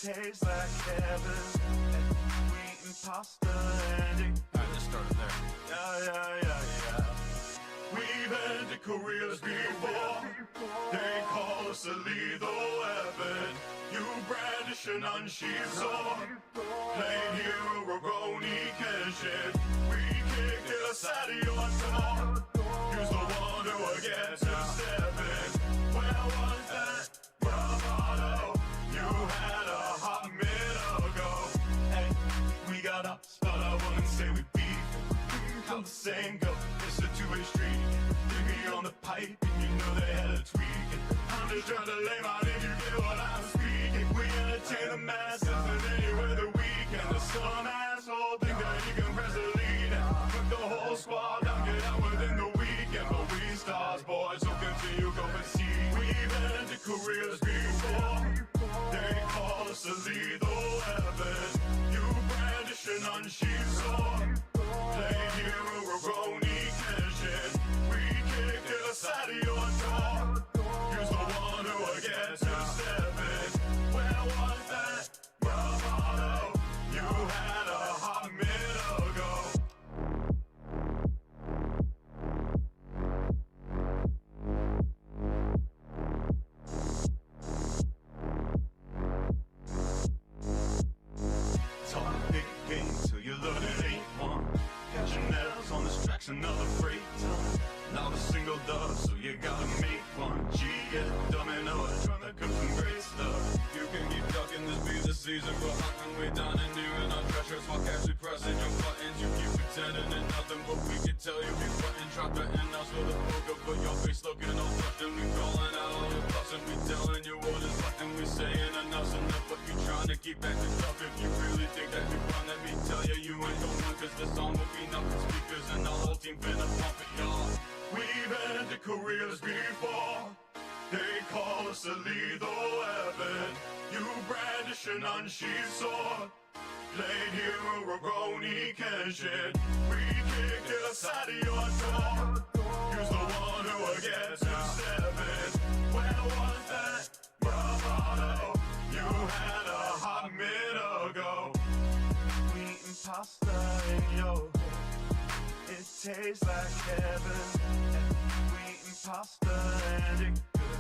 tastes like heaven. Wheat and pasta and I just started there. yeah. We've ended careers before. They call us a lethal weapon. You brandish an unsheathed sword. Plain hero, Roroni, Kenshin. We kicked it aside of your door. Use the one who will get to step in. Where was that bravado? You had a hot minute ago. Hey, we got ups, but I wouldn't say we beat. How the same go, it's a two-way street. Leave me on the pipe, and you know they had a tweak. I'm just trying to lay my name, you get what I'm speaking. We entertain the masses, and anywhere that we can. There's some asshole think that he can press the lead. Put the whole squad down, get out within the weekend. But we stars, boys, so continue going see. We've ended careers before. They call us a lethal weapon. You brandish an unsheathed sword. Play hero, Roroni, Kenshin. We kicked it aside of your door. Use the one who will get to step in. Where was that bravado? You had a hot minute ago. Talk a big game till you learn it ain't one. Got your nails on this track's another freight ton. Not a single dub, so you gotta make one. G, yeah, domino, trying to cook some great stuff. You can keep talking, this be the season. We're hunting way down and new in our treasures while casually pressing your buttons. You keep pretending and nothing, but we can tell you be button. Drop the end now so the poker, but your face looking all flushed. And we calling out all the bluffs and we telling you what is left. And we saying enough's enough, but you trying to keep acting tough. If you really think that you run, let me tell you, you ain't gon' run. Cause the song will be nothing speakers and the whole team finna pump it, y'all. We've ended careers before. They call us a lethal weapon. You brandish an unsheathed sword. Played hero, Roroni, Kenshin. We kicked it aside of your door. Use the one who will get to step in. Where was that bravado? You had a hot minute ago. Wheat and pasta and yo. It tastes like heaven. Wheat and pasta and it good.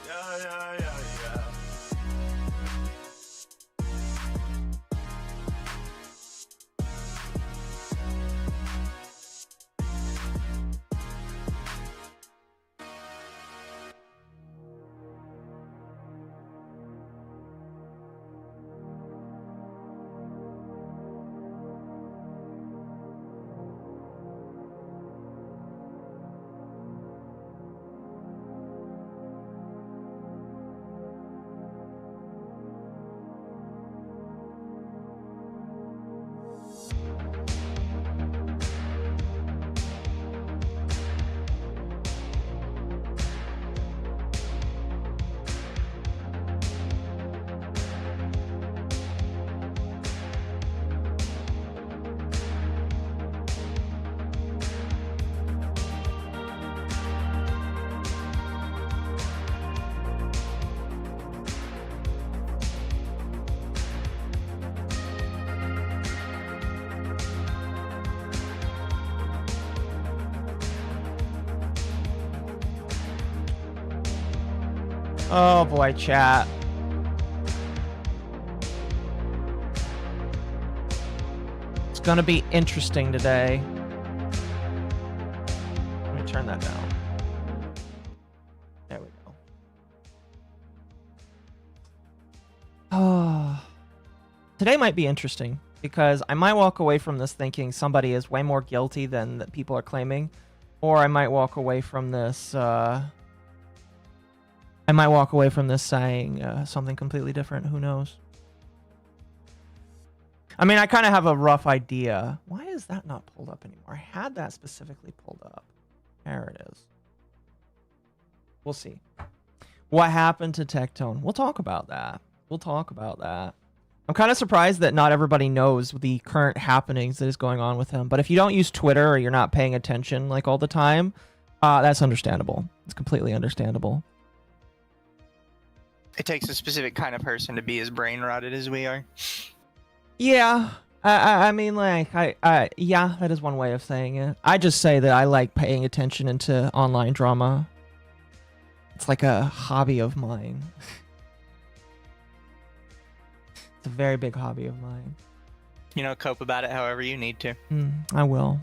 Yeah. Oh boy, chat. It's gonna be interesting today. Let me turn that down. There we go. Oh, today might be interesting because I might walk away from this thinking somebody is way more guilty than that people are claiming, or I might walk away from this. Saying something completely different. Who knows? I mean, I kind of have a rough idea. Why is that not pulled up anymore? I had that specifically pulled up. There it is. We'll see. What happened to Tectone? We'll talk about that. I'm kind of surprised that not everybody knows the current happenings that is going on with him. But if you don't use Twitter or you're not paying attention like all the time, that's understandable. It's completely understandable. It takes a specific kind of person to be as brain rotted as we are. Yeah. I mean, like, yeah, that is one way of saying it. I just say that I like paying attention into online drama. It's like a hobby of mine. It's a very big hobby of mine. You know, cope about it however you need to. I will.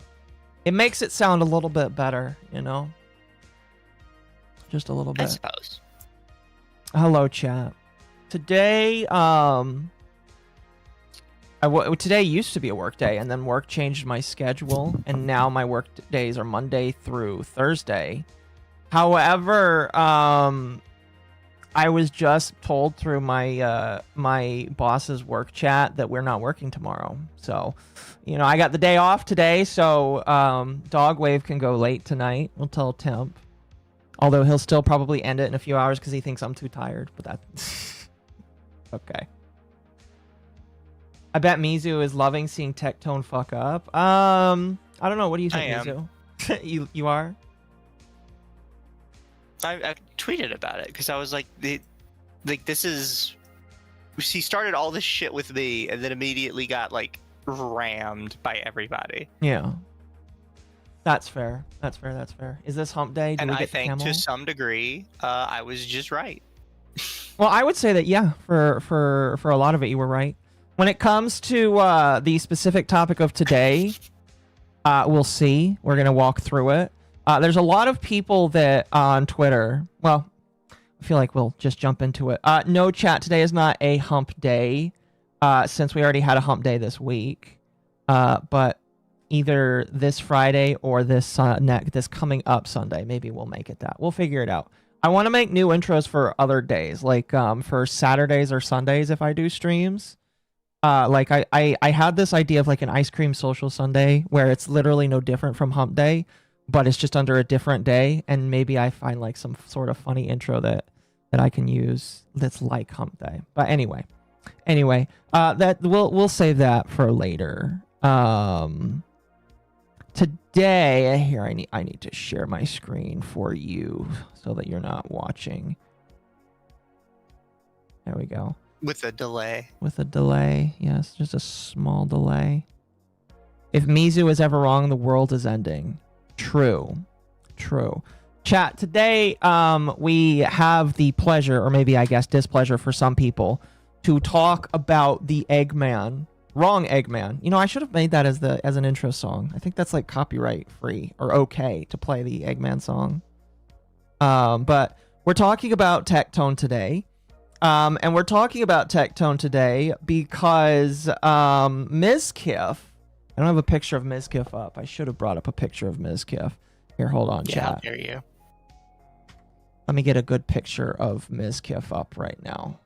It makes it sound a little bit better, you know? Just a little bit. I suppose. Hello, chat. Today, today used to be a work day, and then work changed my schedule, and now my work days are Monday through Thursday. However, I was just told through my my boss's work chat that we're not working tomorrow. So, you know, I got the day off today, so Dogwave can go late tonight. We'll tell Temp. Although he'll still probably end it in a few hours because he thinks I'm too tired. But that's okay. I bet Mizu is loving seeing Tectone fuck up. I don't know. What do you think, Mizu? you are? I tweeted about it because I was like, this is. She started all this shit with me, and then immediately got like rammed by everybody. Yeah, that's fair. That's fair. That's fair. Is this hump day? And I think to some degree, I was just right. Well, I would say that yeah, for a lot of it, you were right. When it comes to the specific topic of today, we'll see. We're gonna walk through it. There's a lot of people that on Twitter. Well, I feel like we'll just jump into it. No, chat. Today is not a hump day, since we already had a hump day this week. But either this Friday or this coming up Sunday, maybe we'll make it that. We'll figure it out. I want to make new intros for other days, like for Saturdays or Sundays if I do streams. Like I had this idea of like an ice cream social Sunday where it's literally no different from hump day, but it's just under a different day, and maybe I find like some sort of funny intro that I can use that's like hump day. But anyway, that we'll save that for later. Today, here I need to share my screen for you so that you're not watching. There we go. With a delay. With a delay, yes, just a small delay. If Mizu is ever wrong, the world is ending. True. Chat, today we have the pleasure, or maybe I guess displeasure for some people, to talk about the Eggman. Wrong Eggman. You know, I should have made that as an intro song. I think that's like copyright free or okay to play the Eggman song. But we're talking about Tectone today. And we're talking about Tectone today because Mizkif. I don't have a picture of Mizkif up. I should have brought up a picture of Mizkif. Here, hold on, yeah, chat. How dare you. Let me get a good picture of Mizkif up right now.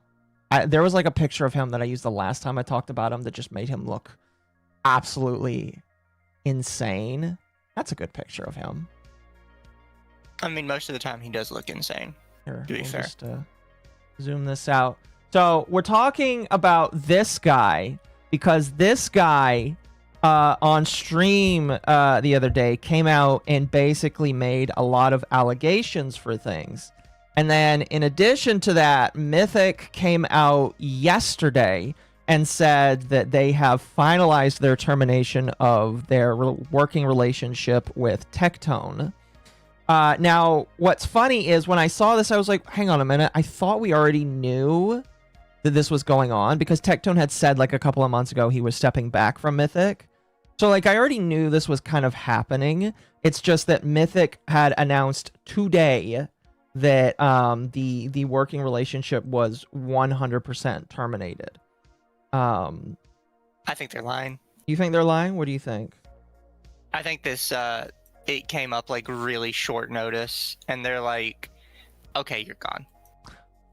There was like a picture of him that I used the last time I talked about him that just made him look absolutely insane. That's a good picture of him. I mean, most of the time he does look insane. Here, to be fair. Just zoom this out. So we're talking about this guy because this guy on stream the other day came out and basically made a lot of allegations for things. And then in addition to that, Mythic came out yesterday and said that they have finalized their termination of their working relationship with Tectone. Now, what's funny is when I saw this, I was like, hang on a minute. I thought we already knew that this was going on because Tectone had said like a couple of months ago he was stepping back from Mythic. So like I already knew this was kind of happening. It's just that Mythic had announced today that the working relationship was 100% terminated. I think they're lying. You think they're lying? What do you think? I think this it came up like really short notice, and they're like, "Okay, you're gone."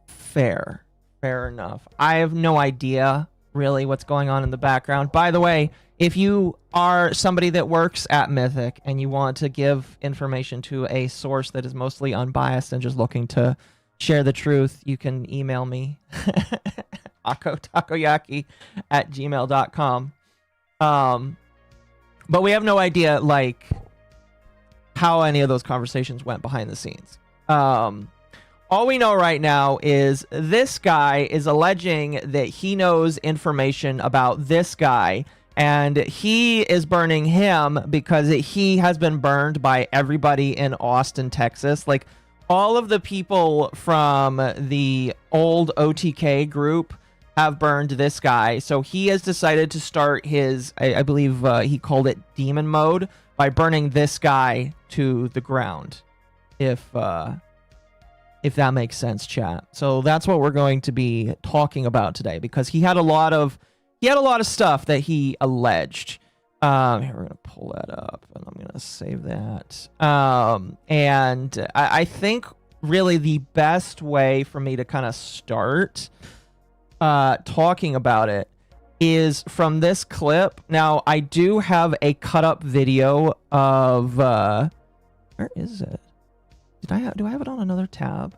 Fair enough. I have no idea really what's going on in the background. By the way, if you are somebody that works at Mythic and you want to give information to a source that is mostly unbiased and just looking to share the truth, you can email me akotakoyaki@gmail.com. But we have no idea like how any of those conversations went behind the scenes. all we know right now is this guy is alleging that he knows information about this guy, and he is burning him because he has been burned by everybody in Austin, Texas. Like, all of the people from the old OTK group have burned this guy. So he has decided to start his, I believe he called it demon mode, by burning this guy to the ground. If that makes sense, chat. So that's what we're going to be talking about today, because he had a lot of stuff that he alleged. Here, we're gonna pull that up, and I'm gonna save that. And I think really the best way for me to kind of start talking about it is from this clip. Now, I do have a cut up video of where is it? Do I have it on another tab?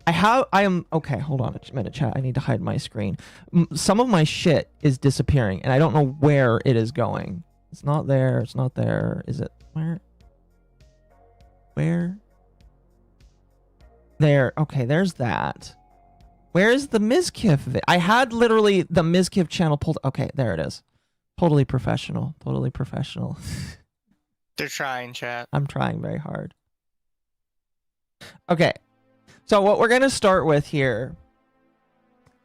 Okay, hold on a minute, chat. I need to hide my screen. Some of my shit is disappearing, and I don't know where it is going. It's not there. It's not there. Is it? Where? There. Okay, there's that. Where's the Mizkif? I had literally the Mizkif channel pulled. Okay, there it is. Totally professional. Totally professional. They're trying, chat. I'm trying very hard. Okay. So what we're going to start with here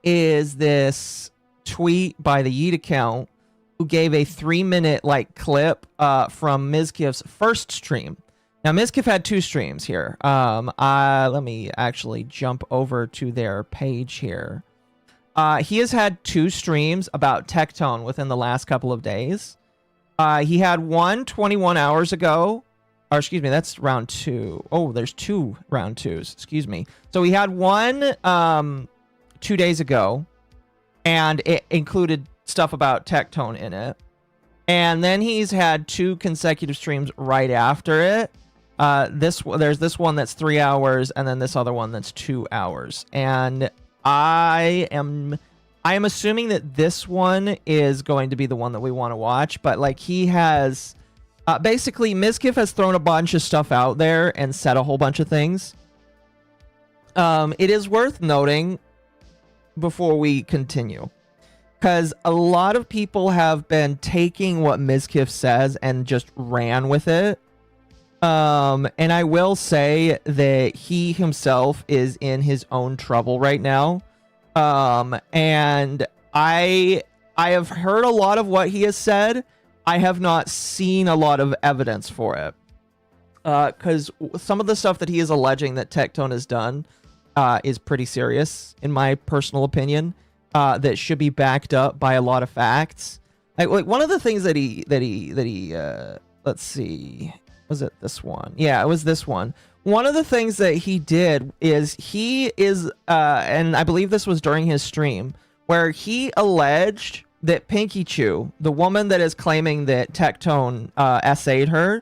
is this tweet by the Yeet account, who gave a 3-minute clip from Mizkif's first stream. Now, Mizkif had 2 streams here. Let me actually jump over to their page here. He has had 2 streams about Tectone within the last couple of days. He had one 21 hours ago. Or excuse me, that's round 2. Oh, there's 2 round 2s. Excuse me. So he had one 2 days ago, and it included stuff about Tectone in it. And then he's had 2 consecutive streams right after it. There's this one that's 3 hours, and then this other one that's 2 hours. And I am assuming that this one is going to be the one that we want to watch. But he has basically, Mizkif has thrown a bunch of stuff out there and said a whole bunch of things. It is worth noting before we continue, because a lot of people have been taking what Mizkif says and just ran with it. And I will say that he himself is in his own trouble right now. And I have heard a lot of what he has said. I have not seen a lot of evidence for it. Because some of the stuff that he is alleging that Tectone has done is pretty serious, in my personal opinion. That should be backed up by a lot of facts. Like one of the things that he let's see, was it this one? Yeah, it was this one. One of the things that he did is and I believe this was during his stream, where he alleged that Pinky Chew, the woman that is claiming that Tectone essayed her,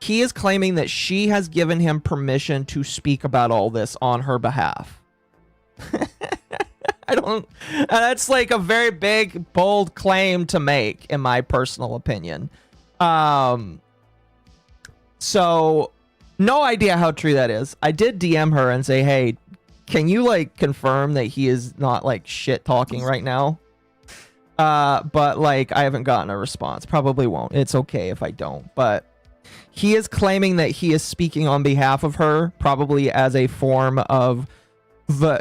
he is claiming that she has given him permission to speak about all this on her behalf. That's a very big, bold claim to make, in my personal opinion. So no idea how true that is. I did DM her and say, hey, can you confirm that he is not shit talking right now? But I haven't gotten a response. Probably won't. It's okay if I don't. But he is claiming that he is speaking on behalf of her, probably as a form of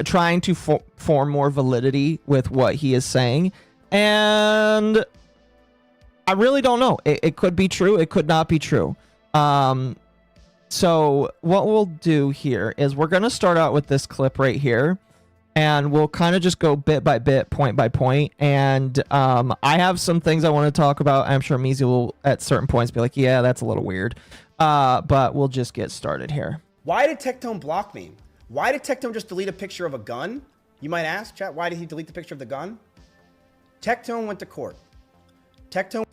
trying to form more validity with what he is saying. And I really don't know. It could be true. It could not be true. So what we'll do here is we're going to start out with this clip right here. And we'll kind of just go bit by bit, point by point. And I have some things I want to talk about. I'm sure Meezy will, at certain points, be like, yeah, that's a little weird. But we'll just get started here. Why did Tectone block me? Why did Tectone just delete a picture of a gun? You might ask, chat, why did he delete the picture of the gun? Tectone went to court.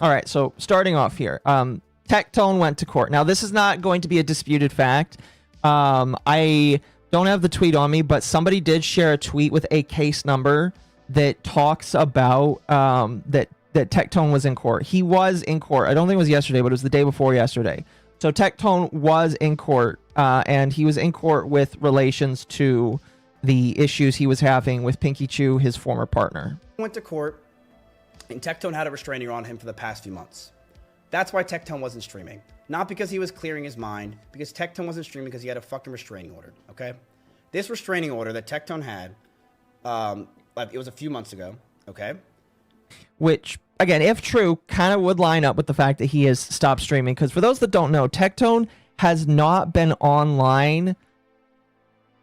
All right, so starting off here. Tectone went to court. Now, this is not going to be a disputed fact. I don't have the tweet on me, but somebody did share a tweet with a case number that talks about that Tectone was in court. He was in court. I don't think it was yesterday, but it was the day before yesterday. So Tectone was in court, and he was in court with relations to the issues he was having with Pinky Chew, his former partner. Went to court, and Tectone had a restraining order on him for the past few months. That's why Tectone wasn't streaming. Not because he was clearing his mind, because Tectone wasn't streaming because he had a fucking restraining order, okay? This restraining order that Tectone had, it was a few months ago, okay? Which, again, if true, kind of would line up with the fact that he has stopped streaming. Because for those that don't know, Tectone has not been online.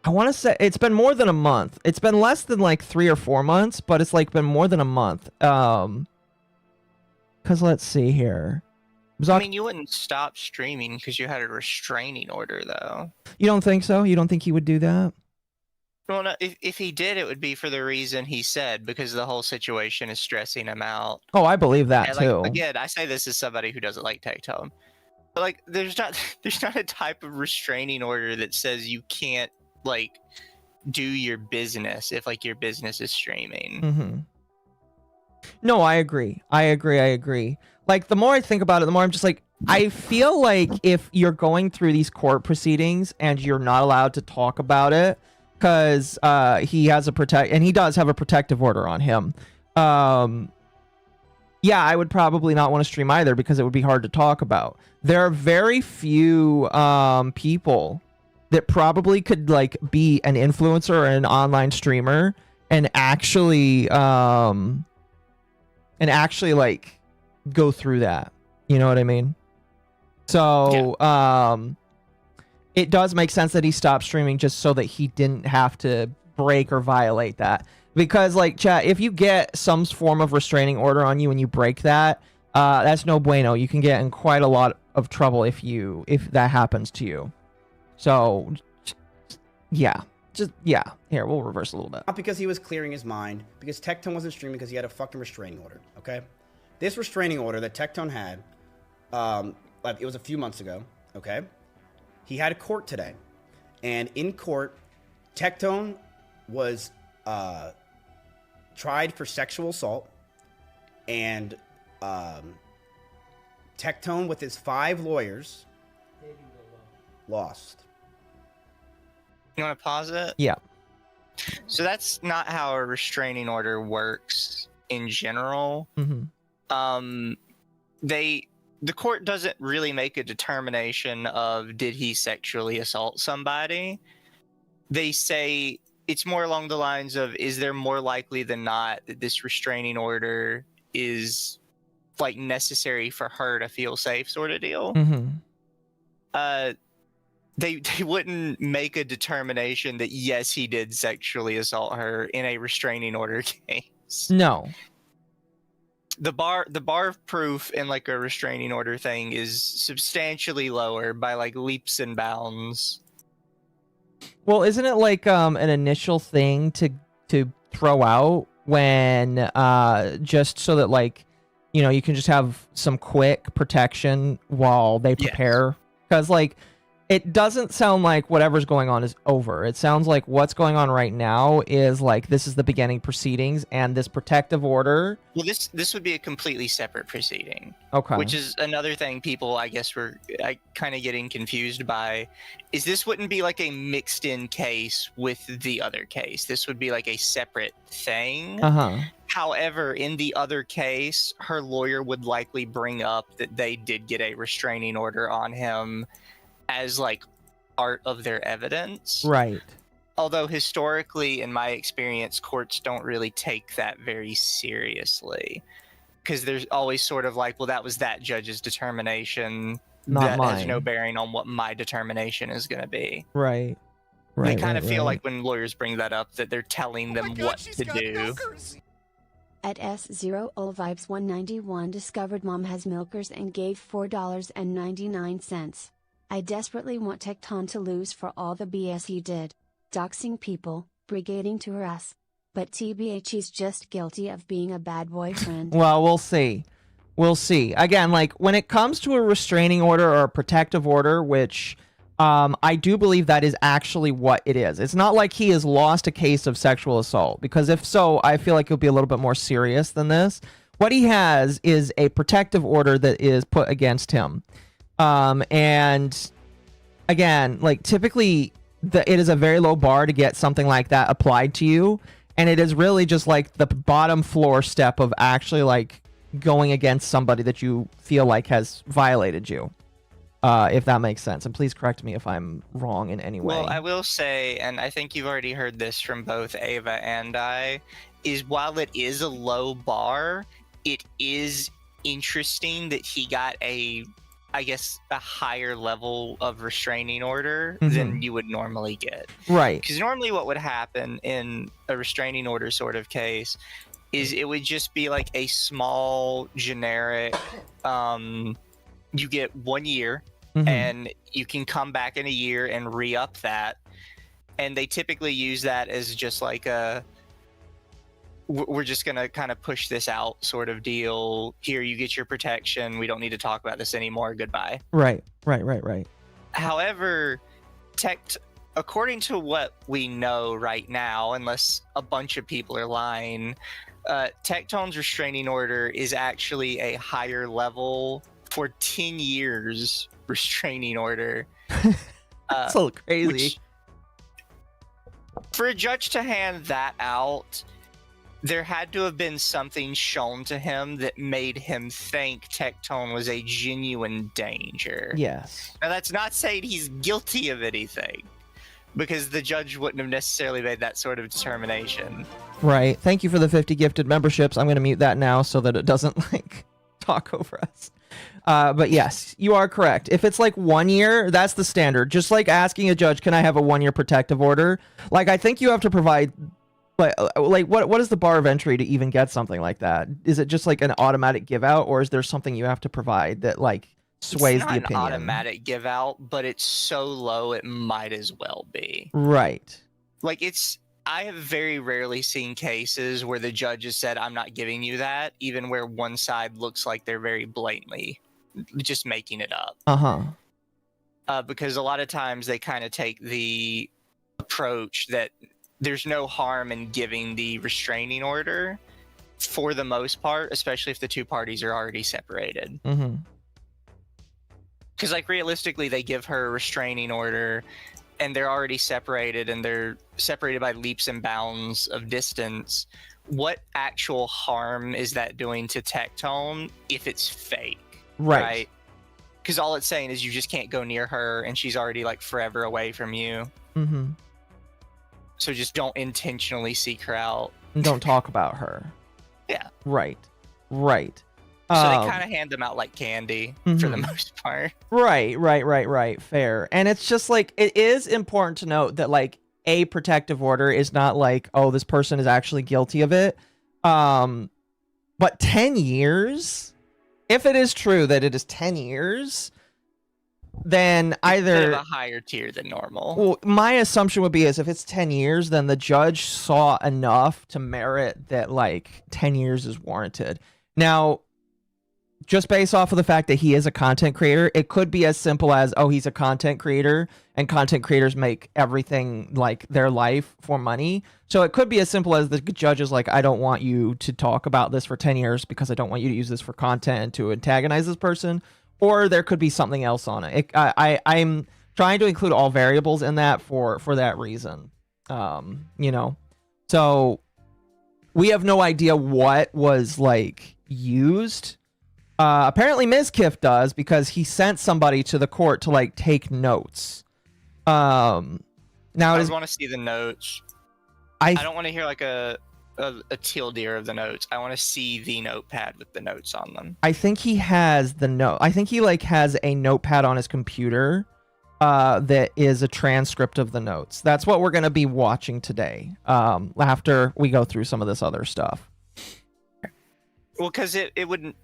I want to say it's been more than a month. It's been less than like 3 or 4 months, but it's like been more than a month. Because let's see here. I mean, you wouldn't stop streaming because you had a restraining order, though. You don't think so? You don't think he would do that? Well, no, if he did, it would be for the reason he said, because the whole situation is stressing him out. Oh, I believe that And, too. like, again, I say this as somebody who doesn't like Tectone. But, like, there's not a type of restraining order that says you can't, like, do your business if, like, your business is streaming. Mm-hmm. No, I agree. I agree. Like, the more I think about it, the more I'm just like, I feel like if you're going through these court proceedings and you're not allowed to talk about it, because he has he does have a protective order on him. Yeah, I would probably not want to stream either because it would be hard to talk about. There are very few people that probably could like be an influencer or an online streamer and actually like go through that. You know what I mean? So it does make sense that he stopped streaming just so that he didn't have to break or violate that. Because, like, chat, if you get some form of restraining order on you and you break that, that's no bueno. You can get in quite a lot of trouble if that happens to you. So, yeah. Here, we'll reverse a little bit. Not because he was clearing his mind, because Tectone wasn't streaming because he had a fucking restraining order, okay? This restraining order that Tectone had, it was a few months ago, okay? He had a court today, and in court, Tectone was tried for sexual assault, and Tectone, with his 5 lawyers, lost. You want to pause it? Yeah. So that's not how a restraining order works in general. Mm-hmm. The court doesn't really make a determination of did he sexually assault somebody. They say it's more along the lines of, is there more likely than not that this restraining order is like necessary for her to feel safe, sort of deal. Mm-hmm. They wouldn't make a determination that yes, he did sexually assault her in a restraining order case. No. The bar of proof in like a restraining order thing is substantially lower by like leaps and bounds. Well, isn't it like an initial thing to throw out when just so that like, you know, you can just have some quick protection while they prepare? Because like it doesn't sound like whatever's going on is over. It sounds like what's going on right now is like this is the beginning proceedings, and this protective order. Well, this would be a completely separate proceeding. Okay. Which is another thing people, I guess, were kind of getting confused by. Is this wouldn't be like a mixed-in case with the other case. This would be like a separate thing. Uh-huh. However, in the other case, her lawyer would likely bring up that they did get a restraining order on him as like part of their evidence. Right. Although historically, in my experience, courts don't really take that very seriously. Because there's always sort of like, well, that was that judge's determination. Not mine. Has no bearing on what my determination is going to be. Right. They kind of feel like when lawyers bring that up that they're telling them what to do. At S0 Vibes 191 discovered Mom has milkers and gave $4.99. I desperately want Tectone to lose for all the BS he did. Doxing people, brigading to harass. But TBH, he's just guilty of being a bad boyfriend. Well, we'll see. We'll see. Again, like when it comes to a restraining order or a protective order, which I do believe that is actually what it is. It's not like he has lost a case of sexual assault, because if so, I feel like it'll be a little bit more serious than this. What he has is a protective order that is put against him. And again, like typically it is a very low bar to get something like that applied to you, and it is really just like the bottom floor step of actually like going against somebody that you feel like has violated you, if that makes sense. And please correct me if I'm wrong in any way. Well, I will say, and I think you've already heard this from both Ava and I, is while it is a low bar, it is interesting that he got a higher level of restraining order than you would normally get. Right. Because normally what would happen in a restraining order sort of case is it would just be like a small generic, you get 1 year and you can come back in a year and re-up that. And they typically use that as just like we're just going to kind of push this out sort of deal. Here, you get your protection. We don't need to talk about this anymore. Goodbye. Right. However, according to what we know right now, unless a bunch of people are lying, Tectone's restraining order is actually a higher level for 10 years restraining order. That's a little crazy. Which, for a judge to hand that out, there had to have been something shown to him that made him think Tectone was a genuine danger. Yes. Now, that's not saying he's guilty of anything, because the judge wouldn't have necessarily made that sort of determination. Right. Thank you for the 50 gifted memberships. I'm going to mute that now so that it doesn't like talk over us. But yes, you are correct. If it's like 1 year, that's the standard. Just like asking a judge, can I have a 1 year protective order? Like, I think you have to provide, like what is the bar of entry to even get something like that? Is it just like an automatic give out, or is there something you have to provide that like sways the opinion? It's not an automatic give out, but it's so low it might as well be. Right. Like, I have very rarely seen cases where the judge has said, I'm not giving you that, even where one side looks like they're very blatantly just making it up. Because a lot of times they kind of take the approach that there's no harm in giving the restraining order for the most part, especially if the two parties are already separated. Because, like, realistically, they give her a restraining order and they're already separated, and they're separated by leaps and bounds of distance. What actual harm is that doing to Tectone if it's fake? Right? Because all it's saying is you just can't go near her, and she's already like forever away from you. So just don't intentionally seek her out. And don't talk about her. Yeah. Right. So they kind of hand them out like candy for the most part. Right. Fair. And it's just like, it is important to note that like a protective order is not like, oh, this person is actually guilty of it. But 10 years, if it is true that it is 10 years, then either it's a higher tier than normal. Well, my assumption would be is if it's 10 years, then the judge saw enough to merit that like 10 years is warranted. Now, just based off of the fact that he is a content creator, it could be as simple as, oh, he's a content creator, and content creators make everything like their life for money. So it could be as simple as the judge is like, I don't want you to talk about this for 10 years because I don't want you to use this for content and to antagonize this person. Or there could be something else on it. I'm trying to include all variables in that for that reason. So we have no idea what was like used. Apparently Mizkif does, because he sent somebody to the court to like take notes. Now I want to see the notes. I don't want to hear like a teal-deer of the notes. I want to see the notepad with the notes on them. I think he has the note. I think he like has a notepad on his computer that is a transcript of the notes. That's what we're going to be watching today, after we go through some of this other stuff. Well, because it wouldn't.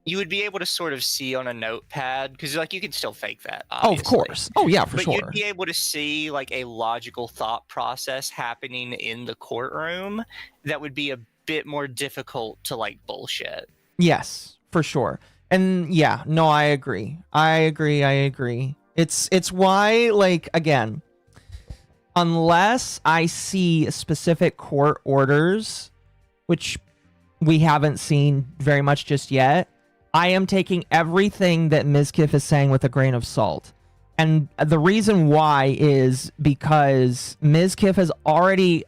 You would be able to sort of see on a notepad, because like you can still fake that, obviously. Oh, of course. Oh, yeah, for sure. But you'd be able to see like a logical thought process happening in the courtroom that would be a bit more difficult to like bullshit. Yes, for sure. And yeah, no, I agree. It's why, like, again, unless I see specific court orders, which we haven't seen very much just yet, I am taking everything that Mizkif is saying with a grain of salt. And the reason why is because Mizkif has already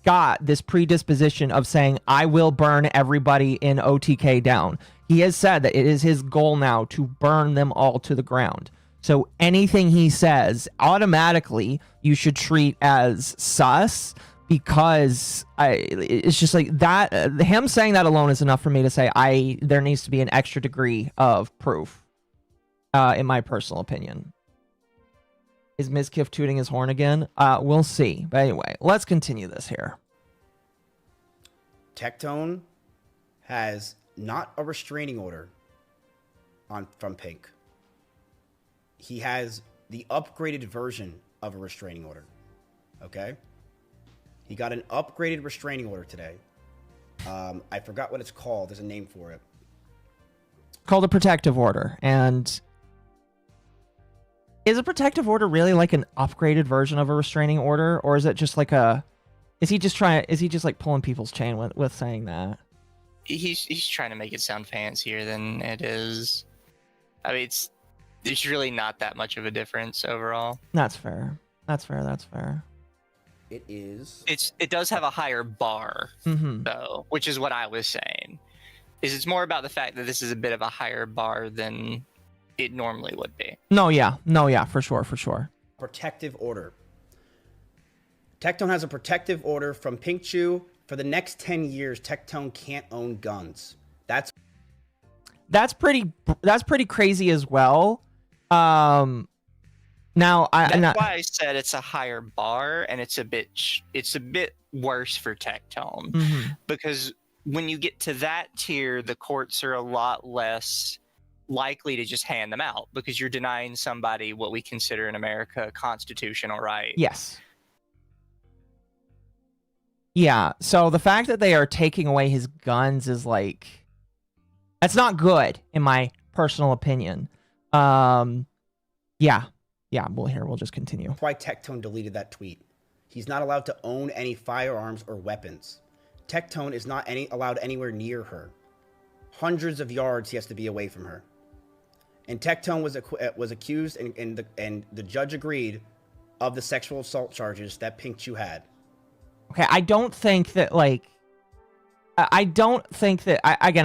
got this predisposition of saying, I will burn everybody in OTK down. He has said that it is his goal now to burn them all to the ground. So anything he says, automatically you should treat as sus, because it's just like that. Him saying that alone is enough for me to say there needs to be an extra degree of proof, in my personal opinion. Is Mizkif tooting his horn again? We'll see. But anyway, let's continue this here. Tectone has not a restraining order from Pink. He has the upgraded version of a restraining order. Okay? He got an upgraded restraining order today. I forgot what it's called. There's a name for it. Called a protective order. And is a protective order really like an upgraded version of a restraining order, or is it just like is he just like pulling people's chain with saying that? He's trying to make it sound fancier than it is. I mean, there's really not that much of a difference overall. That's fair. That's fair. It is. It does have a higher bar, though, which is what I was saying. It's more about the fact that this is a bit of a higher bar than it normally would be. No, yeah, for sure. Protective order. Tectone has a protective order from Pink Chew. For the next 10 years, Tectone can't own guns. That's pretty crazy as well. That's why I said it's a higher bar, and it's a bit worse for Tectone, because when you get to that tier, the courts are a lot less likely to just hand them out, because you're denying somebody what we consider in America a constitutional right. Yes. Yeah, so the fact that they are taking away his guns is like, that's not good in my personal opinion. We'll just continue. That's why Tectone deleted that tweet. He's not allowed to own any firearms or weapons. Tectone is not allowed anywhere near her. Hundreds of yards he has to be away from her. And Tectone was accused, and the judge agreed, of the sexual assault charges that Pink Chew had. Okay, I don't think that I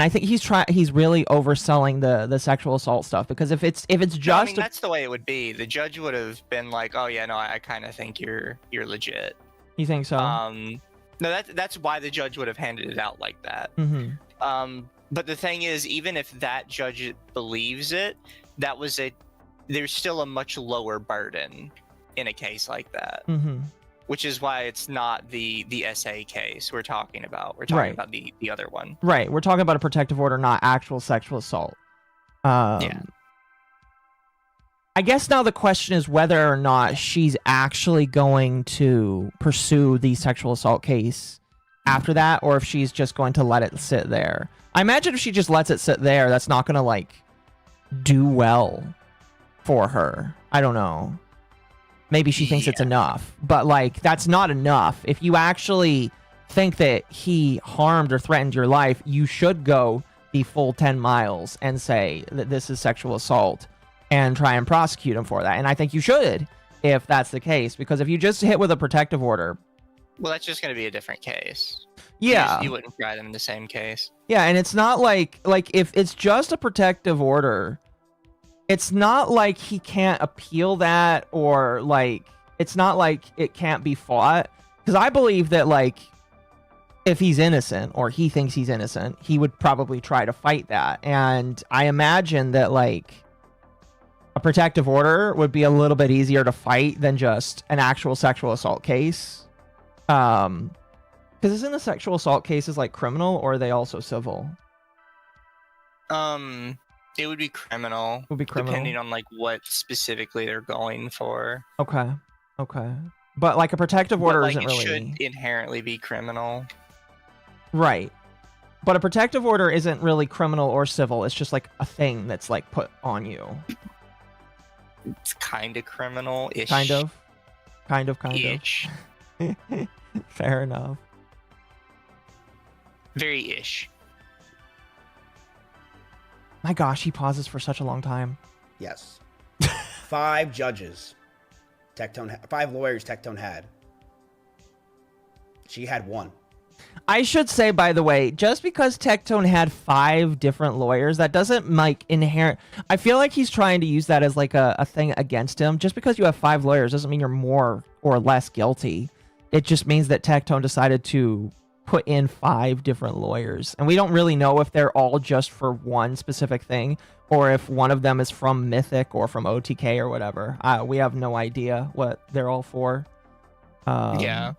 think he's really overselling the sexual assault stuff, because if it's just that's the way it would be. The judge would have been like, oh yeah, no, I kind of think you're legit. You think so? No, that's why the judge would have handed it out like that. But the thing is, even if that judge believes it, there's still a much lower burden in a case like that. Which is why it's not the SA case we're talking about. We're talking about the other one. Right. We're talking about a protective order, not actual sexual assault. Yeah. I guess now the question is whether or not she's actually going to pursue the sexual assault case after that, or if she's just going to let it sit there. I imagine if she just lets it sit there, that's not going to do well for her. I don't know. Maybe she thinks it's enough, but that's not enough. If you actually think that he harmed or threatened your life, you should go the full 10 miles and say that this is sexual assault and try and prosecute him for that. And I think you should, if that's the case, because if you just hit with a protective order, well, that's just going to be a different case. Yeah. You wouldn't try them in the same case. Yeah, and it's not like if it's just a protective order, it's not like he can't appeal that, or it's not like it can't be fought. Because I believe that if he's innocent, or he thinks he's innocent, he would probably try to fight that. And I imagine that a protective order would be a little bit easier to fight than just an actual sexual assault case. Because isn't the sexual assault cases criminal, or are they also civil? It would be criminal. Depending on what specifically they're going for. Okay. But a protective order isn't really. It should inherently be criminal. Right. But a protective order isn't really criminal or civil. It's just a thing that's put on you. It's kind of criminal-ish. Kind of. Ish. Fair enough. Very ish. My gosh, he pauses for such a long time. Yes. 5 judges. Tectone, 5 lawyers Tectone had. She had 1. I should say, by the way, just because Tectone had 5 different lawyers, that doesn't like inherent. I feel like he's trying to use that as like a thing against him. Just because you have 5 lawyers doesn't mean you're more or less guilty. It just means that Tectone decided to put in 5 different lawyers. And we don't really know if they're all just for one specific thing or if one of them is from Mythic or from OTK or whatever. We have no idea what they're all for. Yeah.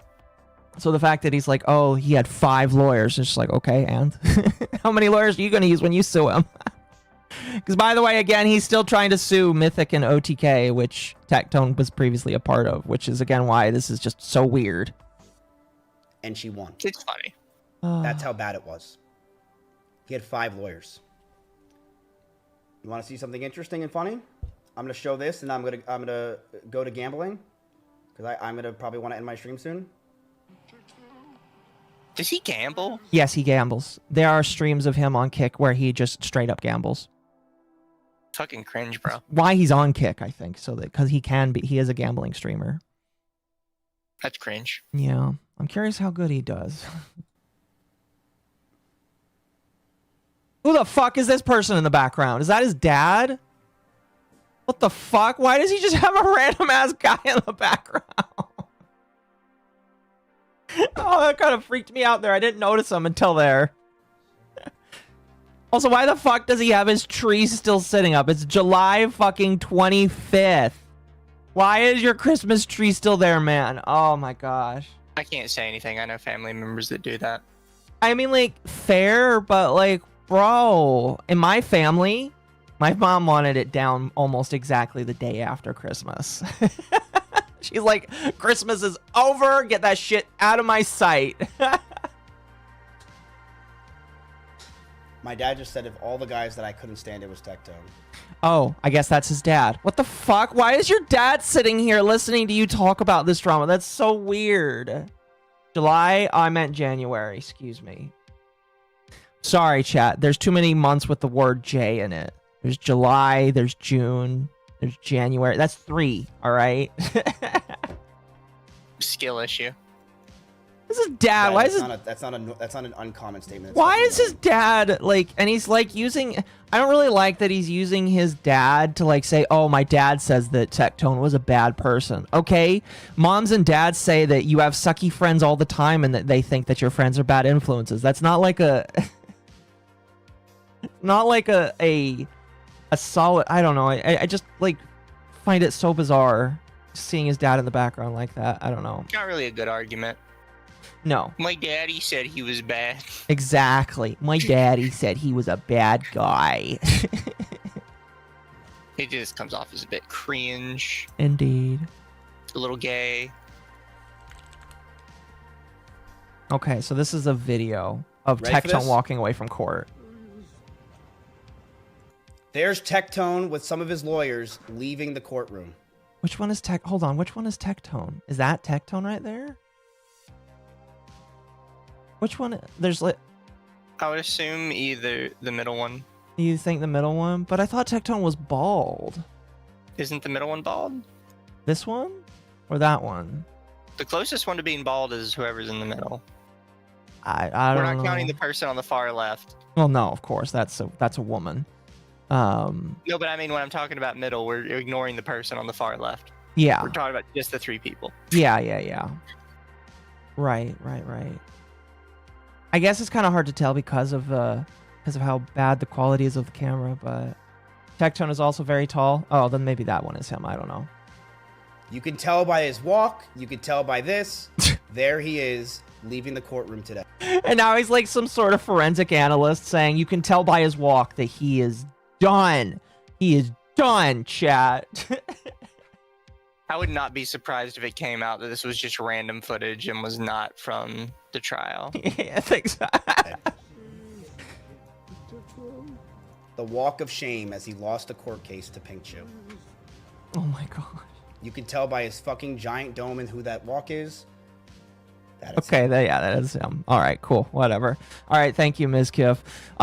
So the fact that he's like, oh, he had 5 lawyers, it's just like, okay, and how many lawyers are you going to use when you sue him? Because, by the way, again, he's still trying to sue Mythic and OTK, which Tectone was previously a part of, which is, again, why this is just so weird. And she won. It's funny. That's how bad it was. He had 5 lawyers. You want to see something interesting and funny? I'm going to show this, and I'm gonna go to gambling, because I'm going to probably want to end my stream soon. Does he gamble? Yes, he gambles. There are streams of him on Kick where he just straight up gambles. Fucking cringe, bro. Why he's on Kick, I think, so that because he is a gambling streamer. That's cringe. Yeah, I'm curious how good he does. Who the fuck is this person in the background? Is that his dad? What the fuck? Why does he just have a random ass guy in the background? Oh, that kind of freaked me out there. I didn't notice him until there. Also, why the fuck does he have his tree still sitting up? It's July fucking 25th. Why is your Christmas tree still there, man? Oh my gosh. I can't say anything. I know family members that do that. I mean, like, fair, but like, bro, in my family, my mom wanted it down almost exactly the day after Christmas. She's like, Christmas is over. Get that shit out of my sight. My dad just said of all the guys that I couldn't stand, it was Tectone. Oh, I guess that's his dad. What the fuck? Why is your dad sitting here listening to you talk about this drama? That's so weird. July? Oh, I meant January. Excuse me. Sorry, chat. There's too many months with the word J in it. There's July. There's June. There's January. That's 3, all right? Skill issue. This is dad. Why is his... That's not an uncommon statement. It's Why fucking is his dad like? And he's like using. I don't really like that he's using his dad to like say, "Oh, my dad says that Tectone was a bad person." Okay, moms and dads say that you have sucky friends all the time, and that they think that your friends are bad influences. That's not like a. Not like a solid. I don't know. I just like find it so bizarre seeing his dad in the background like that. I don't know. Not really a good argument. No. My daddy said he was bad. Exactly. My daddy said he was a bad guy. It just comes off as a bit cringe. Indeed. A little gay. Okay, so this is a video of Ready for Tectone this? walking away from court. There's Tectone with some of his lawyers leaving the courtroom. Which one is Hold on, which one is Tectone? Is that Tectone right there? Which one? There's like. I would assume either the middle one. You think the middle one? But I thought Tectone was bald. Isn't the middle one bald? This one? Or that one? The closest one to being bald is whoever's in the middle. I We're don't not know. counting the person on the far left. Well, no, of course. That's a woman. No, but I mean, when I'm talking about middle, we're ignoring the person on the far left. Yeah. We're talking about just the 3 people. Yeah. Right. I guess it's kind of hard to tell because of how bad the quality is of the camera, but Tectone is also very tall. Oh, then maybe that one is him. I don't know. You can tell by his walk. You can tell by this. There he is, leaving the courtroom today. And now he's like some sort of forensic analyst saying you can tell by his walk that he is done. He is done, chat. I would not be surprised if it came out that this was just random footage and was not from the trial. Yeah, I think so. The walk of shame as he lost a court case to Pink Chew. Oh my god. You can tell by his fucking giant dome and who that walk is. That is Okay, him. that is him. All right, cool. Whatever. All right, thank you, Ms. Kiff.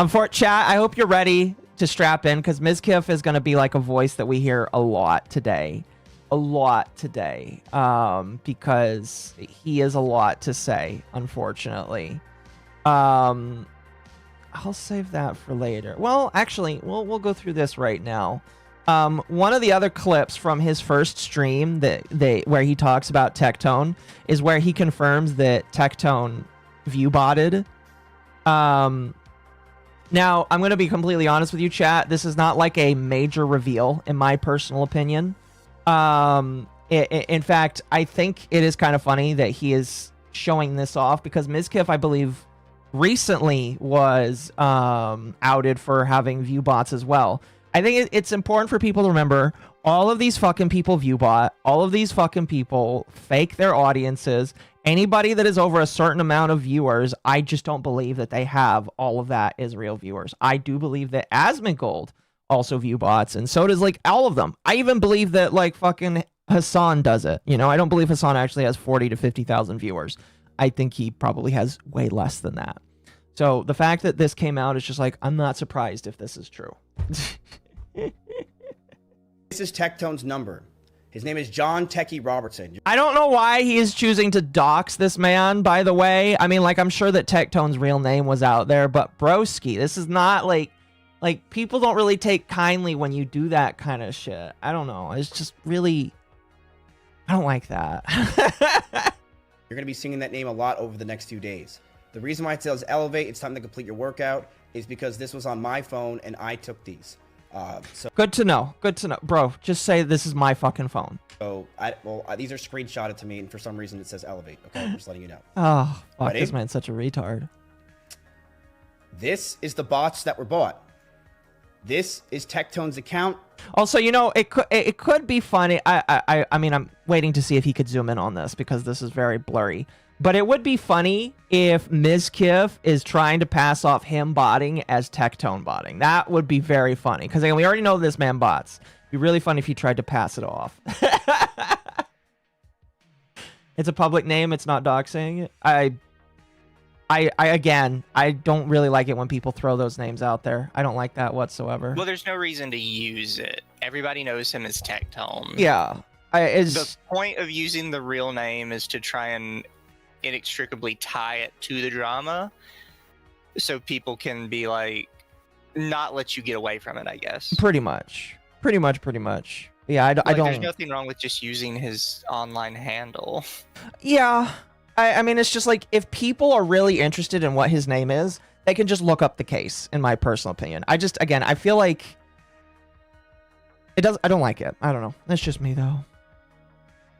For chat, I hope you're ready. to strap in because Mizkif is going to be like a voice that we hear a lot today. Because he has a lot to say, unfortunately. I'll save that for later. Well, actually, we'll go through this right now. One of the other clips from his first stream where he talks about Tectone is where he confirms that Tectone viewbotted. Now, I'm going to be completely honest with you, chat. This is not like a major reveal, in my personal opinion. In fact, I think it is kind of funny that he is showing this off because Mizkif, I believe, recently was outed for having view bots as well. I think it's important for people to remember all of these fucking people view bot, all of these fucking people fake their audiences. Anybody that is over a certain amount of viewers, I just don't believe that they have all of that as real viewers. I do believe that Asmongold also view bots, and so does like all of them. I even believe that like fucking Hassan does it. You know, I don't believe Hassan actually has 40 to 50,000 viewers. I think he probably has way less than that. So the fact that this came out is just like, I'm not surprised if this is true. This is Tectone's number. His name is John Techie Robertson. I don't know why he is choosing to dox this man, by the way. I mean, like, I'm sure that Tectone's real name was out there, but broski, this is not like people don't really take kindly when you do that kind of shit. I don't know. It's just really, I don't like that. You're going to be singing that name a lot over the next few days. The reason why it says elevate, it's time to complete your workout, is because this was on my phone and I took these. So good to know. Good to know. Bro, just say this is my fucking phone. So, these are screenshotted to me, and for some reason it says elevate. Okay, I'm just letting you know. Oh, fuck, Ready? this man's such a retard. This is the bots that were bought. This is Tectone's account. Also, you know, it could be funny. I mean, I'm waiting to see if he could zoom in on this because this is very blurry. But it would be funny if Mizkif is trying to pass off him botting as Tectone botting. That would be very funny because we already know this man bots. It'd be really funny if he tried to pass it off. It's a public name. It's not doxing. Again, I don't really like it when people throw those names out there. I don't like that whatsoever. Well, there's no reason to use it. Everybody knows him as Tectone. Yeah. The point of using the real name is to try and inextricably tie it to the drama so people can be like, not let you get away from it, I guess. Pretty much. Yeah, I don't... There's nothing wrong with just using his online handle. Yeah. I mean, it's just like, if people are really interested in what his name is, they can just look up the case, in my personal opinion. Again, I feel like I don't like it. I don't know. That's just me, though.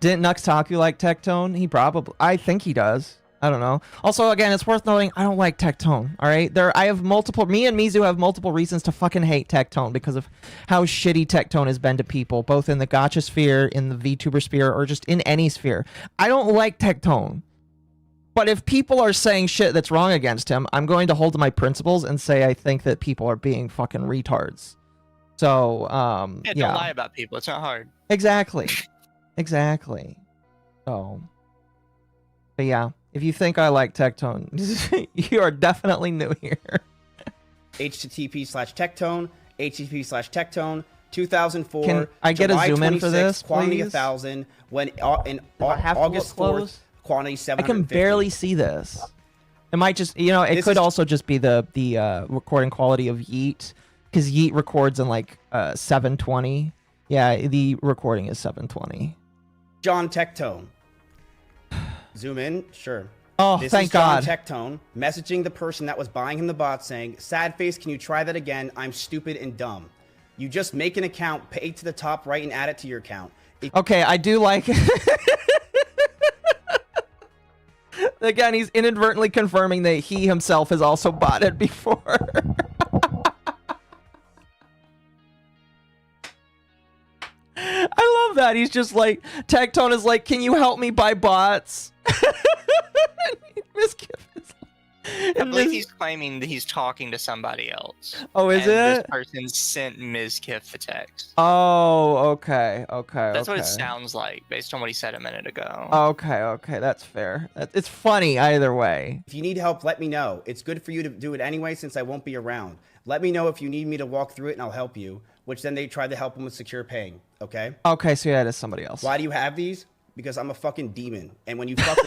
Didn't Nuxtaku like Tectone? I think he does. I don't know. Also, again, it's worth noting, I don't like Tectone, all right? Me and Mizu have multiple reasons to fucking hate Tectone because of how shitty Tectone has been to people, both in the gacha sphere, in the VTuber sphere, or just in any sphere. I don't like Tectone. But if people are saying shit that's wrong against him, I'm going to hold to my principles and say I think that people are being fucking retards. So, yeah, don't lie about people. It's not hard. Exactly. So, but yeah, if you think I like Tectone, you are definitely new here. http/Tectone, http/Tectone, 2004. Can I get July a zoom in for 26th, this, quantity please? 1,000. When in August August 4th, close? quantity 750. I can barely see this. It might just, you know, it could also just be the recording quality of Yeet, because Yeet records in like 720. Yeah, the recording is 720. John Tectone. Zoom in, sure. Oh, this thank is John God. Tectone messaging the person that was buying him the bot saying, "Sad face, can you try that again? I'm stupid and dumb. You just make an account, pay to the top right, and add it to your account." Okay, I do like it. Again, he's inadvertently confirming that he himself has also botted before. I love that. He's just like, Tectone is like, can you help me buy bots? Mizkif is like, I And believe this- he's claiming that he's talking to somebody else. Oh, is and This it? person sent Ms. Kiff a text. Oh, okay, okay. That's what it okay. sounds like based on what he said a minute ago. Okay, okay, that's fair. It's funny either way. If you need help, let me know. It's good for you to do it anyway since I won't be around. Let me know if you need me to walk through it and I'll help you, which then they tried to help him with secure paying, okay? Okay, so yeah, it is somebody else. Why do you have these? Because I'm a fucking demon. And when you fuck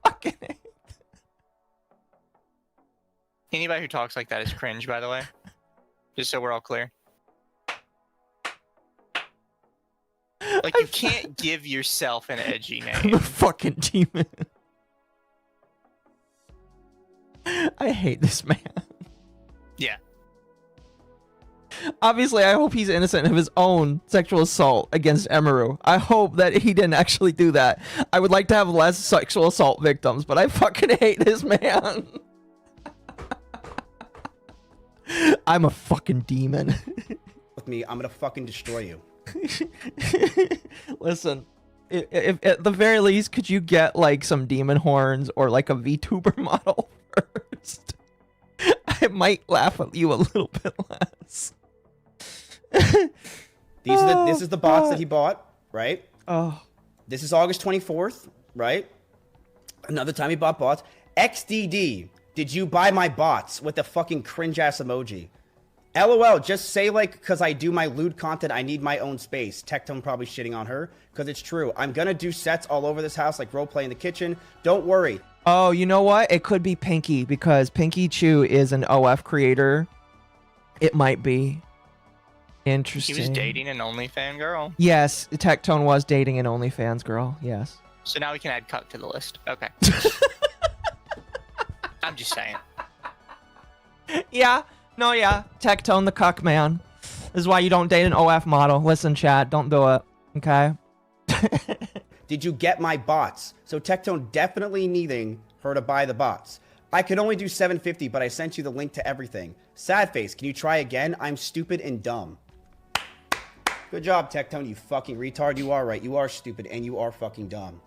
Fucking Anybody who talks like that is cringe, by the way. Just so we're all clear. Like, you can't give yourself an edgy I'm name. a fucking demon. I hate this man. Yeah. Obviously, I hope he's innocent of his own sexual assault against Emaru. I hope that he didn't actually do that. I would like to have less sexual assault victims, but I fucking hate this man. I'm a fucking demon. with me, I'm gonna fucking destroy you. Listen, if at the very least, could you get like some demon horns or like a VTuber model first? I might laugh at you a little bit less. This is the bots that he bought, right? Oh, This is August 24th, right? Another time he bought bots. XDD, did you buy my bots with the fucking cringe ass emoji? LOL, just say like, because I do my lewd content, I need my own space. Tectone probably shitting on her, because it's true. I'm gonna do sets all over this house, like roleplay in the kitchen. Don't worry. oh, you know what? It could be Pinky because Pinky Chew is an OF creator. It might be. Interesting. He was dating an OnlyFans girl. Yes, Tectone was dating an OnlyFans girl. Yes. So now we can add Cuck to the list. Okay. I'm just saying. Yeah. No, yeah. Tectone the cuck man. This is why you don't date an OF model. Listen, Chad, don't do it. Okay? Did you get my bots? So Tectone definitely needing her to buy the bots. I could only do $750, but I sent you the link to everything. Sad face, can you try again? I'm stupid and dumb. Good job, Tectone, you fucking retard. You are right. You are stupid and you are fucking dumb.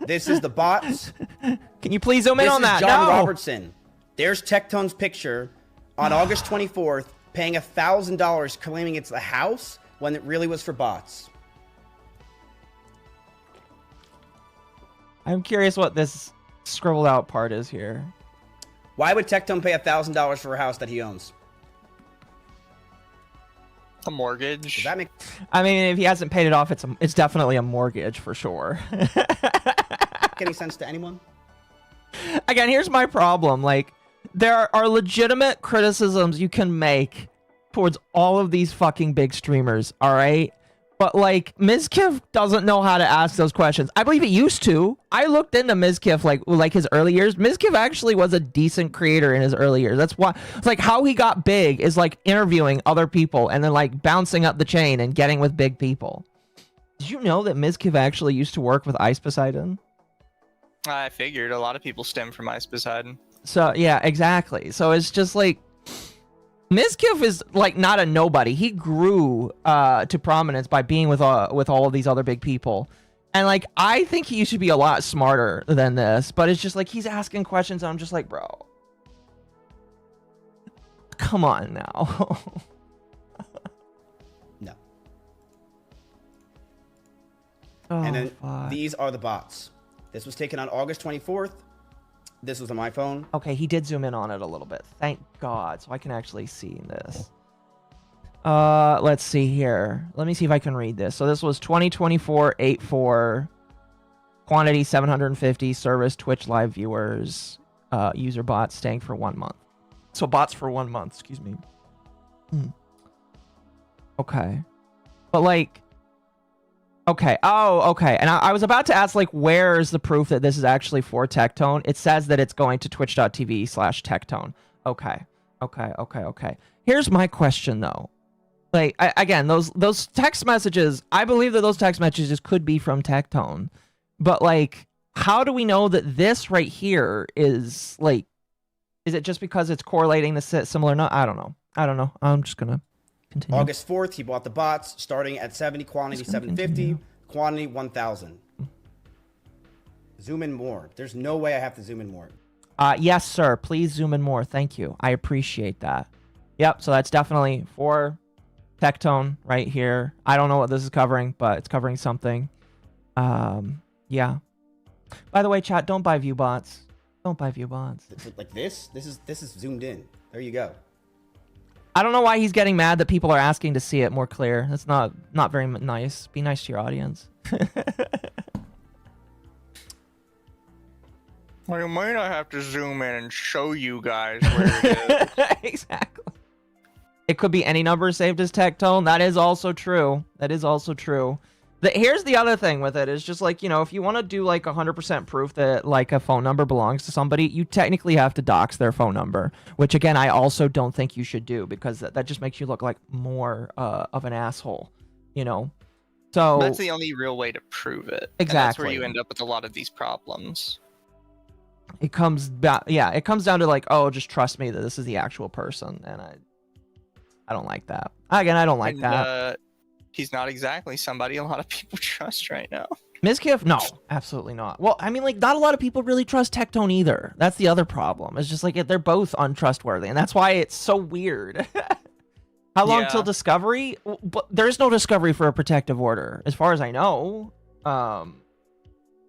This is the bots. Can you please zoom in This on is that? John No. Robertson. There's Tectone's picture on August 24th, paying $1,000, claiming it's the house when it really was for bots. I'm curious what this scribbled out part is here. Why would Tectone pay $1,000 for a house that he owns? A mortgage. Does that make I mean, if he hasn't paid it off, it's definitely a mortgage for sure. any sense to anyone? Again, here's my problem. Like, there are legitimate criticisms you can make towards all of these fucking big streamers, all right? But, like, Mizkiff doesn't know how to ask those questions. I believe he used to. I looked into Mizkiff, like his early years. Mizkiff actually was a decent creator in his early years. That's why, it's like, how he got big is, like, interviewing other people and then, like, bouncing up the chain and getting with big people. Did you know that Mizkiff actually used to work with Ice Poseidon? I figured a lot of people stem from Ice Poseidon. So, yeah, exactly. So it's just like, Mizkiff is like not a nobody. He grew to prominence by being with all of these other big people. And like, I think he should be a lot smarter than this, but it's just like, he's asking questions. And I'm just like, bro, come on now. No. Oh, And then fuck. these are the bots. This was taken on August 24th. This was on my phone. Okay, he did zoom in on it a little bit. Thank God, so I can actually see this. Let's see here. Let me see if I can read this. So this was 2024-8-4. Quantity 750. Service Twitch live viewers. User bots staying for 1 month. So bots for 1 month, excuse me. Okay. But like, okay. Oh, okay. And I was about to ask, like, where's the proof that this is actually for Tectone? It says that it's going to twitch.tv/Tectone. Okay. Okay. Here's my question, though. Like, again, those text messages, I believe that those text messages could be from Tectone. But, like, how do we know that this right here is, like, is it just because it's correlating the similar? No, I don't know. I'm just going to continue. August 4th, he bought the bots starting at 70, quantity Just gonna 750, continue. quantity 1,000. Zoom in more. There's no way I have to zoom in more. Yes, sir. Please zoom in more. Thank you. I appreciate that. Yep. So that's definitely for Tectone right here. I don't know what this is covering, but it's covering something. Yeah. By the way, chat, don't buy view bots. Don't buy view bots. Like this is zoomed in. There you go. I don't know why he's getting mad that people are asking to see it more clear. That's not very nice. Be nice to your audience. Well, you might not have to zoom in and show you guys where it is. Exactly. It could be any number saved as Tectone. That is also true. That is also true. Here's the other thing with it is just like, you know, if you want to do like 100% proof that like a phone number belongs to somebody, you technically have to dox their phone number, which again, I also don't think you should do because that just makes you look like more of an asshole, you know? So that's the only real way to prove it. Exactly. And that's where you end up with a lot of these problems. It comes back, yeah, it comes down to like, oh, just trust me that this is the actual person, and I don't like that. Again, I don't like that. He's not exactly somebody a lot of people trust right now. Mizkif? No, absolutely not. Well, I mean, like, not a lot of people really trust Tectone either. That's the other problem. It's just like they're both untrustworthy, and that's why it's so weird. How long till discovery? But there's no discovery for a protective order, as far as I know.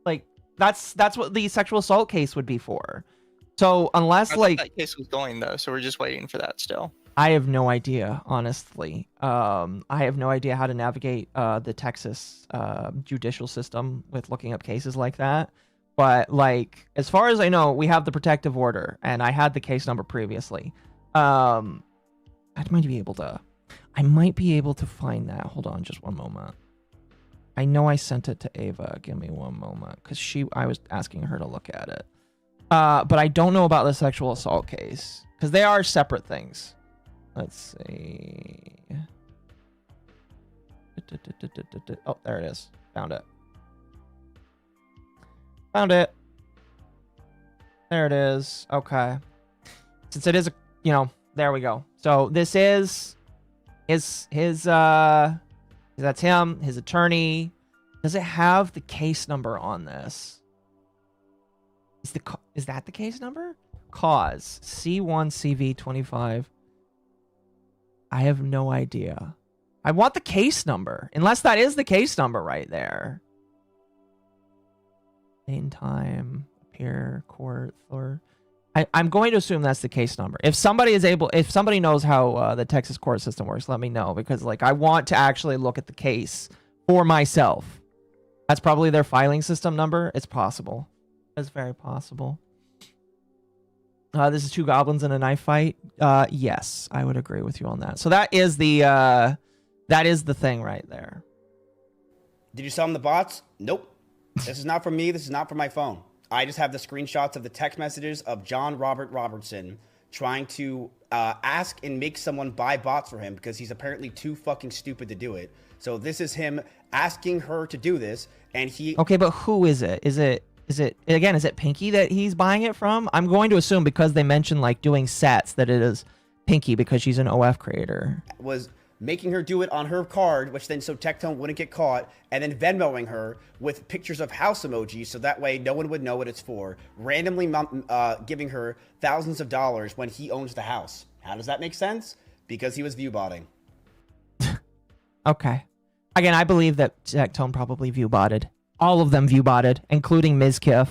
Like that's what the sexual assault case would be for. So unless like that case was going though, so we're just waiting for that still. I have no idea, honestly. I have no idea how to navigate the Texas judicial system with looking up cases like that. But like, as far as I know, we have the protective order, and I had the case number previously. I might be able to find that. Hold on, just one moment. I know I sent it to Ava. Give me one moment, because I was asking her to look at it. But I don't know about the sexual assault case, because they are separate things. Let's see. Oh, there it is. Found it. Found it. There it is. Okay. Since it is a, you know, there we go. So this is his that's him, his attorney. Does it have the case number on this? Is that the case number? Cause C1CV25. I have no idea. I want the case number, unless that is the case number right there. Main time, appear, court, or I'm going to assume that's the case number. If somebody knows how the Texas court system works, let me know, because like I want to actually look at the case for myself. That's probably their filing system number. It's possible. It's very possible. This is two goblins in a knife fight. Yes, I would agree with you on that. So that is the thing right there. Did you sell them the bots? Nope. This is not from me. This is not from my phone. I just have the screenshots of the text messages of John Robert Robertson trying to ask and make someone buy bots for him because he's apparently too fucking stupid to do it. So this is him asking her to do this, and he... Okay, but who is it? Is it Pinky that he's buying it from? I'm going to assume, because they mentioned like doing sets, that it is Pinky because she's an OF creator. Was making her do it on her card, which then so Tectone wouldn't get caught, and then Venmoing her with pictures of house emojis so that way no one would know what it's for, randomly giving her thousands of dollars when he owns the house. How does that make sense? Because he was viewbotting. Okay. Again, I believe that Tectone probably viewbotted. All of them viewbotted, including Mizkif.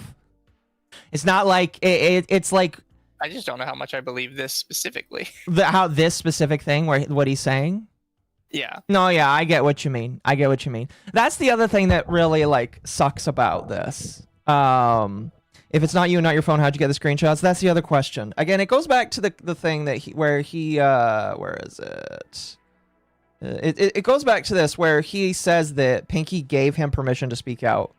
It's not like it's like I just don't know how much I believe this specifically. How this specific thing, what he's saying. Yeah. No, yeah, I get what you mean. That's the other thing that really like sucks about this. If it's not you and not your phone, how'd you get the screenshots? That's the other question. Again, it goes back to the thing that where is it? It goes back to this where he says that Pinky gave him permission to speak out.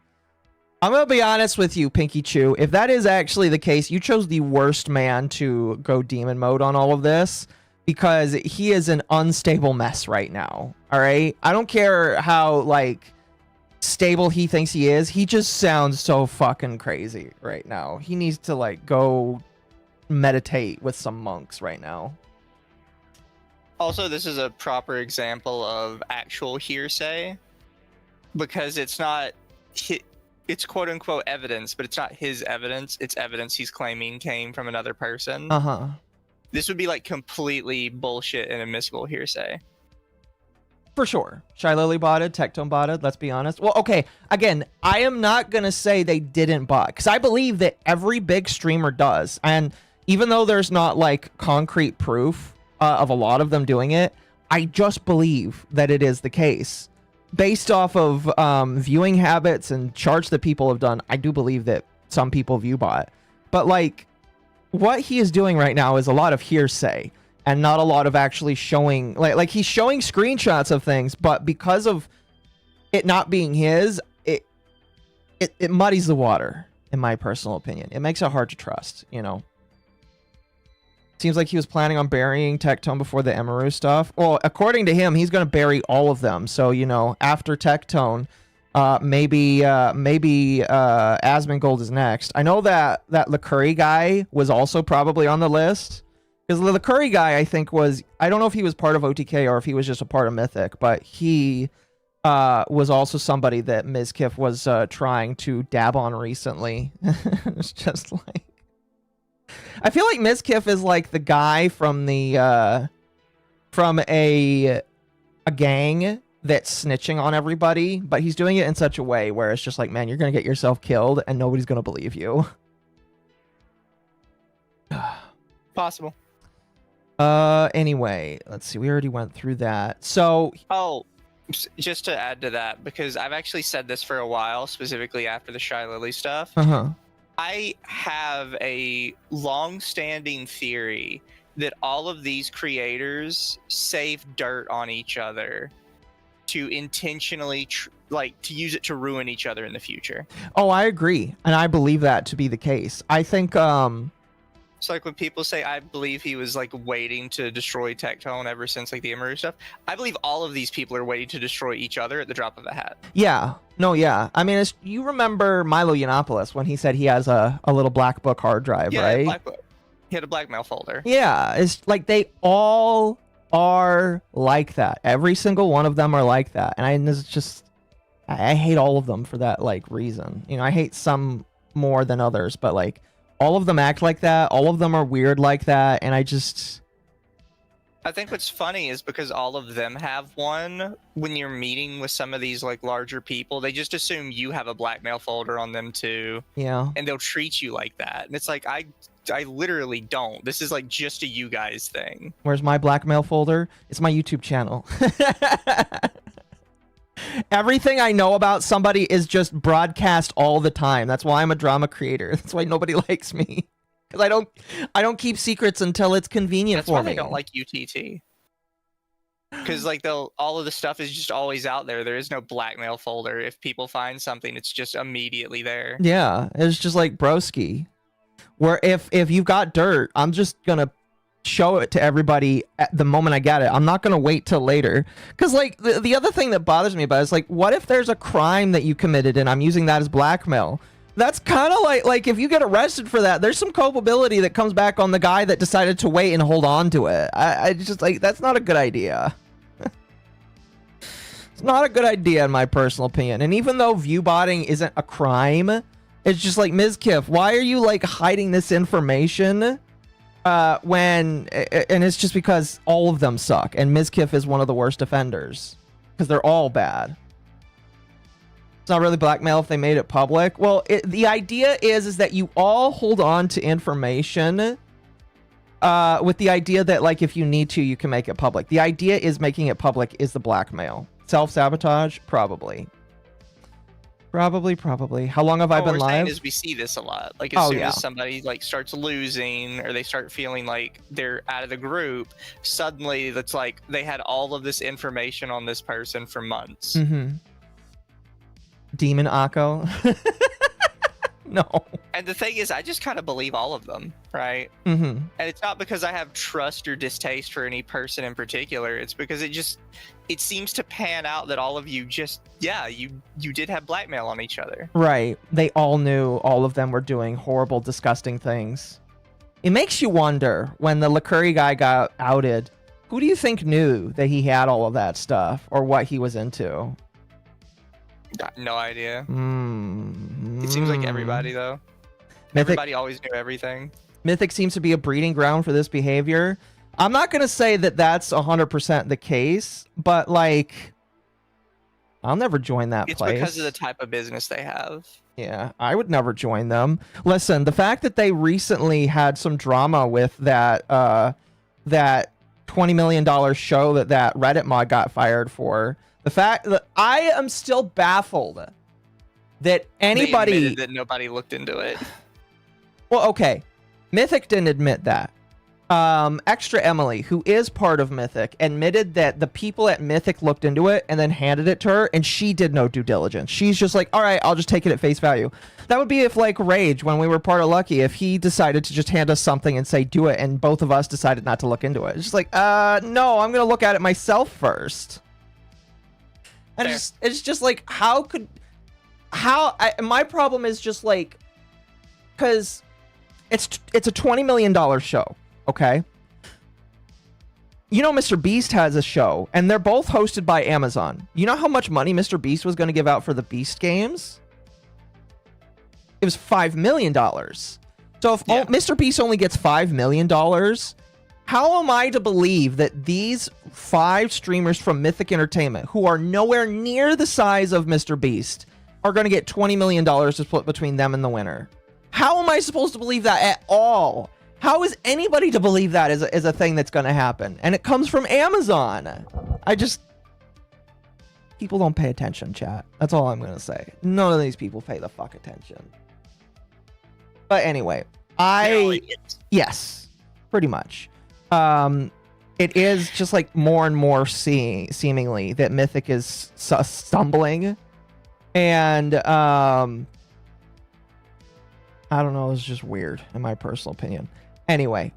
I'm going to be honest with you, Pinky Chew. If that is actually the case, you chose the worst man to go demon mode on all of this, because he is an unstable mess right now. All right? I don't care how, like, stable he thinks he is. He just sounds so fucking crazy right now. He needs to, like, go meditate with some monks right now. Also, this is a proper example of actual hearsay, because it's not it's quote unquote evidence, but it's not his evidence. It's evidence he's claiming came from another person. Uh-huh. This would be like completely bullshit and admissible hearsay. For sure. Shy Lily botted, Tectone botted, let's be honest. Well, okay, again, I am not going to say they didn't bot, because I believe that every big streamer does. And even though there's not, like, concrete proof of a lot of them doing it, I just believe that it is the case. Based off of viewing habits and charts that people have done, I do believe that some people view bot. But, like, what he is doing right now is a lot of hearsay. And not a lot of actually showing, like he's showing screenshots of things, but because of it not being his, it muddies the water, in my personal opinion. It makes it hard to trust, you know. Seems like he was planning on burying Tectone before the Emaru stuff. Well, according to him, he's going to bury all of them. So, you know, after Tectone, maybe Asmongold is next. I know that LeCurry guy was also probably on the list. Because the Curry guy, I think, was... I don't know if he was part of OTK or if he was just a part of Mythic, but he was also somebody that Mizkif was trying to dab on recently. It's just like... I feel like Mizkif is like the guy from the... from a gang that's snitching on everybody, but he's doing it in such a way where it's just like, man, you're going to get yourself killed and nobody's going to believe you. Possible. Anyway, let's see. We already went through that. So, just to add to that, because I've actually said this for a while, specifically after the Shy Lily stuff. I have a long-standing theory that all of these creators save dirt on each other to intentionally, to use it to ruin each other in the future. Oh, I agree, and I believe that to be the case. I think, It's like when people say, I believe he was like waiting to destroy Tectone ever since like the Emaru stuff. I believe all of these people are waiting to destroy each other at the drop of a hat. Yeah. No, yeah. I mean, you remember Milo Yiannopoulos when he said he has a little black book hard drive, right? Black book. He had a blackmail folder. Yeah. It's like they all are like that. Every single one of them are like that. And it's just... I hate all of them for that, like, reason. You know, I hate some more than others, but, like... all of them act like that. All of them are weird like that. And I think what's funny is because all of them have one, when you're meeting with some of these like larger people, they just assume you have a blackmail folder on them too. Yeah. And they'll treat you like that. And it's like, I literally don't. This is like just a you guys thing. Where's my blackmail folder? It's my YouTube channel. Everything I know about somebody is just broadcast all the time. That's why I'm a drama creator. That's why nobody likes me. Because I don't keep secrets until it's convenient for me. That's why they don't like UTT. Because like all of the stuff is just always out there. There is no blackmail folder. If people find something, it's just immediately there. Yeah, it's just like broski. Where if you've got dirt, I'm just gonna show it to everybody at the moment I get it. I'm not gonna wait till later. Because like the other thing that bothers me about it is like, what if there's a crime that you committed and I'm using that as blackmail? That's kind of like if you get arrested for that, there's some culpability that comes back on the guy that decided to wait and hold on to it. I just like, that's not a good idea. It's not a good idea in my personal opinion. And even though view botting isn't a crime, it's just like, Mizkif, why are you like hiding this information? And it's just because all of them suck, and Mizkif is one of the worst offenders because they're all bad. It's not really blackmail if they made it public. Well, the idea is that you all hold on to information with the idea that like if you need to, you can make it public. The idea is making it public is the blackmail. Self-sabotage, probably. Probably. How long have I been live? Is we see this a lot. Like as soon as somebody like starts losing or they start feeling like they're out of the group, suddenly that's like they had all of this information on this person for months. MommaOcco. No. And the thing is, I just kind of believe all of them, right? And it's not because I have trust or distaste for any person in particular. It's because it seems to pan out that all of you just, you did have blackmail on each other. Right. They all knew all of them were doing horrible, disgusting things. It makes you wonder, when the LeCurry guy got outed, who do you think knew that he had all of that stuff or what he was into? Got no idea. It seems like everybody though. Everybody always knew everything. Mythic seems to be a breeding ground for this behavior. I'm not going to say that that's 100% the case, but like, I'll never join that place. It's because of the type of business they have. Yeah, I would never join them. Listen, the fact that they recently had some drama with that that $20 million show that Reddit mod got fired for, the fact that I am still baffled that anybody... They admitted that nobody looked into it. Well, okay. Mythic didn't admit that. Extra Emily, who is part of Mythic, admitted that the people at Mythic looked into it and then handed it to her, and she did no due diligence. She's just like, all right, I'll just take it at face value. That would be if, like, Rage, when we were part of Lucky, if he decided to just hand us something and say, do it, and both of us decided not to look into it. It's just like, no, I'm going to look at it myself first. And it's just like, my problem is just like, because it's a $20 million show. Okay. You know, Mr. Beast has a show, and they're both hosted by Amazon. You know how much money Mr. Beast was going to give out for the Beast games? It was $5 million. So if Mr. Beast only gets $5 million, how am I to believe that these 5 streamers from Mythic Entertainment, who are nowhere near the size of Mr. Beast, are going to get $20 million to split between them and the winner? How am I supposed to believe that at all? How is anybody to believe that is a thing that's going to happen? And it comes from Amazon. People don't pay attention, chat. That's all I'm going to say. None of these people pay the fuck attention. But anyway, yes, pretty much. It is just like more and more seemingly that Mythic is stumbling. And, I don't know. It's just weird in my personal opinion. Anyway,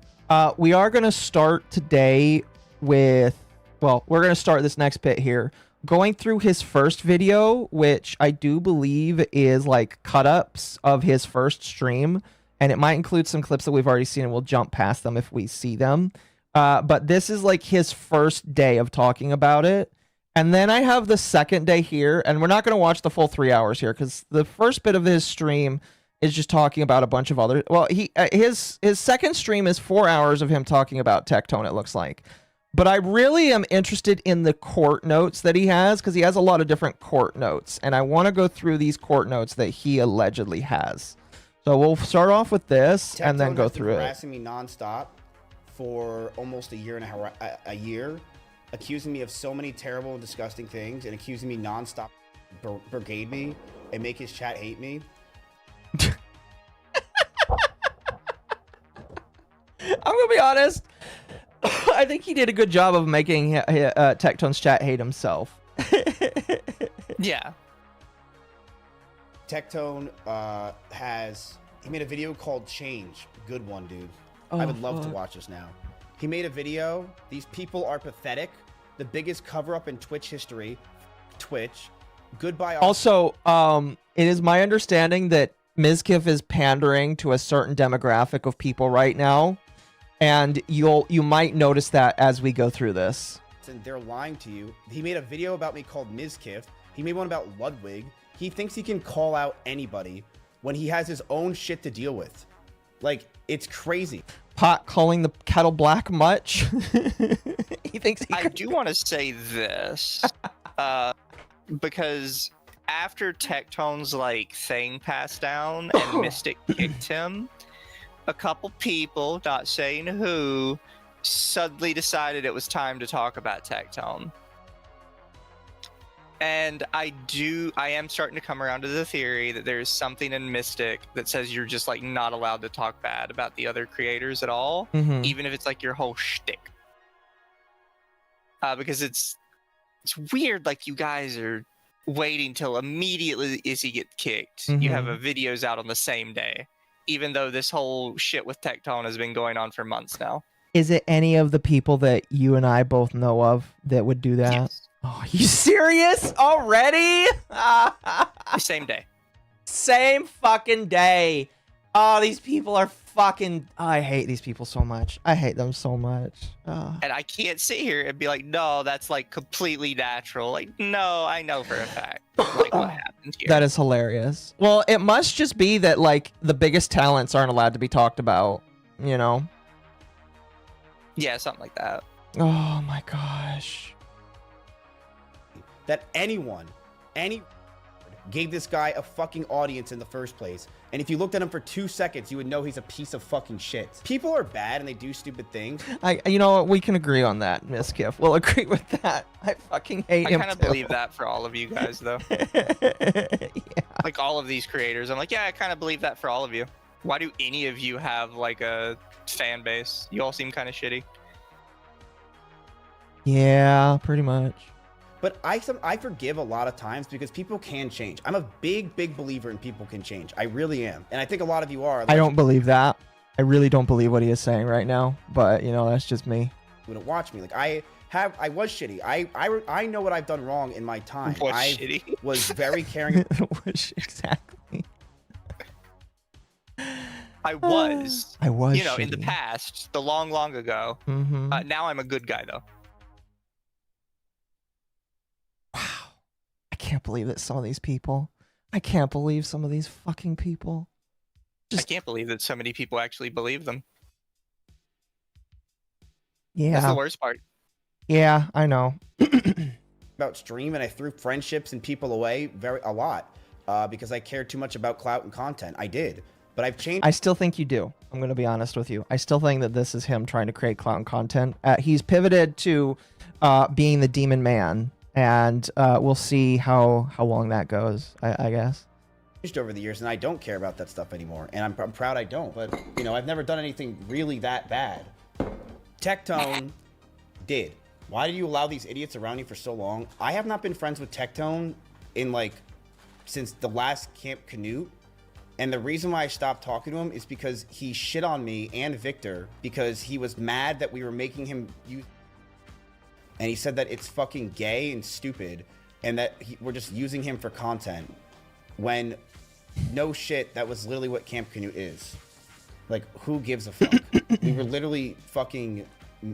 we are going to start today with, well, we're going to start this next bit here, going through his first video, which I do believe is like cut-ups of his first stream. And it might include some clips that we've already seen, and we'll jump past them if we see them. But this is like his first day of talking about it. And then I have the second day here, and we're not going to watch the full 3 hours here because the first bit of his stream is just talking about a bunch of other... Well, his second stream is 4 hours of him talking about Tectone, it looks like. But I really am interested in the court notes that he has, because he has a lot of different court notes. And I want to go through these court notes that he allegedly has. So we'll start off with this, and then go through it. Harassing me nonstop for almost a year, accusing me of so many terrible and disgusting things, and accusing me nonstop brigade me and make his chat hate me. I'm gonna be honest. I think he did a good job of making Tectone's chat hate himself. Yeah. Tectone he made a video called Change. Good one, dude. I would love to watch this now. He made a video. These people are pathetic. The biggest cover-up in Twitch history. Twitch. Goodbye. Also, it is my understanding that Mizkif is pandering to a certain demographic of people right now, and you might notice that as we go through this. And they're lying to you. He made a video about me called Mizkif. He made one about Ludwig. He thinks he can call out anybody when he has his own shit to deal with. Like, it's crazy. Pot calling the kettle black much? He thinks I do want to say this, because after Tectone's like thing passed down and Mystic kicked him, a couple people, not saying who, suddenly decided it was time to talk about Tectone. And I am starting to come around to the theory that there's something in Mystic that says you're just like not allowed to talk bad about the other creators at all, even if it's like your whole shtick. Because it's weird, like you guys are waiting till immediately as he gets kicked. You have videos out on the same day, even though this whole shit with Tectone has been going on for months now. Is it any of the people that you and I both know of that would do that? Yes. Oh, are you serious already? Same day. Same fucking day. Oh, these people are fucking, I hate these people so much. I hate them so much. And I can't sit here and be like, no, that's like completely natural. Like, no, I know for a fact like what happened here. That is hilarious. Well, it must just be that like the biggest talents aren't allowed to be talked about, you know? Yeah, something like that. Oh my gosh. That any gave this guy a fucking audience in the first place. And if you looked at him for 2 seconds, you would know he's a piece of fucking shit. People are bad and they do stupid things. You know what? We can agree on that, Miss Kiff. We'll agree with that. I fucking hate him. I kind of believe that for all of you guys, though. Yeah. Like all of these creators, I'm like, yeah, I kind of believe that for all of you. Why do any of you have like a fan base? You all seem kind of shitty. Yeah, pretty much. But I forgive a lot of times because people can change. I'm a big believer in people can change. I really am. And I think a lot of you are. I don't believe that. I really don't believe what he is saying right now. But, you know, that's just me. You don't watch me. Like, I was shitty. I know what I've done wrong in my time. Shitty? Was very caring. Exactly. I was. You know, in the past, the long ago. Mm-hmm. Now I'm a good guy, though. I can't believe that some of these people. I can't believe some of these fucking people. I can't believe that so many people actually believe them. Yeah. That's the worst part. Yeah, I know. About stream, and I threw friendships and people away a lot because I cared too much about clout and content. I did. But I've changed. I still think you do. I'm going to be honest with you. I still think that this is him trying to create clout and content. He's pivoted to being the demon man. And we'll see how long that goes, I guess. Over the years, and I don't care about that stuff anymore. And I'm proud I don't. But, you know, I've never done anything really that bad. Tectone did. Why did you allow these idiots around you for so long? I have not been friends with Tectone in, like, since the last Camp Canute. And the reason why I stopped talking to him is because he shit on me and Victor because he was mad that we were making him use... And he said that it's fucking gay and stupid and that we're just using him for content. When, no shit, that was literally what Camp Canute is. Like, who gives a fuck? We were literally fucking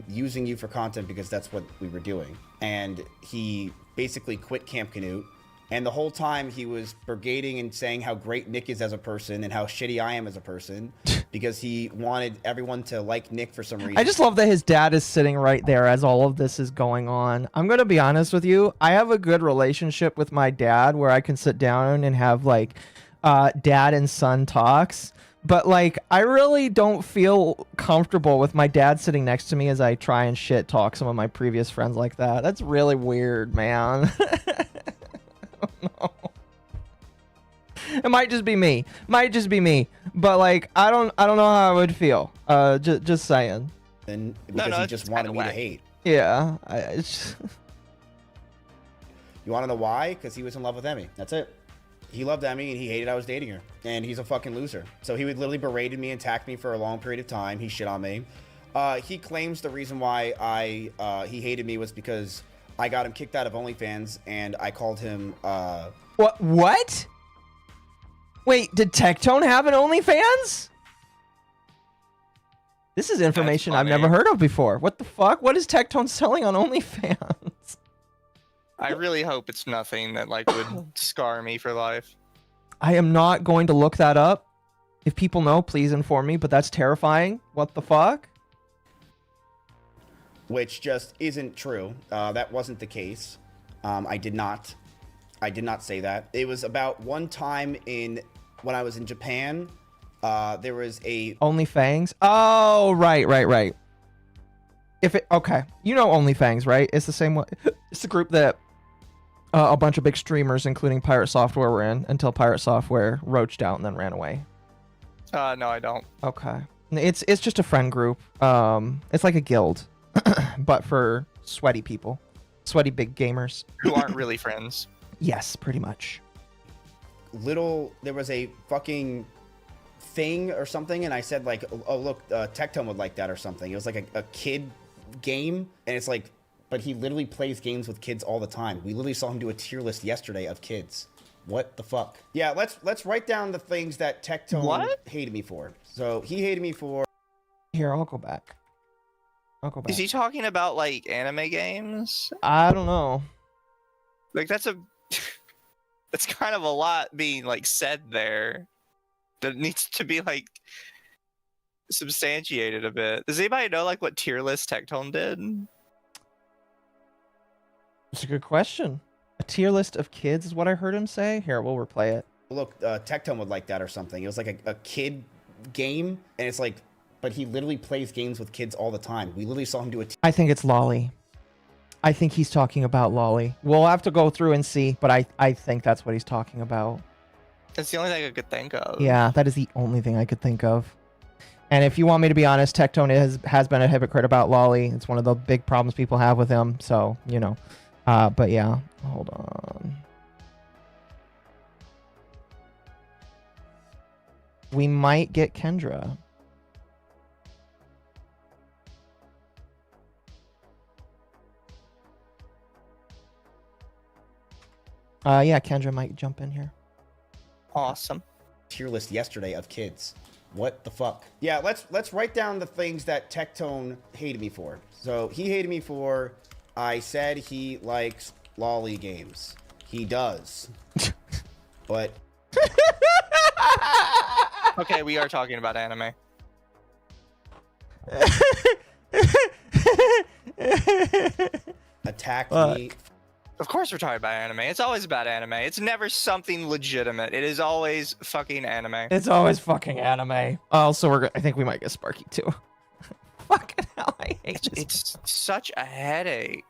using you for content because that's what we were doing. And he basically quit Camp Canute. And the whole time he was brigading and saying how great Nick is as a person and how shitty I am as a person because he wanted everyone to like Nick for some reason. I just love that his dad is sitting right there as all of this is going on. I'm going to be honest with you. I have a good relationship with my dad where I can sit down and have like dad and son talks. But like, I really don't feel comfortable with my dad sitting next to me as I try and shit talk some of my previous friends like that. That's really weird, man. No. It might just be me. But like, I don't know how I would feel. Just saying. And because he just wanted me to hate. Yeah. You want to know why? Because he was in love with Emmy. That's it. He loved Emmy and he hated I was dating her. And he's a fucking loser. So he would literally berated me and attacked me for a long period of time. He shit on me. He claims the reason why he hated me was because I got him kicked out of OnlyFans, and I called him, What? Wait, did Tectone have an OnlyFans? This is information I've never heard of before. What the fuck? What is Tectone selling on OnlyFans? I really hope it's nothing that, like, would scar me for life. I am not going to look that up. If people know, please inform me, but that's terrifying. What the fuck? Which just isn't true. That wasn't the case. I did not say that. It was about one time when I was in Japan. There was a OnlyFans. Oh, right. Okay, you know OnlyFans, right? It's the same one. It's the group that a bunch of big streamers, including Pirate Software, were in until Pirate Software roached out and then ran away. No, I don't. Okay, it's just a friend group. It's like a guild. But for sweaty people, sweaty big gamers who aren't really friends. Yes, pretty much. There was a fucking thing or something, and I said like, oh look, Tectone would like that or something. It was like a kid game, and it's like, but he literally plays games with kids all the time. We literally saw him do a tier list yesterday of kids What the fuck? Yeah, let's write down the things that Tectone hated me for. So he hated me for. Here, I'll go back. I'll go back. Is he talking about like anime games? I don't know. Like that's that's kind of a lot being like said there. That needs to be like substantiated a bit. Does anybody know like what tier list Tectone did? It's a good question. A tier list of kids is what I heard him say. Here, we'll replay it. Look, Tectone would like that or something. It was like a kid game, and it's like, but he literally plays games with kids all the time. We literally saw him do a. I think it's Lolly. I think he's talking about Lolly. We'll have to go through and see, but I think that's what he's talking about. That's the only thing I could think of. Yeah, that is the only thing I could think of. And if you want me to be honest, Tectone has been a hypocrite about Lolly. It's one of the big problems people have with him. So, you know. But yeah, hold on. We might get Kendra. Yeah, Kendra might jump in here. Awesome. Tier list yesterday of kids. What the fuck? Yeah, let's write down the things that Tectone hated me for. So he hated me for. I said he likes lolly games. He does. But Okay, we are talking about anime. attacked me. Of course we're talking about anime. It's always about anime. It's never something legitimate. It is always fucking anime. It's always fucking anime. Also, I think we might get Sparky too. Fucking hell, I hate this. It's such a headache.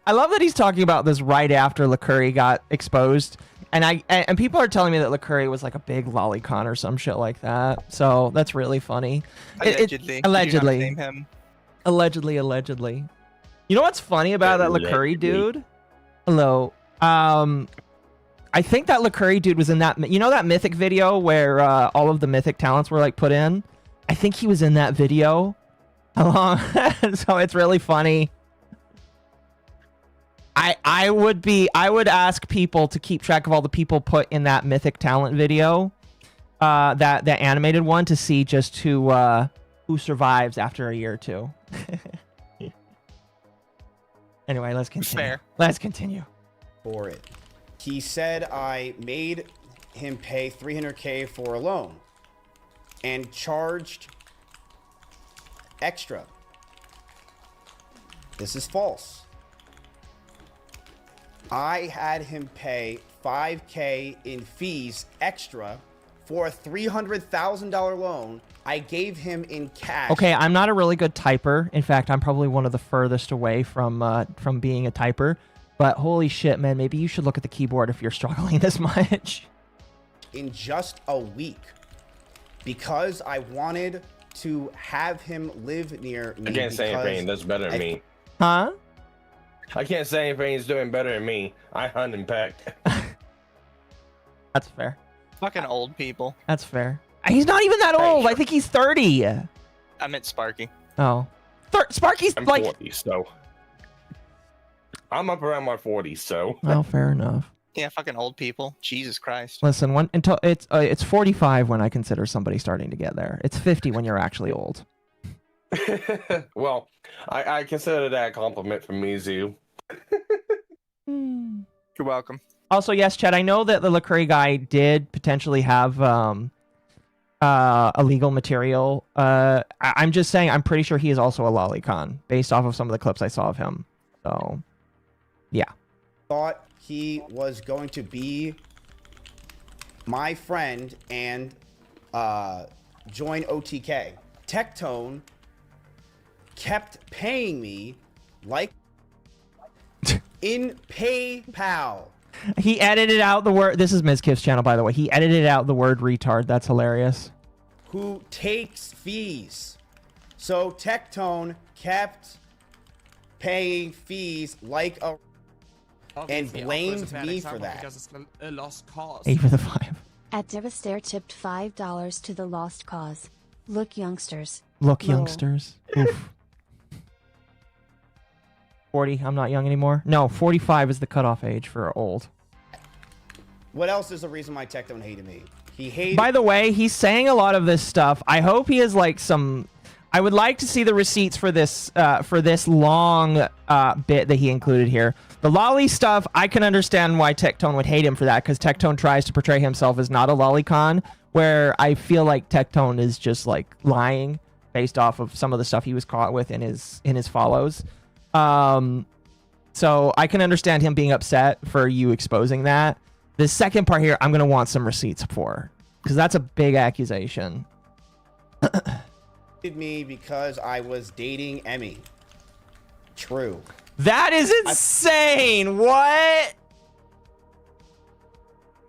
I love that he's talking about this right after LaCurry got exposed, and people are telling me that LaCurry was like a big lolicon or some shit like that. So that's really funny. Allegedly. Allegedly. You do not name him. Allegedly. You know what's funny about that LaCurry dude? Hello. I think that LaCurry dude was in that. You know that Mythic video where all of the Mythic talents were like put in? I think he was in that video. So it's really funny. I would ask people to keep track of all the people put in that Mythic talent video, that animated one, to see just who survives after a year or two. Anyway, let's continue. Fair. Let's continue. For it. He said I made him pay $300K for a loan and charged extra. This is false. I had him pay $5K in fees extra for a $300,000 loan I gave him in cash. Okay, I'm not a really good typer. In fact, I'm probably one of the furthest away from being a typer. But holy shit, man, maybe you should look at the keyboard if you're struggling this much. In just a week, because I wanted to have him live near me. I can't say anything that's better than me. Huh? I can't say anything's doing better than me. I hunt and peck. That's fair. Fucking old people. That's fair. He's not even that old. I think he's 30. I meant Sparky. Oh. Sparky's I'm like 40, so I'm up around my 40s, so. Oh, fair enough. Yeah, fucking old people. Jesus Christ. Listen, until it's 45 when I consider somebody starting to get there. It's 50 when you're actually old. Well, I consider that a compliment from me, Zoo. You're welcome. Also, yes, Chad, I know that the LaCurry guy did potentially have illegal material. I'm just saying, I'm pretty sure he is also a lolicon based off of some of the clips I saw of him. So, yeah. Thought he was going to be my friend and join OTK. Tectone kept paying me like in PayPal. He edited out the word. This is Mizkif's channel, by the way. He edited out the word retard. That's hilarious. Who takes fees. So Tectone kept paying fees like a and blamed me for that. Because it's a lost cause. 8 for the 5. At Devastator tipped $5 to the lost cause. Look, youngsters. Look, Lol. youngsters. Oof. 40. I'm not young anymore. No, 45 is the cutoff age for old. What else is the reason why Tectone hated me? He hated. By the way, he's saying a lot of this stuff. I hope he has like some. I would like to see the receipts for this long bit that he included here. The lolly stuff, I can understand why Tectone would hate him for that, because Tectone tries to portray himself as not a lolicon, where I feel like Tectone is just like lying based off of some of the stuff he was caught with in his follows. So I can understand him being upset for you exposing that. The second part here, I'm gonna want some receipts for, because that's a big accusation. Me because I was dating Emmy. True. That is insane. What?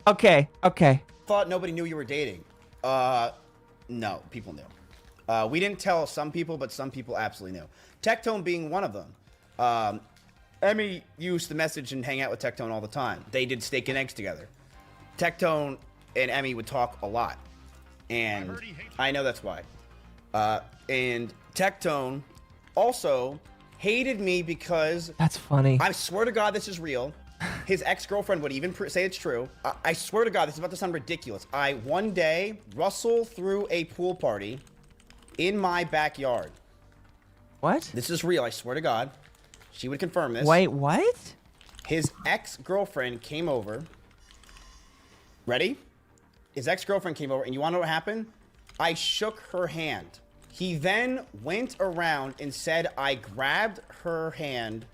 Okay. Thought nobody knew you were dating. No, people knew. We didn't tell some people, but some people absolutely knew. Tectone being one of them. Emmy used to message and hang out with Tectone all the time. They did steak and eggs together. Tectone and Emmy would talk a lot. And I know that's why. And Tectone also hated me because... That's funny. I swear to God this is real. His ex-girlfriend would even say it's true. I swear to God, this is about to sound ridiculous. One day, Russell threw a pool party in my backyard. What? This is real, I swear to God. She would confirm this. Wait, what? His ex-girlfriend came over. Ready? His ex-girlfriend came over, and you want to know what happened? I shook her hand. He then went around and said I grabbed her hand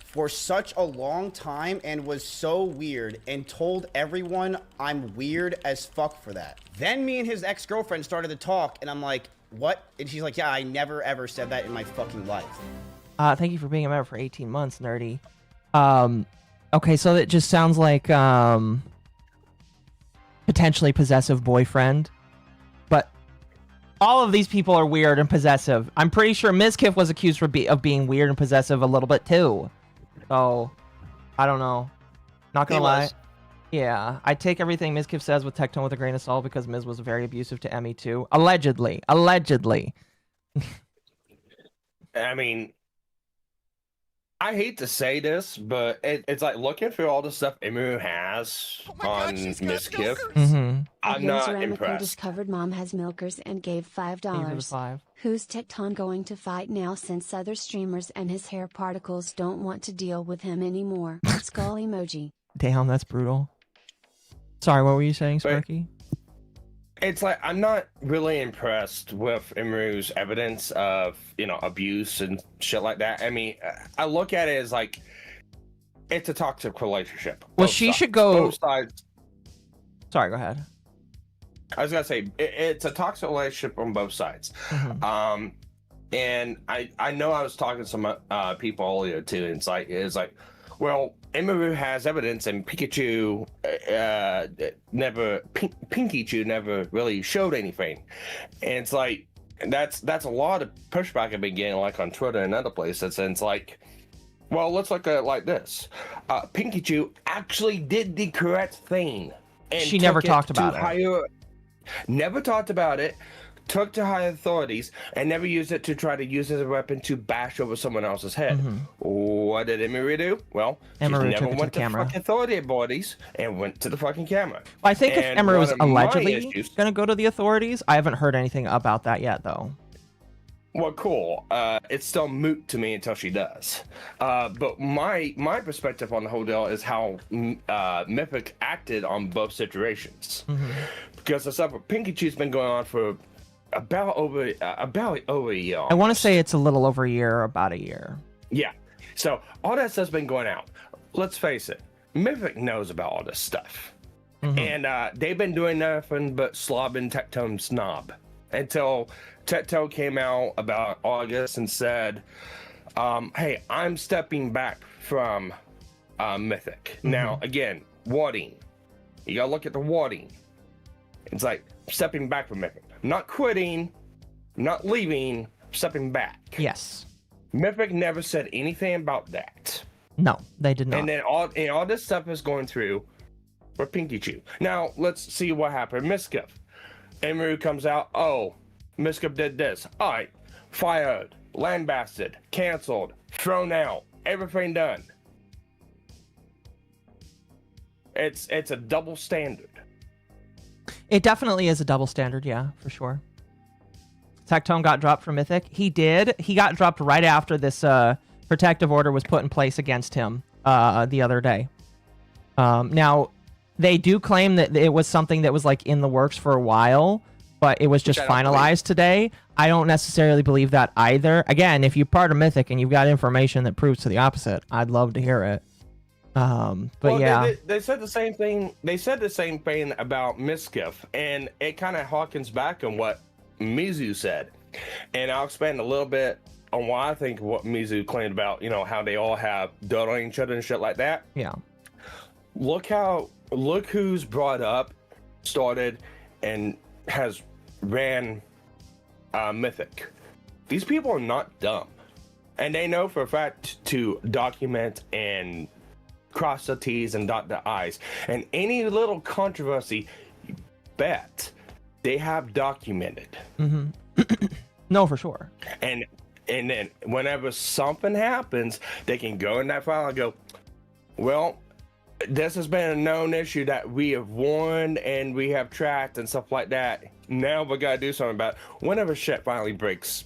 for such a long time and was so weird, and told everyone I'm weird as fuck for that. Then me and his ex-girlfriend started to talk, and I'm like, what? And she's like, yeah, I never ever said that in my fucking life. Thank you for being a member for 18 months, nerdy. Okay, so it just sounds like potentially possessive boyfriend, but all of these people are weird and possessive. I'm pretty sure Mizkif was accused of being weird and possessive a little bit too. So, I don't know. Not gonna lie. Yeah, I take everything Mizkif says with Tectone with a grain of salt, because Miz was very abusive to Emmy too. Allegedly. I mean, I hate to say this, but it's like looking through all the stuff Emmy has on Mizkif. I'm not impressed. Discovered Mom has milkers and gave $5. Who's Tectone going to fight now, since other streamers and his hair particles don't want to deal with him anymore? Skull emoji. Damn, that's brutal. Sorry, what were you saying, Sparky? It's like, I'm not really impressed with Imru's evidence of, abuse and shit like that. I mean, I look at it as like, it's a toxic relationship. Well, she should go... Both sides. Sorry, go ahead. I was gonna say, it's a toxic relationship on both sides. And I know I was talking to some people earlier too, and it's like, well, Imru has evidence, and Pinky never really showed anything. And it's like, that's a lot of pushback I've been getting, like on Twitter and other places. And it's like, well, let's look at it like this. Pinky actually did the correct thing. And she never talked about it. Never talked about it. Took to higher authorities and never used it to try to use as a weapon to bash over someone else's head. What did Emery do? Well, she never went to fucking authority bodies and went to the fucking camera. I think if Emery was allegedly going to go to the authorities, I haven't heard anything about that yet, though. Well, cool. It's still moot to me until she does. But my perspective on the whole deal is how Mythic acted on both situations. Because the stuff with Pinky Chew's been going on for about over a year. I want to say it's a little over a year, about a year. Yeah. So all that stuff's been going out. Let's face it, Mythic knows about all this stuff. And they've been doing nothing but slobbing Tectone's knob until Tectone came out about August and said, hey, I'm stepping back from Mythic. Now, again, wording. You gotta look at the wording. It's like stepping back from Mythic. Not quitting, not leaving, stepping back. Yes. Mythic never said anything about that. No, they did not. And then all this stuff is going through for Pinky Chew. Now, let's see what happened. Mizkif. Emery comes out, oh, Mizkif did this. All right, fired, lambasted, canceled, thrown out, everything done. it's a double standard. It definitely is a double standard, yeah, for sure. Tectone got dropped from Mythic. He did. He got dropped right after this protective order was put in place against him the other day. Now, they do claim that it was something that was like in the works for a while, but it was just finalized today. I don't necessarily believe that either. Again, if you're part of Mythic and you've got information that proves to the opposite, I'd love to hear it. But well, yeah, they said the same thing. They said the same thing about Miskiff, and it kind of harkens back on what Mizu said. And I'll expand a little bit on why I think what Mizu claimed about, you know, how they all have dirt on each other and shit like that. Yeah. Look who's brought up, started, and has ran Mythic. These people are not dumb, and they know for a fact to document and cross the T's and dot the I's. And any little controversy, you bet they have documented. Mm-hmm. No, for sure. And then whenever something happens, they can go in that file and go, well, this has been a known issue that we have warned and we have tracked and stuff like that. Now we gotta do something about it. Whenever shit finally breaks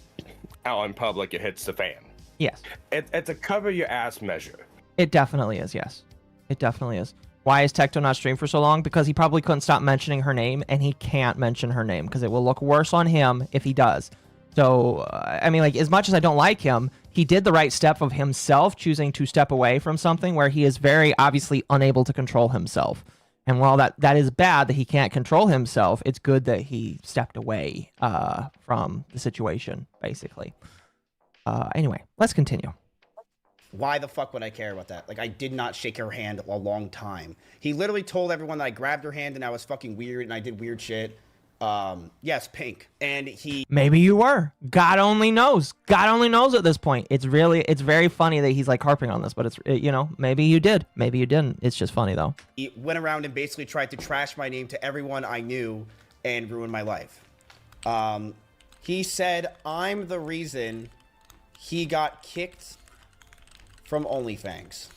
out in public, it hits the fan. Yes. It's a cover your ass measure. It definitely is, yes. It definitely is. Why is Tectone not streamed for so long? Because he probably couldn't stop mentioning her name, and he can't mention her name because it will look worse on him if he does. So, I mean, like, as much as I don't like him, he did the right step of himself choosing to step away from something where he is very obviously unable to control himself. And while that is bad that he can't control himself, it's good that he stepped away from the situation, basically. Anyway, let's continue. Why the fuck would I care about that? Like, I did not shake her hand a long time. He literally told everyone that I grabbed her hand and I was fucking weird and I did weird shit. Yes, pink. And he... Maybe you were. God only knows. God only knows at this point. It's very funny that he's like harping on this, but you know, maybe you did. Maybe you didn't. It's just funny though. He went around and basically tried to trash my name to everyone I knew and ruin my life. He said I'm the reason he got kicked from OnlyFans.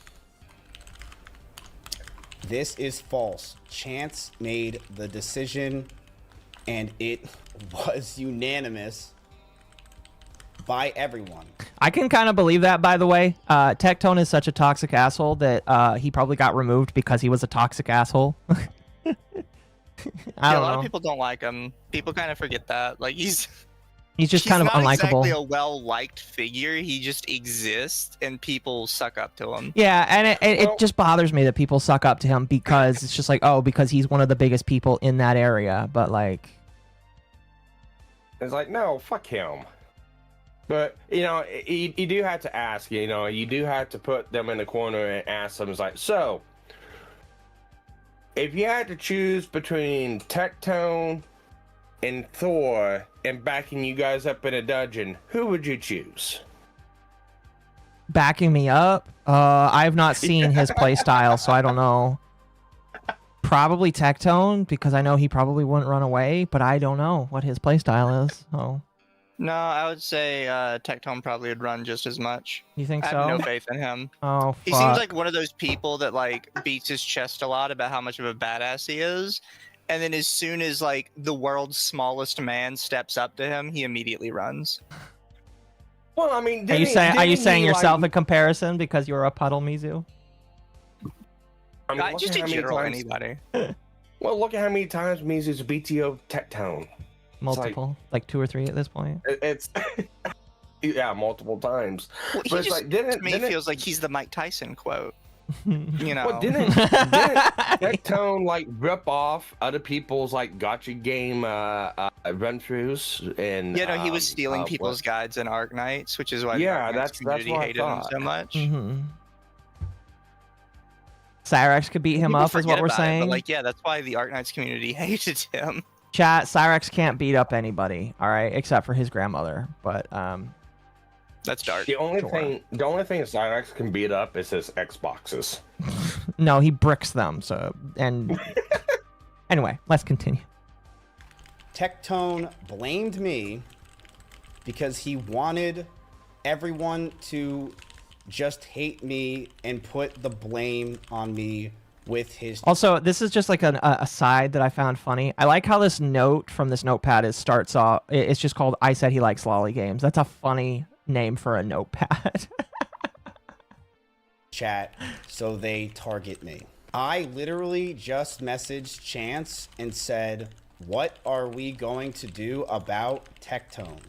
This is false. Chance made the decision, and it was unanimous by everyone. I can kind of believe that, by the way. Tectone is such a toxic asshole that he probably got removed because he was a toxic asshole. A lot of people don't like him. People kind of forget that. Like, he's just kind of unlikable. He's not exactly a well-liked figure. He just exists, and people suck up to him. Yeah, and it just bothers me that people suck up to him because it's just like, oh, because he's one of the biggest people in that area. But, like... It's like, no, fuck him. But, you know, you do have to ask, you know, you do have to put them in the corner and ask them. It's like, so, if you had to choose between Tectone and Thor and backing you guys up in a dungeon, who would you choose? Backing me up? I've not seen his playstyle, so I don't know. Probably Tectone, because I know he probably wouldn't run away, but I don't know what his playstyle is. So. No, I would say Tectone probably would run just as much. You think so? I have no faith in him. Oh, fuck. He seems like one of those people that like beats his chest a lot about how much of a badass he is, and then as soon as like the world's smallest man steps up to him, he immediately runs. Well, I mean, are you saying yourself in comparison because you're a puddle, Mizu? I mean, just in general, anybody. Well, look at how many times Mizu's BTO Tectone. Multiple, like 2 or 3 at this point. It's yeah, multiple times. Well, but it's like, to me, feels like he's the Mike Tyson quote. You know, well, didn't Tectone like rip off other people's like gotcha game run-throughs? And no, he was stealing people's guides in Arc Knights, which is why that's why hated him so much. Mm-hmm. Cyrex could beat him up, is what we're saying. But like, yeah, that's why the Arc Knights community hated him. Chat, Cyrex can't beat up anybody, all right, except for his grandmother. But that's dark. The only thing Cyrex can beat up is his Xboxes. No, he bricks them. So and anyway, let's continue. Tectone blamed me because he wanted everyone to just hate me and put the blame on me with his Also, this is just like a side that I found funny. I like how this note from this notepad starts off. It's just called "I said he likes lolly games." That's a funny name for a notepad. chat, so they target me. I literally just messaged Chance and said, "What are we going to do about Tectone?"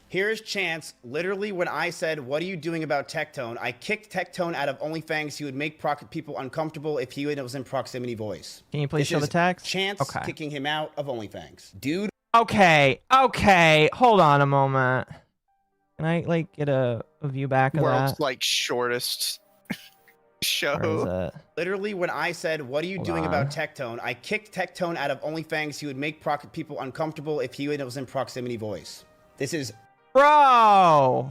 Here's Chance. Literally, when I said, "What are you doing about Tectone?" I kicked Tectone out of OnlyFans. He would make people uncomfortable if he was in proximity voice. Can you please This show the is text? Chance Okay. kicking him out of OnlyFans. Dude. Okay. Hold on a moment. Can I like get a view back of World's that? like shortest Where is show. it? Literally, when I said, "What are you Hold doing on. about Tectone?" I kicked Tectone out of OnlyFans. He would make people uncomfortable if he was in proximity voice. This is Bro,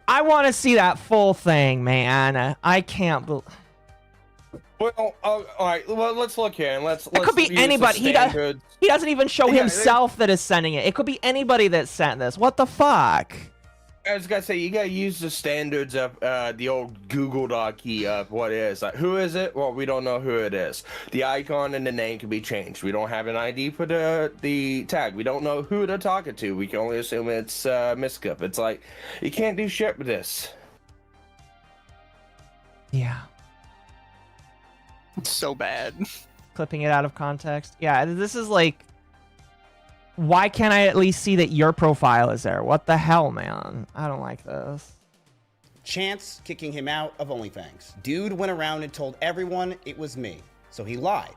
I want to see that full thing, man. I can't believe. Well, all right. Well, let's look here and let's. It could be use the anybody. He standards. doesn't even show Yeah, himself that is sending it. It could be anybody that sent this. What the fuck? I was gonna say you gotta use the standards of the old Google Doc key of what is like. Who is it? Well, we don't know who it is. The icon and the name can be changed. We don't have an ID for the tag. We don't know who they're talking to. We can only assume it's Miskip. It's like you can't do shit with this. Yeah. It's so bad. Clipping it out of context. Yeah, this is like. Why can't I at least see that your profile is there? What the hell, man? I don't like this. Chance kicking him out of OnlyFans. Dude went around and told everyone it was me. So he lied.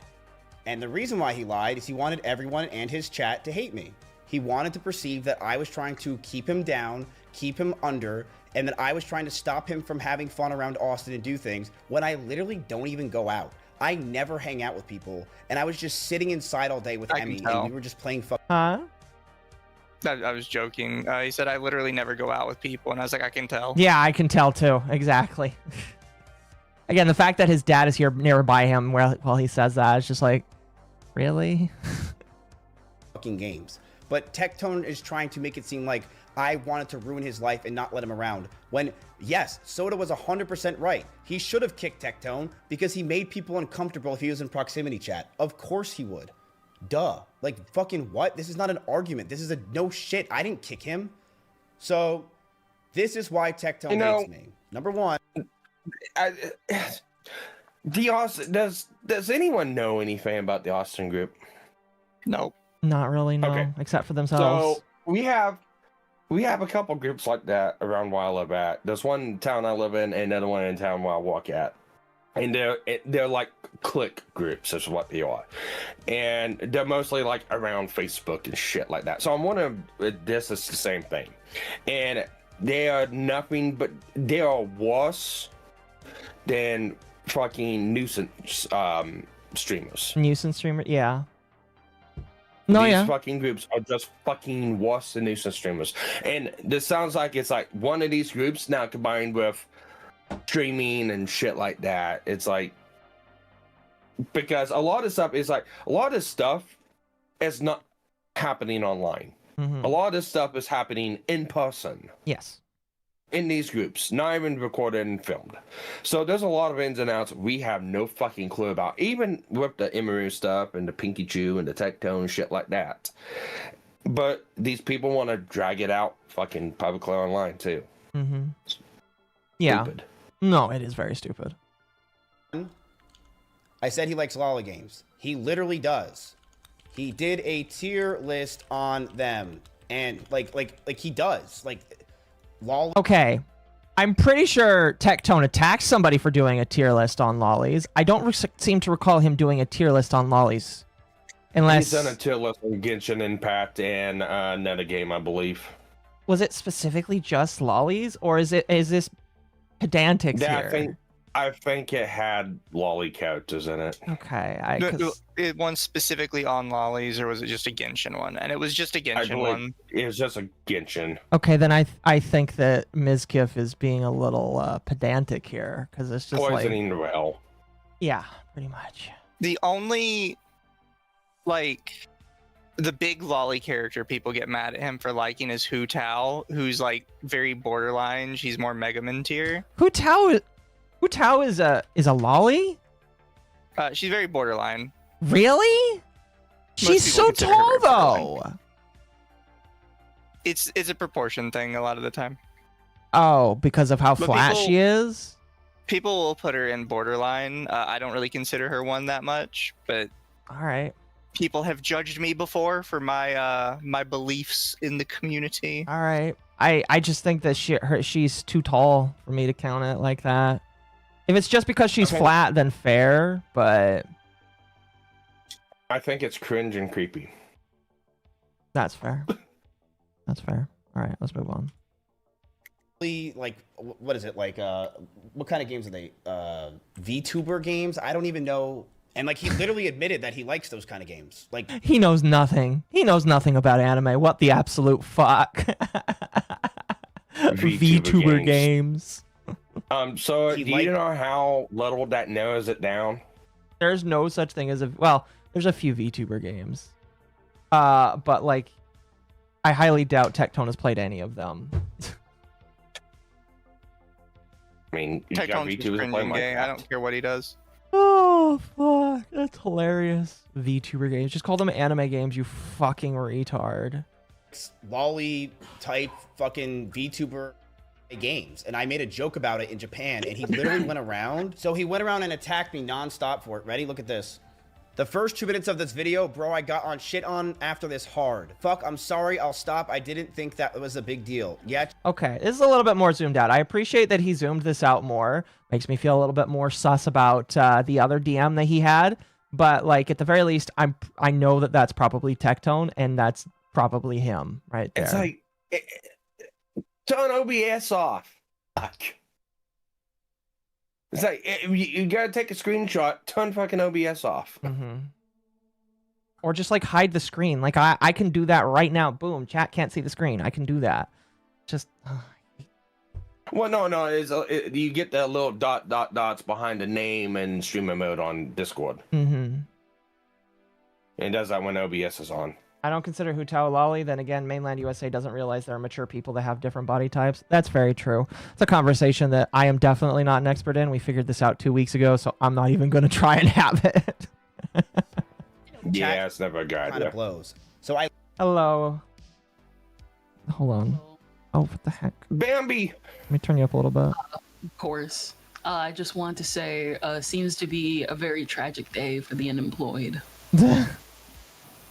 And the reason why he lied is he wanted everyone and his chat to hate me. He wanted to perceive that I was trying to keep him down, keep him under, and that I was trying to stop him from having fun around Austin and do things when I literally don't even go out. I never hang out with people, and I was just sitting inside all day with I can Emmy, tell. and we were just playing Huh? I was joking. He said I literally never go out with people, and I was like, I can tell. Yeah, I can tell too. Exactly. Again, the fact that his dad is here nearby him while he says that is just like, really? fucking games. But Tectone is trying to make it seem like I wanted to ruin his life and not let him around. When, yes, Soda was 100% right. He should have kicked Tectone because he made people uncomfortable if he was in proximity chat. Of course he would. Duh. Like, fucking what? This is not an argument. This is a no shit. I didn't kick him. So, this is why Tectone hates me. Number one. The Austin, does anyone know anything about the Austin group? Nope. Not really, no. Okay. Except for themselves. So we have a couple groups like that around where I live at. There's one in town I live in and another one in town where I walk at. And they're like clique groups is what they are. And they're mostly like around Facebook and shit like that. So I'm wondering if this is the same thing. And they are nothing but they are worse than fucking nuisance streamers. Nuisance streamer? Yeah. No, These yeah. fucking groups are just fucking worse than nuisance streamers. And this sounds like it's like one of these groups now combined with streaming and shit like that. It's like, because a lot of stuff is like, a lot of stuff is not happening online. Mm-hmm. A lot of this stuff is happening in person. Yes. In these groups, not even recorded and filmed. So there's a lot of ins and outs we have no fucking clue about, even with the Emeru stuff and the Pinky Chew and the Tectone shit like that. But these people want to drag it out fucking publicly online too. Mm-hmm. Yeah. Stupid. No, it is very stupid. I said he likes lolly games. He literally does. He did a tier list on them. And like he does. Like lolly. Okay. I'm pretty sure Tectone attacked somebody for doing a tier list on lollies. I don't seem to recall him doing a tier list on lollies. Unless... He's done a tier list on Genshin Impact and another game, I believe. Was it specifically just lollies? Or is this pedantics Yeah, here? I think it had lolly characters in it. Okay. It one specifically on lollies, or was it just a Genshin one? And it was just a I Genshin believe one. it was just a Genshin. Okay, then I think that Mizkif is being a little pedantic here, because it's just Poisoning the well. Yeah, pretty much. The only, like, the big lolly character people get mad at him for liking is Hu Tao, who's like very borderline. She's more Megaman tier. Hu Tao Hu Tao is a lolly? She's very borderline. Really? She's people so consider her tall very borderline. though. It's a proportion thing a lot of the time. Oh, because of how But flat people- she is? People will put her in borderline. I don't really consider her one that much, but All right. people have judged me before for my my beliefs in the community. All right. I just think that she's too tall for me to count it like that. If it's just because she's Okay. flat, then fair, but I think it's cringe and creepy. that's fair. That's fair. All right, let's move on. Like, what is it? Like, what kind of games are they? VTuber games? I don't even know. And like, he literally admitted that he likes those kind of games. Like, He knows nothing. He knows nothing about anime. What the absolute fuck? VTuber games. So He do like- you know how little that narrows it down? There's no such thing as there's a few VTuber games. But like, I highly doubt Tectone has played any of them. I mean, you got Tectone's just VTubers cringe playing and gay. I Minecraft. don't care what he does. Oh fuck, that's hilarious. VTuber games. Just call them anime games, you fucking retard. lolly type fucking VTuber games. And I made a joke about it in Japan, and he literally went around. So he went around and attacked me nonstop for it. Ready? Look at this. The first 2 minutes of this video, bro, I got on shit on after this hard. Fuck, I'm sorry, I'll stop. I didn't think that was a big deal. Yeah. Okay, this is a little bit more zoomed out. I appreciate that he zoomed this out more. Makes me feel a little bit more sus about the other DM that he had. But like at the very least, I know that that's probably Tectone, and that's probably him right there. It's like, turn OBS off. Fuck. It's like, you gotta take a screenshot, turn fucking OBS off. Or just like hide the screen. Like I can do that right now. Boom, chat can't see the screen. I can do that. Just Well, no, you get that little dots behind the name and streamer mode on Discord. And it does that when OBS is on. I don't consider Hu Tao a lolly. Then again, mainland USA doesn't realize there are mature people that have different body types. That's very true. It's a conversation that I am definitely not an expert in. We figured this out 2 weeks ago, so I'm not even going to try and have it. Yeah, it's never a good Kind idea. of blows. So I Hello. Hold on. Oh, what the heck? Bambi! Let me turn you up a little bit. Of course. I just want to say, seems to be a very tragic day for the unemployed.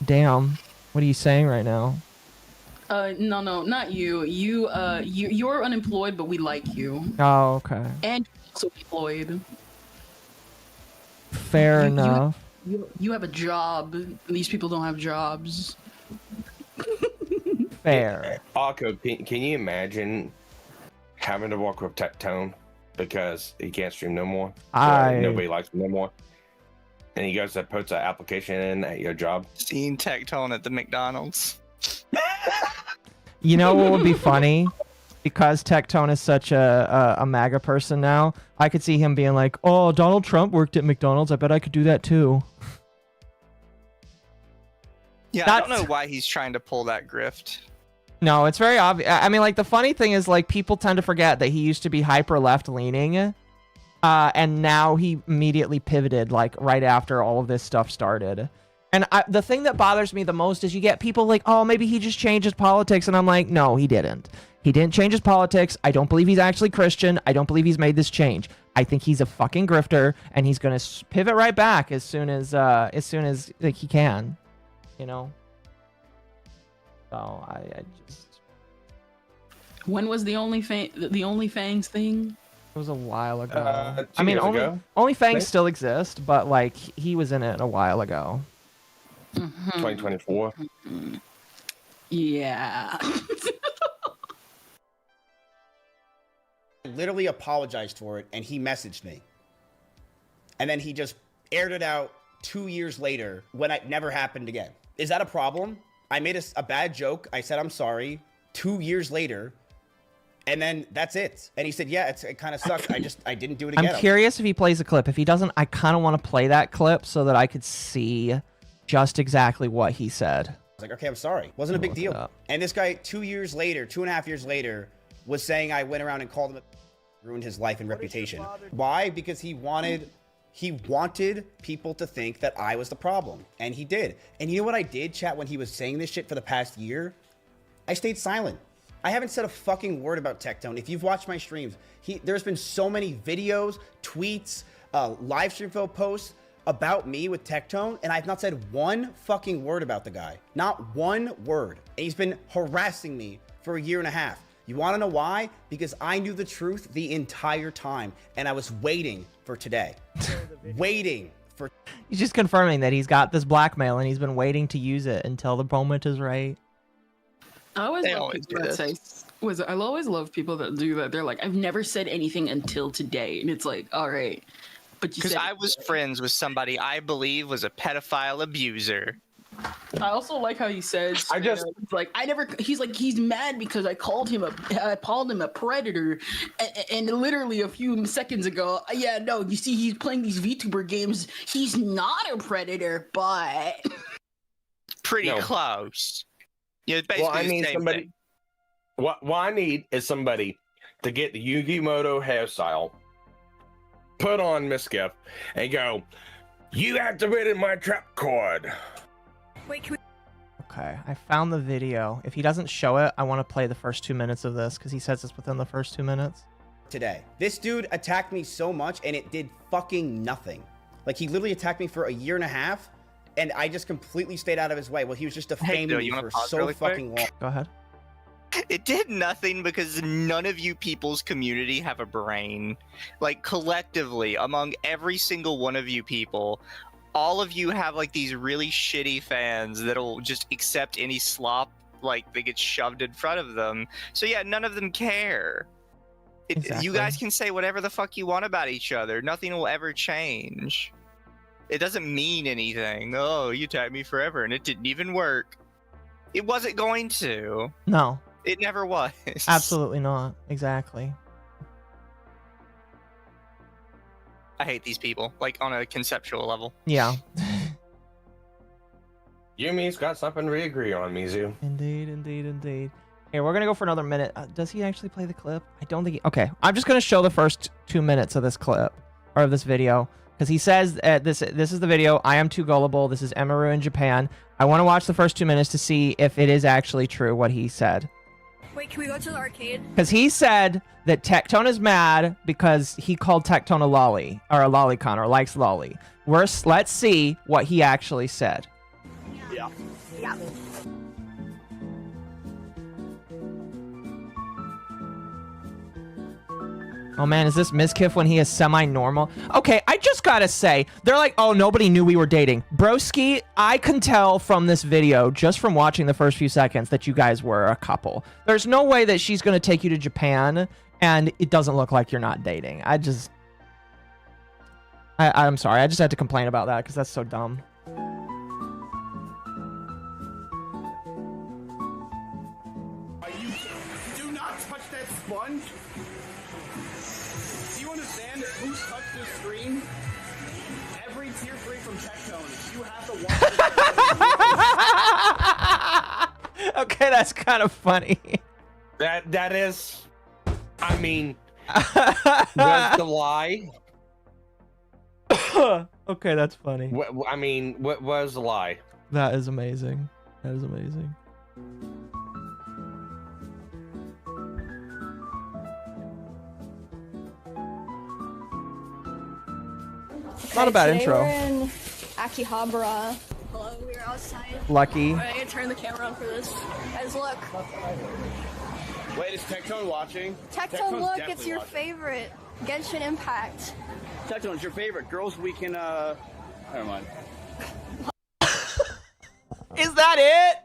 Damn. What are you saying right now? No, not you. You're unemployed, but we like you. Oh, okay. And you're also employed. Fair You- enough. You have a job. These people don't have jobs. Fair. Occo, can you imagine having to work with Tectone because he can't stream no more? Nobody likes him no more. And he goes to put an application in at your job. Seeing Tectone at the McDonald's. You know what would be funny? Because Tectone is such a MAGA person now, I could see him being like, oh, Donald Trump worked at McDonald's. I bet I could do that too. Yeah, I don't know why he's trying to pull that grift. No, it's very obvious. I mean, like, the funny thing is, like, people tend to forget that he used to be hyper left-leaning, and now he immediately pivoted, like, right after all of this stuff started. And the thing that bothers me the most is you get people like, oh, maybe he just changed his politics, and I'm like, no, he didn't. He didn't change his politics. I don't believe he's actually Christian. I don't believe he's made this change. I think he's a fucking grifter, and he's gonna pivot right back as soon as like, he can, you know. So I just. When was the OnlyFans thing? It was a while ago. 2 I mean, years ago, OnlyFans still exist, but like he was in it a while ago. 2024. Yeah. literally apologized for it, and he messaged me. And then he just aired it out 2 years later when it never happened again. Is that a problem? I made a bad joke. I said, I'm sorry. 2 years later. And then that's it. And he said, yeah, it kind of sucks. I didn't do it again. I'm curious if he plays a clip. If he doesn't, I kind of want to play that clip so that I could see just exactly what he said. I was like, okay, I'm sorry. Wasn't a big deal. And this guy 2 years later, 2.5 years later, was saying I went around and called him a ruined his life and reputation. Why? Because he wanted people to think that I was the problem, and he did. And you know what I did, chat, when he was saying this shit for the past year? I stayed silent. I haven't said a fucking word about Tectone. If you've watched my streams, there's been so many videos, tweets, live stream posts about me with Tectone, and I've not said one fucking word about the guy. Not one word. And he's been harassing me for a year and a half. You want to know why? Because I knew the truth the entire time, and I was waiting for today. Waiting for... He's just confirming that he's got this blackmail, and he's been waiting to use it until the moment is right. I always They love always people do that say, I always love people that do that. They're like, I've never said anything until today. And it's like, all right. But you Because said I was friends with somebody I believe was a pedophile abuser. I also like how he says, he's like, he's mad because I called him a predator. And literally a few seconds ago, yeah, no, you see, he's playing these VTuber games. He's not a predator, but. Pretty close. Yeah, it's basically Well, I mean, the same somebody. thing. What I need is somebody to get the Yugimoto hairstyle, put on Miskiff, and go, "You activated my trap cord." Wait, can we... Okay, I found the video. If he doesn't show it, I want to play the first 2 minutes of this because he says it's within the first 2 minutes. Today. This dude attacked me so much, and it did fucking nothing. Like, he literally attacked me for a year and a half, and I just completely stayed out of his way. Well, he was just defaming me for so fucking long. Go ahead. It did nothing because none of you people's community have a brain. Like, collectively, among every single one of you people, all of you have, like, these really shitty fans that'll just accept any slop, like, that gets shoved in front of them. So, yeah, none of them care. Exactly. You guys can say whatever the fuck you want about each other. Nothing will ever change. It doesn't mean anything. Oh, you tagged me forever, and it didn't even work. It wasn't going to. No. It never was. Absolutely not. Exactly. I hate these people, like, on a conceptual level. Yeah. Yumi's got something we agree on, Mizu. Indeed, indeed, indeed. Here, we're going to go for another minute. Does he actually play the clip? I don't think he... Okay, I'm just going to show the first 2 minutes of this clip, or of this video, because he says, this is the video, I am too gullible, this is Emaru in Japan. I want to watch the first 2 minutes to see if it is actually true what he said. Wait, can we go to the arcade? Because he said that Tectone is mad because he called Tectone a lolly, or a lolicon, or likes lolly. Let's see what he actually said. Yeah. Oh man, is this Miskiff when he is semi-normal? Okay, I just gotta say, they're like, oh, nobody knew we were dating. Broski, I can tell from this video, just from watching the first few seconds, that you guys were a couple. There's no way that she's gonna take you to Japan, and it doesn't look like you're not dating. I'm sorry, I just had to complain about that, because that's so dumb. Do not touch that sponge. Do you understand who's touched this screen? Every tier 3 from Tectone. You have to watch. Okay, that's kind of funny. That is, I mean, was the lie? Okay, that's funny. What was the lie? That is amazing. That is amazing. Not a bad Today intro. We're in Akihabara. Hello, we're outside. Lucky. I'm gonna turn the camera on for this. Guys, look. Wait, is Tectone watching? Tectone, Tectone's look, definitely it's your watching. favorite. Genshin Impact. Tectone's your favorite. Girls Weekend, never mind. Is that it?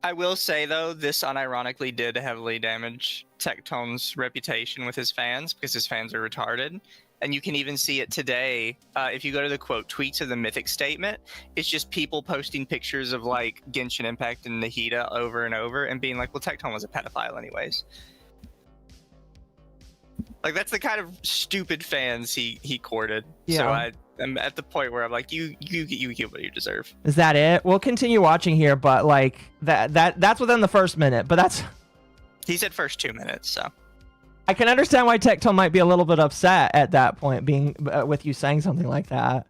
I will say, though, this unironically did heavily damage Tectone's reputation with his fans, because his fans are retarded. And you can even see it today. If you go to the quote tweets of the Mythic statement, it's just people posting pictures of, like, Genshin Impact and Nahida over and over and being like, well, Tectone was a pedophile anyways. Like, that's the kind of stupid fans he courted. Yeah. So I'm at the point where I'm like, you get what you deserve. Is that it? We'll continue watching here, but like that's within the first minute. But He said first 2 minutes, so. I can understand why Tectone might be a little bit upset at that point, being with you saying something like that.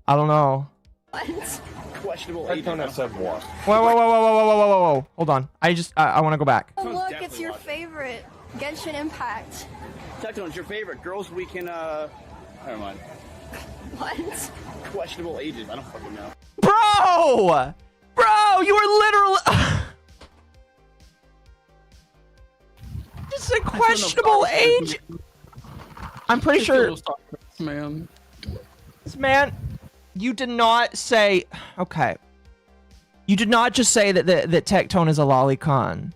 I don't know. What? Questionable Tectone agent. said what? Whoa. Hold on. I want to go back. Oh, look, definitely it's your watching. favorite. Genshin Impact. Tectone's your favorite. Girls we can, never mind. What? Questionable agent. I don't fucking know. Bro, you were literally... Just a questionable age. I'm pretty sure... Man. Man, you did not say... Okay. You did not just say that Tectone is a lolicon.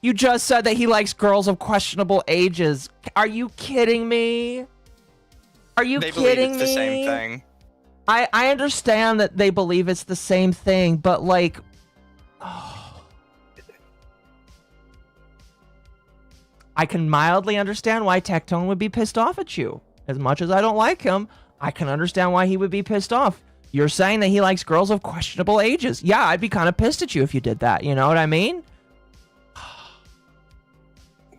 You just said that he likes girls of questionable ages. Are you kidding me? Are you They kidding believe it's me? the same thing. I understand that they believe it's the same thing, but like... I can mildly understand why Tectone would be pissed off at you. As much as I don't like him, I can understand why he would be pissed off. You're saying that he likes girls of questionable ages. Yeah, I'd be kind of pissed at you if you did that. You know what I mean?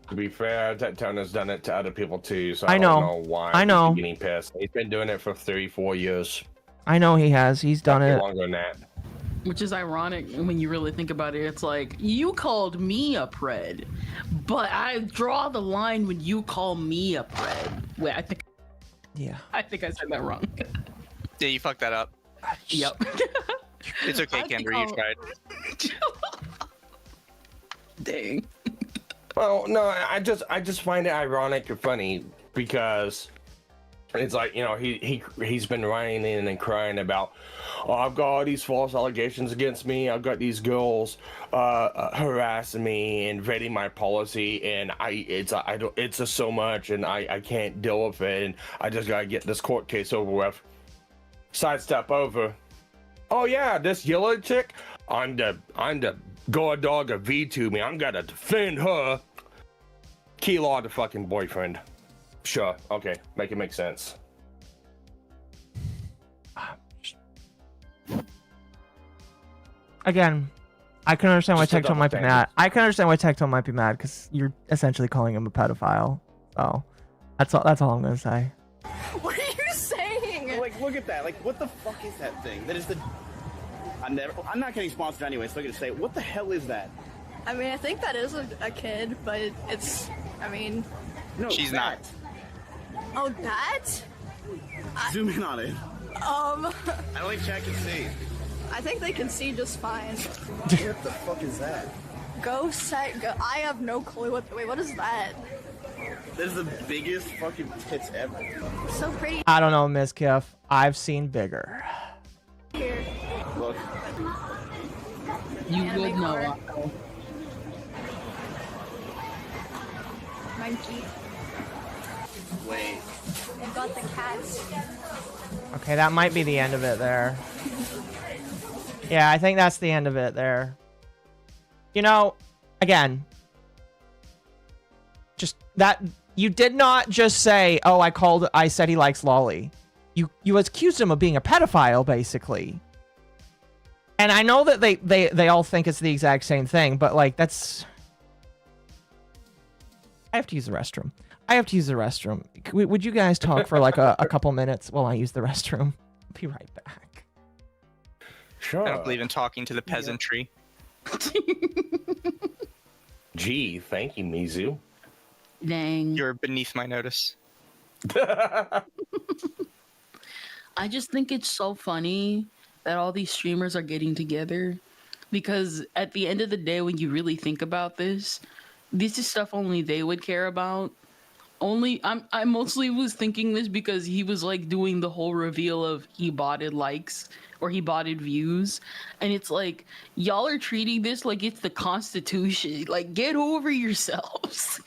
To be fair, Tectone has done it to other people too, so I I know. don't know why I know. he's getting pissed. He's been doing it for 3-4 years. I know he has. He's done Actually it. longer than that. Which is ironic when you really think about it. It's like, you called me a pred, but I draw the line when you call me a pred. Wait, I think I said that wrong. Yeah, you fucked that up. Yep. It's okay, I think Kendra, you I'll- tried. Dang. Well, no, I just find it ironic or funny because it's like, you know, he's been whining and crying about, oh, I've got all these false allegations against me. I've got these girls harassing me and vetting my policy, and it's just so much, and I can't deal with it, and I just gotta get this court case over with. Sidestep over. Oh yeah, this yellow chick, I'm the guard dog of V2 me. I'm gonna defend her. Key law the fucking boyfriend. Sure, okay, make it make sense. Again, I can understand why Just a Tectone might be double mad. I can understand why Tectone might be mad because you're essentially calling him a pedophile. So that's all I'm gonna say. What are you saying? Like, look at that. Like, what the fuck is that thing? That is the... I'm not getting sponsored anyway, so I'm gonna say, what the hell is that? I mean, I think that is a kid, but it's, I mean... No, She's that. Oh, that? Zoom in on it. I only check and see. I think they can see just fine. What the fuck is that? Go. I have no clue wait, what is that? That is the biggest fucking tits ever. So pretty. I don't know, Miss Kiff. I've seen bigger. Here. Look. You Anime would know. horror. Monkey. Wait. They've got the cats. Okay, that might be the end of it there. Yeah, I think that's the end of it there. You know, again, just that you did not just say, "Oh, I said he likes lolly." You accused him of being a pedophile, basically. And I know that they all think it's the exact same thing, but like that's. I have to use the restroom. Would you guys talk for like a couple minutes while I use the restroom? I'll be right back. Sure. I don't believe in talking to the peasantry. Gee, thank you, Mizu. Dang. You're beneath my notice. I just think it's so funny that all these streamers are getting together, because at the end of the day, when you really think about this is stuff only they would care about. I mostly was thinking this because he was like doing the whole reveal of he botted likes or he botted views, and it's like y'all are treating this like it's the Constitution. Like, get over yourselves.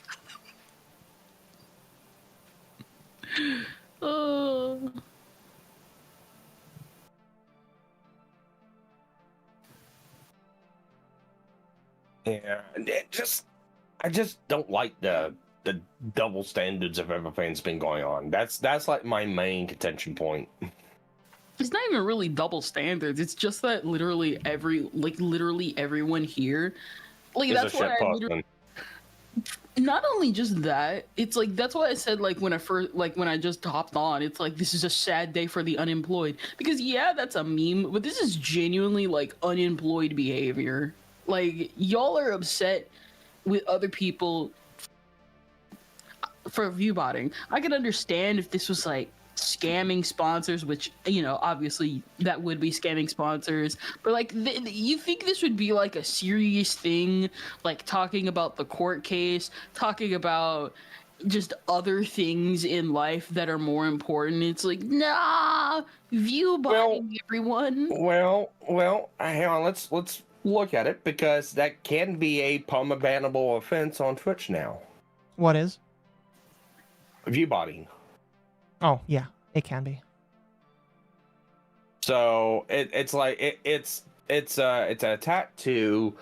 Yeah, I just don't like the double standards of everything's been going on. That's like my main contention point. It's not even really double standards. It's just that literally everyone here, like, Is that's a why shit I person. literally, Not only just that, it's like that's why I said like when I just hopped on, it's like this is a sad day for the unemployed. Because yeah, that's a meme, but this is genuinely like unemployed behavior. Like y'all are upset with other people for view botting. I could understand if this was like scamming sponsors, which obviously that would be scamming sponsors, but like you think this would be like a serious thing, like talking about the court case, talking about just other things in life that are more important. It's like, nah, view botting, everyone. Well, hang on, let's look at it, because that can be a POMA bannable offense on Twitch now. What is? View botting. Oh yeah, it can be. So it's like it's an attack to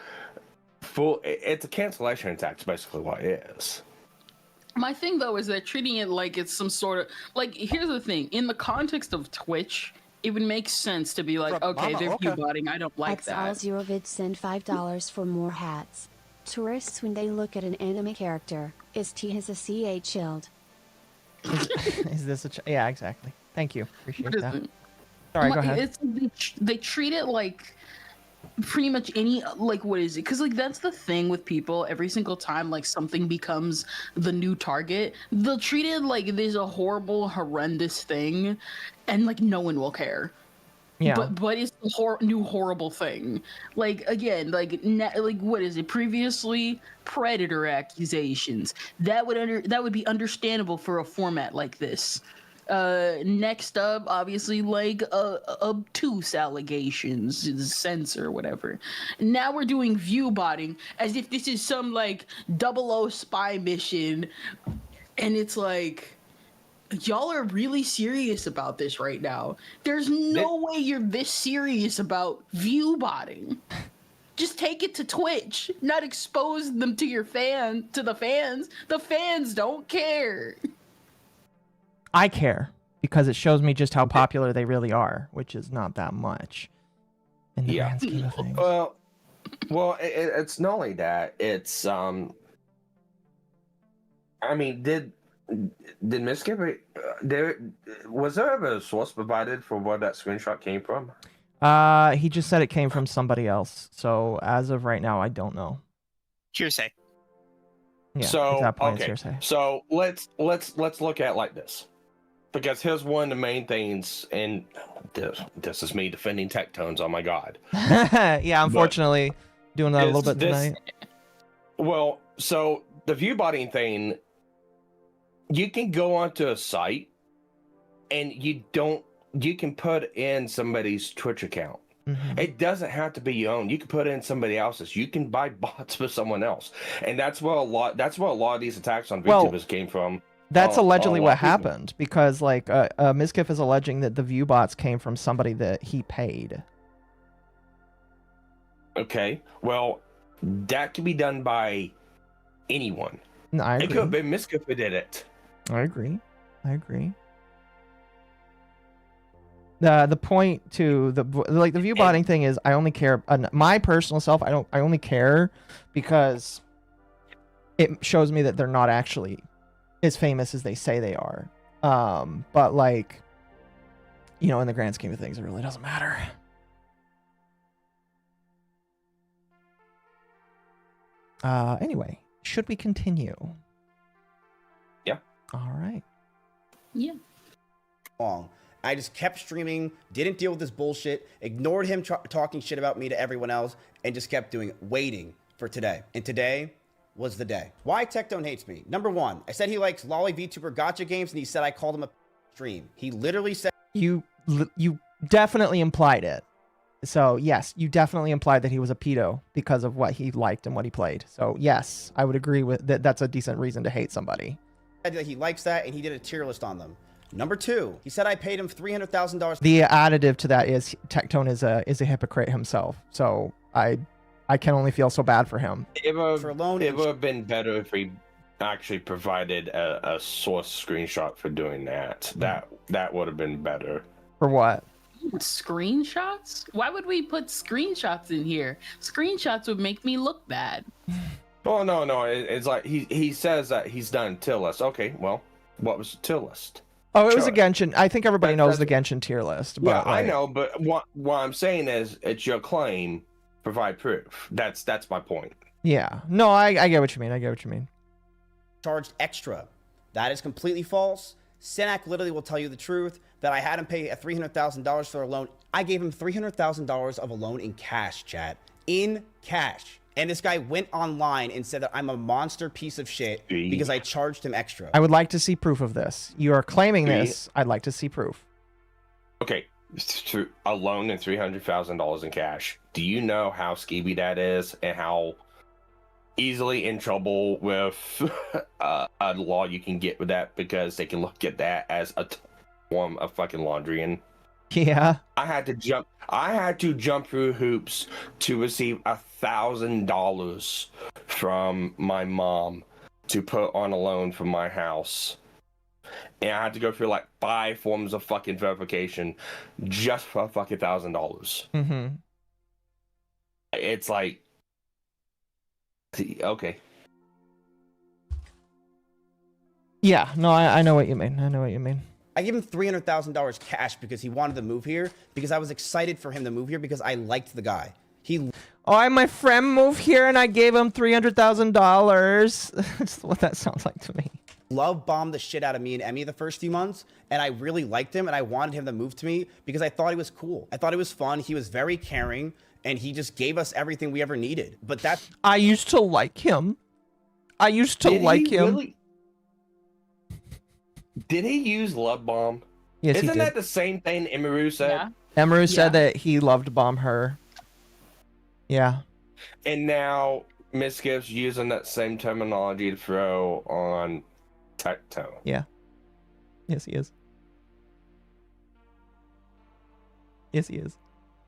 full. It's a cancellation attack. It's basically what it is. My thing though is they're treating it like it's some sort of like. Here's the thing: in the context of Twitch, it would make sense to be like, okay, they're view botting. I don't like that. Xalzerovid send $5 for more hats. Tourists when they look at an anime character, is T has a CH shield. Is this yeah, exactly. Thank you. Appreciate that. Sorry, go ahead. They treat it like pretty much any, like, what is it? Because like that's the thing with people. Every single time like something becomes the new target, they'll treat it like there's a horrible, horrendous thing, and like no one will care. Yeah. But it's the new horrible thing. Like again, like what is it? Previously, predator accusations. That would be understandable for a format like this. Next up, obviously, like obtuse allegations, censor, whatever. Now we're doing view botting as if this is some like 00 spy mission, and it's like, y'all are really serious about this right now. There's no way you're this serious about view botting. Just take it to Twitch, not expose them to the fans. The fans don't care. I care because it shows me just how popular they really are, which is not that much in the grand scheme of things. Well, it's not only that. It's I mean, did Miss Skipper, was there ever a source provided for where that screenshot came from? He just said it came from somebody else. So as of right now, I don't know. Hearsay. Yeah, so at that point, okay. it's hearsay. So let's look at it like this, because here's one of the main things, and this is me defending Tectones. Oh my god. Yeah, unfortunately, doing that a little bit tonight. Well, so the view botting thing. You can go onto a site and you can put in somebody's Twitch account. Mm-hmm. It doesn't have to be your own. You can put in somebody else's. You can buy bots for someone else. And that's where a lot of these attacks on VTubers came from. That's allegedly what happened, because like Mizkif is alleging that the view bots came from somebody that he paid. Okay. Well, that can be done by anyone. No, I agree. It could have been Mizkif who did it. I agree. The point to the view botting thing is, I only care, my personal self, I only care because it shows me that they're not actually as famous as they say they are. But like, in the grand scheme of things, it really doesn't matter. Anyway, should we continue? Yeah. All right. Yeah. Long. I just kept streaming, didn't deal with this bullshit, ignored him talking shit about me to everyone else, and just kept waiting for today. And today was the day. Why Tectone hates me? Number one, I said he likes lolly VTuber gotcha games, and he said I called him a stream. He literally said... You definitely implied it. So, yes, you definitely implied that he was a pedo because of what he liked and what he played. So, yes, I would agree with that. That's a decent reason to hate somebody. He likes that, and he did a tier list on them. Number two, he said I paid him $300,000. The additive to that is Tectone is a hypocrite himself. So, I can only feel so bad for him. It would have been better if he actually provided a source screenshot for doing that. That would have been better. For what? Screenshots? Why would we put screenshots in here? Screenshots would make me look bad. Oh no, it's like he says that he's done tier list. Okay, well, what was the tier list? Oh, it was Show a Genshin. I think everybody knows the Genshin tier list. But Yeah, I like, know, but what I'm saying is, it's your claim. Provide proof. That's my point. yeah. No, I get what you mean. I get what you mean. Charged extra. That is completely false. Senak literally will tell you the truth that I had him pay $300,000 for a loan. I gave him $300,000 of a loan in cash, chat. In cash. And this guy went online and said that I'm a monster piece of shit because I charged him extra. I would like to see proof of this. You are claiming this. I'd like to see proof. Okay, a loan and $300,000 in cash. Do you know how skeevy that is and how easily in trouble with a law you can get with that, because they can look at that as a form of fucking laundering? Yeah. I had to jump through hoops to receive $1,000 from my mom to put on a loan for my house. And I had to go through like 5 forms of fucking verification just for fucking $1,000. Mm-hmm. It's like, okay. Yeah, no, I know what you mean. I know what you mean. I gave him $300,000 cash because he wanted to move here, because I was excited for him to move here because I liked the guy. Oh, I had my friend move here and I gave him $300,000. That's what that sounds like to me. Love bombed the shit out of me and Emmy the first few months, and I really liked him, and I wanted him to move to me because I thought he was cool. I thought he was fun. He was very caring, and he just gave us everything we ever needed. But that's... I used to like him. I used to like him. Really? Did he use love bomb? Yes, Isn't he did. that the same thing Emiru said? Yeah. Emiru said that he loved bomb her. Yeah. And now Miskiff's using that same terminology to throw on Tectone. Yeah. Yes, he is. Yes, he is.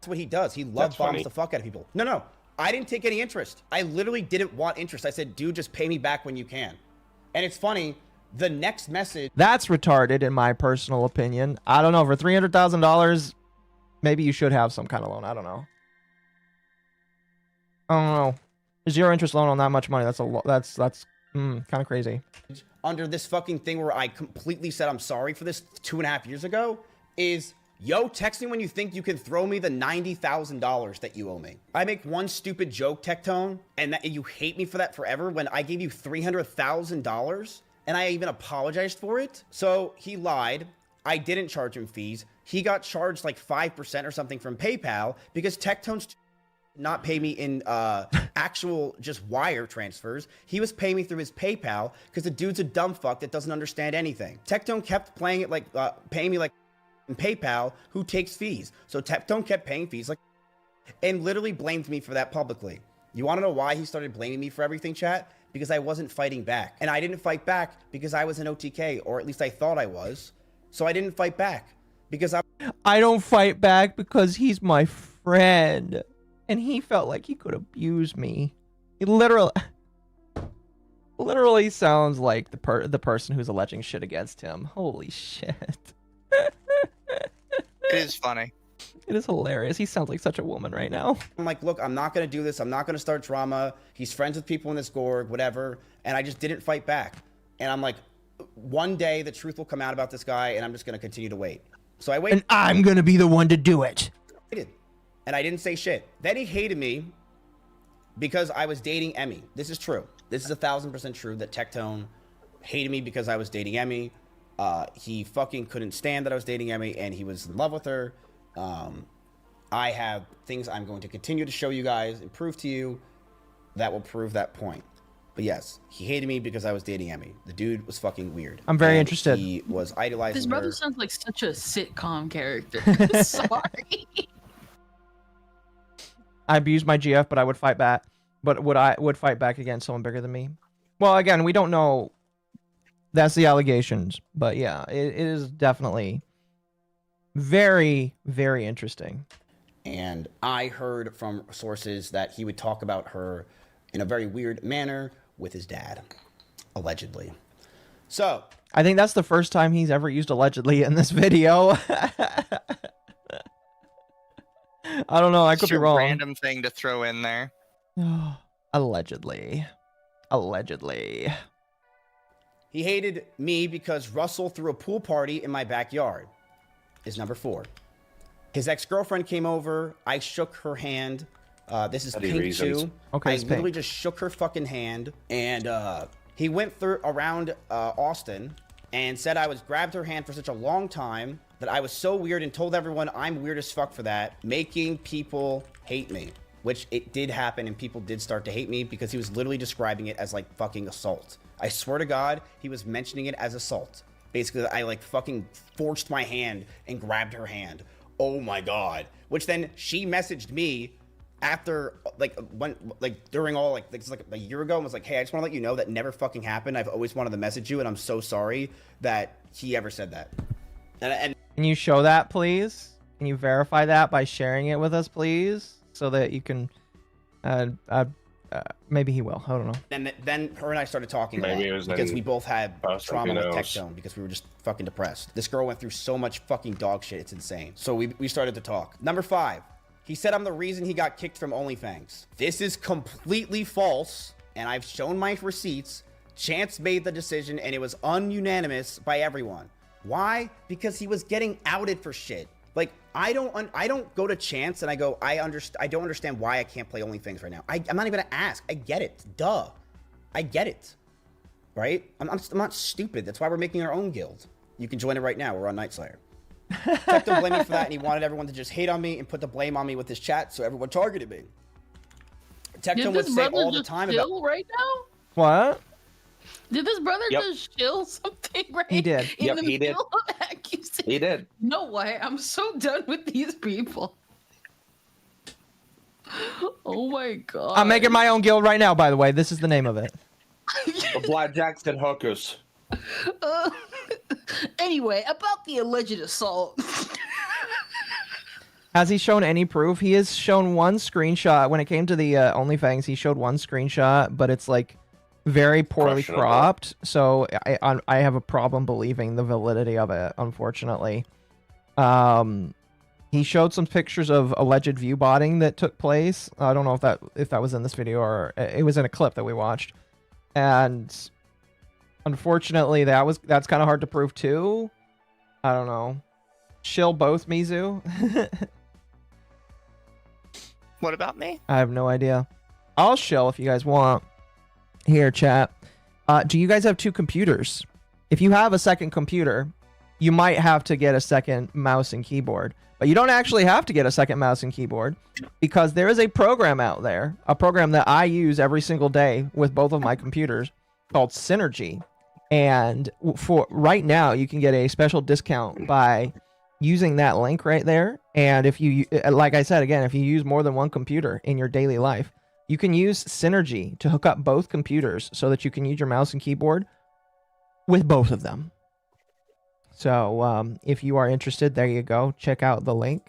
That's what he does. He love bombs the fuck out of people. No. I didn't take any interest. I literally didn't want interest. I said, dude, just pay me back when you can. And it's funny, the next message... That's retarded, in my personal opinion. I don't know. For $300,000, maybe you should have some kind of loan. I don't know. I don't know. Zero interest loan on that much money. That's kind of crazy. Under this fucking thing where I completely said I'm sorry for this 2.5 years ago is, yo, text me when you think you can throw me the $90,000 that you owe me. I make one stupid joke, Tectone, and that you hate me for that forever when I gave you $300,000 and I even apologized for it. So he lied. I didn't charge him fees. He got charged like 5% or something from PayPal because Tectone's not pay me in actual just wire transfers. He was paying me through his PayPal because the dude's a dumb fuck that doesn't understand anything. Tectone kept playing it like paying me like in PayPal, who takes fees. So Tectone kept paying fees like, and literally blamed me for that publicly. You want to know why he started blaming me for everything, chat? Because I wasn't fighting back. And I didn't fight back because I was an OTK, or at least I thought I was. So I didn't fight back because I don't fight back because he's my friend. And he felt like he could abuse me. He literally sounds like the person who's alleging shit against him. Holy shit. It is funny. It is hilarious. He sounds like such a woman right now. I'm like, look, I'm not going to do this. I'm not going to start drama. He's friends with people in this gorg, whatever. And I just didn't fight back. And I'm like, one day the truth will come out about this guy, and I'm just going to continue to wait. So I waited. And I'm going to be the one to do it. And I didn't say shit. Then he hated me because I was dating Emmy. This is true. This is 1,000% true that Tectone hated me because I was dating Emmy. He fucking couldn't stand that I was dating Emmy, and he was in love with her. I have things I'm going to continue to show you guys and prove to you that will prove that point. But yes, he hated me because I was dating Emmy. The dude was fucking weird. I'm very interested. He was idolizing This brother her. sounds like such a sitcom character. Sorry. I abused my GF, but I would fight back. But would fight back against someone bigger than me. Well, again, we don't know. That's the allegations. But yeah, it is definitely very, very interesting. And I heard from sources that he would talk about her in a very weird manner with his dad, allegedly. So I think that's the first time he's ever used allegedly in this video. I don't know. I could be wrong. Random thing to throw in there. Allegedly. Allegedly. He hated me because Russell threw a pool party in my backyard. Is number 4. His ex-girlfriend came over. I shook her hand. This is Any Pink reasons? too. Okay, I it's literally Pink. just shook her fucking hand, and he went through around Austin and said I was grabbed her hand for such a long time that I was so weird and told everyone I'm weird as fuck for that, making people hate me. Which it did happen, and people did start to hate me because he was literally describing it as like fucking assault. I swear to God, he was mentioning it as assault. Basically, I like fucking forced my hand and grabbed her hand. Oh my God. Which then she messaged me after during all it's like a year ago and was like, hey, I just want to let you know that never fucking happened. I've always wanted to message you, and I'm so sorry that he ever said that. And Can you show that, please? Can you verify that by sharing it with us, please? So that you can, maybe he will. I don't know. And then her and I started talking Maybe a it lot was because in we both had Boston, trauma who with knows? Tectone because we were just fucking depressed. This girl went through so much fucking dog shit. It's insane. So we started to talk. Number 5, he said I'm the reason he got kicked from OnlyFans. This is completely false, and I've shown my receipts. Chance made the decision, and it was ununanimous by everyone. Why? Because he was getting outed for shit. Like, I don't go to Chance and I go, I don't understand why I can't play OnlyFans right now. I'm not even gonna ask. I get it. Duh. I get it. Right? I'm not stupid. That's why we're making our own guild. You can join it right now. We're on Night Slayer. Tectone blamed me for that, and he wanted everyone to just hate on me and put the blame on me with his chat, so everyone targeted me. Tectone would say all the time about right now? What? Did this brother Yep. just shill something right? He did. In Yep, the he did. middle of accusation? He did. No way. I'm so done with these people. Oh my God. I'm making my own guild right now, by the way. This is the name of it. The Black Jackson Hookers. Anyway, about the alleged assault. Has he shown any proof? He has shown one screenshot. When it came to the OnlyFans, he showed one screenshot, but it's like very poorly Questionable. cropped. So I have a problem believing the validity of it, unfortunately. He showed some pictures of alleged view botting that took place. I don't know if that was in this video or it was in a clip that we watched. And unfortunately, that's kind of hard to prove too. I don't know. Shill both, Mizu. What about me? I have no idea. I'll shill if you guys want. Here, chat. Do you guys have 2 computers? If you have a second computer, you might have to get a second mouse and keyboard. But you don't actually have to get a second mouse and keyboard because there is a program out there, a program that I use every single day with both of my computers called Synergy. And for right now, you can get a special discount by using that link right there. And if you, like I said, again, if you use more than one computer in your daily life, you can use Synergy to hook up both computers so that you can use your mouse and keyboard with both of them. So if you are interested, there you go. Check out the link.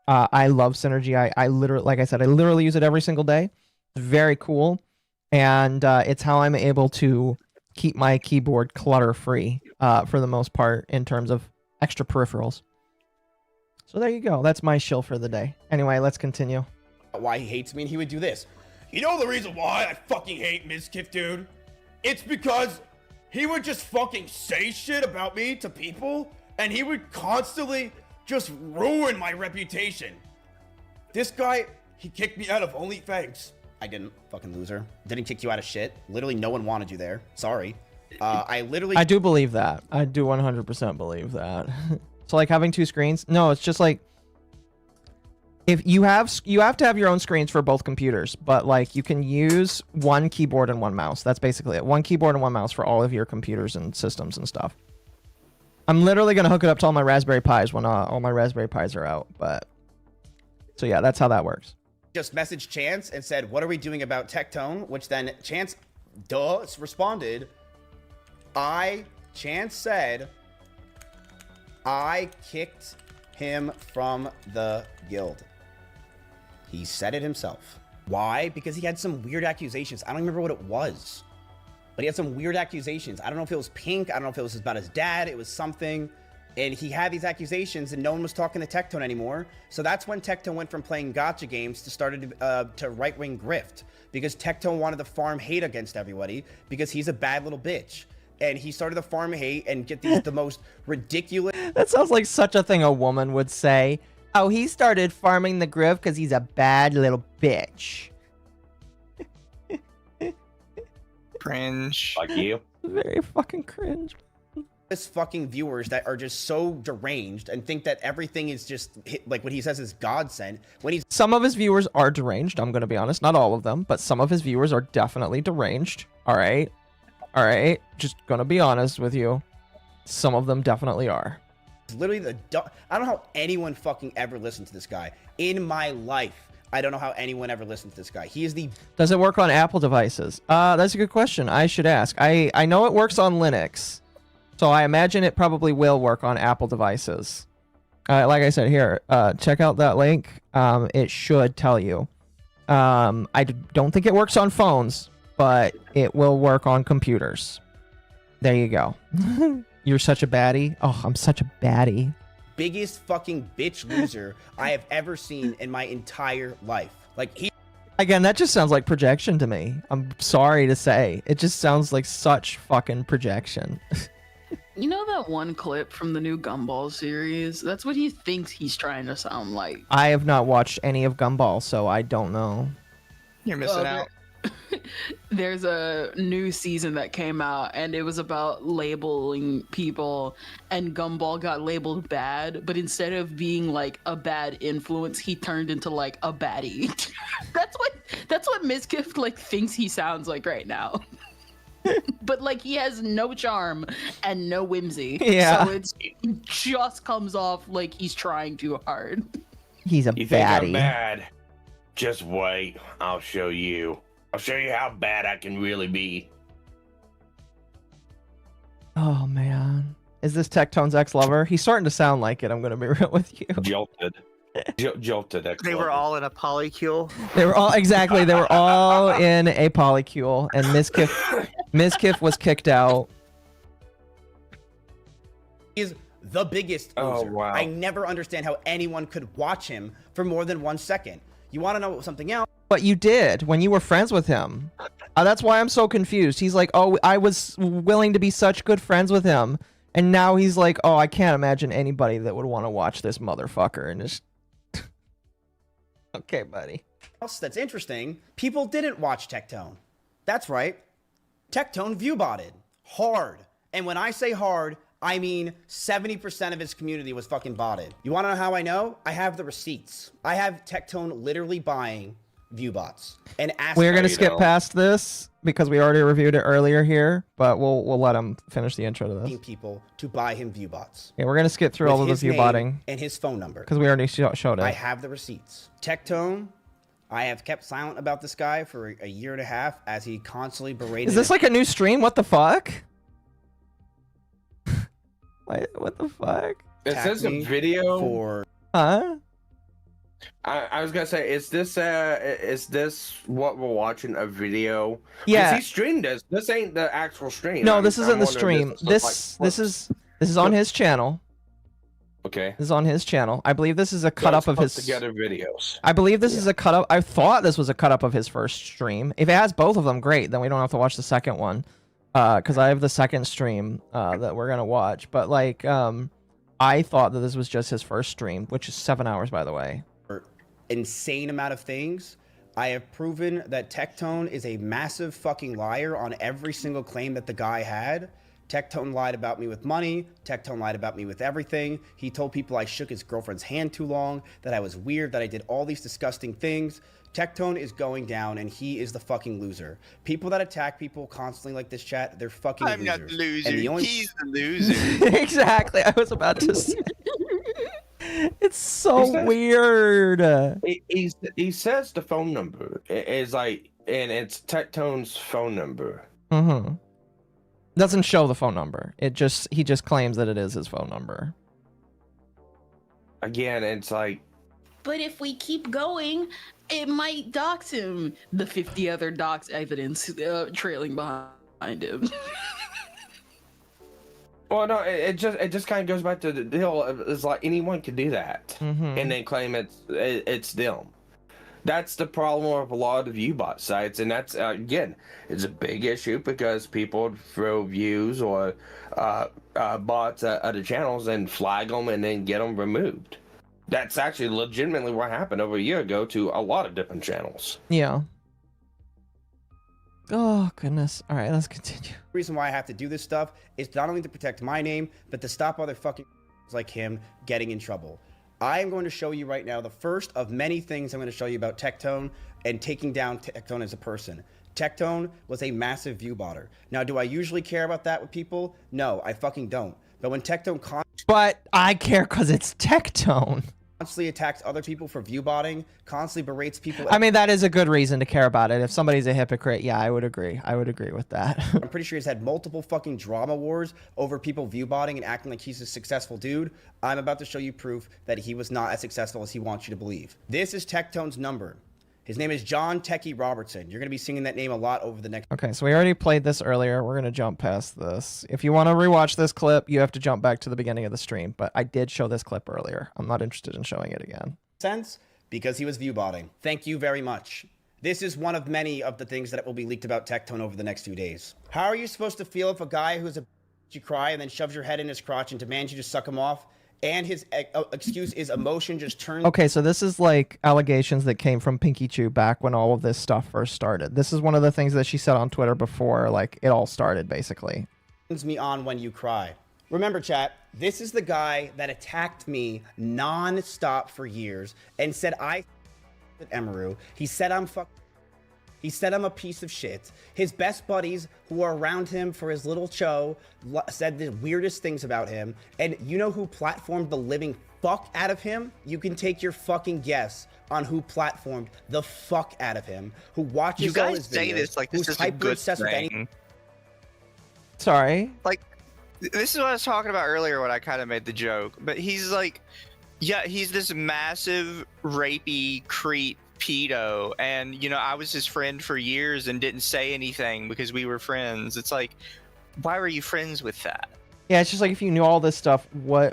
I love Synergy. I literally, like I said, I literally use it every single day. It's very cool. And it's how I'm able to keep my keyboard clutter-free for the most part in terms of extra peripherals. So there you go. That's my shill for the day. Anyway, let's continue. why he hates me, and he would do this. You know the reason why I fucking hate Mizkif, dude? It's because he would just fucking say shit about me to people, and he would constantly just ruin my reputation. This guy, he kicked me out of OnlyFans. I didn't, fucking loser. Didn't kick you out of shit. Literally no one wanted you there. Sorry. I do believe that. I do 100% believe that. So like having two screens? No, it's just like if you have to have your own screens for both computers, but like you can use one keyboard and one mouse. That's basically it. One keyboard and one mouse for all of your computers and systems and stuff. I'm literally going to hook it up to all my Raspberry Pis when all my Raspberry Pis are out, but so yeah, that's how that works. Just messaged Chance and said, what are we doing about Tectone? Which then Chance, responded, Chance said, I kicked him from the guild. He said it himself. Why? Because he had some weird accusations. I don't remember what it was, but he had some weird accusations. I don't know if it was pink. I don't know if it was about his dad. It was something. And he had these accusations, and no one was talking to Tectone anymore. So that's when Tectone went from playing gotcha games to started to right-wing grift, because Tectone wanted to farm hate against everybody because he's a bad little bitch. And he started to farm hate and get the most ridiculous. That sounds like such a thing a woman would say. Oh, he started farming the grift because he's a bad little bitch. Cringe. Like you. Very fucking cringe. Fucking viewers that are just so deranged and think that everything is just like what he says is God sent. When he's Some of his viewers are deranged. I'm going to be honest. Not all of them, but some of his viewers are definitely deranged. All right. All right. Just going to be honest with you. Some of them definitely are. literally I don't know how anyone fucking ever listened to this guy in my life. I don't know how anyone ever listened to this guy. He is the... Does it work on Apple devices? That's a good question. I should ask. I know it works on Linux. So I imagine it probably will work on Apple devices. Like I said, here, check out that link. It should tell you. Don't think it works on phones, but it will work on computers. There you go. You're such a baddie. Oh, I'm such a baddie. Biggest fucking bitch loser I have ever seen in my entire life. Like, he... Again, that just sounds like projection to me. I'm sorry to say. It just sounds like such fucking projection. You know that one clip from the new Gumball series? That's what he thinks he's trying to sound like. I have not watched any of Gumball, so I don't know. You're missing out. There's a new season that came out, and it was about labeling people, and Gumball got labeled bad, but instead of being like a bad influence, he turned into like a baddie. That's what Mizkif like thinks he sounds like right now. But like he has no charm and no whimsy. Yeah. So it just comes off like he's trying too hard. He's a You think I'm baddie. bad? Just wait. I'll show you. I'll show you how bad I can really be. Oh man. Is this Tectone's ex-lover? He's starting to sound like it, I'm gonna be real with you. Jolted. Jolted. They were all in a polycule. They were all exactly, they were all in a polycule, and Mizkif was kicked out. He is the biggest loser. Oh, wow. I never understand how anyone could watch him for more than 1 second. You want to know something else? But you did when you were friends with him. That's why I'm so confused. He's like, oh, I was willing to be such good friends with him. And now he's like, oh, I can't imagine anybody that would want to watch this motherfucker. And just... Okay, buddy. Else that's interesting, people didn't watch Tectone. That's right. Tectone viewbotted. Hard. And when I say hard, I mean 70% of his community was fucking botted. You want to know how I know? I have the receipts. I have Tectone literally buying viewbots and asking... We're gonna skip past this because we already reviewed it earlier here, but we'll let him finish the intro to this. ...people to buy him viewbots. Yeah, we're gonna skip through all of the viewbotting and his phone number because we already showed it. I have the receipts. Tectone, I have kept silent about this guy for a year and a half as he constantly berated... Is this like a new stream? What the fuck? What the fuck? It says a video for... Huh? I was gonna say, is this what we're watching, a video? Yeah. 'Cause he streamed this. This ain't the actual stream. No, this isn't the stream. This is on his channel. Okay. This is on his channel. I believe this is a cut up of his together videos. I believe this is a cut up. I thought this was a cut up of his first stream. If it has both of them, great. Then we don't have to watch the second one. Because I have the second stream that we're gonna watch. But like, I thought that this was just his first stream, which is 7 hours, by the way. Insane amount of things. I have proven that Tectone is a massive fucking liar on every single claim that the guy had. Tectone lied about me with money. Tectone lied about me with everything. He told people I shook his girlfriend's hand too long, that I was weird, that I did all these disgusting things. Tectone is going down, and he is the fucking loser. People that attack people constantly like this chat, they're fucking losers. I'm not the loser. And the only... He's the loser. Exactly. I was about to say. It's so weird. He says the phone number is like, and it's Tectone's phone number. Mm-hmm. Doesn't show the phone number. He just claims that it is his phone number. Again, it's like. But if we keep going, it might dox him. The 50 other dox evidence trailing behind him. Well, no, it just kind of goes back to the deal. It's like anyone can do that, Mhm. and then claim it's them. That's the problem with a lot of viewbot sites, and that's again, it's a big issue because people throw views or bots at other channels and flag them and then get them removed. That's actually legitimately what happened over a year ago to a lot of different channels. Yeah. Oh goodness. All right, let's continue. The reason why I have to do this stuff is not only to protect my name, but to stop other fucking like him getting in trouble. I am going to show you right now the first of many things I'm going to show you about Tectone and taking down Tectone as a person. Tectone was a massive view botter. Now, do I usually care about that with people? No, I fucking don't. But when Tectone But I care because it's Tectone. constantly attacks other people for view botting, constantly berates people. I mean, that is a good reason to care about it. If somebody's a hypocrite, yeah, I would agree. I would agree with that. I'm pretty sure he's had multiple fucking drama wars over people view botting and acting like he's a successful dude. I'm about to show you proof that he was not as successful as he wants you to believe. This is Tectone's number. His name is John Techie Robertson. You're going to be singing that name a lot over the next... Okay, so we already played this earlier. We're going to jump past this. If you want to rewatch this clip, you have to jump back to the beginning of the stream. But I did show this clip earlier. I'm not interested in showing it again. Sense because he was view botting. Thank you very much. This is one of many of the things that will be leaked about Tectone over the next few days. How are you supposed to feel if a guy who's a you cry and then shoves your head in his crotch and demands you to suck him off, and his excuse is emotion just turns... Okay, so this is like allegations that came from Pinky Chew back when all of this stuff first started. This is one of the things that she said on Twitter before, like, it all started, basically. ...turns me on when you cry. Remember, chat, this is the guy that attacked me non-stop for years and said I at Emaru. He said He said I'm a piece of shit. His best buddies who are around him for his little show said the weirdest things about him. And you know who platformed the living fuck out of him? You can take your fucking guess on who platformed the fuck out of him, who watches all his videos, say this like this who's is a good hyper-obsessed with any... thing. Sorry? Like, this is what I was talking about earlier when I kind of made the joke. But he's like, yeah, he's this massive rapey creep pedo, and you know, I was his friend for years and didn't say anything because we were friends. It's like, why were you friends with that? Yeah, it's just like, if you knew all this stuff, why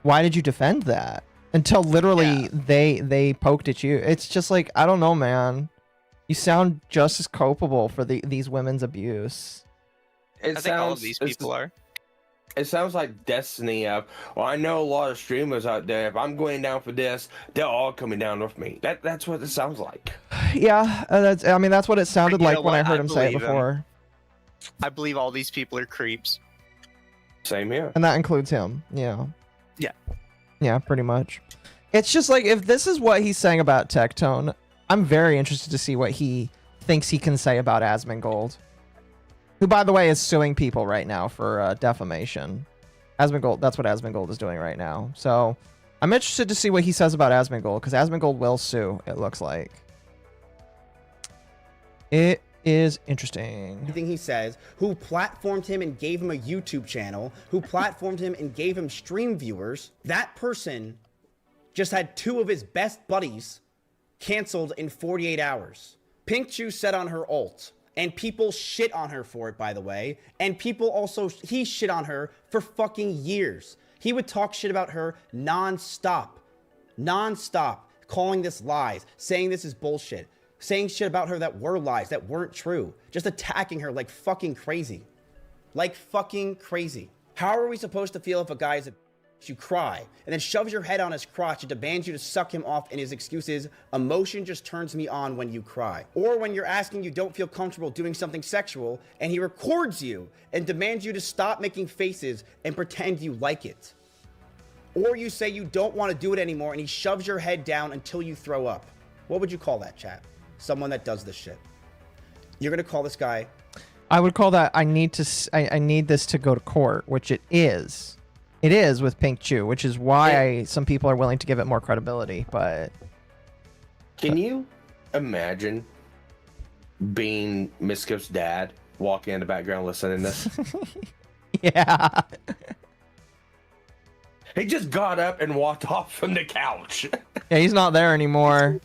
did you defend that? Until literally they poked at you. It's just like, I don't know, man. You sound just as culpable for these women's abuse. I think all of these people are. It sounds like destiny of, well, I know a lot of streamers out there. If I'm going down for this, they're all coming down with me. That's what it sounds like. Yeah, that's what it sounded like when I heard him say it before. I believe all these people are creeps. Same here. And that includes him. Yeah. Yeah. Yeah, pretty much. It's just like, if this is what he's saying about Tectone, I'm very interested to see what he thinks he can say about Asmongold. Who, by the way, is suing people right now for defamation. Asmongold, that's what Asmongold is doing right now. So I'm interested to see what he says about Asmongold, because Asmongold will sue, it looks like. It is interesting. Everything he says, who platformed him and gave him a YouTube channel, who platformed him and gave him stream viewers, that person just had 2 of his best buddies canceled in 48 hours. Pink Chew said on her ult, and people shit on her for it, by the way. And people also, he shit on her for fucking years. He would talk shit about her non-stop. Non-stop. Calling this lies. Saying this is bullshit. Saying shit about her that were lies, that weren't true. Just attacking her like fucking crazy. Like fucking crazy. How are we supposed to feel if a guy is a... You cry, and then shoves your head on his crotch and demands you to suck him off, and his excuse is, emotion just turns me on when you cry. Or when you're asking you don't feel comfortable doing something sexual, and he records you and demands you to stop making faces and pretend you like it. Or you say you don't want to do it anymore, and he shoves your head down until you throw up. What would you call that, chat? Someone that does this shit. You're gonna call this guy... I would call that, I need this to go to court, which it is. It is with Pink Chew, which is why some people are willing to give it more credibility, but... Can you imagine being Miskip's dad, walking in the background listening to this? Yeah. He just got up and walked off from the couch. Yeah, he's not there anymore.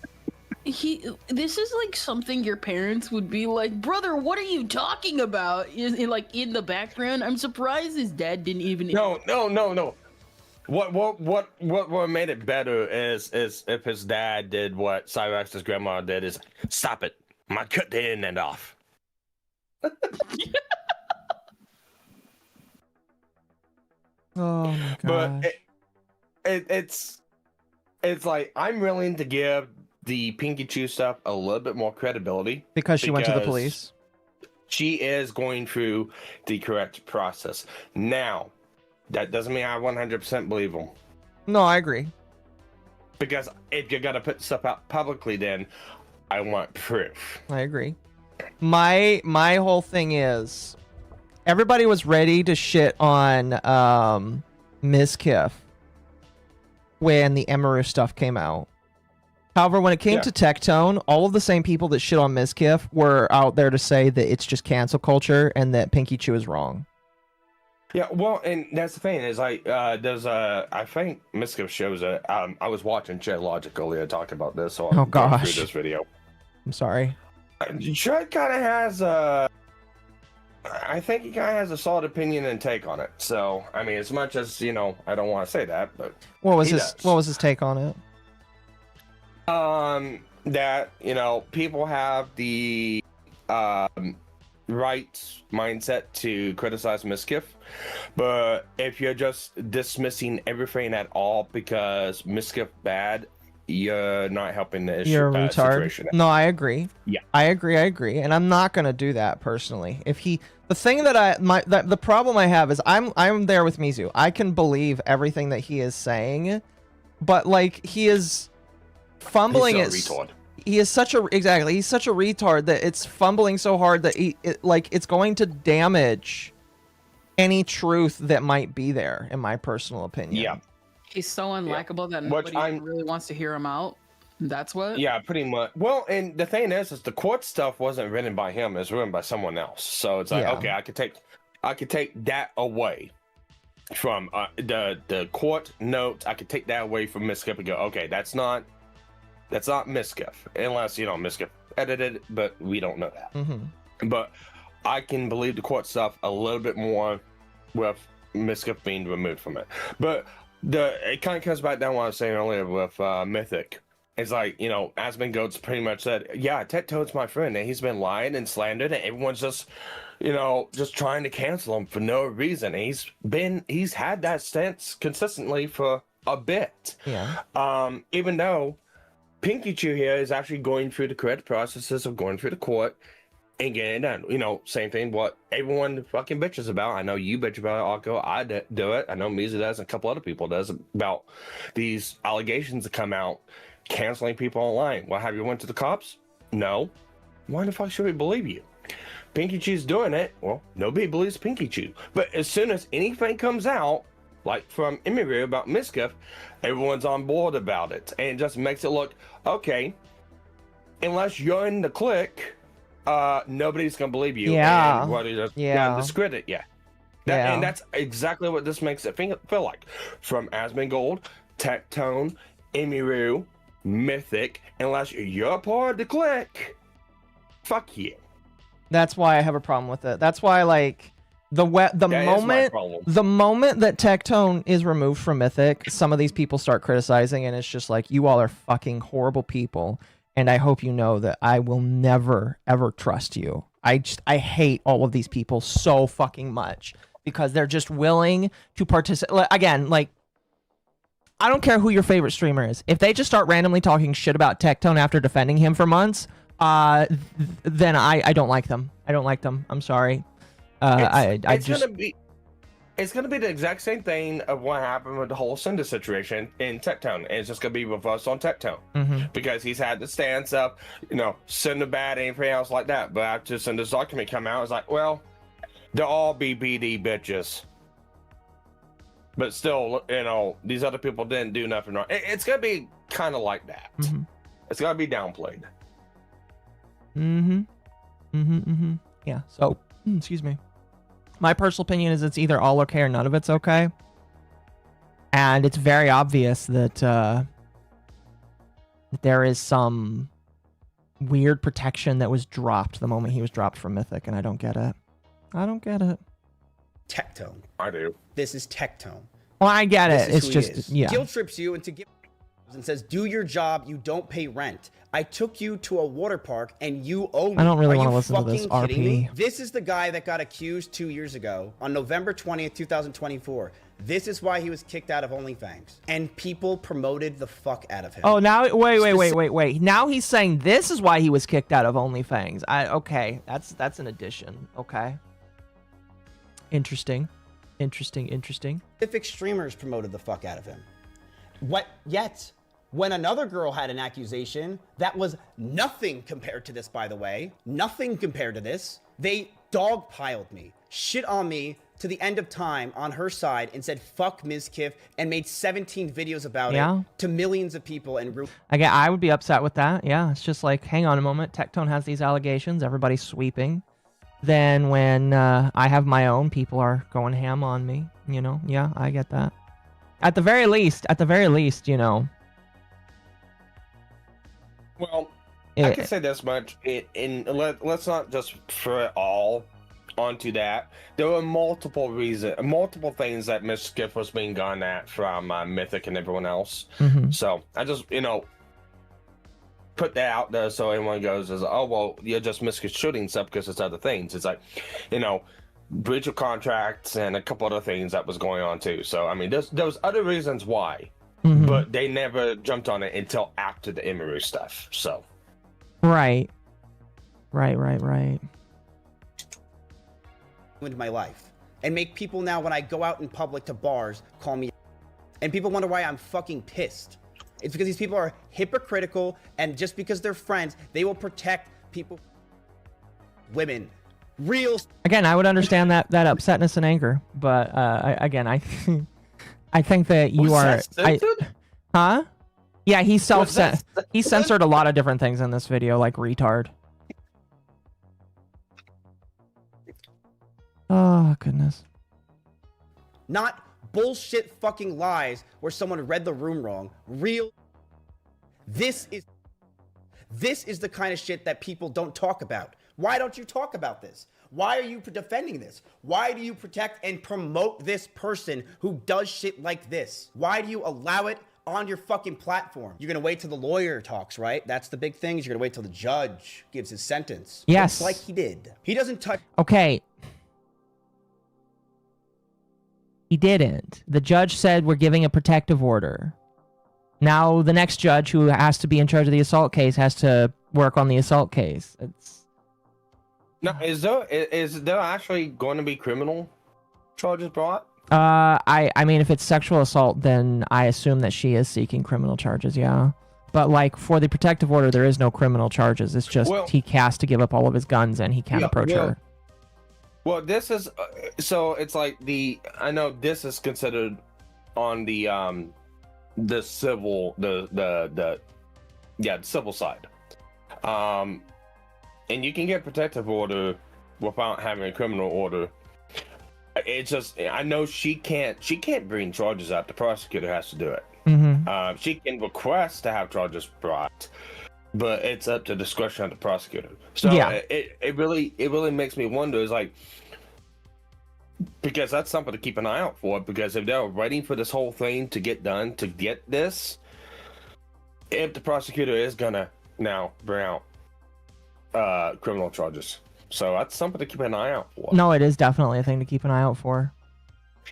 This is like something your parents would be like, brother, what are you talking about? Like in the background. I'm surprised his dad didn't even. No. What made it better is if his dad did what Cyrax's grandma did, is stop it. I'm gonna cut the end off. Oh my god. But it's like I'm willing to give the Pinky Chew stuff a little bit more credibility because she went to the police. She is going through the correct process. Now, that doesn't mean I 100% believe them. No, I agree. Because if you're gonna put stuff out publicly, then I want proof. I agree. My whole thing is, everybody was ready to shit on Ms. Kiff when the Emiru stuff came out. However, when it came to Tectone, all of the same people that shit on Ms. Kiff were out there to say that it's just cancel culture and that Pinky Chew is wrong. Yeah, well, and that's the thing is like there's I think Ms. Kiff shows a I was watching Chet Logic earlier talk about this, so I'm going through this video. I'm sorry. Chet kind of has I think he kind of has a solid opinion and take on it. So I mean, as much as I don't want to say that, but what was his take on it? That people have the right mindset to criticize Ms. Kiff, but if you're just dismissing everything at all because Ms. Kiff bad, you're not helping the issue. You're a retard. Situation. No, I agree. Yeah, I agree, and I'm not gonna do that personally. If the thing that the problem I have is I'm there with Mizu. I can believe everything that he is saying, but like he is fumbling. He is such a he's such a retard that it's fumbling so hard that it's going to damage any truth that might be there, in my personal opinion. Yeah. He's so unlikable that nobody really wants to hear him out. That's what? Yeah, pretty much. Well, and the thing is the court stuff wasn't written by him; it was written by someone else. So it's like, okay, I could take that away from the court notes. I could take that away from Miss Kiff and go, okay, that's not Miss Kiff, unless Miss Kiff edited it, but we don't know that. Mm-hmm. But I can believe the court stuff a little bit more with Miss Kiff being removed from it. But it kind of comes back down what I was saying earlier with Mythic. It's like, Aspen Goats pretty much said, yeah, Tectone's my friend, and he's been lying and slandered, and everyone's just, just trying to cancel him for no reason. And he's had that stance consistently for a bit. Yeah. Even though Pinky Chew here is actually going through the correct processes of going through the court and getting it done. Same thing what everyone fucking bitches about. I know you bitch about it, Occo. I do it. I know Mizu does, and a couple other people does, about these allegations that come out canceling people online. Well, have you went to the cops? No. Why the fuck should we believe you? Pinky Chew's doing it. Well, nobody believes Pinky Chew. But as soon as anything comes out, like from Emiru about Ms. Kiff, everyone's on board about it. And it just makes it look, okay, unless you're in the clique, nobody's going to believe you. Yeah. And discredit you. And that's exactly what this makes it feel like. From Asmongold, Tectone, Emiru, Mythic, unless you're part of the clique, fuck you. That's why I have a problem with it. That's why, like, the moment that Tectone is removed from Mythic, some of these people start criticizing, and it's just like, you all are fucking horrible people, and I hope you know that I will never ever trust you. I hate all of these people so fucking much because they're just willing to participate. Again, like, I don't care who your favorite streamer is. If they just start randomly talking shit about Tectone after defending him for months, then I don't like them. I don't like them. I'm sorry. It's gonna be the exact same thing of what happened with the whole Cinder situation in Tectone. And it's just gonna be reversed on Tectone because he's had the stance of, Cinder bad, anything else like that. But after Cinder's document come out, it's like, well, they'll all be BD bitches. But still, these other people didn't do nothing wrong. It's gonna be kind of like that. It's gonna be downplayed. Yeah. So, excuse me. My personal opinion is it's either all okay or none of it's okay. And it's very obvious that there is some weird protection that was dropped the moment he was dropped from Mythic, and I don't get it. I don't get it. Tectone. I do. This is Tectone. Well, I get it. This is It's who he just, is. yeah. Guilt trips you into giving and says, do your job, you don't pay rent. I took you to a water park and you owe me. I don't really Are want to you listen to this fucking kidding me? RP. This is the guy that got accused 2 years ago on November 20th, 2024. This is why he was kicked out of OnlyFans. And people promoted the fuck out of him. Oh, now wait. Now he's saying this is why he was kicked out of OnlyFans. Okay, that's an addition. Okay. Interesting. Specific streamers promoted the fuck out of him. Yet, when another girl had an accusation that was nothing compared to this, by the way, nothing compared to this, they dogpiled me, shit on me to the end of time on her side and said fuck Ms. Kiff and made 17 videos about it to millions of people. And again, I would be upset with that. Yeah, it's just like, hang on a moment. Tectone has these allegations. Everybody's sweeping. Then when I have my own, people are going ham on me. You know, yeah, I get that. At the very least, you know. Well, I can say this much. Let's not just throw it all onto that. There were multiple things that Miss Skiff was being gone at from Mythic and everyone else. So I just, put that out there so anyone goes, oh, well, you're just misconstruing stuff because it's other things. It's like, breach of contracts and a couple other things that was going on too. So, I mean, there was other reasons why, but they never jumped on it until after the Emiru stuff, so. Right. Into my life and make people now, when I go out in public to bars, call me, and people wonder why I'm fucking pissed. It's because these people are hypocritical, and just because they're friends, they will protect people, women, real. Again, I would understand that upsetness and anger, but I think that you are. Huh? Yeah, he censored a lot of different things in this video, like retard. Oh goodness. Not bullshit fucking lies where someone read the room wrong. Real. This is the kind of shit that people don't talk about. Why don't you talk about this? Why are you defending this? Why do you protect and promote this person who does shit like this? Why do you allow it on your fucking platform? You're gonna wait till the lawyer talks, right? That's the big thing. You're gonna wait till the judge gives his sentence. Yes. Looks like he did. He doesn't touch. Okay. He didn't. The judge said we're giving a protective order. Now the next judge, who has to be in charge of the assault case, has to work on the assault case. It's. Now, is there actually going to be criminal charges brought? I mean, if it's sexual assault, then I assume that she is seeking criminal charges, yeah. But like for the protective order, there is no criminal charges. It's just he has to give up all of his guns and he can't approach her. Well, this is so it's like I know this is considered on the civil the civil side. And you can get protective order without having a criminal order. It's just, I know she can't bring charges out. The prosecutor has to do it. She can request to have charges brought, but it's up to discretion of the prosecutor. So it really makes me wonder, is like, because that's something to keep an eye out for, because if they're waiting for this whole thing to get done, to get this, if the prosecutor is gonna now bring out criminal charges. So that's something to keep an eye out for. No, it is definitely a thing to keep an eye out for.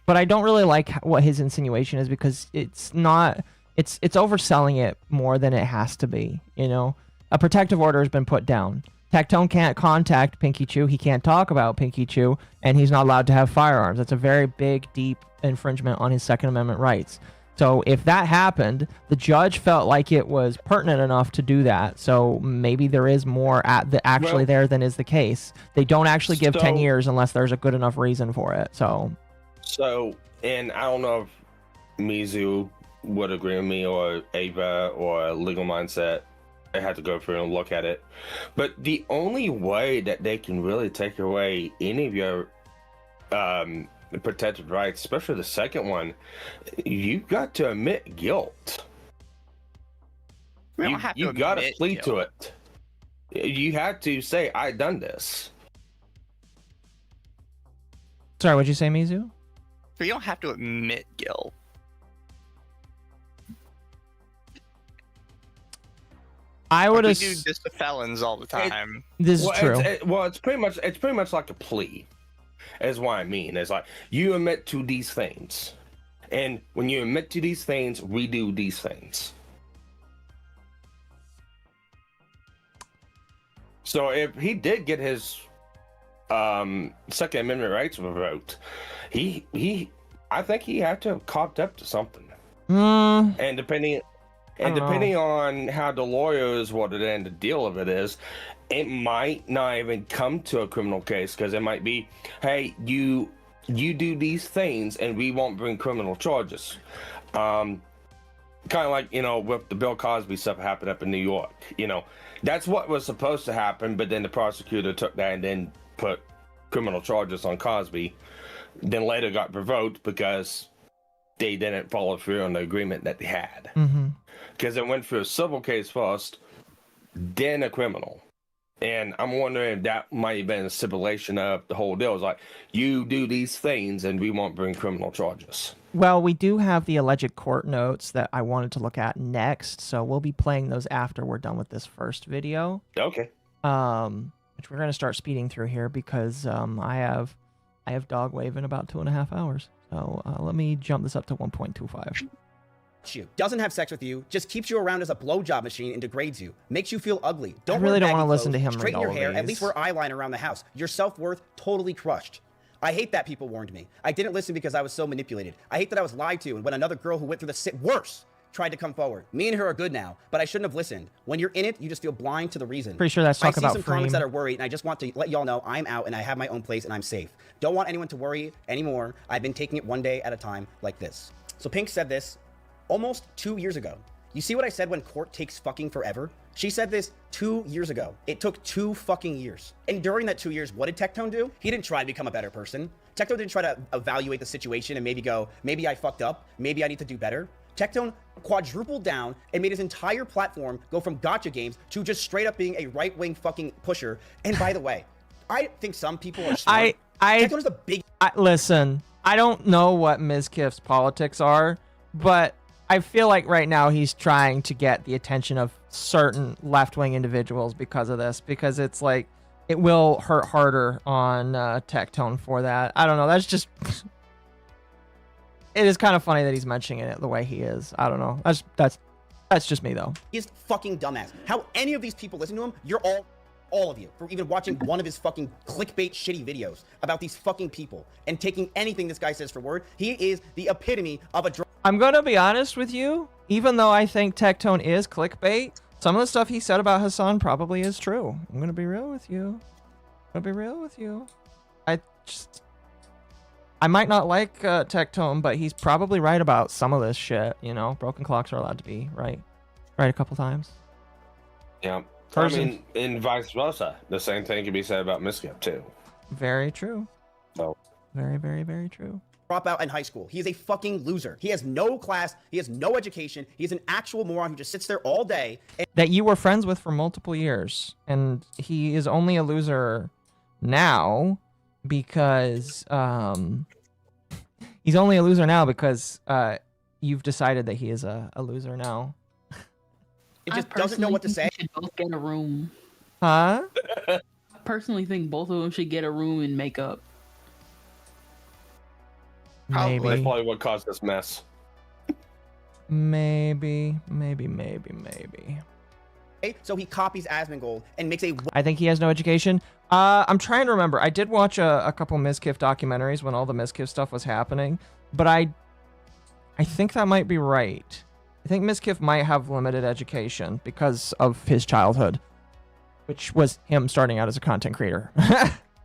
But I don't really like what his insinuation is, because it's overselling it more than it has to be, A protective order has been put down. Tectone can't contact Pinky Chew, he can't talk about Pinky Chew, and he's not allowed to have firearms. That's a very big, deep infringement on his Second Amendment rights. So if that happened, the judge felt like it was pertinent enough to do that. So maybe there is more there than is the case. They don't actually give 10 years unless there's a good enough reason for it. So, and I don't know if Mizu would agree with me, or Ava, or Legal Mindset. I had to go through and look at it. But the only way that they can really take away any of your protected rights, especially the second one, you've got to admit guilt. You got to plead to it. You had to say, I done this. Sorry, what'd you say, Mizu? You don't have to admit guilt. I would We have. do this to felons all the time. This is true. It's pretty much like a plea, is what I mean. It's like you admit to these things, and when you admit to these things, we do these things. So if he did get his Second Amendment rights revoked, I think he had to have copped up to something. And depending on how the lawyers wanted to end the deal of it is, it might not even come to a criminal case, because it might be, hey, you do these things and we won't bring criminal charges. Kind of like, with the Bill Cosby stuff happened up in New York. That's what was supposed to happen, but then the prosecutor took that and then put criminal charges on Cosby. Then later got revoked because they didn't follow through on the agreement that they had. Because it went through a civil case first, then a criminal. And I'm wondering if that might have been a stipulation of the whole deal. It's like, you do these things and we won't bring criminal charges. Well, we do have the alleged court notes that I wanted to look at next, so we'll be playing those after we're done with this first video. Okay. Which we're going to start speeding through here because I have dog wave in about 2.5 hours. So let me jump this up to 1.25. You doesn't have sex with you, just keeps you around as a blowjob machine and degrades you, makes you feel ugly. I really don't want to listen to him read straighten your all of hair, these. at least wear eyeliner around the house. Your self-worth totally crushed. I hate that people warned me. I didn't listen because I was so manipulated. I hate that I was lied to, and when another girl who went through the worse tried to come forward. Me and her are good now, but I shouldn't have listened. When you're in it, you just feel blind to the reason. Pretty sure that's talking about I see some comments that are worried, and I just want to let y'all know I'm out and I have my own place and I'm safe. Don't want anyone to worry anymore. I've been taking it one day at a time like this. So Pink said this almost 2 years ago. You see what I said when court takes fucking forever? She said this 2 years ago. It took 2 fucking years. And during that 2 years, what did Tectone do? He didn't try to become a better person. Tectone didn't try to evaluate the situation and maybe go, maybe I fucked up, maybe I need to do better. Tectone quadrupled down and made his entire platform go from gotcha games to just straight up being a right-wing fucking pusher. And by the way, I think some people are smart. Tectone is a big... Listen, I don't know what Ms. Kiff's politics are, but I feel like right now he's trying to get the attention of certain left-wing individuals because of this, because it's like, it will hurt harder on Tectone for that. I don't know. That's just... It is kind of funny that he's mentioning it the way he is. I don't know. That's just me, though. He's fucking dumbass. How any of these people listen to him, you're all of you, for even watching one of his fucking clickbait shitty videos about these fucking people and taking anything this guy says for word. He is the epitome of a... I'm going to be honest with you. Even though I think Tectone is clickbait, some of the stuff he said about Hassan probably is true. I'm going to be real with you. I might not like Tectone, but he's probably right about some of this shit. Broken clocks are allowed to be right a couple times. Yeah. I mean, and vice versa. The same thing can be said about Miskip, too. Very true. So. Very, very, very true. Drop out in high school. He is a fucking loser. He has no class. He has no education. He is an actual moron who just sits there all day. That you were friends with for multiple years. And he is only a loser now because... He's only a loser now because you've decided that he is a loser now. It just doesn't know what to say. They should both get a room. Huh? I personally think both of them should get a room and make up. Maybe. That's probably what caused this mess. Maybe. So he copies Asmongold and makes a... I think he has no education. I'm trying to remember. I did watch a couple Mizkif documentaries when all the Mizkif stuff was happening, but I think that might be right. I think Mizkif might have limited education because of his childhood, which was him starting out as a content creator.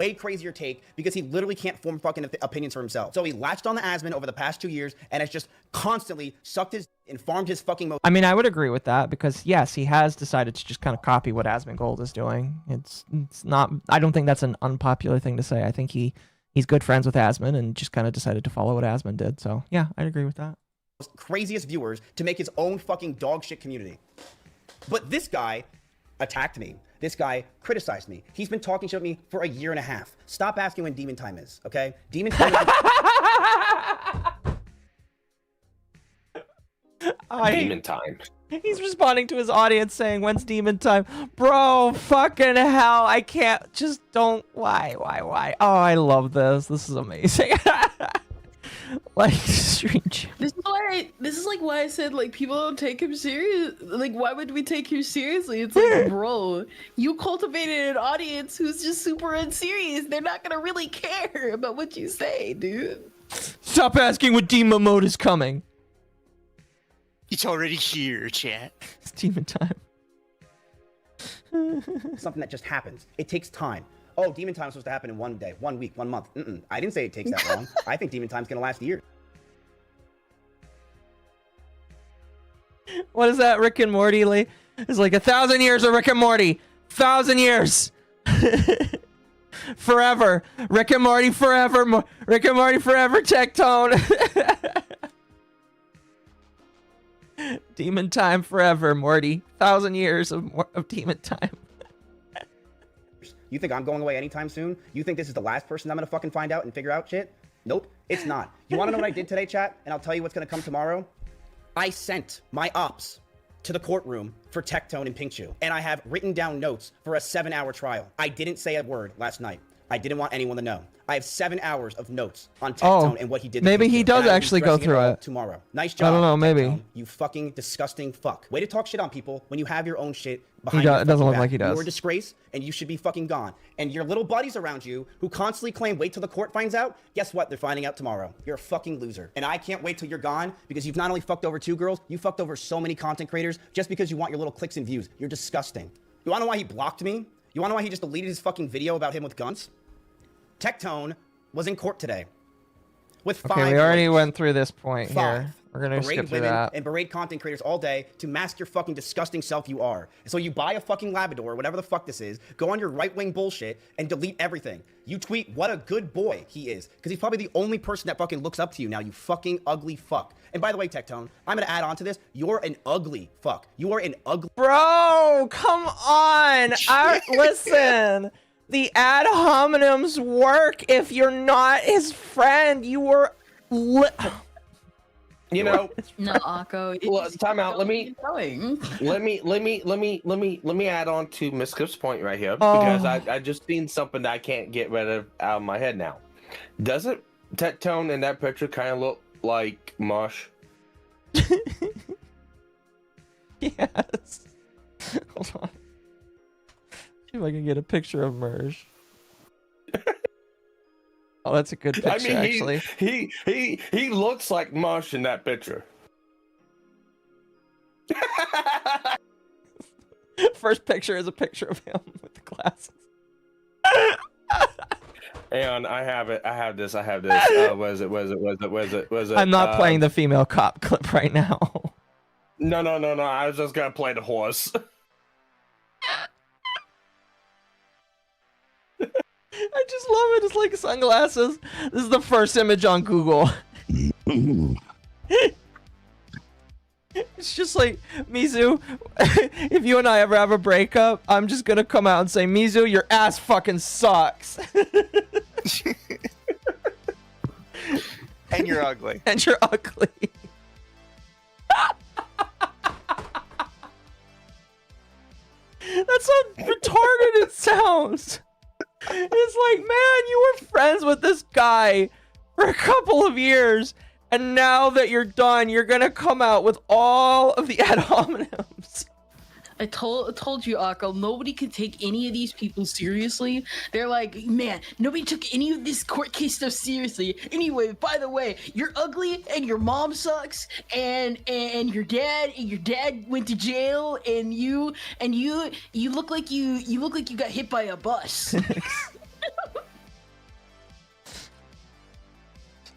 way crazier take because he literally can't form fucking opinions for himself. So he latched on the Asmon over the past 2 years and has just constantly sucked his and farmed his fucking... I mean, I would agree with that because, yes, he has decided to just kind of copy what Asmongold is doing. It's not... I don't think that's an unpopular thing to say. I think he's good friends with Asmon and just kind of decided to follow what Asmon did. So, yeah, I'd agree with that. Craziest viewers to make his own fucking dog shit community. But this guy attacked me. This guy criticized me. He's been talking shit with me for a year and a half. Stop asking when demon time is, okay? Demon time is... Demon time. He's responding to his audience saying, when's demon time? Bro, fucking hell, I can't, just don't, why? Oh, I love this. This is amazing. Like, stream chat. This is like why I said, like, people don't take him serious. Like, why would we take you seriously? It's like, bro, you cultivated an audience who's just super unserious. They're not gonna really care about what you say, dude. Stop asking when demon mode is coming. It's already here, chat. It's demon time. something that just happens. It takes time. Oh, demon time is supposed to happen in 1 day, 1 week, 1 month. I didn't say it takes that long. I think demon time's gonna last years. What is that, Rick and Morty? It's like 1,000 years of Rick and Morty. 1,000 years. Forever. Rick and Morty forever. Rick and Morty forever, Tectone. Demon time forever, Morty. 1,000 years of demon time. You think I'm going away anytime soon? You think this is the last person I'm gonna fucking find out and figure out shit? Nope, it's not. You wanna know what I did today, chat? And I'll tell you what's gonna come tomorrow. I sent my ops to the courtroom for Tectone and Pinkchu, and I have written down notes for a 7-hour trial. I didn't say a word last night. I didn't want anyone to know. I have 7 hours of notes on Tectone and what he did. Maybe he does actually go through it tomorrow. Nice job. I don't know. Maybe Tectone, you fucking disgusting fuck. Way to talk shit on people when you have your own shit behind. It doesn't look like he does. You're a disgrace, and you should be fucking gone. And your little buddies around you who constantly claim wait till the court finds out. Guess what? They're finding out tomorrow. You're a fucking loser, and I can't wait till you're gone because you've not only fucked over 2 girls, you fucked over so many content creators just because you want your little clicks and views. You're disgusting. You wanna know why he blocked me? You wanna know why he just deleted his fucking video about him with guns? Tectone was in court today with 5 Okay, we already went through this point 5. here. We're gonna skip through women that. and berate content creators all day to mask your fucking disgusting self you are. So you buy a fucking Labrador, whatever the fuck this is, go on your right-wing bullshit and delete everything. You tweet what a good boy he is, because he's probably the only person that fucking looks up to you now, you fucking ugly fuck. And by the way, Tectone, I'm gonna add on to this, you're an ugly fuck. You are an ugly— Bro, come on! Listen! The ad hominems work if you're not his friend. You were you know, no, Occo. Well, time out. Let me add on to Miss Skip's point right here because I just seen something that I can't get rid of out of my head now. Doesn't Tectone in that picture kind of look like Mosh? Yes. Hold on. See if I can get a picture of Merge. Oh, that's a good picture, actually. He looks like Mosh in that picture. First picture is a picture of him with the glasses. And I have it. I have this. Was it? I'm not playing the female cop clip right now. No. I was just gonna play the horse. I just love it. It's like sunglasses. This is the first image on Google. It's just like, Mizu, if you and I ever have a breakup, I'm just gonna come out and say, Mizu, your ass fucking sucks. And you're ugly. And you're ugly. That's how retarded it sounds. It's like, man, you were friends with this guy for a couple of years, and now that you're done, you're gonna come out with all of the ad hominems. I told you, Occo, nobody can take any of these people seriously. They're like, man, nobody took any of this court case stuff seriously. Anyway, by the way, you're ugly and your mom sucks and your dad went to jail and you look like you got hit by a bus.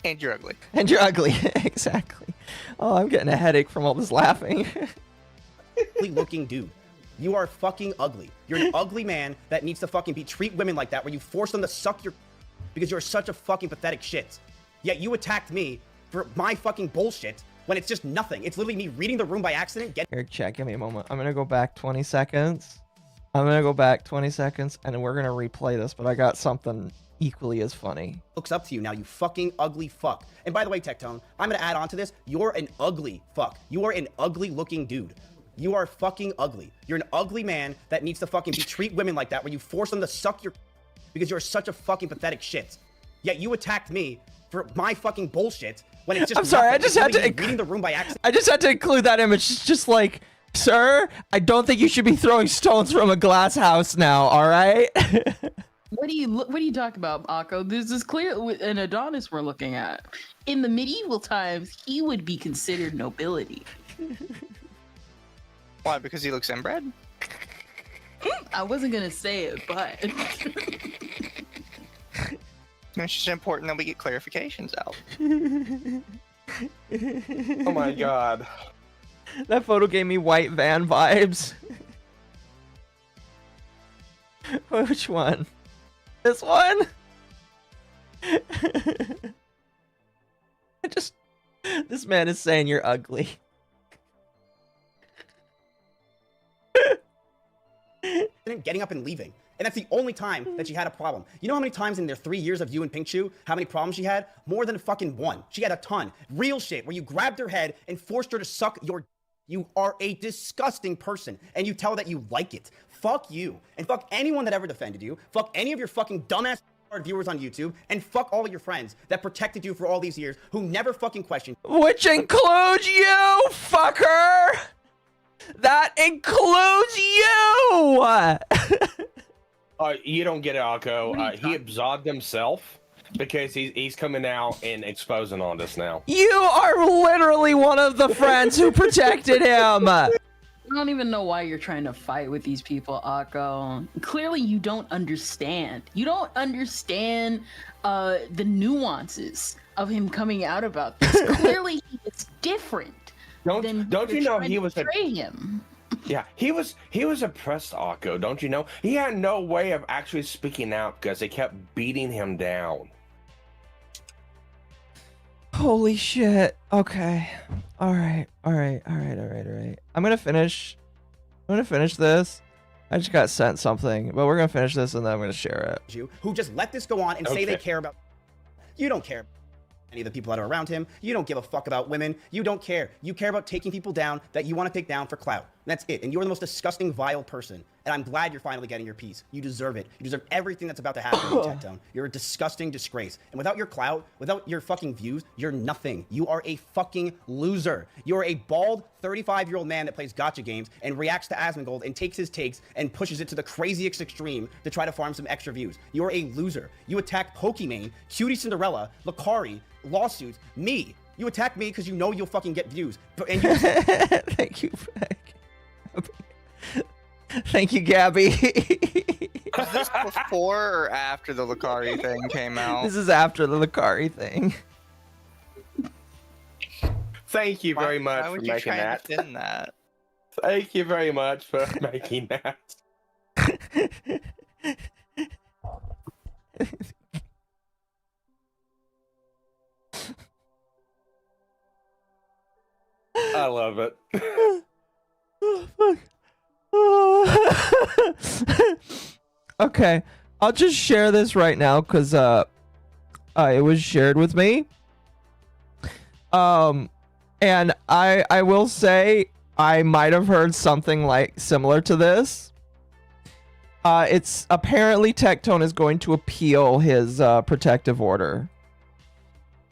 And you're ugly. And you're ugly. Exactly. Oh, I'm getting a headache from all this laughing. looking dude. You are fucking ugly. You're an ugly man that needs to fucking treat women like that, where you force them to suck your because you're such a fucking pathetic shit. Yet you attacked me for my fucking bullshit when it's just nothing. It's literally me reading the room by accident. Here, chat, give me a moment. I'm gonna go back 20 seconds. I'm gonna go back 20 seconds and we're gonna replay this, but I got something equally as funny. Looks up to you now, you fucking ugly fuck. And by the way, Tectone, I'm gonna add on to this. You're an ugly fuck. You are an ugly looking dude. You are fucking ugly. You're an ugly man that needs to fucking treat women like that, where you force them to suck your because you're such a fucking pathetic shit. Yet you attacked me for my fucking bullshit when it's just. I'm sorry, nothing. I just had to reading the room by accident. I just had to include that image. It's just like, sir, I don't think you should be throwing stones from a glass house now. All right. What do you talk about, Akko? This is clear an Adonis we're looking at. In the medieval times, he would be considered nobility. Why? Because he looks inbred? I wasn't gonna say it, but it's just important that we get clarifications out. Oh my god. That photo gave me white van vibes. Which one? This one? This man is saying you're ugly. Getting up and leaving. And that's the only time that she had a problem. You know how many times in their 3 years of you and Pink Chew, how many problems she had? More than fucking one. She had a ton. Real shit, where you grabbed her head and forced her to suck your. You are a disgusting person, and you tell that you like it. Fuck you, and fuck anyone that ever defended you. Fuck any of your fucking dumbass viewers on YouTube, and fuck all of your friends that protected you for all these years, who never fucking questioned. Which includes you, fucker! That includes you! You don't get it, Akko. He absolved himself because he's coming out and exposing on us now. You are literally one of the friends who protected him! I don't even know why you're trying to fight with these people, Akko. Clearly, you don't understand. You don't understand the nuances of him coming out about this. Clearly, it's different. Don't you know he was him? Yeah, he was oppressed, Akko. Don't you know? He had no way of actually speaking out because they kept beating him down. Holy shit. Okay. Alright. I'm gonna finish this. I just got sent something, but we're gonna finish this and then I'm gonna share it. You who just let this go on and say they care about. You don't care. Any of the people that are around him. You don't give a fuck about women. You don't care. You care about taking people down that you want to take down for clout. That's it. And you're the most disgusting, vile person. And I'm glad you're finally getting your piece. You deserve it. You deserve everything that's about to happen to you, Tectone. You're a disgusting disgrace. And without your clout, without your fucking views, you're nothing. You are a fucking loser. You're a bald 35-year-old man that plays gotcha games and reacts to Asmongold and takes his takes and pushes it to the craziest extreme to try to farm some extra views. You're a loser. You attack Pokimane, Cutie Cinderella, Lakari, lawsuits, me. You attack me because you know you'll fucking get views. And you Thank you, Thank you, Gabby. Was this before or after the Lakari thing came out? This is after the Lakari thing. Thank you very much for making that. That. Thank you very much for making that. I love it. Okay, I'll just share this right now because it was shared with me. And I will say I might have heard something like similar to this. It's apparently Tectone is going to appeal his protective order.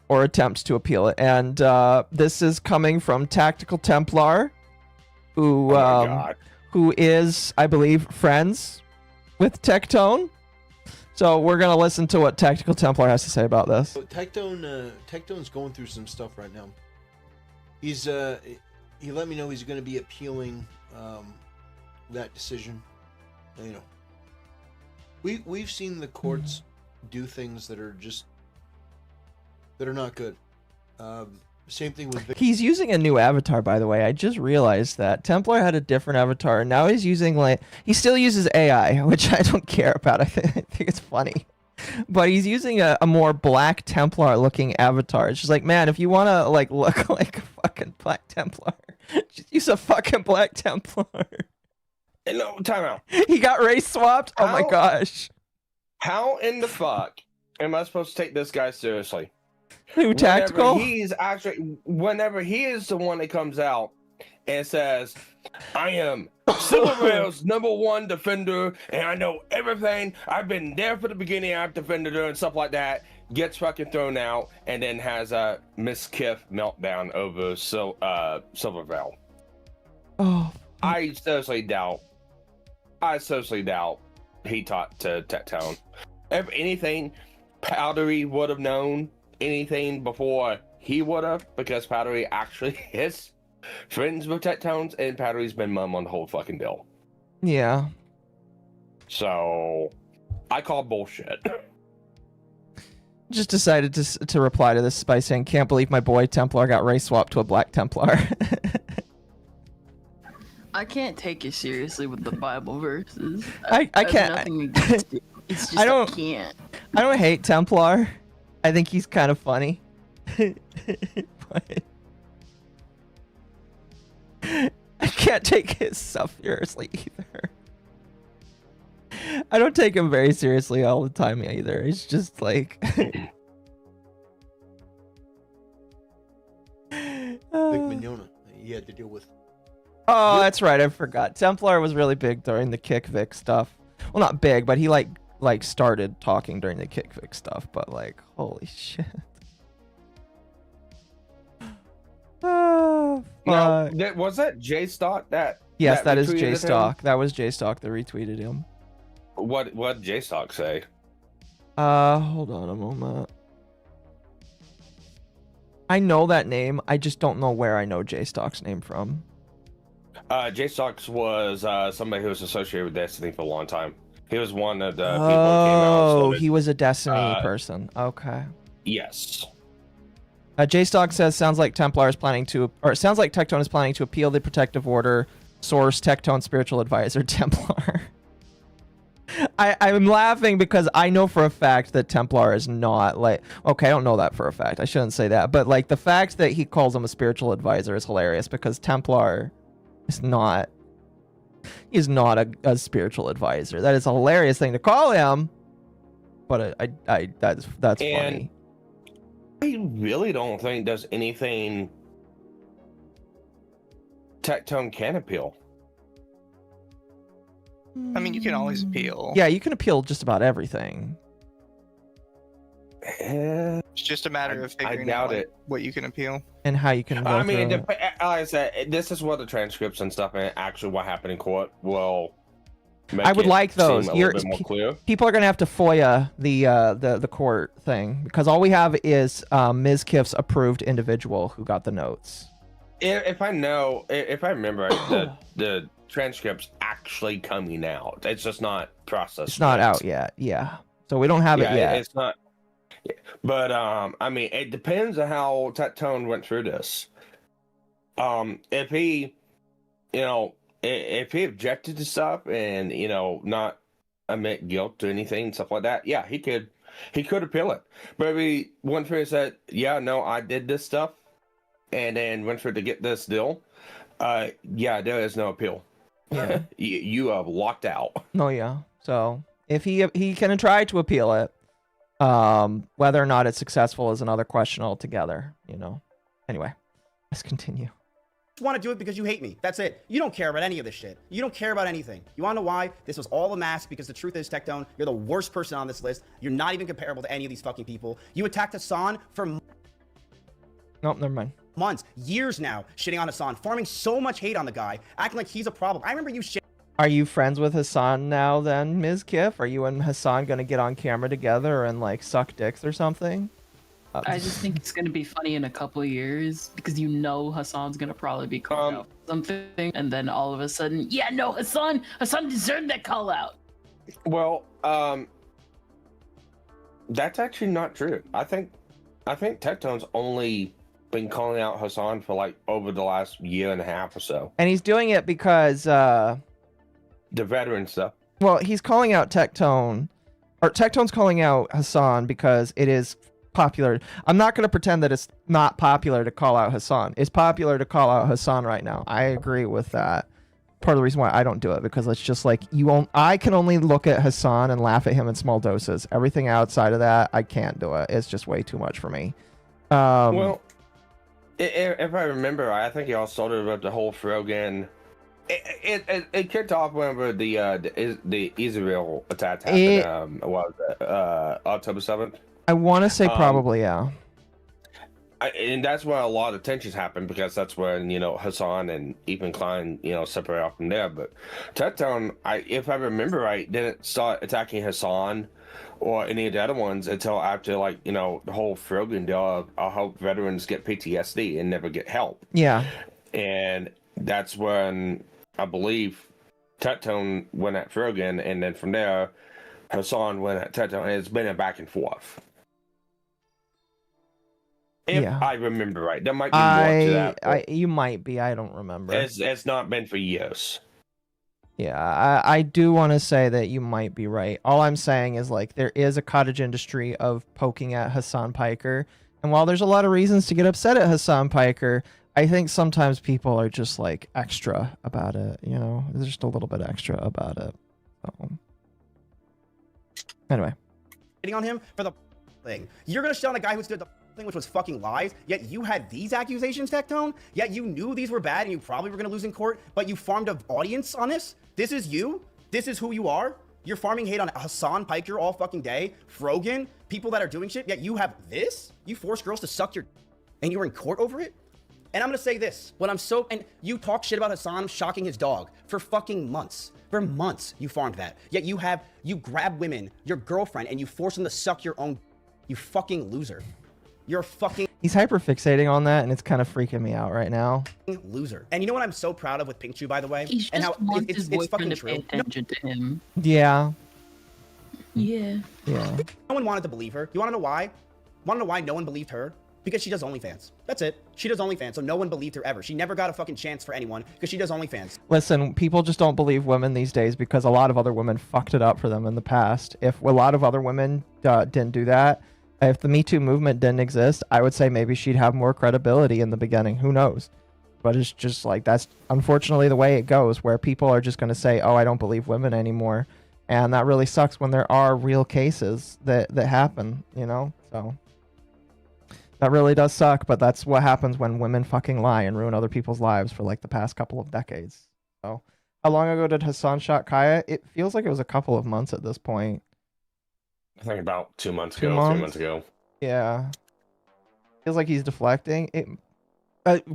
Or attempts to appeal it. And this is coming from Tactical Templar, who who is, I believe, friends with Tectone. So we're gonna listen to what Tactical Templar has to say about this. So Tectone's going through some stuff right now. He's he let me know he's going to be appealing that decision. You know, we've seen the courts do things that are just that are not good. Same thing with. He's using a new avatar, by the way. I just realized that Templar had a different avatar, and now he's using he still uses AI, which I don't care about. I think it's funny, but he's using a more Black Templar looking avatar. It's just like, man, if you want to look like a fucking Black Templar, just use a fucking Black Templar. No, time out. He got race swapped? Oh my How- gosh. How in the fuck am I supposed to take this guy seriously? Who, Tactical? Whenever he is the one that comes out and says, I am Silver Rail's #1 defender, and I know everything. I've been there for the beginning. I've defended her and stuff like that. Gets fucking thrown out, and then has a Miss Kiff meltdown over Silver Rail. Oh. I seriously doubt he talked to Tectone. If anything, Powdery would have known anything before he would have, because Powdery actually is friends with Tectones, and Powdery's been mum on the whole fucking deal. Yeah. So, I call bullshit. Just decided to reply to this by saying, can't believe my boy Templar got race swapped to a black Templar. I can't take you seriously with the Bible verses. I can't. Nothing against you. It's just I don't. I can't. I don't hate Templar. I think he's kind of funny. But I can't take his stuff seriously either. I don't take him very seriously all the time either. It's just like Vic Mignogna, he had to deal with. Oh, that's right. I forgot. Templar was really big during the Kick Vic stuff. Well, not big, but he like started talking during the Kick Vic stuff. But like, holy shit. Oh, fuck. Now, was that J-Stock that? Yes, that is retweeted him? J-Stock. That was J-Stock that retweeted him. What did J-Stock say? Hold on a moment. I know that name. I just don't know where I know J-Stock's name from. J-Stock was somebody who was associated with Destiny for a long time. He was one of the people who came out. Oh, he was a Destiny person. Okay. Yes. J-Stock says, sounds like Templar is planning to, or it sounds like Tectone is planning to appeal the protective order. Source, Tectone spiritual advisor, Templar. I'm laughing because I know for a fact that Templar is not like, okay, I don't know that for a fact. I shouldn't say that. But like the fact that he calls him a spiritual advisor is hilarious because Templar is not, he's not a spiritual advisor. That is a hilarious thing to call him. But that's funny. I really don't think there's anything Tectone can appeal. I mean, you can always appeal. Yeah, you can appeal just about everything. It's just a matter of figuring out what you can appeal. And how you can go I mean, through like I said, this is what the transcripts and stuff and actually what happened in court will make I would it like those. seem a little bit more clear. People are gonna have to FOIA the court thing because all we have is Ms. Kiff's approved individual who got the notes. If I remember the transcripts actually coming out, it's just not processed. It's not yet. out yet. Yeah, so we don't have it yet. It's not. But I mean, it depends on how Tectone went through this. If he, if he objected to stuff and not admit guilt to anything, stuff like that, yeah, he could appeal it. But if he went through and said, yeah, no, I did this stuff, and then went through to get this deal, yeah, there is no appeal. Yeah. you are locked out. No, yeah. So if he can try to appeal it, whether or not it's successful is another question altogether. Anyway, let's continue. You want to do it because you hate me. That's it. You don't care about any of this shit. You don't care about anything. You want to know why? This was all a mask because the truth is, Tectone, you're the worst person on this list. You're not even comparable to any of these fucking people. You attacked Hassan for Nope, never mind. months, years now, shitting on Hassan, forming so much hate on the guy, acting like he's a problem. I remember you shit. Are you friends with Hassan now then, Ms. Kiff? Are you and Hassan gonna get on camera together and like suck dicks or something? I just think it's gonna be funny in a couple of years because Hassan's gonna probably be calling out something, and then all of a sudden, yeah, no, Hassan deserved that call out. Well, that's actually not true. I think Tectone's only been calling out Hassan for like over the last year and a half or so. And he's doing it because the veteran stuff. Well, he's calling out Tectone, or Tectone's calling out Hassan because it is popular. I'm not going to pretend that it's not popular to call out Hassan. It's popular to call out Hassan right now. I agree with that. part of the reason why I don't do it, because it's just like I can only look at Hassan and laugh at him in small doses. Everything outside of that, I can't do it. It's just way too much for me. Well, if I remember, I think y'all started with the whole Frogan. It kicked off whenever the Israel attack happened. What was it? October 7th. I want to say probably, yeah. And that's where a lot of tensions happened, because that's when, Hassan and Ethan Klein, separate off from there. But Tectone, if I remember right, didn't start attacking Hassan or any of the other ones until after, the whole Frogan deal. I hope veterans get PTSD and never get help. Yeah. And that's when I believe Tectone went at Frogan, and then from there, Hassan went at Tectone, and it's been a back and forth. If I remember right, there might be more to that. You might be. I don't remember. It's not been for years. Yeah, I do want to say that you might be right. All I'm saying is, there is a cottage industry of poking at Hassan Piker, and while there's a lot of reasons to get upset at Hassan Piker, I think sometimes people are just extra about it. There's just a little bit extra about it. So, anyway, on him for the thing. You're gonna shit on a guy who stood the thing, which was fucking lies, yet you had these accusations, Tectone, yet you knew these were bad and you probably were going to lose in court, but you farmed an audience on this? This is you? This is who you are? You're farming hate on Hassan Piker all fucking day, Frogan, people that are doing shit, yet you have this? You force girls to suck your and you were in court over it? And I'm going to say this, and you talk shit about Hassan shocking his dog for fucking months. For months, you farmed that. Yet you grab women, your girlfriend, and you force them to suck your own, you fucking loser. You're a fucking... He's hyper-fixating on that, and it's kind of freaking me out right now. Loser. And you know what I'm so proud of with Pink Chew, by the way? He's just and how wants his it's fucking boyfriend to true. pay attention to him. Yeah. Yeah. Yeah. No one wanted to believe her. You want to know why? Want to know why no one believed her? Because she does OnlyFans. That's it. She does OnlyFans, so no one believed her ever. She never got a fucking chance for anyone because she does OnlyFans. Listen, people just don't believe women these days because a lot of other women fucked it up for them in the past. If a lot of other women didn't do that, if the Me Too movement didn't exist, I would say maybe she'd have more credibility in the beginning. Who knows? But it's just that's unfortunately the way it goes, where people are just going to say, oh, I don't believe women anymore. And that really sucks when there are real cases that happen, So that really does suck, but that's what happens when women fucking lie and ruin other people's lives for the past couple of decades. So how long ago did Hassan shot Kaya? It feels like it was a couple of months at this point. I think about 2 months ago, 3 months ago. Yeah. Feels like he's deflecting. It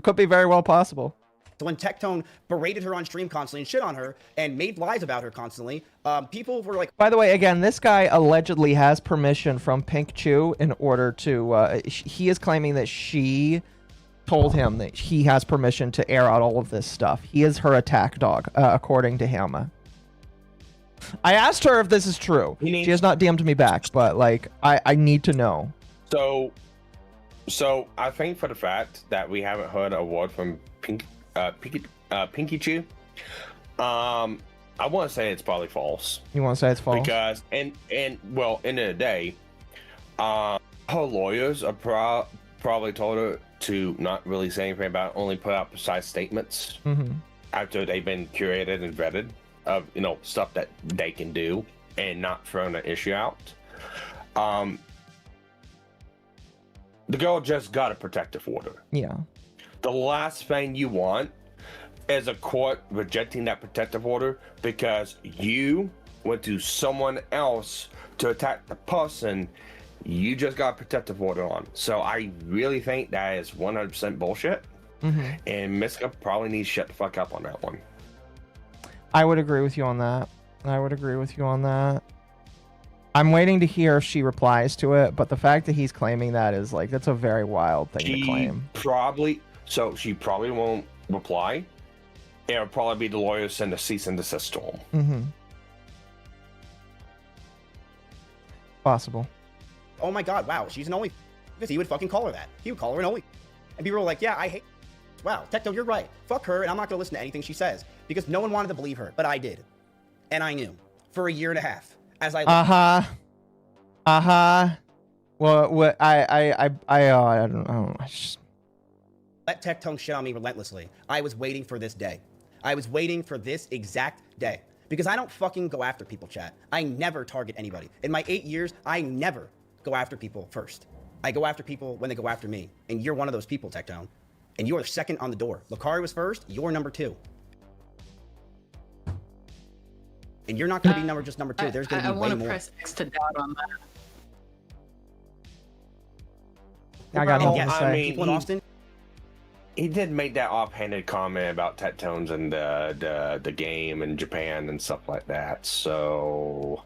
could be very well possible. So when Tectone berated her on stream constantly and shit on her and made lies about her constantly, people were like... By the way, again, this guy allegedly has permission from Pink Chew in order to... he is claiming that she told him that he has permission to air out all of this stuff. He is her attack dog, according to him. I asked her if this is true. She has not DM'd me back, but I need to know. So I think for the fact that we haven't heard a word from Pinky Chew, I want to say it's probably false. You want to say it's false? Because end of the day, her lawyers are probably told her to not really say anything about it, only put out precise statements after they've been curated and vetted of stuff that they can do and not throwing an issue out. The girl just got a protective order. Yeah. The last thing you want is a court rejecting that protective order because you went to someone else to attack the person you just got a protective order on. So I really think that is 100% bullshit. And Miska probably needs to shut the fuck up on that one. I would agree with you on that. I'm waiting to hear if she replies to it, but the fact that he's claiming that is that's a very wild thing to claim. She probably won't reply. It'll probably be the lawyers send a cease and desist to him. Possible. Oh my god, wow, she's an only... Because he would fucking call her that. He would call her an only... And people were like, yeah, I hate... Wow, Tectone, you're right. Fuck her, and I'm not going to listen to anything she says. Because no one wanted to believe her, but I did. And I knew. For a year and a half. As I... Well, what I don't know. Let Tectone shit on me relentlessly. I was waiting for this day. I was waiting for this exact day. Because I don't fucking go after people, chat. I never target anybody. In my 8 years, I never go after people first. I go after people when they go after me. And you're one of those people, Tectone. And you are second on the door. Lucari was first, you're number 2. And you're not going to be just number 2. There's going to be way more. I want to press X to doubt on that. I got nothing yes, to say. people in Austin. He did make that offhanded comment about Tectones and the game in Japan and stuff like that. So,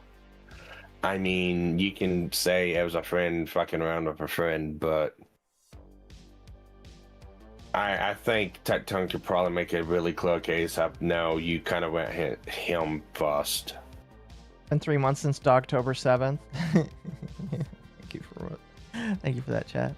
I mean, you can say it was a friend fucking around with a friend, but I think Tectone could probably make a really clear case of no, you kind of went hit him first. Been 3 months since October 7th. Thank you for that, chat.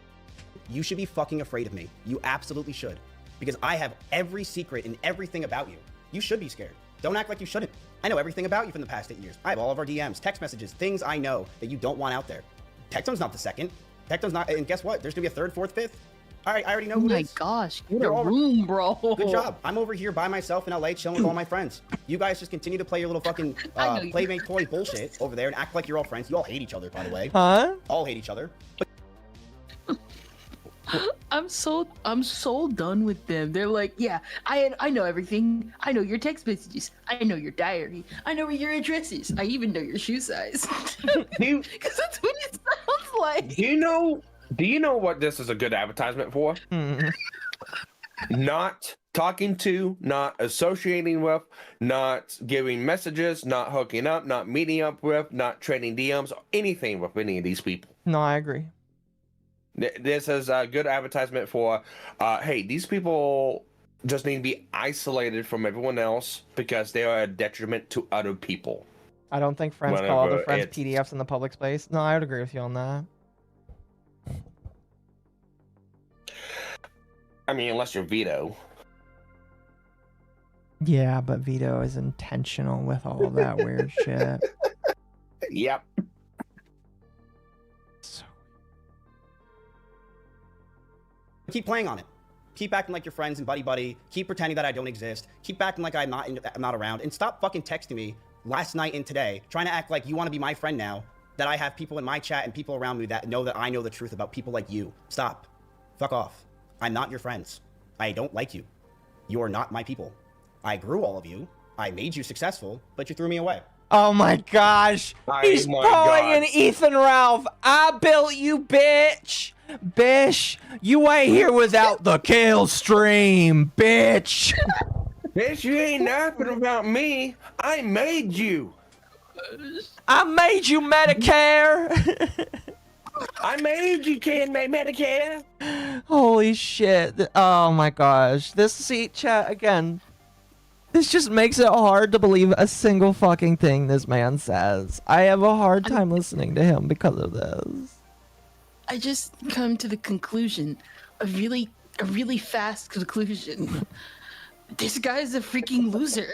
You should be fucking afraid of me. You absolutely should. Because I have every secret and everything about you. You should be scared. Don't act like you shouldn't. I know everything about you from the past 8 years. I have all of our DMs, text messages, things I know that you don't want out there. Tectone's not the second. Tectone's not, and guess what? There's gonna be a third, fourth, fifth. All right, I already know who it is. Oh my gosh, get a room, bro. Good job. I'm over here by myself in LA chilling with all my friends. You guys just continue to play your little fucking playmate toy bullshit over there and act like you're all friends. You all hate each other, by the way. Huh? All hate each other. But I'm so done with them. They're like, yeah, I know everything. I know your text messages. I know your diary. I know where your address is. I even know your shoe size. Because that's what it sounds like. Do you know what this is a good advertisement for? Not talking to, not associating with, not giving messages, not hooking up, not meeting up with, not trading DMs, or anything with any of these people. No, I agree. This is a good advertisement for, hey, these people just need to be isolated from everyone else because they are a detriment to other people. I don't think friends call other friends PDFs in the public space. No, I would agree with you on that. I mean, unless you're Vito. Yeah, but Vito is intentional with all of that weird shit. Yep. keep playing on it. Keep acting like you're friends and buddy. Keep pretending that I don't exist. Keep acting like I'm not around. And stop fucking texting me last night and today, trying to act like you want to be my friend now, that I have people in my chat and people around me that know that I know the truth about people like you. Stop. Fuck off. I'm not your friends. I don't like you. You are not my people. I grew all of you. I made you successful, but you threw me away. Oh my gosh. He's calling an Ethan Ralph. I built you, bitch. Bish, you ain't here without the kill stream, bitch. Bitch, you ain't nothing about me. I made you. I made you Medicare. I made you Medicare. Holy shit. Oh my gosh. This seat chat again. This just makes it hard to believe a single fucking thing this man says. I have a hard time listening to him because of this. I just come to the conclusion, a really fast conclusion. This guy's a freaking loser.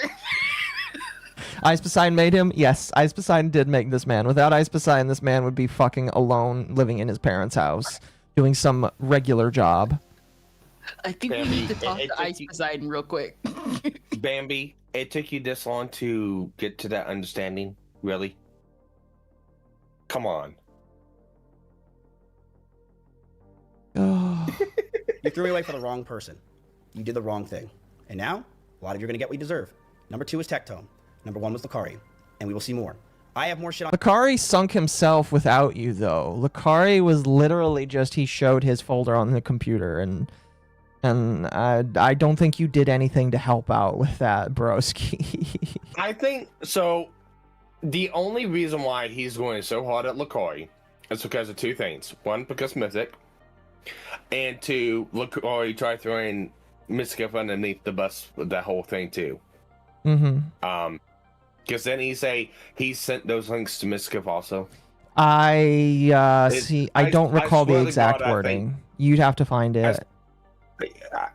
Ice Poseidon made him? Yes, Ice Poseidon did make this man. Without Ice Poseidon, this man would be fucking alone, living in his parents' house, doing some regular job. I think we need to talk to Ice Poseidon real quick. Bambi, it took you this long to get to that understanding? Really? Come on. You threw me away for the wrong person. You did the wrong thing. And now, a lot of you are going to get what you deserve. Number 2 is Tectone. Number 1 was Lucari. And we will see more. I have more shit on... Lucari sunk himself without you, though. Lucari was literally just, he showed his folder on the computer, and I don't think you did anything to help out with that, broski. I think, so, the only reason why he's going so hard at Lucari is because of 2 things. 1, because Mythic. And 2, Lucari tried throwing Miskiff underneath the bus with that whole thing, too. Mm-hmm. Because then he sent those links to Miskiff also. I don't recall the exact wording. You'd have to find it.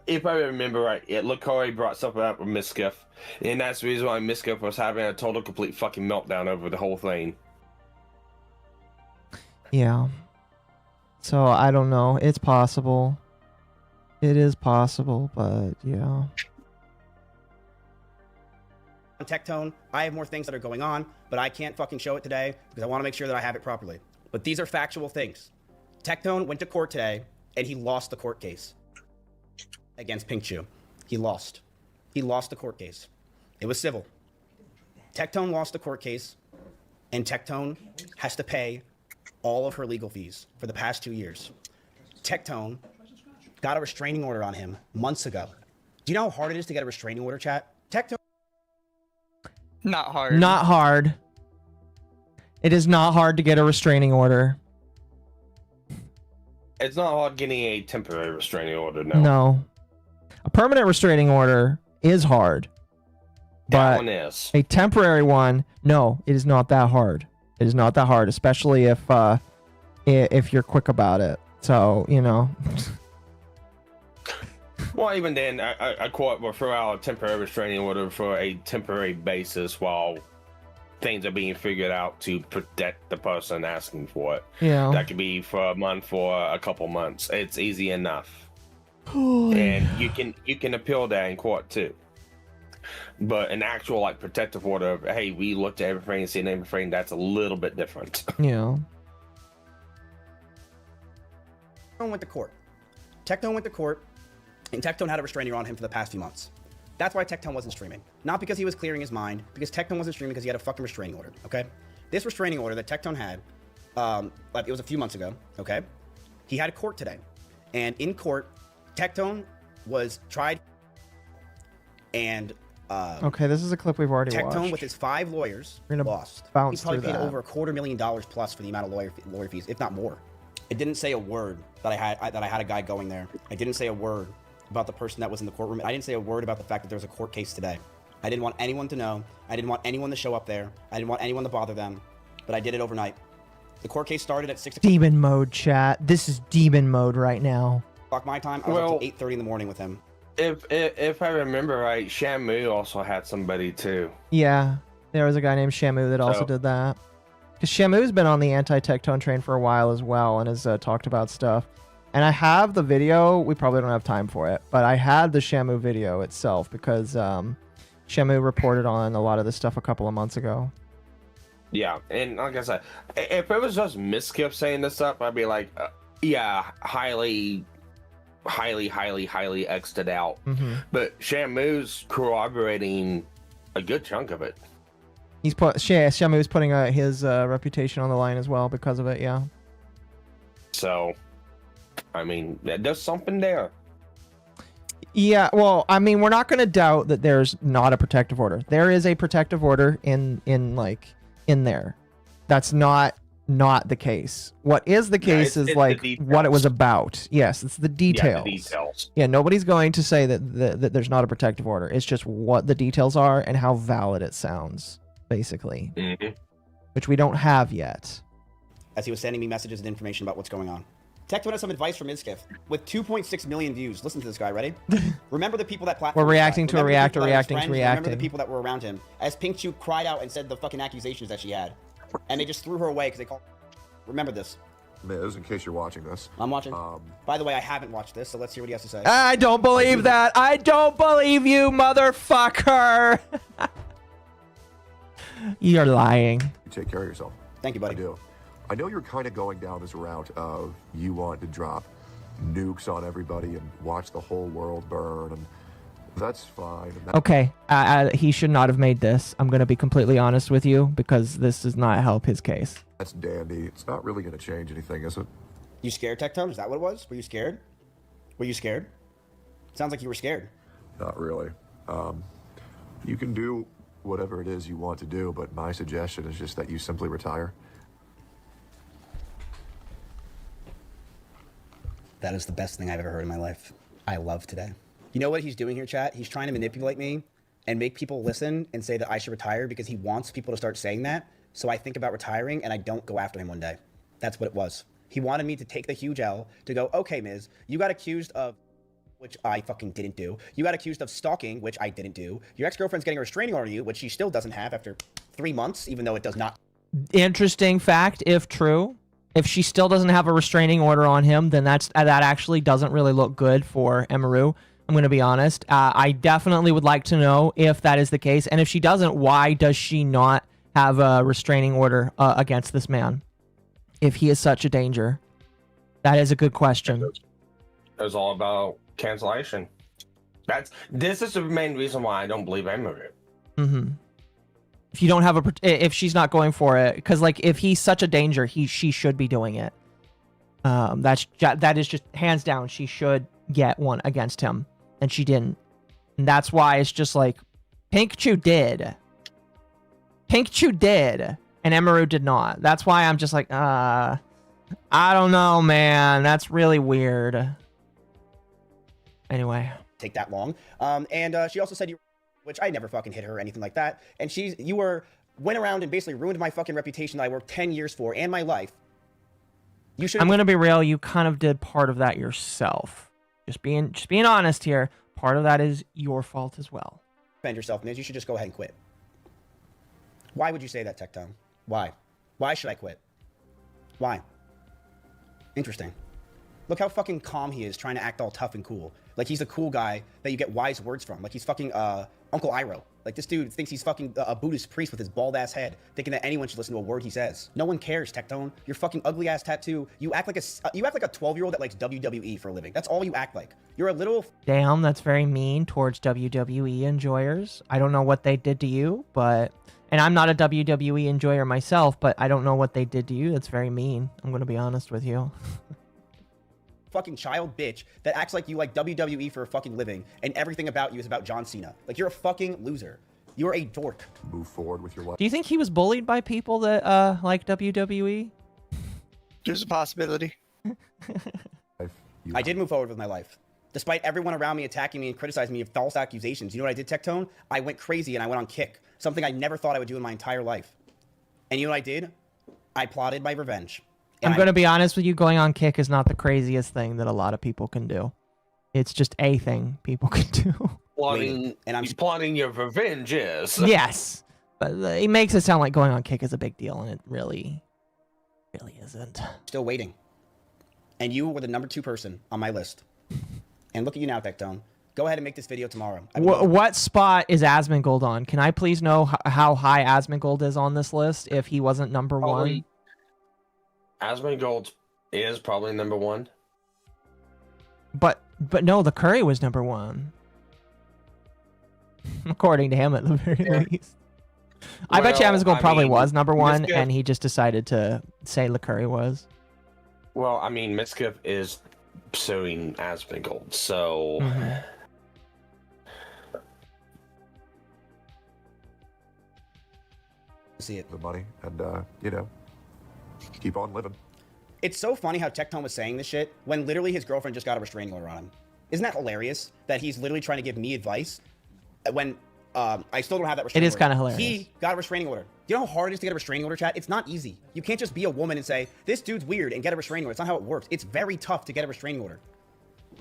If I remember right, Lucari brought something up with Miskiff, and that's the reason why Miskiff was having a total, complete fucking meltdown over the whole thing. Yeah. So, I don't know. It's possible. It is possible, but yeah. Tectone, I have more things that are going on, but I can't fucking show it today because I want to make sure that I have it properly. But these are factual things. Tectone went to court today and he lost the court case against Pink Chew. He lost. He lost the court case. It was civil. Tectone lost the court case, and Tectone has to pay all of her legal fees for the past 2 years. Tectone got a restraining order on him months ago. Do you know how hard it is to get a restraining order, chat? Tectone. Not hard. Not hard. It is not hard to get a restraining order. It's not hard getting a temporary restraining order, no. No. A permanent restraining order is hard. That But one is. a temporary one, no, it is not that hard. It is not that hard, especially if you're quick about it. So, you know. Well, even then, a court will throw out a temporary restraining order for a temporary basis while things are being figured out to protect the person asking for it. Yeah. That could be for a month, for a couple months. It's easy enough. And you can appeal that in court too. But an actual like protective order of, hey, we looked at everything and seen everything, that's a little bit different. Yeah. Tectone went to court. Tectone went to court, and Tectone had a restraining order on him for the past few months. That's why Tectone wasn't streaming. Not because he was clearing his mind, because Tectone wasn't streaming because he had a fucking restraining order, okay? This restraining order that Tectone had, like it was a few months ago, okay? He had a court today. And in court, Tectone was tried and Okay, this is a clip we've already Tectone watched. with his 5 lawyers We're gonna lost. He bounce probably through paid that. over $250,000 plus for the amount of lawyer fees, if not more. It didn't say a word that I had a guy going there. I didn't say a word about the person that was in the courtroom. I didn't say a word about the fact that there was a court case today. I didn't want anyone to know. I didn't want anyone to show up there. I didn't want anyone to bother them. But I did it overnight. The court case started at 6 Demon mode, chat. This is demon mode right now. o'clock my time. I was up to 8:30 in the morning with him. If I remember right, Shamu also had somebody too. Yeah, there was a guy named Shamu that also did that. Because Shamu's been on the anti-Tectone train for a while as well and has talked about stuff. And I have the video. We probably don't have time for it, but I had the Shamu video itself because Shamu reported on a lot of this stuff a couple of months ago. Yeah, and like I said, if it was just Miskip saying this stuff, I'd be like, yeah, highly X'd it out. But Shamu's corroborating a good chunk of it. He's Shamu's putting his reputation on the line as well because of it. Yeah. So, I mean, there's something there. Yeah. Well, I mean, we're not going to doubt that there's not a protective order. There is a protective order in there. That's not the case. What is the case is like what it was about. Yes, it's the details. Yeah, the details. Yeah, nobody's going to say that there's not a protective order. It's just what the details are and how valid it sounds, basically. Which we don't have yet. As he was sending me messages and information about what's going on. Tectone has some advice from Inskiff with 2.6 million views. Listen to this guy. Ready? Remember the people that platform. We're reacting to a reactor, reacting. reacting. Remember the people that were around him. As Pink Chew cried out and said the fucking accusations that she had, and they just threw her away because they called. Remember this. Miz, in case you're watching this. I'm watching. By the way, I haven't watched this, so let's hear what he has to say. I don't believe that. I don't believe you, motherfucker. You're lying. You take care of yourself. Thank you, buddy. I do. I know you're kind of going down this route of you want to drop nukes on everybody and watch the whole world burn, and that's fine. Okay, he should not have made this. I'm going to be completely honest with you because this does not help his case. That's dandy. It's not really going to change anything, is it? You scared, Tectone? Is that what it was? Were you scared? Were you scared? Sounds like you were scared. Not really. You can do whatever it is you want to do, but my suggestion is just that you simply retire. That is the best thing I've ever heard in my life. I love today. You know what he's doing here, chat? He's trying to manipulate me and make people listen and say that I should retire because he wants people to start saying that. So I think about retiring and I don't go after him one day. That's what it was. He wanted me to take the huge L to go, okay, Miz, you got accused of, which I fucking didn't do. You got accused of stalking, which I didn't do. Your ex-girlfriend's getting a restraining order on you, which she still doesn't have after 3 months, even though it does not. Interesting fact, if true. If she still doesn't have a restraining order on him, then that actually doesn't really look good for Emaru I'm going to be honest. I definitely would like to know if that is the case. And if she doesn't, why does she not have a restraining order against this man? If he is such a danger. That is a good question. It was all about cancellation. This is the main reason why I don't believe Emery. Mm-hmm. If you don't have if she's not going for it, because like if he's such a danger, she should be doing it. That is just hands down. She should get one against him, and she didn't. And that's why it's just like Pikachu did, and Emery did not. That's why I'm just like, I don't know, man. That's really weird. Anyway. Take that long. And she also said which I never fucking hit her or anything like that. And you went around and basically ruined my fucking reputation that I worked 10 years for and my life. I'm gonna be real. You kind of did part of that yourself. Just being honest here. Part of that is your fault as well. Defend yourself, Miz. You should just go ahead and quit. Why would you say that, Tectone? Why? Why should I quit? Why? Interesting. Look how fucking calm he is, trying to act all tough and cool. Like he's a cool guy that you get wise words from. Like he's fucking Uncle Iroh. Like this dude thinks he's fucking a Buddhist priest with his bald ass head, thinking that anyone should listen to a word he says. No one cares, Tectone. Your fucking ugly ass tattoo. You act like a 12-year-old that likes WWE for a living. That's all you act like. You're a little. Damn, that's very mean towards WWE enjoyers. I don't know what they did to you, and I'm not a WWE enjoyer myself, but I don't know what they did to you. That's very mean. I'm gonna be honest with you. Fucking child bitch that acts like you like WWE for a fucking living and everything about you is about John Cena. Like you're a fucking loser. You're a dork. Move forward with your life. Do you think he was bullied by people that like WWE? There's a possibility. I did move forward with my life. Despite everyone around me attacking me and criticizing me of false accusations. You know what I did, Tectone? I went crazy and I went on kick. Something I never thought I would do in my entire life. And you know what I did? I plotted my revenge. I'm going to be honest with you, going on kick is not the craziest thing that a lot of people can do. It's just a thing people can do. Plotting your revenge is. Yes. But it makes it sound like going on kick is a big deal, and it really isn't. Still waiting. And you were the number 2 person on my list. And look at you now, Tectone. Go ahead and make this video tomorrow. What spot is Asmongold on? Can I please know how high Asmongold is on this list if he wasn't number 1? Asmongold is probably number 1. But no, the Curry was number 1. According to him, at the very least. I bet you Asmongold probably was number 1, and he just decided to say LeCurry was. Well, I mean, Miskiff is suing Asmongold, so... See it. The money, and, keep on living. It's so funny how Tectone was saying this shit when literally his girlfriend just got a restraining order on him. Isn't that hilarious? That he's literally trying to give me advice when I still don't have that restraining order. It is kind of hilarious. He got a restraining order. Do you know how hard it is to get a restraining order, chat? It's not easy. You can't just be a woman and say, this dude's weird and get a restraining order. It's not how it works. It's very tough to get a restraining order.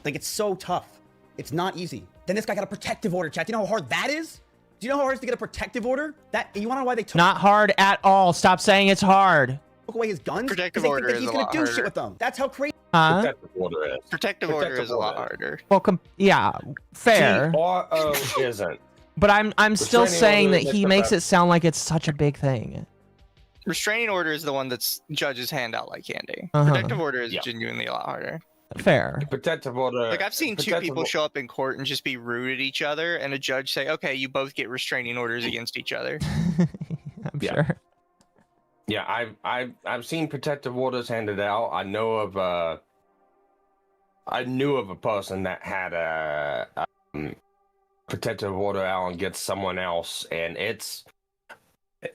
Like, it's so tough. It's not easy. Then this guy got a protective order, chat. Do you know how hard that is? Do you know how hard it is to get a protective order? You want to know why they took... Not hard at all. Stop saying it's hard. Took away his guns? Protective order is a lot harder. He's going to do shit with them. That's how crazy... Protective order is a lot harder. Well, yeah, fair. Isn't. But I'm still saying that he makes it sound like it's such a big thing. Restraining order is the one that's judges hand out like candy. Protective order is genuinely a lot harder. Fair. Protective order. Like I've seen 2 people show up in court and just be rude at each other, and a judge say, "Okay, you both get restraining orders against each other." I'm sure. Yeah, I've seen protective orders handed out. I knew of a person that had a protective order out against someone else, and it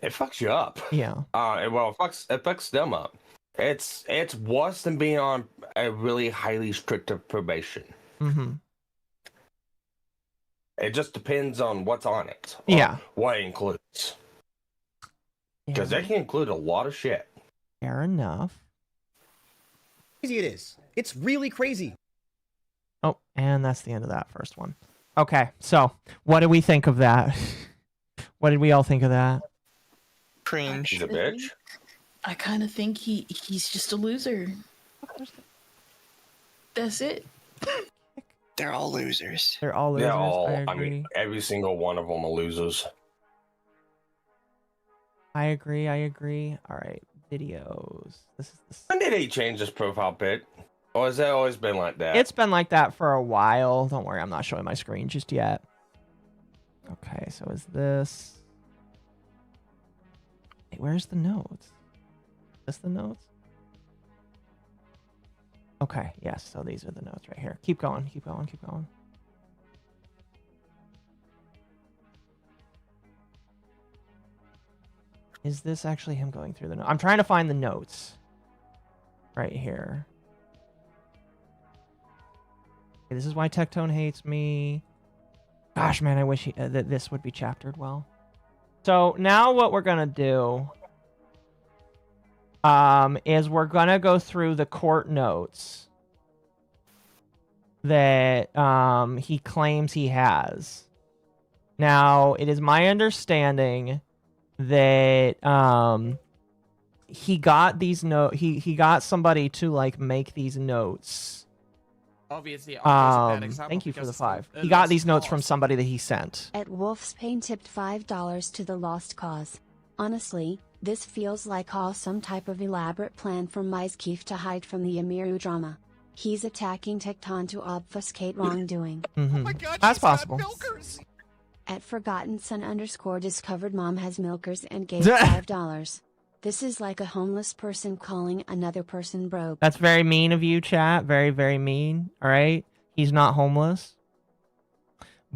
fucks you up. Yeah. It fucks them up. It's worse than being on a really highly restrictive probation. Mm-hmm. It just depends on what's on it. Yeah. What it includes. Because that can include a lot of shit. Fair enough. Crazy it is. It's really crazy. Oh, and that's the end of that first one. Okay, so what do we think of that? What did we all think of that? Cringe. She's a bitch. I kind of think he's just a loser. That's it. They're all losers. They're all losers. They're all, I I agree. mean, every single one of them are losers. I agree. All right, videos. This is the... When did he change his profile pic? Or has that always been like that? It's been like that for a while. Don't worry, I'm not showing my screen just yet. Okay, so is this... Wait, where's the notes? Is this the notes? Okay, yes, so these are the notes right here. Keep going, keep going, keep going. Is this actually him going through the notes? I'm trying to find the notes. Right here. Okay, this is why Tectone hates me. Gosh, man, I wish that this would be chaptered well. So now what we're going to do is we're going to go through the court notes that he claims he has. Now, it is my understanding that he got these he got somebody to like make these notes. Obviously, a bad example thank you for the because 5. it's He got lost these notes cause. from somebody that he sent. At Wolf's Pain tipped $5 to the Lost Cause. Honestly, this feels like some type of elaborate plan from Keith to hide from the Amiru drama. He's attacking Tectone to obfuscate wrongdoing. Mm-hmm. Oh my God, That's she's got possible. milkers. At Forgotten Son _ discovered mom has milkers and gave $5. This is like a homeless person calling another person broke. That's very mean of you, chat. Very, very mean. All right. He's not homeless.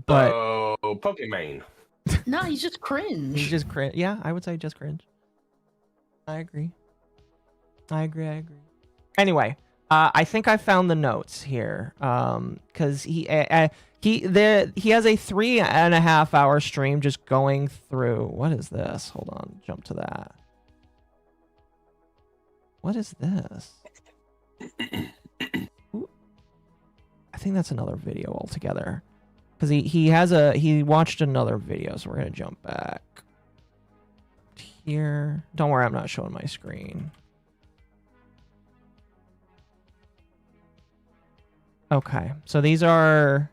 But Oh, Pokemon. No, he's just cringe. he's just cringe. Yeah, I would say just cringe. I agree. Anyway, I think I found the notes here. Because he has a 3.5 hour stream just going through. What is this? Hold on, jump to that. What is this? Ooh. I think that's another video altogether. Because he watched another video, so we're gonna jump back here. Don't worry, I'm not showing my screen. Okay, so these are,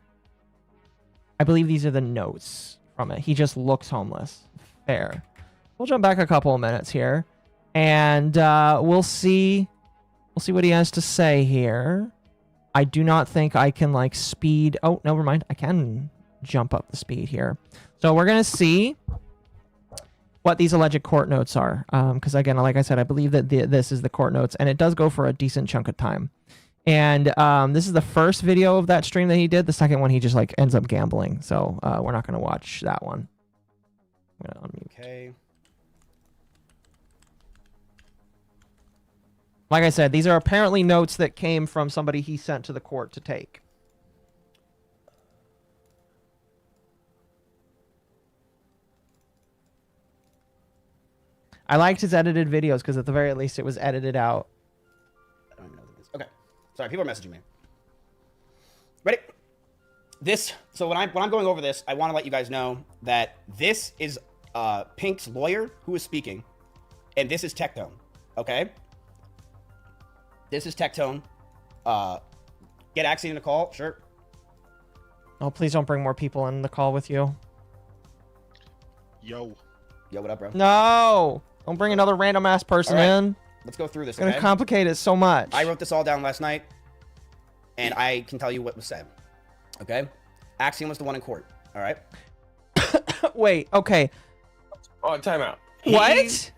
I believe these are the notes from it. He just looks homeless. Fair. We'll jump back a couple of minutes here, and we'll see what he has to say here. I do not think I can like speed. Oh, never mind. I can jump up the speed here. So we're gonna see what these alleged court notes are. Because again, like I said, I believe that this is the court notes, and it does go for a decent chunk of time. And this is the first video of that stream that he did. The second one, he just like ends up gambling. So we're not gonna watch that one. I'm gonna unmute. Okay. Like I said, these are apparently notes that came from somebody he sent to the court to take. I liked his edited videos because at the very least it was edited out. I don't even know what this is. Okay. Sorry, people are messaging me. Ready? So when I'm going over this, I want to let you guys know that this is Pink's lawyer who is speaking, and this is Tectone. Okay? This is Tectone. Get Axie in the call, sure. Oh, please don't bring more people in the call with you. Yo, what up, bro? No! Don't bring another random ass person in. Let's go through this, It's gonna complicate it so much. I wrote this all down last night, and I can tell you what was said. Okay? Axiom was the one in court. All right? Wait, okay. Oh, time out. What?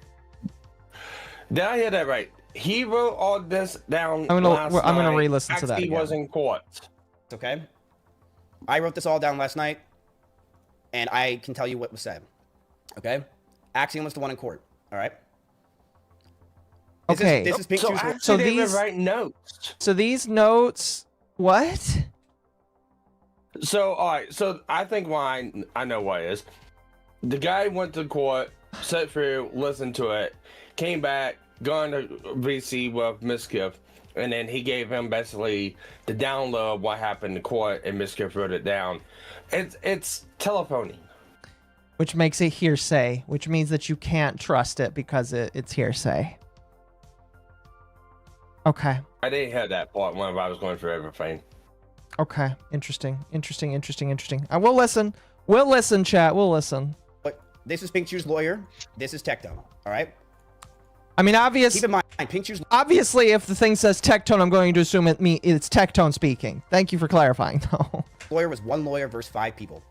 Did I hear that right? He wrote all this down. I'm gonna re-listen to that He again. was in court. Okay? I wrote this all down last night, and I can tell you what was said. Okay? Axiom was the one in court. All right? This is Pink Shoes. So they were these writing notes. So these notes, what? So all right. So I think why I know why it is. The guy went to court, sat through, listened to it, came back, gone to VC with Miskiff, and then he gave him basically the download of what happened in court, and Miskiff wrote it down. It's telephoning. Which makes it hearsay, which means that you can't trust it because it's hearsay. Okay. I didn't hear that part when I was going through everything. Okay. Interesting. I will listen. We'll listen, chat. We'll listen. But this is Pink Chew's lawyer. This is Tectone. All right. I mean, Keep in mind, Pink Chew's obviously, if the thing says Tectone, I'm going to assume it's Tectone speaking. Thank you for clarifying, though. lawyer was one lawyer versus 5 people.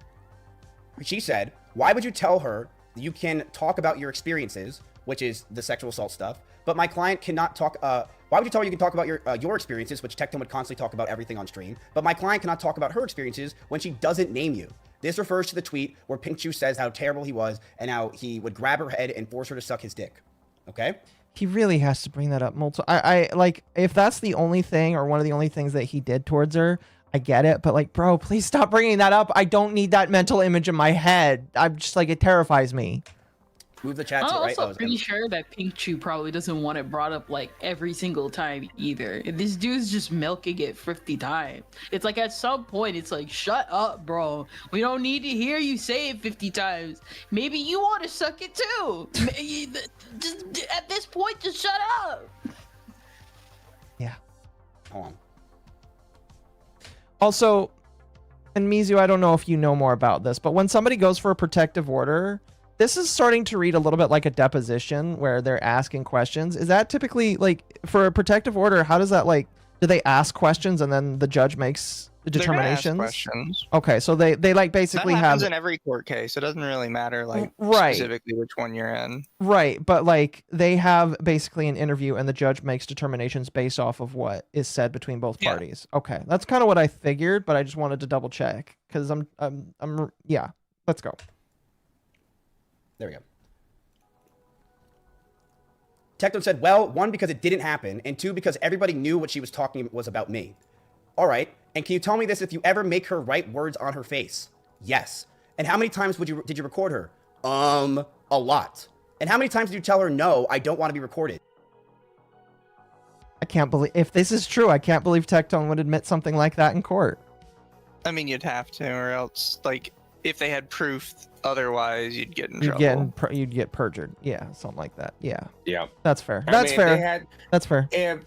She said, "Why would you tell her that you can talk about your experiences, which is the sexual assault stuff, but my client cannot talk? Why would you tell her you can talk about your experiences, which Tectone would constantly talk about everything on stream, but my client cannot talk about her experiences when she doesn't name you?" This refers to the tweet where Pink Chew says how terrible he was and how he would grab her head and force her to suck his dick. Okay. He really has to bring that up multiple. I like, if that's the only thing or one of the only things that he did towards her, I get it. But like, bro, please stop bringing that up. I don't need that mental image in my head. I'm just like, it terrifies me. Move the chat I'm to the right. also pretty sure that Pink Chew probably doesn't want it brought up like every single time either. This dude's just milking it 50 times. It's like at some point, it's like, shut up, bro. We don't need to hear you say it 50 times. Maybe you want to suck it too. Just at this point, just shut up. Yeah. Hold on. Also, and Mizu, I don't know if you know more about this, but when somebody goes for a protective order, this is starting to read a little bit like a deposition where they're asking questions. Is that typically, like, for a protective order, how does that, like, do they ask questions and then the judge makes the determinations? Questions. Okay, so they like basically that happens have in every court case. It doesn't really matter, like, right, specifically which one you're in. Right, but like they have basically an interview and the judge makes determinations based off of what is said between both parties. Okay, that's kind of what I figured, but I just wanted to double check because I'm yeah. Let's go. There we go. Tectone said, well, 1, because it didn't happen, and 2, because everybody knew what she was talking was about me. All right, and can you tell me this, if you ever make her write words on her face? Yes. And how many times did you record her? A lot. And how many times did you tell her, no, I don't want to be recorded? I can't believe, if this is true, I can't believe Tectone would admit something like that in court. I mean, you'd have to, or else, like, if they had proof otherwise, you'd get in trouble. You'd get perjured. Yeah, something like that. Yeah. Yeah. That's fair. I That's mean, fair. That's fair. If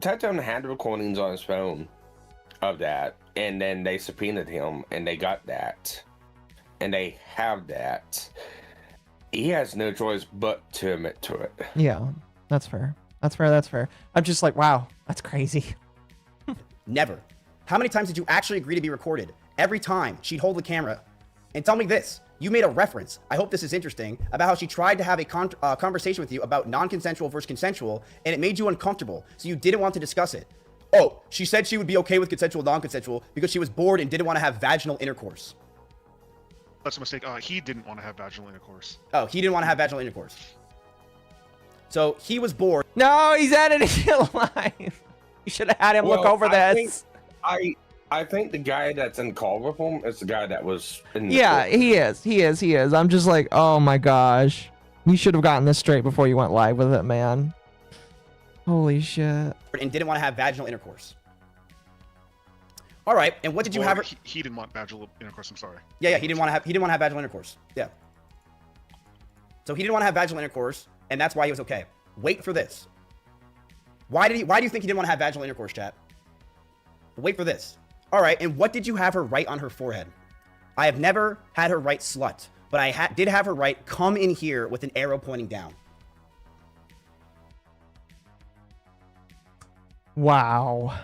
Tectone had the recordings on his phone of that, and then they subpoenaed him, and they got that, and they have that, he has no choice but to admit to it. Yeah, that's fair. That's fair. I'm just like, wow, that's crazy. Never. How many times did you actually agree to be recorded? Every time she'd hold the camera. And tell me this, you made a reference, I hope this is interesting, about how she tried to have a conversation with you about non-consensual versus consensual, and it made you uncomfortable, so you didn't want to discuss it. Oh, she said she would be okay with consensual, non-consensual because she was bored and didn't want to have vaginal intercourse. That's a mistake. He didn't want to have vaginal intercourse. Oh, he didn't want to have vaginal intercourse. So he was bored. No, he's editing it live. You should have had him look over this. I think the guy that's in call with him is the guy that was in the he is. I'm just like, oh my gosh. You should have gotten this straight before you went live with it, man. Holy shit. And didn't want to have vaginal intercourse. All right, and what did you have? He didn't want vaginal intercourse. I'm sorry. Yeah, he didn't want to have vaginal intercourse. Yeah. So he didn't want to have vaginal intercourse, and that's why he was okay. Wait for this. Why do you think he didn't want to have vaginal intercourse, chat? Wait for this. All right, and what did you have her write on her forehead? I have never had her write slut, but I did have her write come in here with an arrow pointing down. Wow.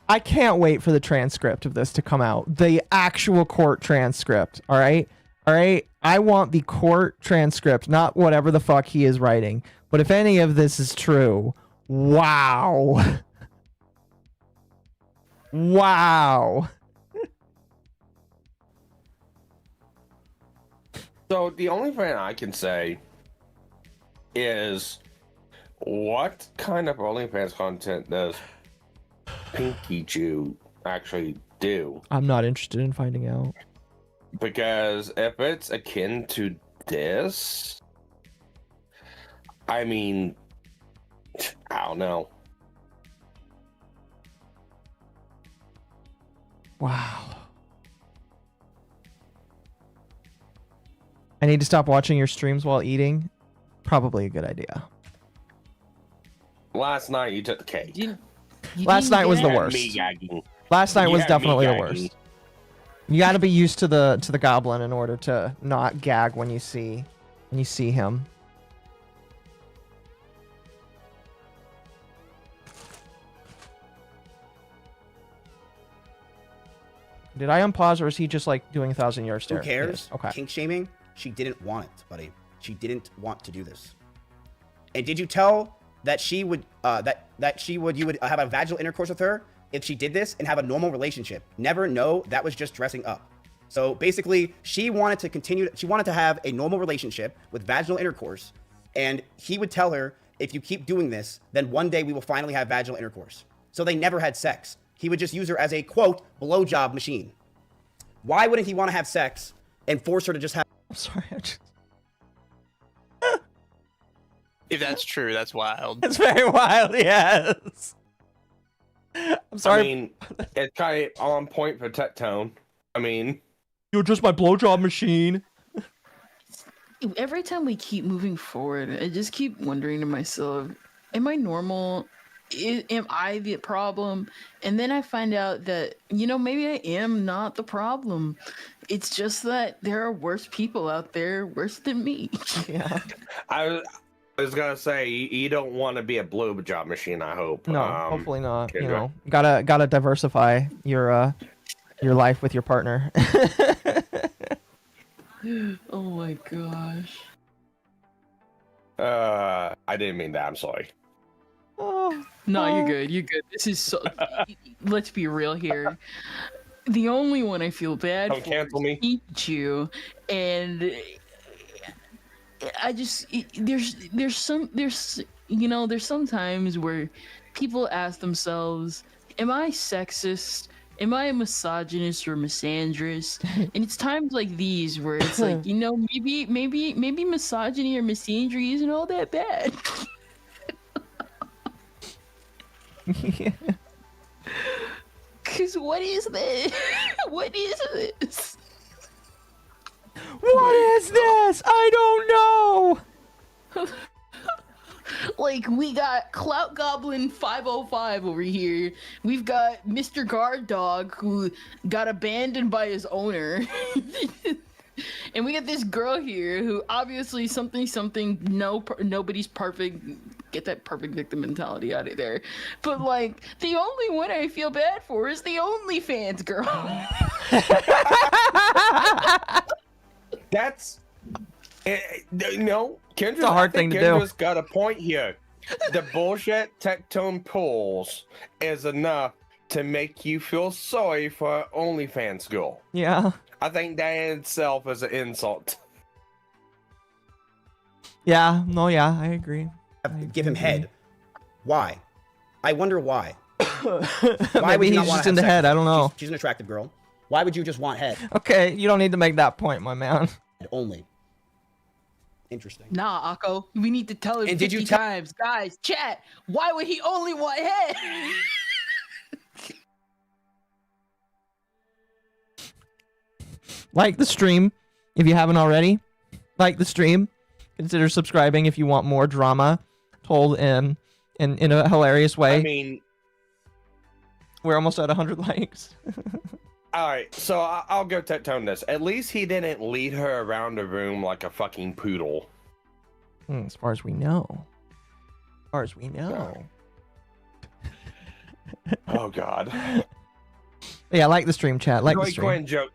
I can't wait for the transcript of this to come out. The actual court transcript, all right? All right? I want the court transcript, not whatever the fuck he is writing. But if any of this is true, wow. Wow. So the only thing I can say is, what kind of OnlyFans content does Pinky Chew actually do? I'm not interested in finding out. Because if it's akin to this, I mean, I don't know. Wow. I need to stop watching your streams while eating. Probably a good idea. Last night you took the cake. Last night was the worst. Me gagging. Last night You was had me definitely the gagging. worst. You got to be used to the goblin in order to not gag when you see him. Did I unpause, or is he just like doing 1,000-yard stare? Who cares? Okay. Kink shaming. She didn't want it, buddy. She didn't want to do this. And did you tell that she would you would have a vaginal intercourse with her if she did this and have a normal relationship? Never. No, that was just dressing up. So basically, she wanted to continue. She wanted to have a normal relationship with vaginal intercourse, and he would tell her, if you keep doing this, then one day we will finally have vaginal intercourse. So they never had sex. He would just use her as a, quote, blowjob machine. Why wouldn't he want to have sex and force her to just have... I'm sorry. If that's true, that's wild. It's very wild, yes. I'm sorry. I mean, it's kind of on point for Tectone. I mean... You're just my blowjob machine. Every time we keep moving forward, I just keep wondering to myself, am I normal? Am I the problem? And then I find out that, maybe I am not the problem. It's just that there are worse people out there, worse than me. Yeah. I was gonna say, you don't want to be a blowjob machine, I hope. No, hopefully not. Kendra. Gotta diversify your life with your partner. Oh my gosh. I didn't mean that. I'm sorry. No, you're good. You're good. This is so. Let's be real here. The only one I feel bad Don't for cancel me. is Pichu, and I just there's some times where people ask themselves, "Am I sexist? Am I a misogynist or misandrist?" And it's times like these where it's like, maybe misogyny or misandry isn't all that bad. Yeah. Cause what is this? What is this? What is this? I don't know. Like, we got Clout Goblin 505 over here. We've got Mr. Guard Dog, who got abandoned by his owner. And we got this girl here who obviously nobody's perfect. Get that perfect victim mentality out of there. But like, the only one I feel bad for is the OnlyFans girl. That's Kendra's, a hard thing to do. Kendra's got a point here. The bullshit Tectone pulls is enough to make you feel sorry for OnlyFans girl. Yeah. I think that in itself is an insult. Yeah. No. Yeah. I agree. Give him head. Why? I wonder why. Maybe he's just into head. I don't know. She's an attractive girl. Why would you just want head? Okay, you don't need to make that point, my man. Only. Interesting. Nah, Akko. We need to tell him And 50 did you tell- times. Guys, chat. Why would he only want head? Like the stream if you haven't already. Like the stream. Consider subscribing if you want more drama told in a hilarious way. I mean, we're almost at 100 likes. all right, so I'll go Tectone this. At least he didn't lead her around the room like a fucking poodle. As far as we know. As far as we know. Oh God. Yeah, like the stream, chat. Like the Zoe stream. Quinn joke.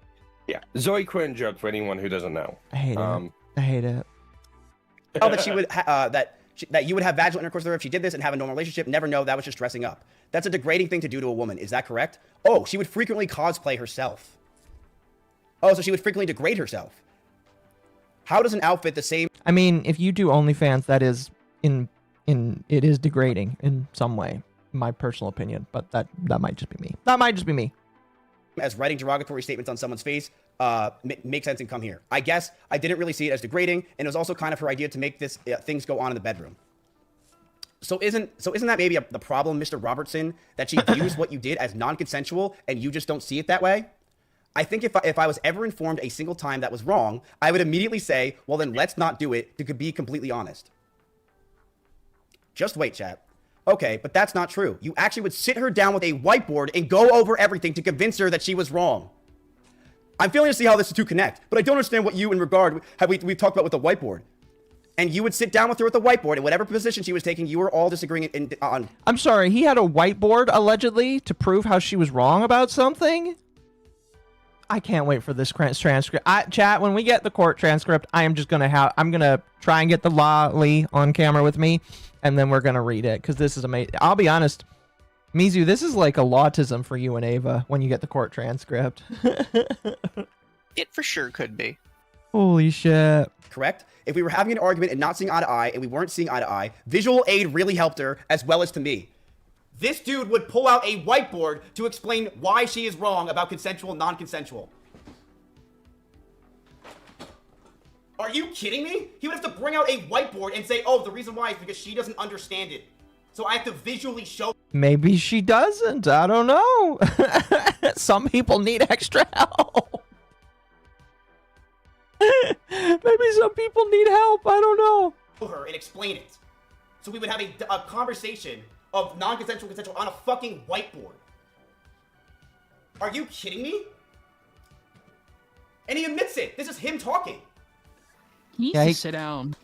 Yeah, Zoe Quinn joke for anyone who doesn't know. I hate it. I hate it. Oh, that she would that you would have vaginal intercourse with her if she did this and have a normal relationship. Never know, that was just dressing up. That's a degrading thing to do to a woman. Is that correct? Oh, she would frequently cosplay herself. Oh, so she would frequently degrade herself. How does an outfit the same? I mean, if you do OnlyFans, that is it is degrading in some way. My personal opinion, but that might just be me. That might just be me. As writing derogatory statements on someone's face make sense and come here. I guess I didn't really see it as degrading, and it was also kind of her idea to make this things go on in the bedroom. So isn't that maybe the problem, Mr. Robertson, that she views what you did as non-consensual and you just don't see it that way? I think if I was ever informed a single time that was wrong, I would immediately say, well then let's not do it, to be completely honest. Just wait, chat. Okay, but that's not true. You actually would sit her down with a whiteboard and go over everything to convince her that she was wrong. I'm failing to see how this two connect, but I don't understand what you in regard have we've talked about with the whiteboard. And you would sit down with her with the whiteboard, and whatever position she was taking, you were all disagreeing on. I'm sorry, he had a whiteboard allegedly to prove how she was wrong about something? I can't wait for this transcript. Chat, when we get the court transcript, I'm gonna try and get the lolly on camera with me, and then we're gonna read it, because this is amazing. I'll be honest, Mizu, this is like a lautism for you and Ava when you get the court transcript. It for sure could be. Holy shit. Correct? If we were having an argument and not seeing eye to eye, and we weren't seeing eye to eye, visual aid really helped her, as well as to me. This dude would pull out a whiteboard to explain why she is wrong about consensual and non-consensual. Are you kidding me? He would have to bring out a whiteboard and say, oh, the reason why is because she doesn't understand it. So I have to visually show. Maybe she doesn't. I don't know. Some people need extra help. Maybe some people need help. I don't know. Her and explain it. So we would have a conversation of non-consensual, consensual on a fucking whiteboard. Are you kidding me? And he admits it. This is him talking. He needs to sit down.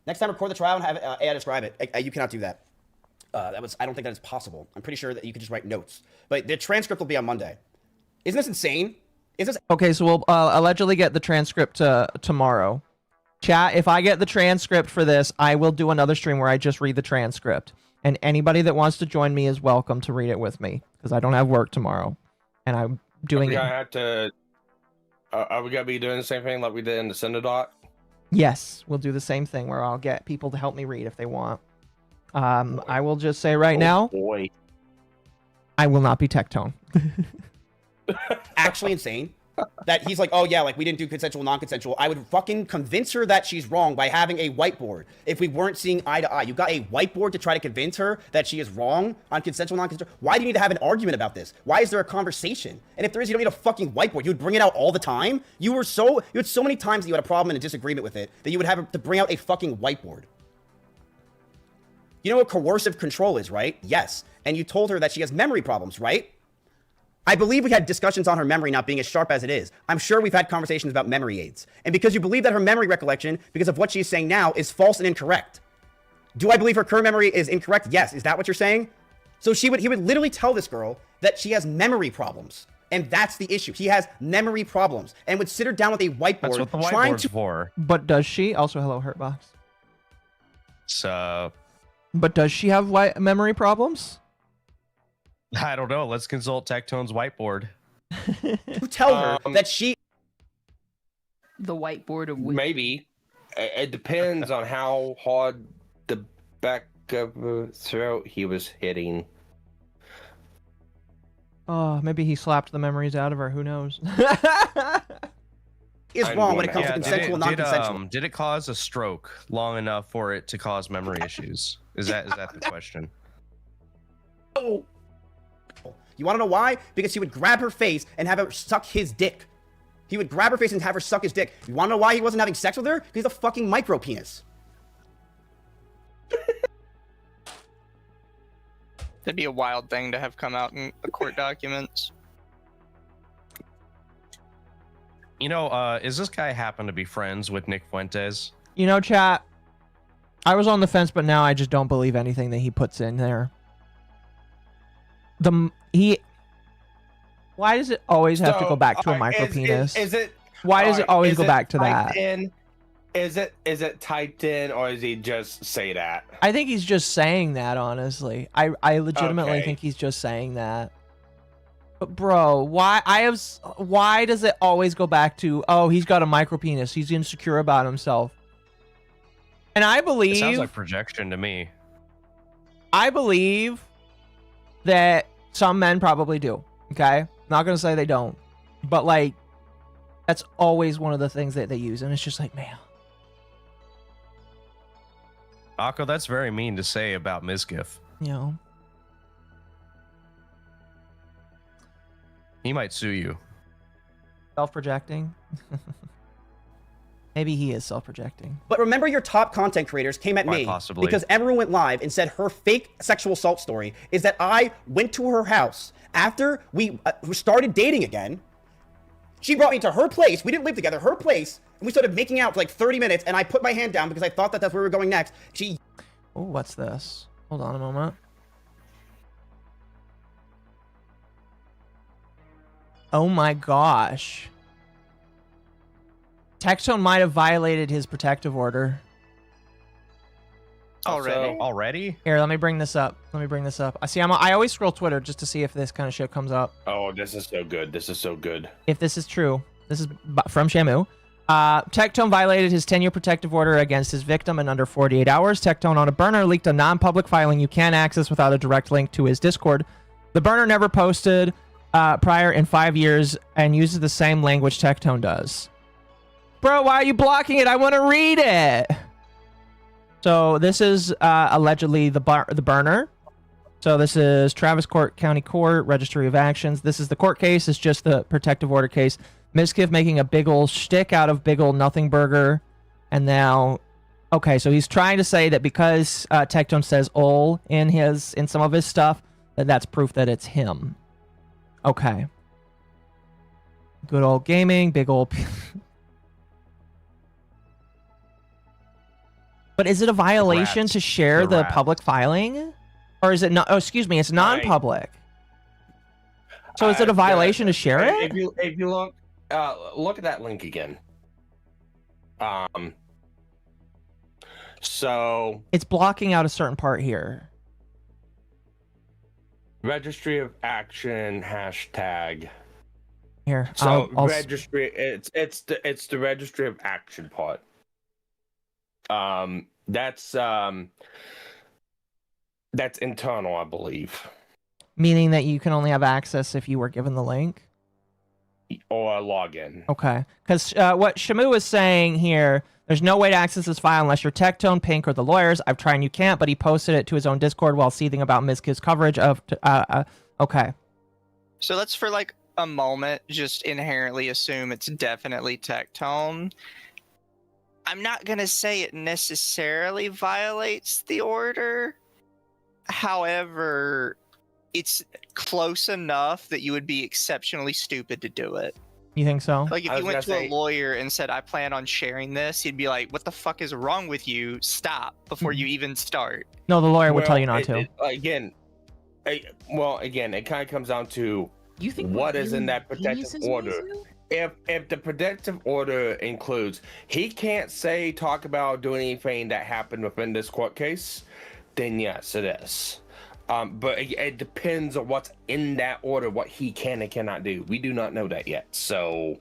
Next time, record the trial and have AI describe it. You cannot do that. I don't think that is possible. I'm pretty sure that you could just write notes. But the transcript will be on Monday. Isn't this insane? Okay, so we'll allegedly get the transcript tomorrow. Chat, if I get the transcript for this, I will do another stream where I just read the transcript. And anybody that wants to join me is welcome to read it with me, because I don't have work tomorrow. And I'm doing it. Are we going to be doing the same thing like we did in the Synodot? Yes, we'll do the same thing where I'll get people to help me read if they want. I will just say right now, boy, I will not be Tectone. Actually insane that he's like, oh yeah, like we didn't do consensual, non-consensual. I would fucking convince her that she's wrong by having a whiteboard if we weren't seeing eye to eye. You got a whiteboard to try to convince her that she is wrong on consensual, non-consensual. Why do you need to have an argument about this? Why is there a conversation? And if there is, you don't need a fucking whiteboard. You would bring it out all the time. You had so many times that you had a problem and a disagreement with it that you would have to bring out a fucking whiteboard. You know what coercive control is, right? Yes. And you told her that she has memory problems, right? I believe we had discussions on her memory not being as sharp as it is. I'm sure we've had conversations about memory aids. And because you believe that her memory recollection, because of what she's saying now, is false and incorrect. Do I believe her current memory is incorrect? Yes. Is that what you're saying? So he would literally tell this girl that she has memory problems. And that's the issue. He has memory problems and would sit her down with a whiteboard. That's what the whiteboard's for. But does she? Also, hello, Hurtbox. So... But does she have memory problems? I don't know. Let's consult Tectone's whiteboard. You tell her that she... The whiteboard of... Maybe. It depends on how hard the back of the throat he was hitting. Oh, maybe he slapped the memories out of her. Who knows? Is wrong when it comes to consensual, non-consensual. Did it cause a stroke long enough for it to cause memory issues? Is that the question? Oh. You want to know why? Because he would grab her face and have her suck his dick. He would grab her face and have her suck his dick. You want to know why he wasn't having sex with her? Because he's a fucking micro penis. That'd be a wild thing to have come out in the court documents. You know, is this guy happen to be friends with Nick Fuentes? You know, chat, I was on the fence, but now I just don't believe anything that he puts in there. Why does it always have to go back to a micro penis? Why does it always go back to that? Is it typed in, or does he just say that? I think he's just saying that, honestly. I legitimately think he's just saying that. But bro, why does it always go back to, oh, he's got a micro penis, he's insecure about himself? And I believe... It sounds like projection to me. I believe that some men probably do, okay? Not gonna say they don't. But, like, that's always one of the things that they use, and it's just like, man. Akko, that's very mean to say about Mizgif. You know? He might sue you. Self-projecting? Maybe he is self-projecting. But remember, your top content creators came at me possibly. because everyone went live and said her fake sexual assault story is that I went to her house after we started dating again. She brought me to her place. We didn't live together. Her place. And we started making out for like 30 minutes. And I put my hand down because I thought that that's where we were going next. Oh, what's this? Hold on a moment. Oh my gosh. Tectone might have violated his protective order. Already? Here, let me bring this up. I see. I always scroll Twitter just to see if this kind of shit comes up. Oh, this is so good. This is so good. If this is true, this is from Shamu. Tectone violated his 10-year protective order against his victim in under 48 hours. Tectone on a burner leaked a non-public filing you can't access without a direct link to his Discord. The burner never posted prior in 5 years and uses the same language Tectone does. Bro, why are you blocking it? I want to read it. So this is allegedly the burner. So this is Travis County Court, Registry of Actions. This is the court case. It's just the protective order case. Mizkiff making a big ol' shtick out of big ol' nothing burger. And now, okay, so he's trying to say that because Tectone says ol in some of his stuff, that's proof that it's him. Okay. Good old gaming, big old... But is it a violation to share the public filing? Or is it not? Oh, excuse me, it's non-public. So is it a violation to share it? If you look at that link again. So it's blocking out a certain part here. Registry of Action hashtag. Here. So registry. It's the Registry of Action part. That's internal, I believe. Meaning that you can only have access if you were given the link? Or a login. Okay. Because what Shamu is saying here, there's no way to access this file unless you're Tectone, Pink, or the lawyers. I've tried and you can't, but he posted it to his own Discord while seething about Mizkiv's coverage of... okay. So let's for like a moment just inherently assume it's definitely Tectone. I'm not going to say it necessarily violates the order. However, it's close enough that you would be exceptionally stupid to do it. You think so? Like if you went to a lawyer and said, I plan on sharing this, he'd be like, what the fuck is wrong with you? Stop before you even start. No, the lawyer would tell you not to. Again, it kind of comes down to what is in that protective order. If the protective order includes he can't talk about doing anything that happened within this court case, then yes, it is. But it depends on what's in that order, what he can and cannot do. We do not know that yet, so...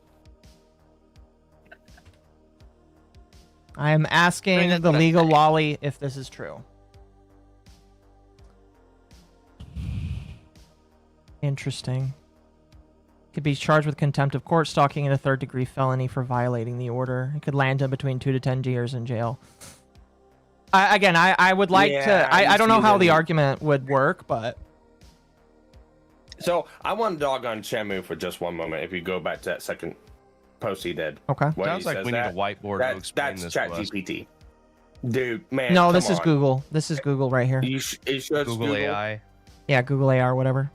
I am asking the legal lolly if this is true. Interesting. Could be charged with contempt of court, stalking, and a third-degree felony for violating the order. It could land him between 2 to 10 years in jail. I would like to... I don't know how the argument would work, but... So, I want to dog on Shamu for just one moment, if you go back to that second post he did. Okay. Sounds like we need a whiteboard to explain this to us. That's ChatGPT. Dude, man, no, this is Google. This is Google right here. Google AI? Yeah, Google AI or whatever.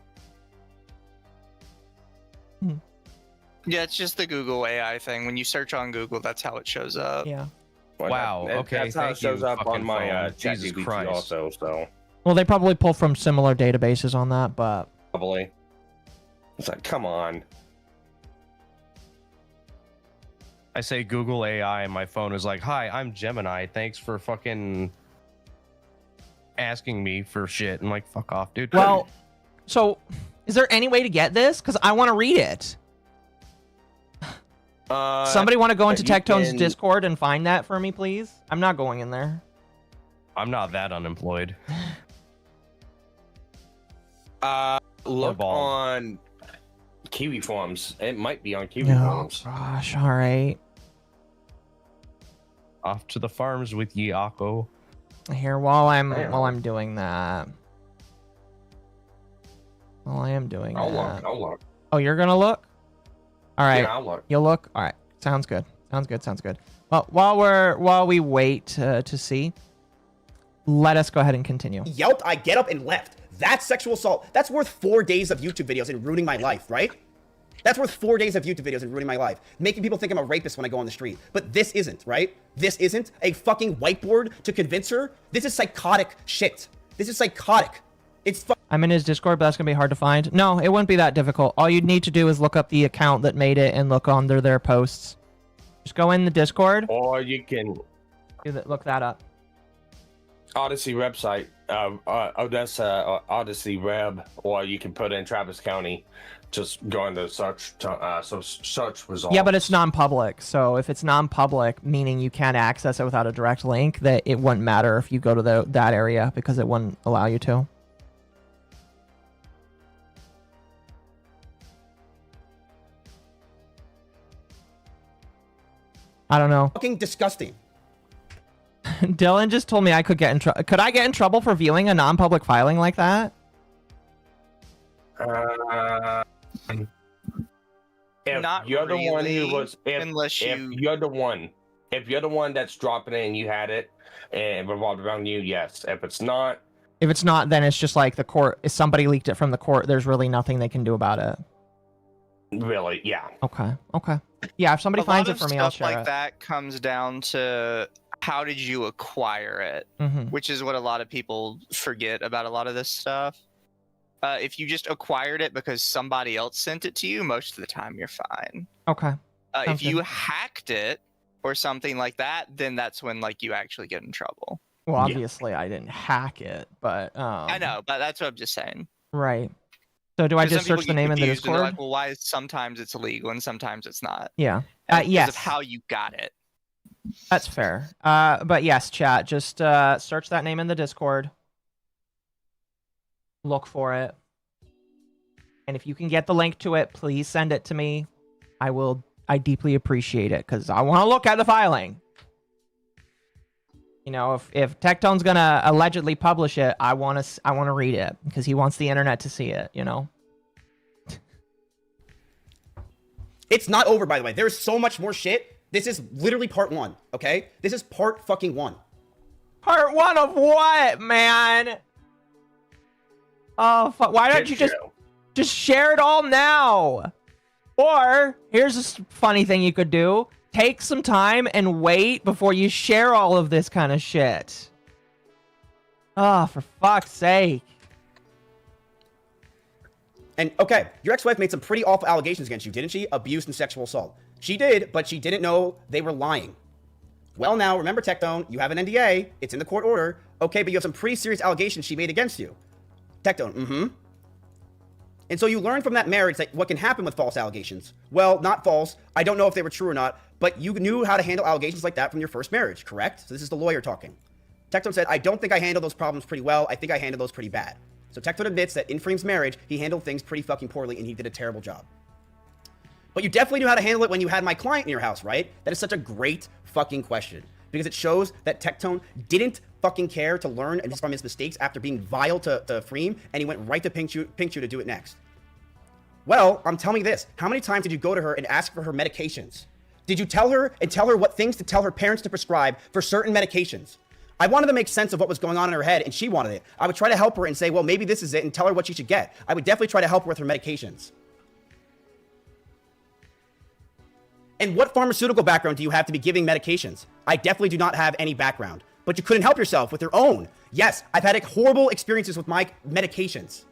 Yeah, it's just the Google AI thing. When you search on Google, that's how it shows up. Yeah. Wow. Okay. That's how it shows up on my Jesus ChatGPT Christ. also. So. Well, they probably pull from similar databases on that, but probably. It's like, come on. I say Google AI, and my phone is like, "Hi, I'm Gemini. Thanks for fucking asking me for shit." I'm like, "Fuck off, dude." Well, so is there any way to get this? Because I want to read it. Somebody want to go into Tectone's Discord and find that for me, please? I'm not going in there. I'm not that unemployed. Look on Kiwi Forums. It might be on Kiwi Forums. Gosh, all right. Off to the farms with MommaOcco. Here, while I'm doing that. While I am doing that. I'll look. Oh, you're gonna look? All right. Yeah, I'll look. You'll look? All right. Sounds good. Sounds good. Sounds good. Well, while we wait to see, let us go ahead and continue. Yelped, I get up and left. That's sexual assault. That's worth 4 days of YouTube videos and ruining my life, right? That's worth 4 days of YouTube videos and ruining my life. Making people think I'm a rapist when I go on the street. But this isn't, right? This isn't a fucking whiteboard to convince her. This is psychotic shit. This is psychotic. It's I'm in his Discord, but that's going to be hard to find. No, it wouldn't be that difficult. All you'd need to do is look up the account that made it and look under their posts. Just go in the Discord. Or you can look that up. Odyssey website, Odessa Odyssey web, or you can put in Travis County. Just go into search results. Yeah, but it's non-public. So if it's non-public, meaning you can't access it without a direct link, that it wouldn't matter if you go to that area because it wouldn't allow you to. I don't know. Fucking disgusting. Dylan just told me I could get in trouble. Could I get in trouble for viewing a non-public filing like that? If Not you're the one really, who was, if you're the one that's dropping it and you had it and it revolved around you, yes. If it's not, then it's just like the court. If somebody leaked it from the court, there's really nothing they can do about it. Really, yeah. Okay. Yeah, if somebody finds it for me, I'll share stuff like it. that comes down to how did you acquire it, which is what a lot of people forget about a lot of this stuff. If you just acquired it because somebody else sent it to you, most of the time you're fine. Okay. If you hacked it or something like that, then that's when like you actually get in trouble. Well, obviously I didn't hack it, but I know, but that's what I'm just saying. Right. So do I just search the name in the Discord? Like, well, why sometimes it's illegal and sometimes it's not? Yeah. Because Yes. of how you got it. That's fair. But yes, chat, just search that name in the Discord. Look for it. And if you can get the link to it, please send it to me. I deeply appreciate it because I want to look at the filing. You know, if Tectone's gonna allegedly publish it, I want to read it because he wants the internet to see it, you know. It's not over, by the way. There's so much more shit. This is literally part 1, okay? This is part fucking 1. Part 1 of what, man? Oh, fuck. Why don't you just share it all now? Or, here's a funny thing you could do. Take some time and wait before you share all of this kind of shit. Oh, for fuck's sake. And, okay, your ex-wife made some pretty awful allegations against you, didn't she? Abuse and sexual assault. She did, but she didn't know they were lying. Well, now, remember, Tectone, you have an NDA. It's in the court order. Okay, but you have some pretty serious allegations she made against you. Tectone, And so you learned from that marriage that what can happen with false allegations. Well, not false. I don't know if they were true or not, but you knew how to handle allegations like that from your first marriage, correct? So this is the lawyer talking. Tectone said, I don't think I handled those problems pretty well. I think I handled those pretty bad. So Tectone admits that in Freem's marriage, he handled things pretty fucking poorly and he did a terrible job. But you definitely knew how to handle it when you had my client in your house, right? That is such a great fucking question because it shows that Tectone didn't fucking care to learn from his mistakes after being vile to Freem, and he went right to Pink Chew to do it next. Well, I'm telling you this. How many times did you go to her and ask for her medications? Did you tell her what things to tell her parents to prescribe for certain medications? I wanted to make sense of what was going on in her head, and she wanted it. I would try to help her and say, well, maybe this is it, and tell her what she should get. I would definitely try to help her with her medications. And what pharmaceutical background do you have to be giving medications? I definitely do not have any background. But you couldn't help yourself with your own. Yes, I've had horrible experiences with my medications.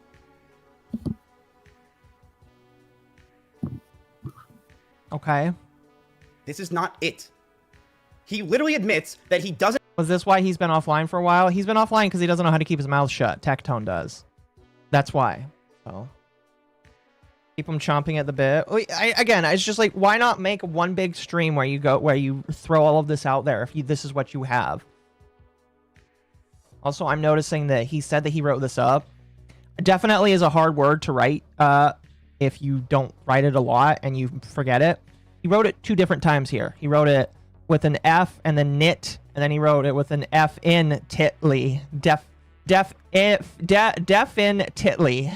Okay. This is not it. He literally admits that he doesn't... Was this why he's been offline for a while? He's been offline because he doesn't know how to keep his mouth shut. Tectone does. That's why. So... keep him chomping at the bit. Again, it's just like, why not make one big stream where you throw all of this out there if this is what you have? Also, I'm noticing that he said that he wrote this up. Definitely is a hard word to write if you don't write it a lot and you forget it. He wrote it 2 different times here. He wrote it with an F and then knit, and then he wrote it with an F in titly. Deaf in titly.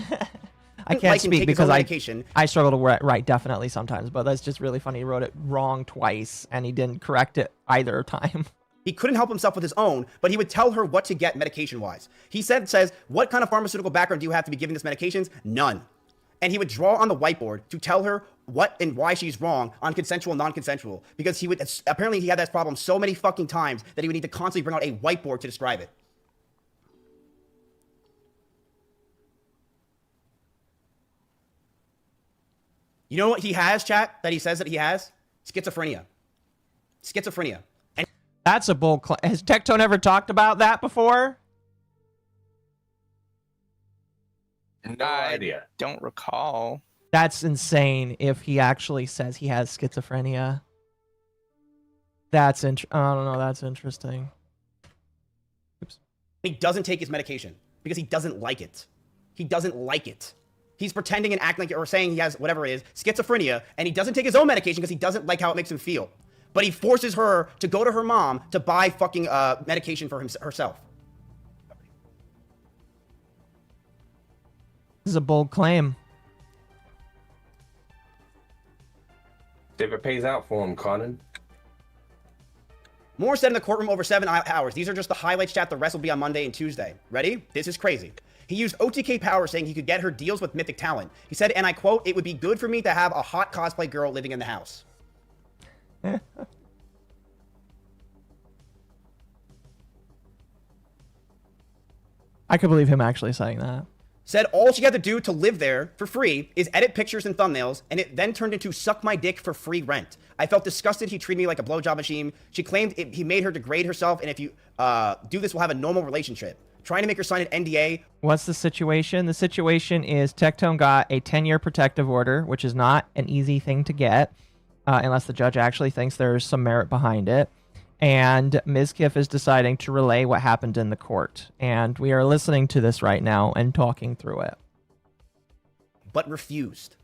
I can't like him speak take his because own I medication. struggle to write definitely sometimes, but that's just really funny. He wrote it wrong twice, and he didn't correct it either time. He couldn't help himself with his own, but he would tell her what to get medication-wise. He says, what kind of pharmaceutical background do you have to be giving this medications? None. And he would draw on the whiteboard to tell her what and why she's wrong on consensual and non-consensual, because apparently he had that problem so many fucking times that he would need to constantly bring out a whiteboard to describe it. You know what he has, chat, that he says that he has? Schizophrenia. Schizophrenia. And that's a bold claim. Has Tectone ever talked about that before? No idea. Don't recall. That's insane if he actually says he has schizophrenia. I don't know, that's interesting. Oops. He doesn't take his medication because he doesn't like it. He doesn't like it. He's pretending and acting like, or saying he has whatever it is, schizophrenia, and he doesn't take his own medication because he doesn't like how it makes him feel. But he forces her to go to her mom to buy fucking medication for herself. This is a bold claim. See if it pays out for him, Conan. Moore said in the courtroom over 7 hours. These are just the highlights, chat. The rest will be on Monday and Tuesday. Ready? This is crazy. He used OTK power, saying he could get her deals with Mythic Talent. He said, and I quote, "It would be good for me to have a hot cosplay girl living in the house." I could believe him actually saying that. Said all she had to do to live there for free is edit pictures and thumbnails, and it then turned into suck my dick for free rent. I felt disgusted. He treated me like a blowjob machine. She claimed he made her degrade herself, and if you do this, we'll have a normal relationship. Trying to make her sign an NDA. What's the situation? The situation is Tectone got a 10-year protective order, which is not an easy thing to get, unless the judge actually thinks there's some merit behind it. And Ms. Kiff is deciding to relay what happened in the court. And we are listening to this right now and talking through it. But refused.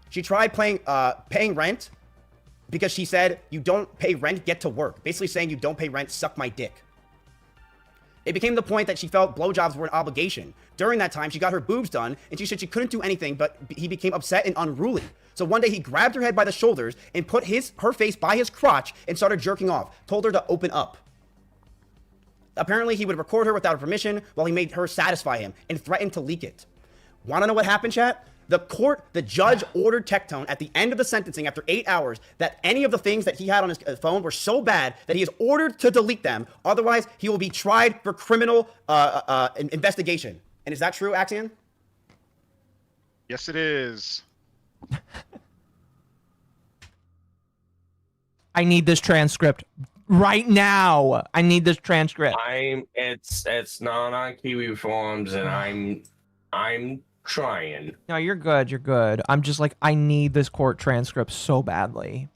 She tried paying rent because she said, you don't pay rent, get to work. Basically saying, you don't pay rent, suck my dick. It became the point that she felt blowjobs were an obligation. During that time, she got her boobs done, and she said she couldn't do anything, but he became upset and unruly. So one day he grabbed her head by the shoulders and put her face by his crotch and started jerking off, told her to open up. Apparently, he would record her without her permission while he made her satisfy him and threatened to leak it. Want to know what happened, chat? The judge ordered Tectone at the end of the sentencing after 8 hours that any of the things that he had on his phone were so bad that he is ordered to delete them. Otherwise, he will be tried for criminal investigation. And is that true, Axion? Yes, it is. I need this transcript right now. I need this transcript. It's not on Kiwi Forms, and I'm trying. No, you're good. You're good. I'm just like, I need this court transcript so badly.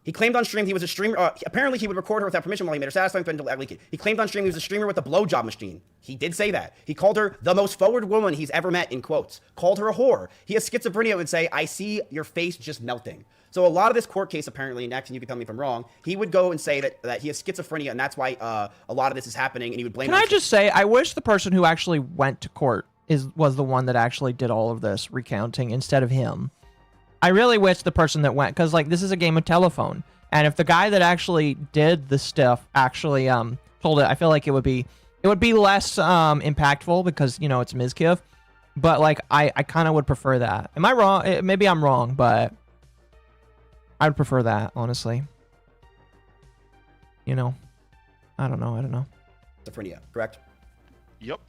He claimed on stream he was a streamer. Apparently, he would record her without permission while he made her satisfying for him to leak it. He claimed on stream he was a streamer with a blowjob machine. He did say that. He called her the most forward woman he's ever met, in quotes. Called her a whore. He has schizophrenia and would say, I see your face just melting. So a lot of this court case, apparently, and actually you can tell me if I'm wrong, he would go and say that he has schizophrenia, and that's why a lot of this is happening, and he would blame. Can I just say, I wish the person who actually went to court was the one that actually did all of this recounting instead of him. I really wish the person that went, because like this is a game of telephone, and if the guy that actually did the stuff actually told it, I feel like it would be less impactful because you know it's Ms. Kiff, but like I kind of would prefer that. Am I wrong? Maybe I'm wrong, but I would prefer that, honestly. You know, I don't know. Schizophrenia, correct? Yep.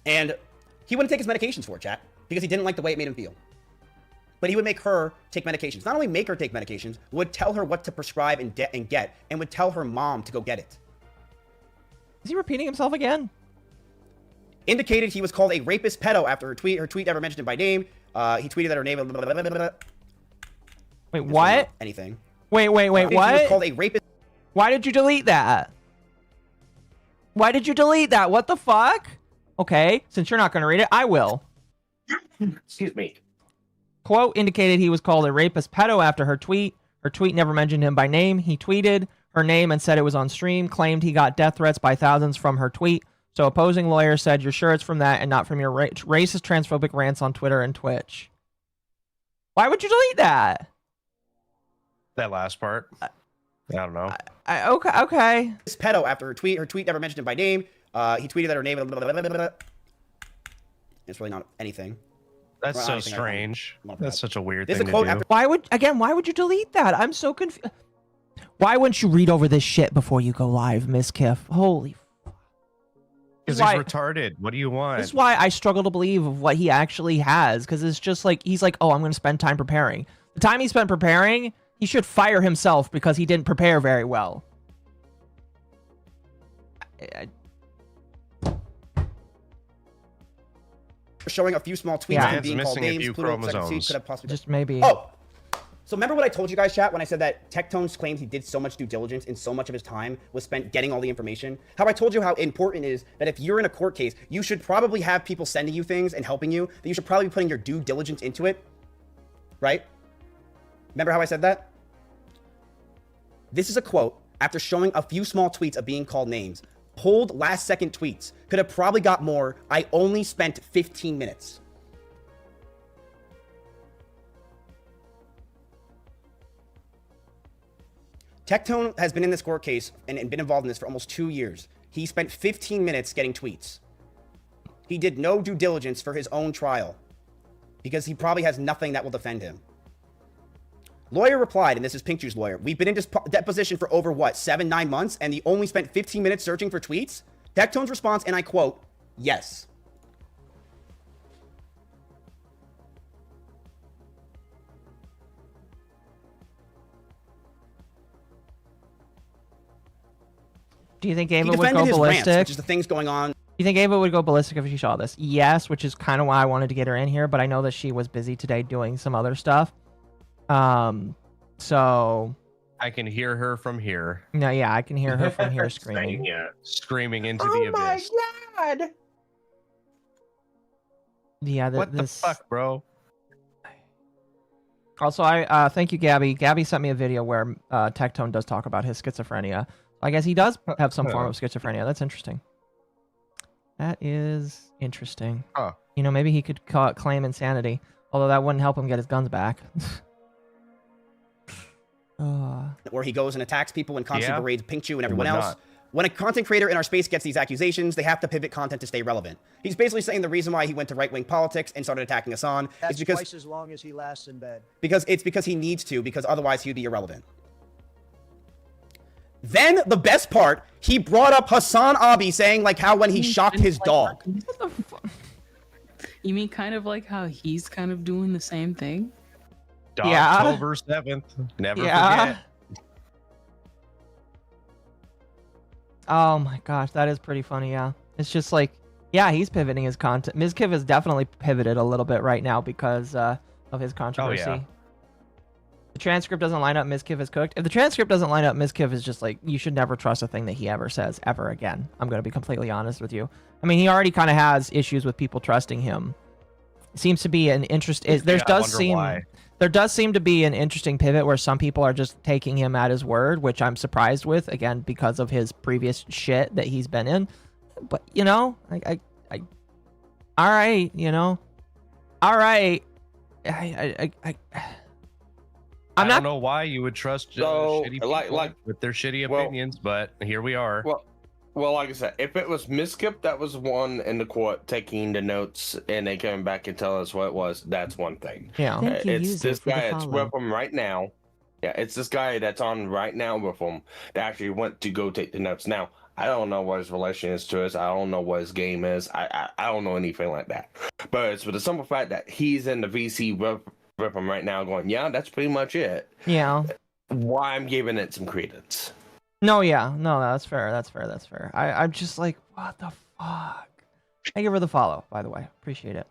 And he wouldn't take his medications for it, chat, because he didn't like the way it made him feel. But he would make her take medications. Not only make her take medications, would tell her what to prescribe and get, and would tell her mom to go get it. Is he repeating himself again? Indicated he was called a rapist pedo after her tweet never mentioned him by name. He tweeted that her name... Wait, what? Anything. Wait, what? He was called a rapist... Why did you delete that? Why did you delete that? What the fuck? Okay, since you're not going to read it, I will. Excuse me. Quote indicated he was called a rapist pedo after her tweet. Her tweet never mentioned him by name. He tweeted, her name and said it was on stream, claimed he got death threats by thousands from her tweet. So opposing lawyer said, you're sure it's from that and not from your racist, transphobic rants on Twitter and Twitch. Why would you delete that? That last part. I don't know. Okay. This pedo after her tweet never mentioned him by name. He tweeted that her name. Blah, blah, blah, blah, blah. It's really not anything. That's so strange. That's such a weird This thing is a quote to do. after. Why would you delete that? I'm so confused. Why wouldn't you read over this shit before you go live, Miss Kiff? Holy. Because he's retarded. What do you want? This is why I struggle to believe of what he actually has. Because it's just like, he's like, oh, I'm going to spend time preparing. The time he spent preparing, he should fire himself because he didn't prepare very well. Showing a few small tweets and being called names. Could have possibly just maybe. Oh, so remember what I told you guys, chat, when I said that Tectone's claims he did so much due diligence and so much of his time was spent getting all the information? How I told you how important it is that if you're in a court case, you should probably have people sending you things and helping you, that you should probably be putting your due diligence into it, right? Remember how I said that? This is a quote after showing a few small tweets of being called names. Pulled last-second tweets. Could have probably got more. I only spent 15 minutes. Tectone has been in this court case and been involved in this for almost 2 years. He spent 15 minutes getting tweets. He did no due diligence for his own trial because he probably has nothing that will defend him. Lawyer replied, and this is Pink Juice lawyer, we've been in deposition for over, 7-9 months, and he only spent 15 minutes searching for tweets? Tectone's response, and I quote, yes. Do you think Ava would go ballistic? Rants, which is the things going on. Do you think Ava would go ballistic if she saw this? Yes, which is kind of why I wanted to get her in here, but I know that she was busy today doing some other stuff. So I can hear her from here. No, yeah, I can hear her from here screaming. Screaming into the abyss. Oh my god! Yeah, what the fuck, bro? Also, I thank you, Gabby. Gabby sent me a video where Tectone does talk about his schizophrenia. I guess he does have some form of schizophrenia. That's interesting. That is interesting. Huh. You know, maybe he could claim insanity, although that wouldn't help him get his guns back. Where he goes and attacks people and constantly berades Pink Chew and everyone else. When a content creator in our space gets these accusations, they have to pivot content to stay relevant. He's basically saying the reason why he went to right-wing politics and started attacking Hassan is because twice as long as he lasts in bed. Because he needs to, because otherwise he'd be irrelevant. Then the best part, he brought up Hassan Abi saying like how when he shocked his dog. What the fuck? You mean kind of like how he's kind of doing the same thing? October 7th. Never forget. Oh my gosh, that is pretty funny, yeah. It's just like, yeah, he's pivoting his content. Mizkiv has definitely pivoted a little bit right now because of his controversy. Oh, yeah. The transcript doesn't line up, Mizkiv is cooked. If the transcript doesn't line up, Mizkiv is just like, you should never trust a thing that he ever says, ever again. I'm going to be completely honest with you. I mean, he already kind of has issues with people trusting him. It seems to be an interest. There does seem to be an interesting pivot where some people are just taking him at his word, which I'm surprised with, again, because of his previous shit that he's been in. But, you know, all right, you know, all right. I don't know why you would trust shitty people with their shitty opinions, but here we are. Well, like I said, if it was Miskip that was one in the court taking the notes and they came back and tell us what it was, that's one thing. Yeah. It's this guy that's with him right now. Yeah, it's this guy that's on right now with him that actually went to go take the notes. Now, I don't know what his relation is to us. I don't know what his game is. I don't know anything like that. But it's for the simple fact that he's in the VC with him right now going, yeah, that's pretty much it. Yeah. Why I'm giving it some credence. No, yeah. No, that's fair. That's fair. That's fair. I'm just like, what the fuck? I give her the follow, by the way. Appreciate it.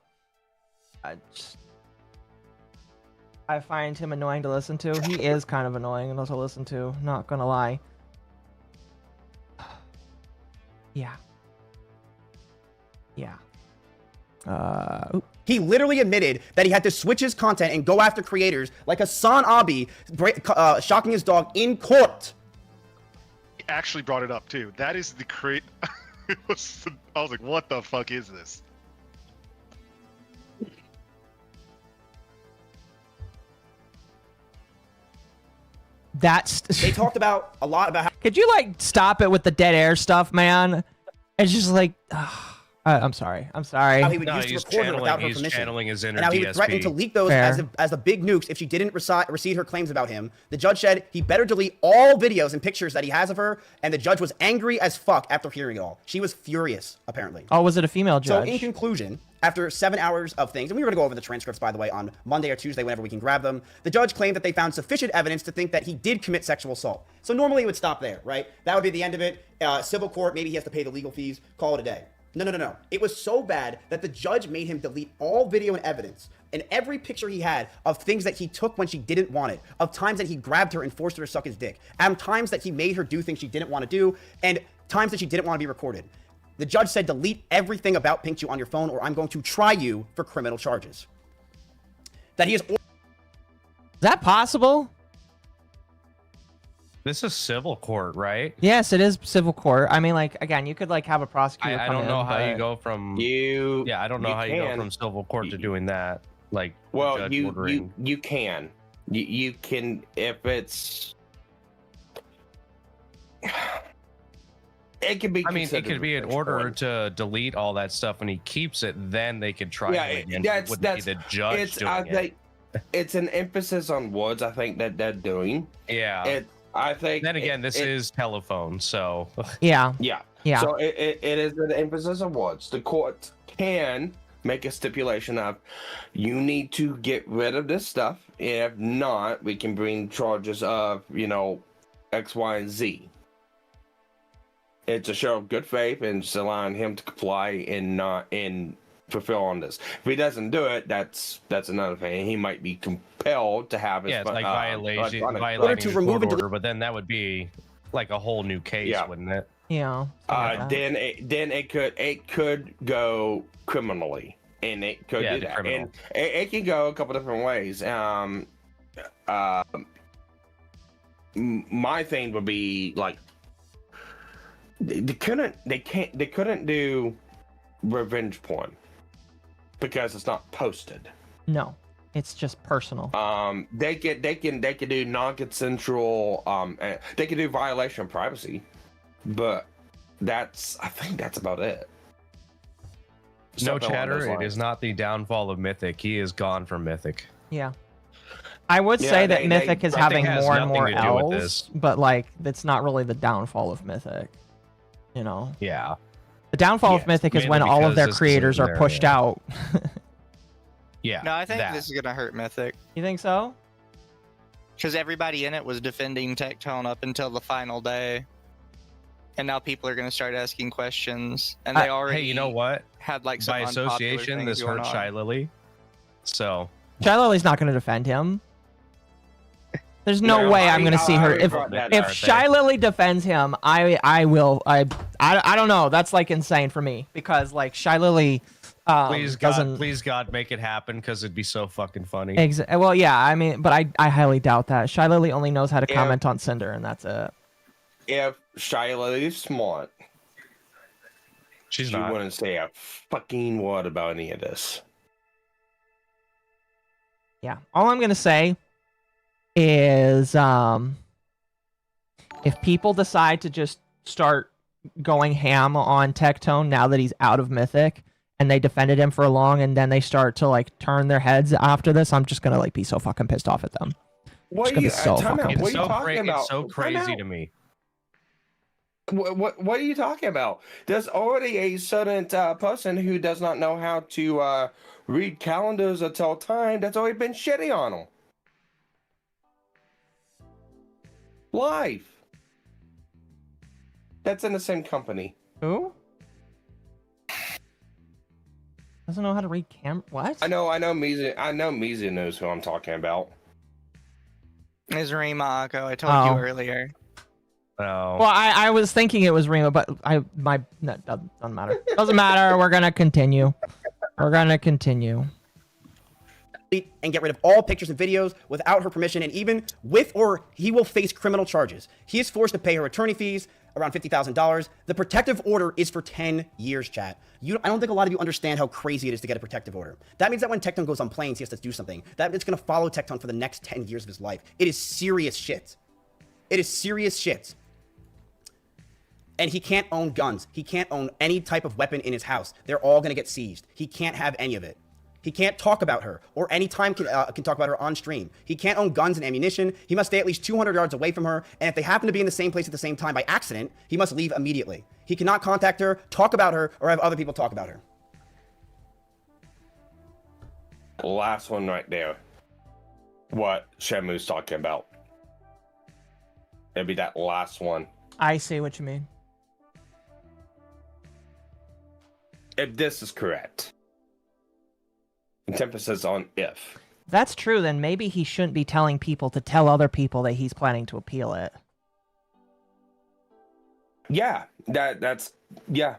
I find him annoying to listen to. He is kind of annoying to listen to, not gonna lie. Yeah. Yeah. He literally admitted that he had to switch his content and go after creators like Hassan Abi shocking his dog in court. actually brought it up too. That is the I was like, what the fuck is this? They talked about a lot about how. Could you like stop it with the dead air stuff, man? It's just like, I'm sorry. How he would use to record her without her permission. Channeling his inner And how he would threaten to leak those as the big nukes if she didn't recede her claims about him. The judge said he better delete all videos and pictures that he has of her, and the judge was angry as fuck after hearing it all. She was furious, apparently. Oh, was it a female judge? So in conclusion, after 7 hours of things, and we were going to go over the transcripts, by the way, on Monday or Tuesday, whenever we can grab them, the judge claimed that they found sufficient evidence to think that he did commit sexual assault. So normally it would stop there, right? That would be the end of it. Civil court, maybe he has to pay the legal fees, call it a day. No. It was so bad that the judge made him delete all video and evidence and every picture he had of things that he took when she didn't want it, of times that he grabbed her and forced her to suck his dick, and times that he made her do things she didn't want to do, and times that she didn't want to be recorded. The judge said, delete everything about Pink Chew on your phone or I'm going to try you for criminal charges. That he is... Is that possible? This is civil court, right? Yes, it is civil court. I mean, like, again, you could like have a prosecutor. I don't know how you go from Yeah, I don't know how you go from civil court to doing that. Like, well, you can. You can if it's. It could be. I mean, it could be an order to delete all that stuff, and he keeps it. Then they could try it again. That's the judge doing it. It's an emphasis on words. I think that they're doing. Yeah. I think. Then again, this is telephone, so. Yeah. So it is an emphasis on words. The court can make a stipulation of, you need to get rid of this stuff. If not, we can bring charges of, X, Y, and Z. It's a show of good faith and just allowing him to comply and fulfill on this. If he doesn't do it, that's another thing. He might be compelled to have his it's like violating court order, but then that would be like a whole new case, wouldn't it? Yeah. Then it could go criminally, and it could do that, and it can go a couple different ways. My thing would be like they couldn't do revenge porn because it's not posted. No, it's just personal. They can do non-consensual. They can do violation of privacy, but I think that's about it. No chatter. It is not the downfall of Mythic. He is gone from Mythic. Yeah. I would say that Mythic is having more and more L's, but like that's not really the downfall of Mythic. Yeah. The downfall of Mythic is when all of their creators are pushed out. Yeah. No, I think this is gonna hurt Mythic. You think so? Because everybody in it was defending Tectone up until the final day, and now people are gonna start asking questions, and they already. Hey, you know what? Had like some by association, this hurt Shy Lily. So Shy Lily's not gonna defend him. There's no way I'm gonna see her. If Shy Lily defends him, I will. I don't know. That's like insane for me because like Shy Lily. Please God, make it happen because it'd be so fucking funny. Well, yeah. I mean, but I highly doubt that. Shy Lily only knows how to comment on Cinder, and that's it. If Shy Lily's smart, she wouldn't say a fucking word about any of this. Yeah. All I'm gonna say is if people decide to just start going ham on Tectone now that he's out of Mythic and they defended him for long and then they start to like turn their heads after this, I'm just gonna like be so fucking pissed off at them. What are you talking about? It's so crazy to me. What are you talking about? There's already a certain person who does not know how to read calendars or tell time that's already been shitty on them. Live. That's in the same company. Who? Doesn't know how to read what? I know Mizu knows who I'm talking about. It's MommaOcco. I told you earlier. Oh. Well, I was thinking it was Rima, but no, doesn't matter. Doesn't matter. We're gonna continue. and get rid of all pictures and videos without her permission, and even with or he will face criminal charges. He is forced to pay her attorney fees, around $50,000. The protective order is for 10 years, chat. I don't think a lot of you understand how crazy it is to get a protective order. That means that when Tectone goes on planes, he has to do something. That it's going to follow Tectone for the next 10 years of his life. It is serious shit. It is serious shit. And he can't own guns. He can't own any type of weapon in his house. They're all going to get seized. He can't have any of it. He can't talk about her, or any time can talk about her on stream. He can't own guns and ammunition. He must stay at least 200 yards away from her, and if they happen to be in the same place at the same time by accident, he must leave immediately. He cannot contact her, talk about her, or have other people talk about her. Last one right there. What Shamu's talking about. It'd be that last one. I see what you mean. If this is correct. Emphasis on if. That's true, then maybe he shouldn't be telling people to tell other people that he's planning to appeal it. Yeah, that's yeah.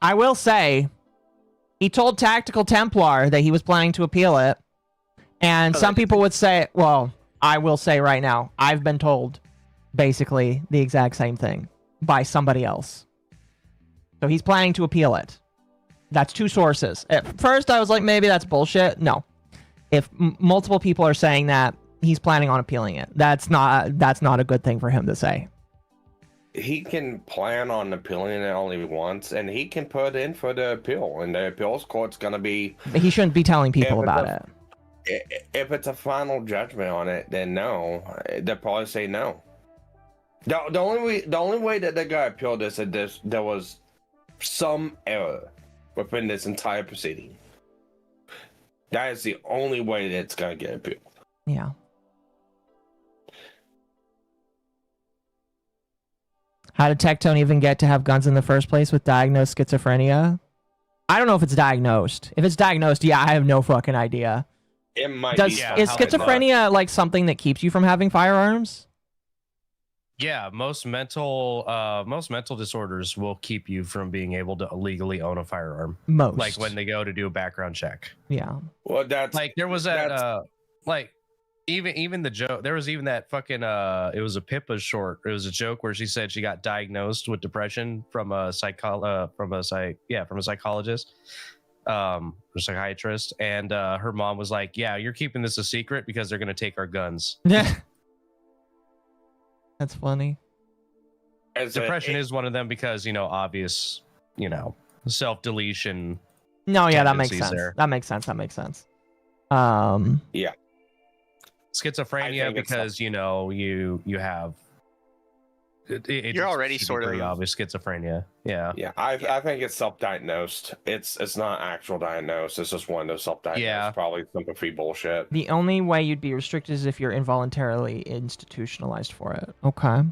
I will say, he told Tactical Templar that he was planning to appeal it, and some people would say, well, I will say right now, I've been told basically the exact same thing by somebody else. So he's planning to appeal it. That's two sources. At first, I was like, maybe that's bullshit. No. If multiple people are saying that, he's planning on appealing it. That's not a good thing for him to say. He can plan on appealing it only once, and he can put in for the appeal, and the appeals court's going to be... But he shouldn't be telling people about it. If it's a final judgment on it, then no. They'll probably say no. The only way that they got appealed is that there was some error within this entire proceeding. That is the only way that it's going to get appealed. Yeah. How did Tectone even get to have guns in the first place with diagnosed schizophrenia? I don't know if it's diagnosed. If it's diagnosed, yeah, I have no fucking idea. It might be. Is schizophrenia like something that keeps you from having firearms? Yeah, most mental disorders will keep you from being able to legally own a firearm. Most. Like when they go to do a background check. Yeah. Well, that's like there was that like even the joke. There was even that fucking it was a Pippa short. It was a joke where she said she got diagnosed with depression from a psychologist, a psychiatrist, and her mom was like, "Yeah, you're keeping this a secret because they're gonna take our guns." Yeah. That's funny. Depression is one of them because, obvious, self-deletion. No, yeah, that makes sense. There. That makes sense. Yeah. Schizophrenia because, you have... You're already sort of... obvious schizophrenia. Yeah. Yeah, I think it's self-diagnosed. It's not actual diagnosed. It's just one of those self-diagnosed. Yeah. Probably sympathy bullshit. The only way you'd be restricted is if you're involuntarily institutionalized for it. Okay.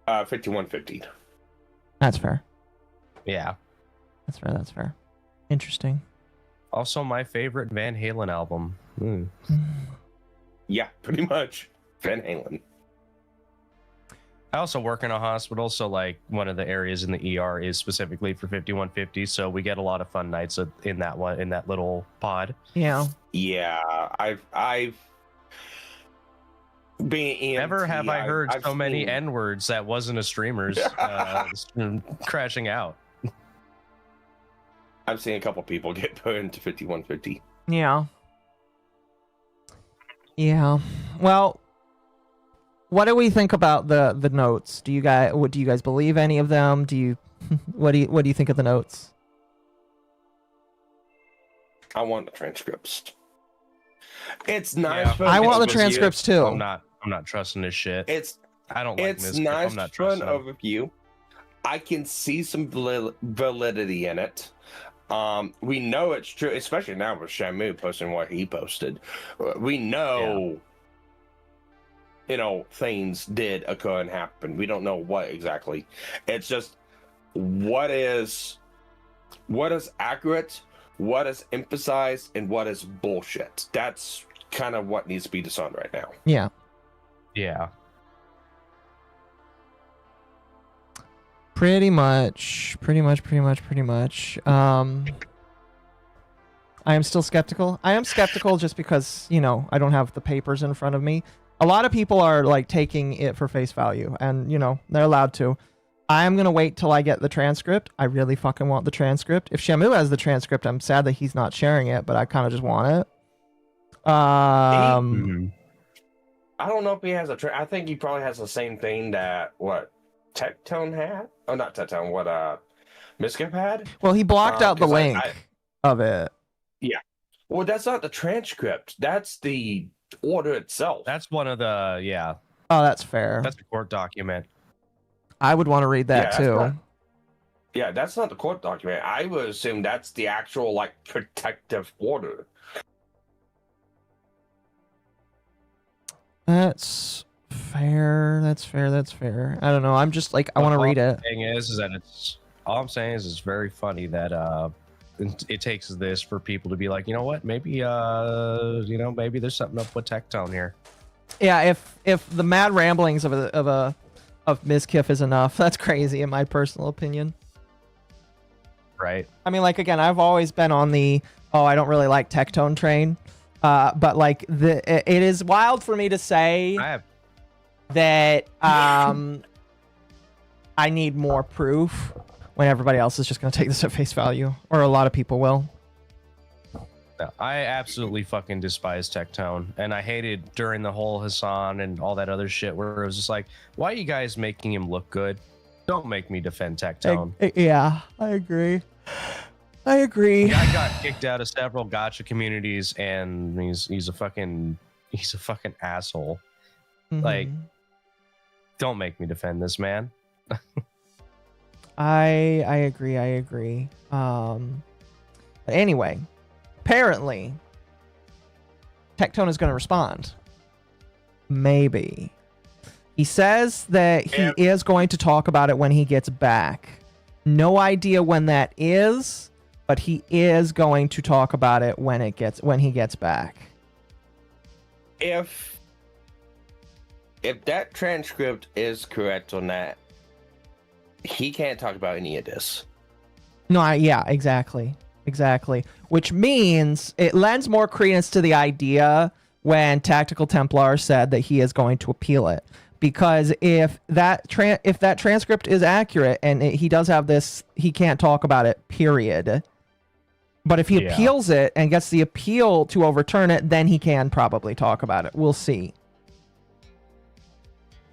5150. That's fair. Yeah. That's fair. Interesting. Also, my favorite Van Halen album. Yeah, pretty much. Van Halen. I also work in a hospital, so like one of the areas in the ER is specifically for 5150, so we get a lot of fun nights in that little pod. Yeah. Yeah, I've been EMT, never have I heard I've so many seen... N-words that wasn't a streamer's crashing out. I've seen a couple people get put into 5150. Yeah. Yeah. Well, what do we think about the notes? Do you guys believe any of them? What do you think of the notes? I want the transcripts. It's nice. Yeah. I want the transcripts too. I'm not trusting this shit. I don't like this. Nice. I'm not for an trusting overview. I can see some validity in it. We know it's true, especially now with Shamu posting what he posted. We know, things did occur and happen. We don't know what exactly. It's just what is accurate, what is emphasized, and what is bullshit. That's kind of what needs to be discerned right now. Yeah. Yeah. Pretty much. I am still skeptical. I am skeptical just because, you know, I don't have the papers in front of me. A lot of people are like taking it for face value, and you know, they're allowed to. I am gonna wait till I get the transcript. I really fucking want the transcript. If Shamu has the transcript, I'm sad that he's not sharing it, but I kind of just want it. I don't know if he has I think he probably has the same thing that what Tectone had. Oh, not Tectone. What Miskip had. Well, he blocked out the 'cause link of it. Yeah. Well, that's not the transcript. That's the order itself. That's one of the Oh, that's fair. That's the court document. I would want to read that Yeah, too. That's not the court document. I would assume that's the actual like protective order. That's fair. That's fair. That's fair. I don't know. I'm just like I want to read it. Thing is that all I'm saying is it's very funny that it takes this for people to be like, you know what, maybe you know, maybe there's something up with Tectone here. Yeah, if the mad ramblings of Ms. Kiff is enough, that's crazy in my personal opinion. Right. I mean, like again, I've always been on the I don't really like Tectone train, but like it is wild for me to say that I need more proof when everybody else is just going to take this at face value, or a lot of people will. No, I absolutely fucking despise Tectone, and I hated during the whole Hassan and all that other shit where it was just like, why are you guys making him look good? Don't make me defend Tectone. Yeah, I agree. I agree. I got kicked out of several gacha communities, and he's a fucking asshole. Like, don't make me defend this man. I agree. But anyway, apparently Tectone is going to respond. Maybe. He says that he is going to talk about it when he gets back. No idea when that is, but he is going to talk about it when he gets back. If that transcript is correct on that, he can't talk about any of this. No, yeah, exactly. Which means it lends more credence to the idea when Tactical Templar said that he is going to appeal it. Because if that transcript is accurate and he does have this, he can't talk about it, period. But if he appeals it and gets the appeal to overturn it, then he can probably talk about it. We'll see.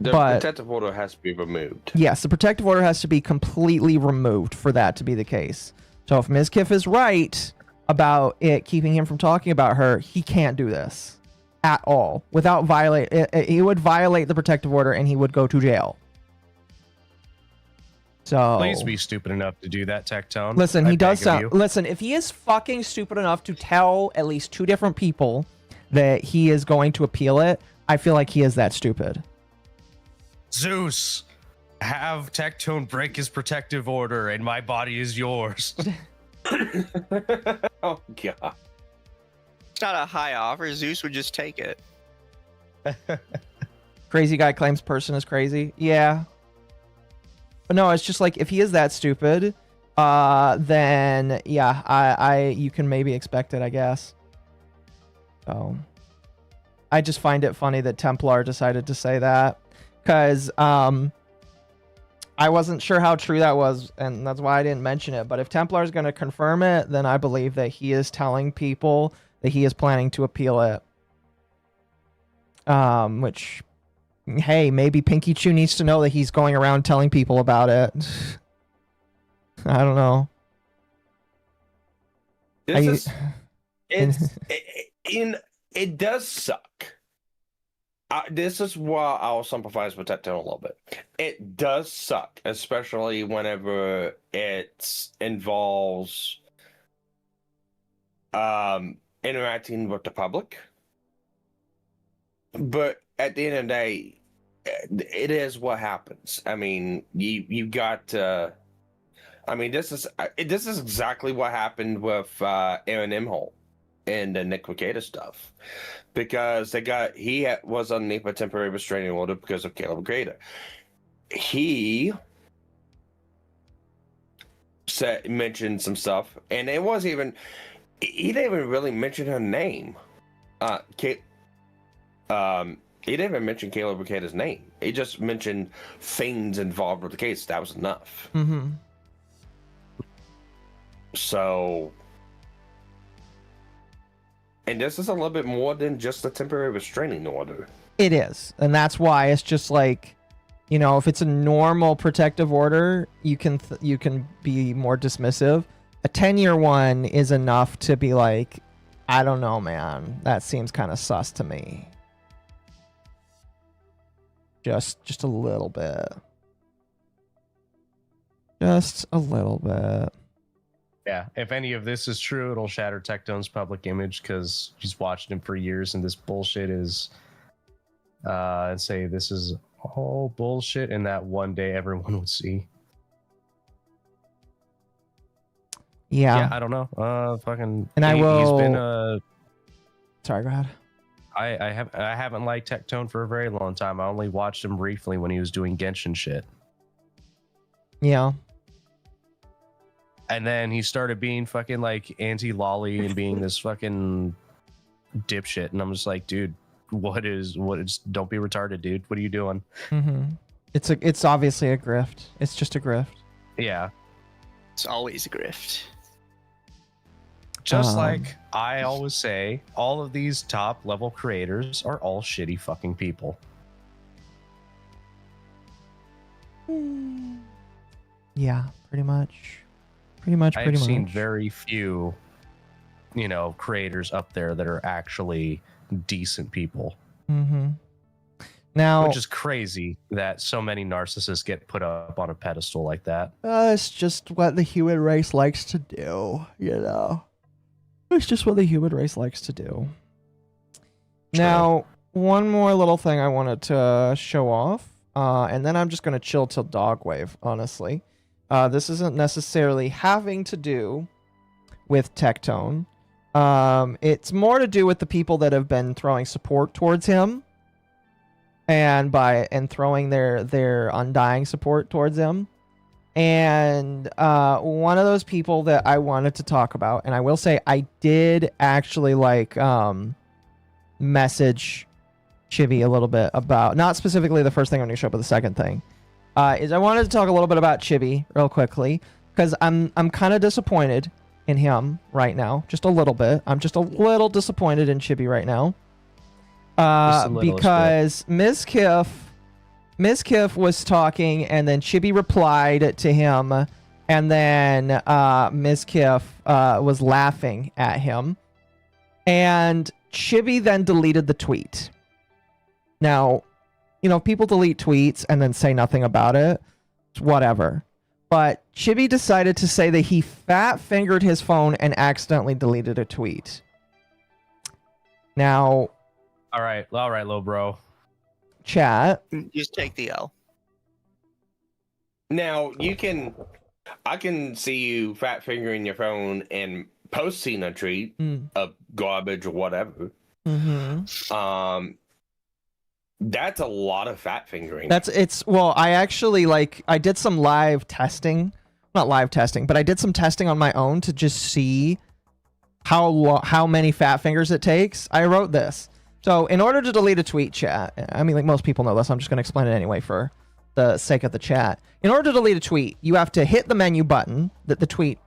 The protective order has to be removed. Yes, the protective order has to be completely removed for that to be the case. So if Ms. Kiff is right about it keeping him from talking about her, he can't do this at all without he would violate the protective order and he would go to jail. So please be stupid enough to do that, Tectone. Listen, he does sound. Listen, if he is fucking stupid enough to tell at least 2 different people that he is going to appeal it, I feel like he is that stupid. Zeus, have Tectone break his protective order, and my body is yours. Oh god. It's not a high offer. Zeus would just take it. Crazy guy claims person is crazy. Yeah. But no, it's just like if he is that stupid, then yeah, you can maybe expect it, I guess. So I just find it funny that Templar decided to say that, because I wasn't sure how true that was, and that's why I didn't mention it. But if Templar is going to confirm it, then I believe that he is telling people that he is planning to appeal it. Which, hey, maybe Pinky Chew needs to know that he's going around telling people about it. I don't know. It does suck. This is why I'll sympathize with Tectone a little bit. It does suck, especially whenever it involves interacting with the public. But at the end of the day, it is what happens. I mean, you got. I mean, this is exactly what happened with Aaron Imholt and the Nick Wakeda stuff, because he was underneath a temporary restraining order because of Caleb Wakeda. He mentioned some stuff, and it wasn't even. He didn't even really mention her name. He didn't even mention Kayla Buchanan name. He just mentioned things involved with the case. That was enough. Mm-hmm. So, and this is a little bit more than just a temporary restraining order. It is, and that's why it's just like, you know, if it's a normal protective order, you can be more dismissive. A 10-year one is enough to be like, I don't know, man. That seems kind of sus to me. Just a little bit. Just a little bit. Yeah, if any of this is true, it'll shatter Tectone's public image because he's watched him for years, and this bullshit is, say this is all bullshit, and that one day everyone would see. Yeah. I don't know. Fucking. And I will. He's been Sorry, go ahead. I haven't liked Tectone for a very long time. I only watched him briefly when he was doing Genshin shit. Yeah. And then he started being fucking like anti-lolly and being this fucking dipshit. And I'm just like, dude, what is, don't be retarded, dude. What are you doing? Mm-hmm. It's obviously a grift. It's just a grift. Yeah. It's always a grift. Just like I always say, all of these top level creators are all shitty fucking people. Yeah, pretty much. I've seen very few, you know, creators up there that are actually decent people. Mm-hmm. Now, which is crazy that so many narcissists get put up on a pedestal like that. It's just what the human race likes to do, you know. It's just what the human race likes to do. Now, one more little thing I wanted to show off, and then I'm just going to chill till Dogwave, honestly. This isn't necessarily having to do with Tectone. It's more to do with the people that have been throwing support towards him, and throwing their undying support towards him. And one of those people that I wanted to talk about, and I will say I did actually like message Chibi a little bit about, not specifically the first thing on your show, but the second thing, is I wanted to talk a little bit about Chibi real quickly, because I'm kind of disappointed in him right now, just a little bit. I'm just a little disappointed in Chibi right now, because Ms. Kiff was talking, and then Chibi replied to him, and then Ms. Kiff was laughing at him, and Chibi then deleted the tweet. Now, you know, people delete tweets and then say nothing about it. It's whatever. But Chibi decided to say that he fat-fingered his phone and accidentally deleted a tweet. Now... All right, little bro. Chat. Just take the L. Now, I can see you fat fingering your phone and posting a tweet of garbage or whatever. Mm-hmm. That's a lot of fat fingering. Well, I actually I did some live testing, not live testing, but I did some testing on my own to just see how many fat fingers it takes. I wrote this. So in order to delete a tweet, chat, I mean, like most people know this, I'm just going to explain it anyway for the sake of the chat. In order to delete a tweet, you have to hit the menu button that the tweet,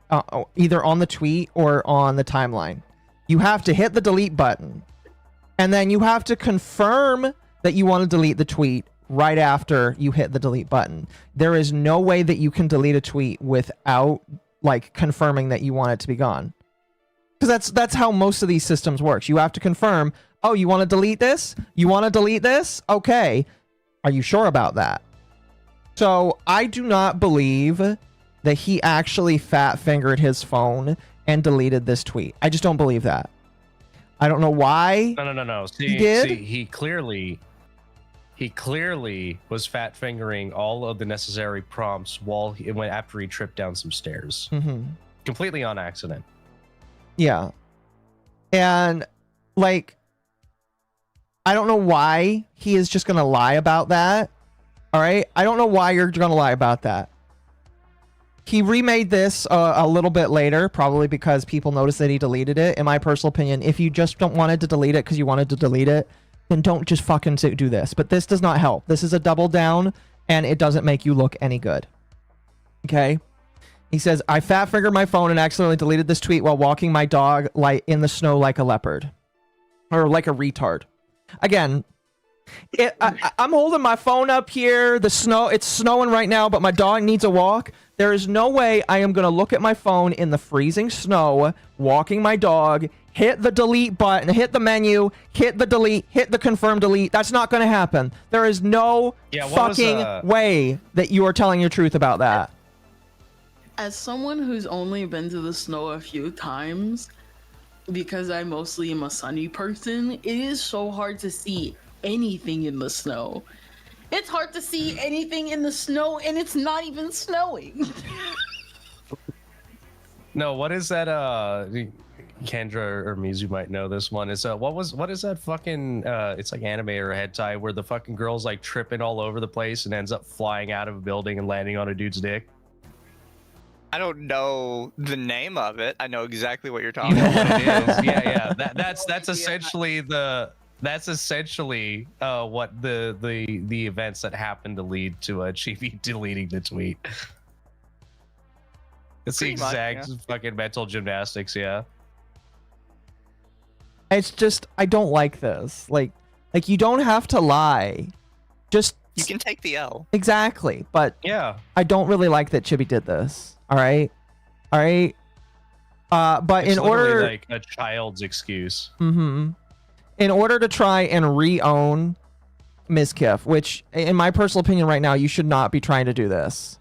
either on the tweet or on the timeline. You have to hit the delete button, and then you have to confirm that you want to delete the tweet right after you hit the delete button. There is no way that you can delete a tweet without confirming that you want it to be gone. Because that's how most of these systems works. You have to confirm, oh, you want to delete this? You want to delete this? Okay. Are you sure about that? So I do not believe that he actually fat fingered his phone and deleted this tweet. I just don't believe that. I don't know why. No. He did. He clearly was fat fingering all of the necessary prompts after he tripped down some stairs. Mm-hmm. Completely on accident. Yeah. And I don't know why he is just going to lie about that. All right? I don't know why you're going to lie about that. He remade this a little bit later, probably because people noticed that he deleted it. In my personal opinion, if you just don't wanted to delete it because you wanted to delete it, then don't just fucking do this. But this does not help. This is a double down, and it doesn't make you look any good. Okay? He says, I fat fingered my phone and accidentally deleted this tweet while walking my dog in the snow like a leopard. Or like a retard. Again, I'm holding my phone up here. It's snowing right now, but my dog needs a walk. There is no way I am going to look at my phone in the freezing snow, walking my dog, hit the delete button, hit the menu, hit the delete, hit the confirm delete. That's not going to happen. There is no fucking way that you are telling your truth about that. As someone who's only been to the snow a few times, because I mostly am a sunny person, it is so hard to see anything in the snow. It's hard to see anything in the snow, and it's not even snowing. No, what is that? Kendra or Mizu might know this one. Is what is that fucking? It's like anime or hentai where the fucking girl's like tripping all over the place and ends up flying out of a building and landing on a dude's dick. I don't know the name of it. I know exactly what you're talking What about. it is. Yeah. That's essentially the. That's essentially what the events that happened to lead to Chibi deleting the tweet. It's the exact fucking mental gymnastics, yeah. It's just, I don't like this. Like you don't have to lie. Just You can take the L. exactly, but yeah, I don't really like that Chibi did this. All right. But it's in order, like a child's excuse. In order to try and re-own Mizkif, which in my personal opinion right now, you should not be trying to do this.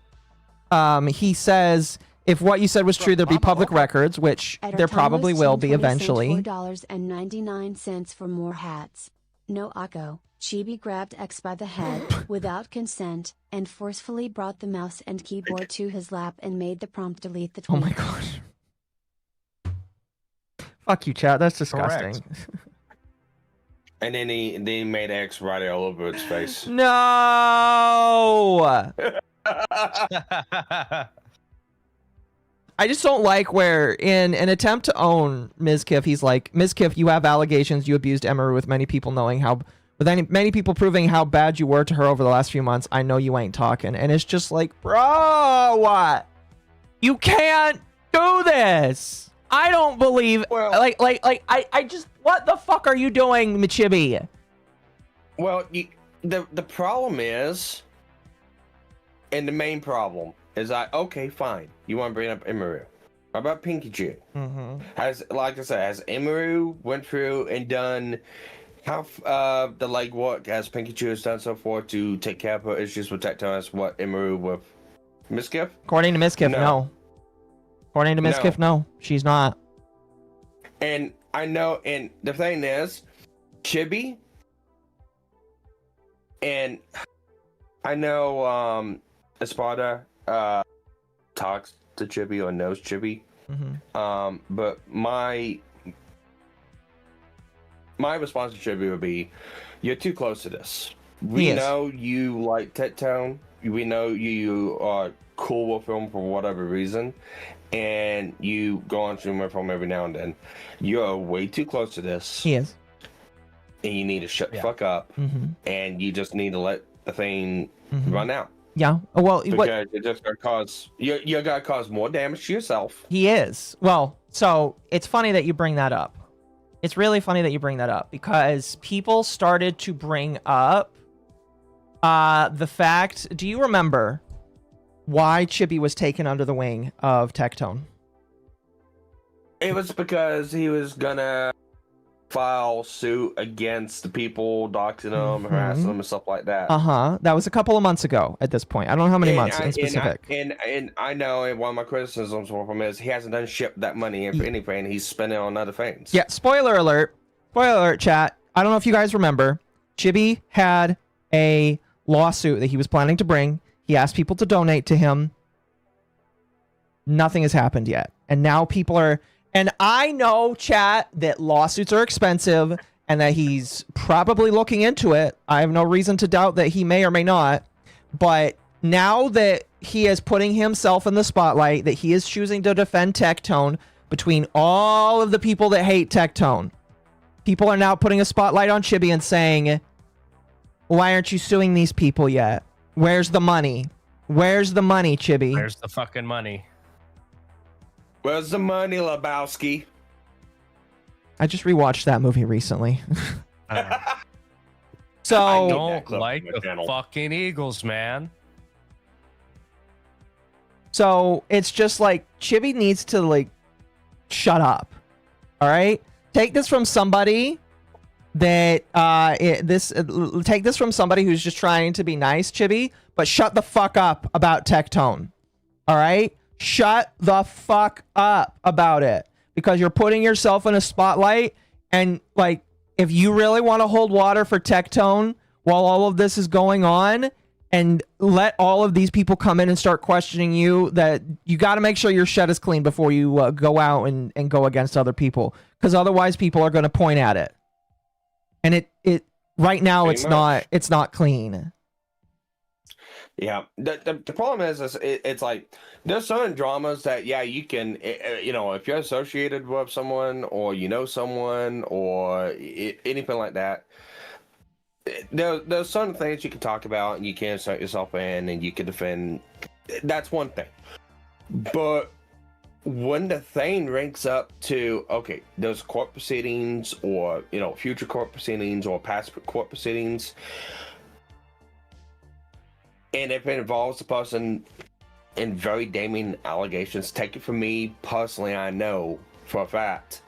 He says, if what you said was true, there'd be public records, which there probably will be eventually. $4.99 for more hats. MommaOcco, Chibi grabbed X by the head, without consent, and forcefully brought the mouse and keyboard to his lap and made the prompt delete the tweet. Oh my gosh. Fuck you, chat. That's disgusting. And then he made X write it all over its face. No! I just don't like where, in an attempt to own Mizkif, he's like, Mizkif, you have allegations you abused Emery with many people many people proving how bad you were to her over the last few months. I know you ain't talking. And it's just like, bro, what? You can't do this. I don't believe, I just, what the fuck are you doing, Michibi? Well, the problem is, and the main problem is, okay, fine. You want to bring up Emery. How about Pinky Jig? Has Emery went through and done half the legwork as Pinky Jig has done so far to take care of her issues with Tectone as what Emery with Mizkif? According to Mizkif, no. According to Mizkif, no. She's not. And I know, and the thing is, Chibi, and I know Espada talks to Chibi or knows Chibi. But my response to Chibi would be, you're too close to this. We know you like Tectone. We know you are cool with him for whatever reason. And you go on stream with him every now and then. You're way too close to this. He is. And you need to shut the fuck up. And you just need to let the thing run out. Yeah. Well, because it's just gonna cause you're gonna cause more damage to yourself. He is. Well, so it's funny that you bring that up. It's really funny that you bring that up because people started to bring up the fact. Do you remember why Chibi was taken under the wing of Tectone? It was because he was gonna file suit against the people, doxing them, harassing them, and stuff like that. That was a couple of months ago at this point. I don't know how many months in specific. And I know, and one of my criticisms for him is he hasn't done shit that money, and for anything, he's spending on other things. Yeah, spoiler alert. Spoiler alert, chat. I don't know if you guys remember. Chibi had a lawsuit that he was planning to bring. He asked people to donate to him. Nothing has happened yet. And now people are... And I know, chat, that lawsuits are expensive and that he's probably looking into it. I have no reason to doubt that he may or may not. But now that he is putting himself in the spotlight, that he is choosing to defend Tectone between all of the people that hate Tectone. People are now putting a spotlight on Chibi and saying, why aren't you suing these people yet? Where's the money? Where's the money, Chibi? Where's the fucking money? Where's the money, Lebowski? I just rewatched that movie recently. So I don't like the fucking Eagles, man. So it's just like Chibi needs to like shut up. All right, take this from somebody that take this from somebody who's just trying to be nice, Chibi, but shut the fuck up about Tectone. All right, shut the fuck up about it, because you're putting yourself in a spotlight, and like if you really want to hold water for Tectone while all of this is going on, and let all of these people come in and start questioning you, that you got to make sure your shit is clean before you go out and go against other people, because otherwise people are going to point at it. And it right now it's not clean. Yeah, the problem is it's like there's certain dramas that you can if you're associated with someone or you know someone or anything like that. There's certain things you can talk about and you can insert yourself in and you can defend. That's one thing. But when the thing ranks up to, okay, those court proceedings or, future court proceedings or past court proceedings, and if it involves the person in very damning allegations, take it from me personally, I know for a fact,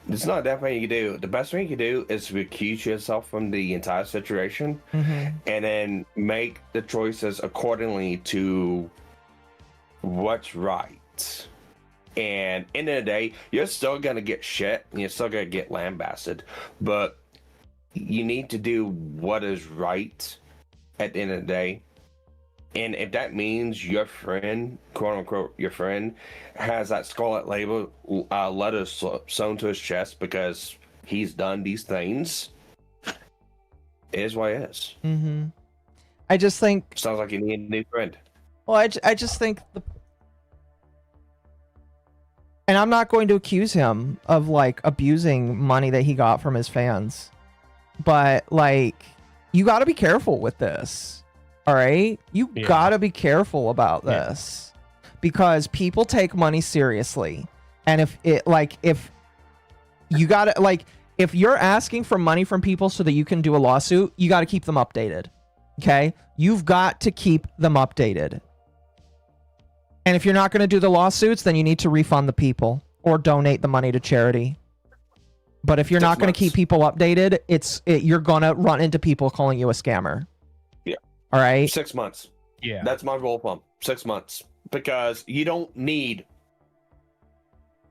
it's not that thing you can do. The best thing you can do is recuse yourself from the entire situation and then make the choices accordingly to what's right. And end of the day, you're still going to get shit and you're still going to get lambasted, but you need to do what is right at the end of the day. And if that means your friend, quote unquote, your friend, has that scarlet label letter sewn to his chest because he's done these things, it is what it is. I just think. Sounds like you need a new friend. Well, I just think and I'm not going to accuse him of like abusing money that he got from his fans, but like you got to be careful with this. All right, you gotta be careful about this because people take money seriously, and if you're asking for money from people so that you can do a lawsuit, you got to keep them updated. Okay, you've got to keep them updated, and if you're not going to do the lawsuits, then you need to refund the people or donate the money to charity. But if you're not going to keep people updated, you're gonna run into people calling you a scammer. All right. 6 months. Yeah. That's my rule of thumb. 6 months. Because you don't need.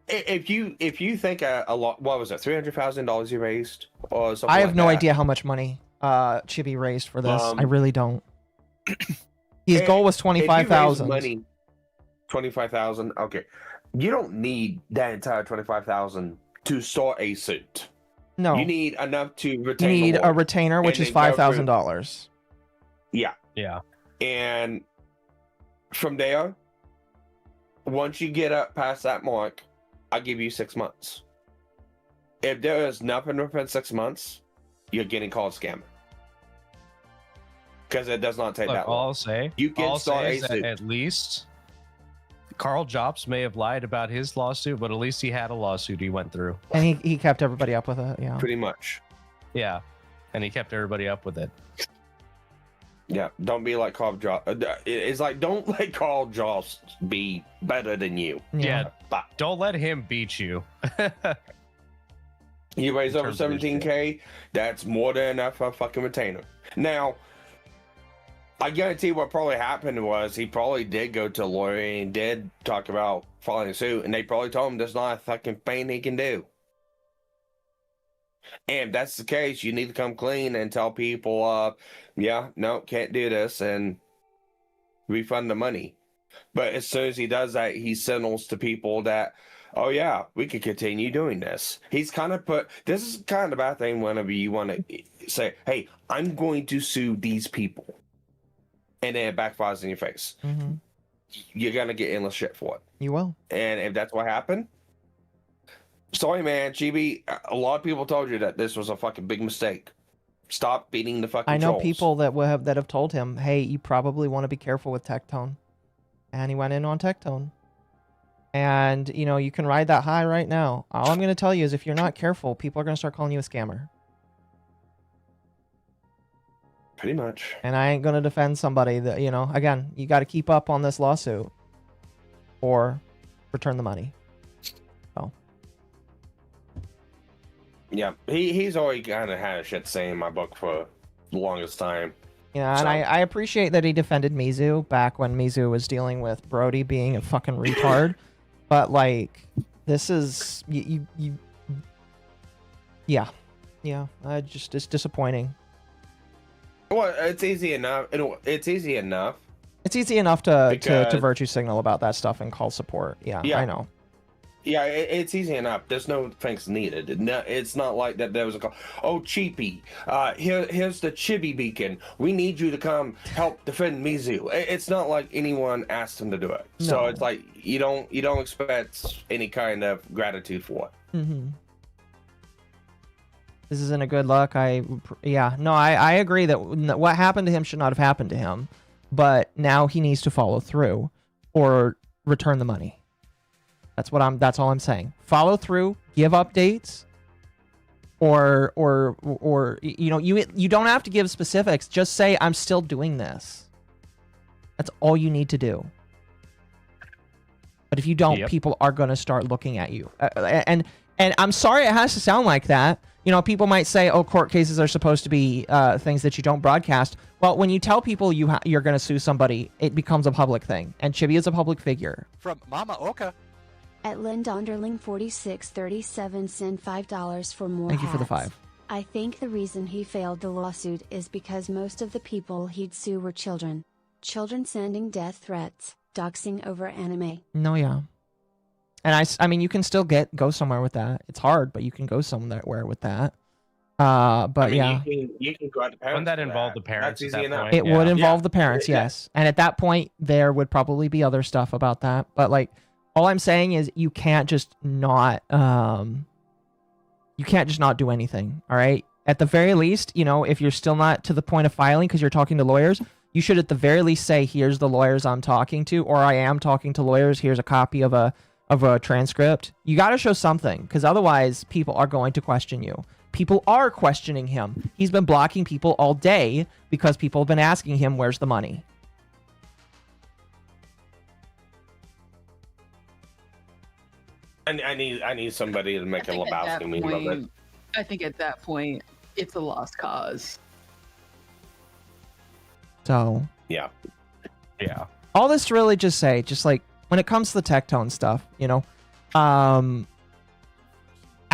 If you think a lot, what was it, $300,000 you raised or something? I have no idea how much money Chibi raised for this. I really don't. His goal was 25,000. Money, 25,000. Okay, you don't need that entire 25,000 to start a suit. No, you need enough to retain. You need a retainer, which is $5,000. Yeah. And from there, once you get up past that mark, I'll give you 6 months. If there is nothing within 6 months, you're getting called scammer. Because it does not take that long. I'll say you can start a suit. At least Carl Jobs may have lied about his lawsuit, but at least he had a lawsuit he went through. And he kept everybody up with it, yeah. Pretty much. Yeah. And he kept everybody up with it. Yeah, don't be like Carl Jobs. It's like, don't let Carl Jobs be better than you. Yeah, don't let him beat you. You raise over 17K, that's more than enough for a fucking retainer. Now, I guarantee what probably happened was he probably did go to a lawyer and did talk about filing a suit, and they probably told him there's not a fucking thing he can do. And if that's the case, you need to come clean and tell people, no, can't do this, and refund the money. But as soon as he does that, he signals to people that, oh yeah, we can continue doing this. He's kind of this is kind of the bad thing whenever you want to say, hey, I'm going to sue these people. And then it backfires in your face. you're gonna get endless shit for it. You will. And if that's what happened, sorry, man, Chibi. A lot of people told you that this was a fucking big mistake. Stop beating the fucking I know trolls. people that have told him, hey, you probably want to be careful with Tectone. And he went in on Tectone. And, you know, you can ride that high right now. All I'm going to tell you is if you're not careful, people are going to start calling you a scammer. Pretty much. And I ain't going to defend somebody that, you know, again, you got to keep up on this lawsuit or return the money. So. Yeah, he's already kind of had a shit saying in my book for the longest time. Yeah, and I appreciate that he defended Mizu back when Mizu was dealing with Brody being a fucking retard. But, like, this is... Yeah. Yeah, it's disappointing. Well, it's easy enough. It's easy enough. It's easy enough to virtue signal about that stuff and call support. Yeah, I know. Yeah, it's easy enough. There's no thanks needed. It's not like that there was a call. Oh, Cheapy, here's the Chibi Beacon. We need you to come help defend Mizu. It's not like anyone asked him to do it. No. So it's like you don't expect any kind of gratitude for it. Mm-hmm. This isn't a good look. I agree that what happened to him should not have happened to him, but now he needs to follow through or return the money. That's all I'm saying. Follow through, give updates, or you know, you don't have to give specifics. Just say I'm still doing this. That's all you need to do. But if you don't, people are going to start looking at you. And I'm sorry it has to sound like that. You know, people might say, "Oh, court cases are supposed to be things that you don't broadcast." Well, when you tell people you're going to sue somebody, it becomes a public thing. And Chibi is a public figure. From MommaOcco. At Lindonderling 4637 send $5 for more Thank you for the hats. 5. I think the reason he failed the lawsuit is because most of the people he'd sue were children. Children sending death threats, doxing over anime. No, yeah. And I mean, you can still go somewhere with that. It's hard, but you can go somewhere with that. But I mean, yeah. You can go out to parents. Wouldn't that involve the parents? That's easy enough. It would involve the parents, yes. And at that point, there would probably be other stuff about that. But, like, all I'm saying is you can't just not do anything, all right? At the very least, you know, if you're still not to the point of filing because you're talking to lawyers, you should at the very least say, here's the lawyers I'm talking to, or I am talking to lawyers, here's a copy of a transcript. You got to show something, because otherwise people are going to question you. People are questioning him. He's been blocking people all day because people have been asking him, where's the money? I need somebody to make a Lebowski meme of it. I think at that point, it's a lost cause. So yeah. All this to really just say, just like when it comes to the Tectone stuff, you know, I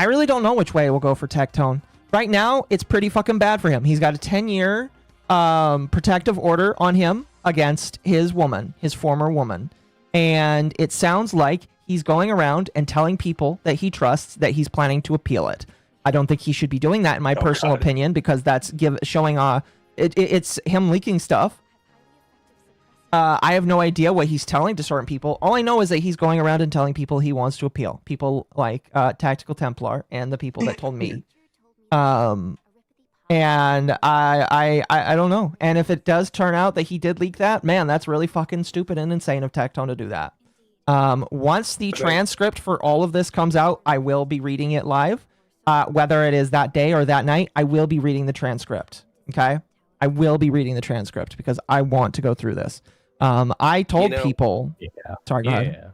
really don't know which way it will go for Tectone. Right now, it's pretty fucking bad for him. He's got a 10-year protective order on him against his former woman, and it sounds like he's going around and telling people that he trusts that he's planning to appeal it. I don't think he should be doing that, in my personal opinion, because that's showing it's him leaking stuff. I have no idea what he's telling to certain people. All I know is that he's going around and telling people he wants to appeal. People like Tactical Templar and the people that told me. And I don't know. And if it does turn out that he did leak that, man, that's really fucking stupid and insane of Tectone to do that. Once the transcript for all of this comes out, I will be reading it live. Whether it is that day or that night, I will be reading the transcript. Okay? I will be reading the transcript because I want to go through this. I told people... Yeah. Sorry, go ahead.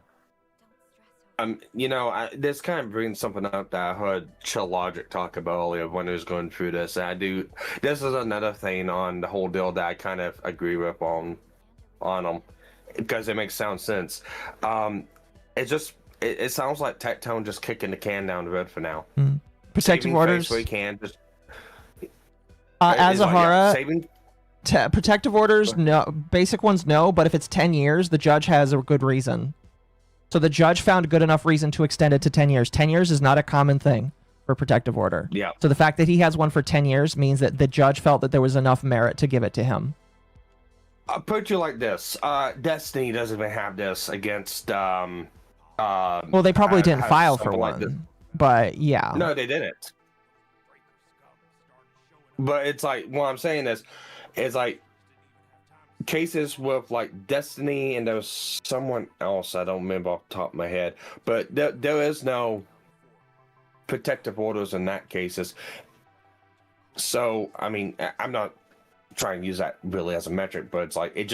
This kind of brings something up that I heard Chill Logic talk about earlier when he was going through this. This is another thing on the whole deal that I kind of agree with on them, because it makes sound sense. It sounds like Tectone just kicking the can down the road for now. Protective orders. We can just. As Ahara, protective orders, no. Basic ones, no. But if it's 10 years, the judge has a good reason. So the judge found a good enough reason to extend it to 10 years. 10 years is not a common thing for protective order. Yeah. So the fact that he has one for 10 years means that the judge felt that there was enough merit to give it to him. I'll put you like this. Destiny doesn't even have this against. Well, they probably didn't file for one, like but yeah. No, they didn't. But it's like what I'm saying is like cases with like Destiny and there was someone else I don't remember off the top of my head, but there is no protective orders in that cases. So I mean, I'm not trying to use that really as a metric, but it's like it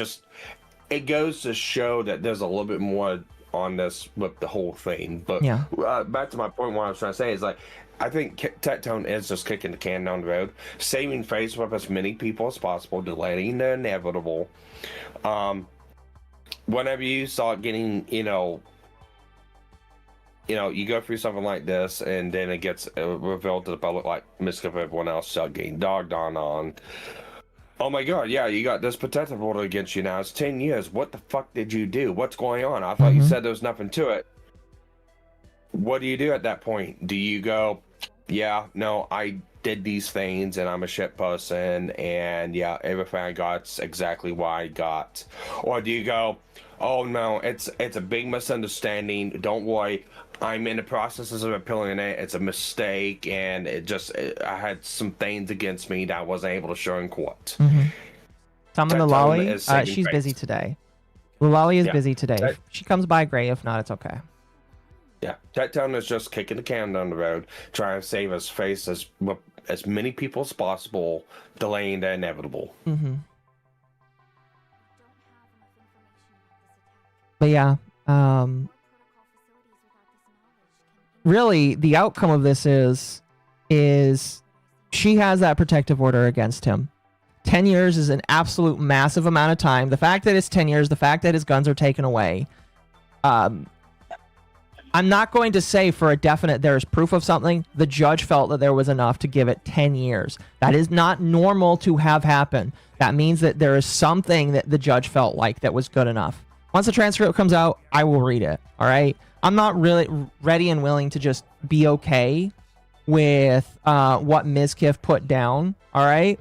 goes to show that there's a little bit more on this with the whole thing. But yeah. Back to my point, what I was trying to say is like I think Tectone is just kicking the can down the road, saving face with as many people as possible, delaying the inevitable. Whenever you start getting, you go through something like this, and then it gets revealed to the public, like Mizkif, everyone else start getting dogged on. Oh my God, yeah, you got this protective order against you now. It's 10 years. What the fuck did you do? What's going on? I thought you said there was nothing to it. What do you do at that point? Do you go, yeah, no, I did these things and I'm a shit person and yeah, everything I got's exactly what I got? Or do you go, oh no, it's a big misunderstanding. Don't worry, I'm in the process of appealing it. It's a mistake and I had some things against me that I wasn't able to show in court. Taman Lalawi, she's busy today. Lalawi is busy today. If she comes by, great. If not, it's okay. Yeah, Tectone is just kicking the can down the road, trying to save his face as many people as possible, delaying the inevitable. But yeah, really, the outcome of this is she has that protective order against him. 10 years is an absolute massive amount of time. The fact that it's 10 years, the fact that his guns are taken away, I'm not going to say for a definite there's proof of something. The judge felt that there was enough to give it 10 years. That is not normal to have happen. That means that there is something that the judge felt like that was good enough. Once the transcript comes out, I will read it. All right. I'm not really ready and willing to just be okay with what Mizkif put down. All right.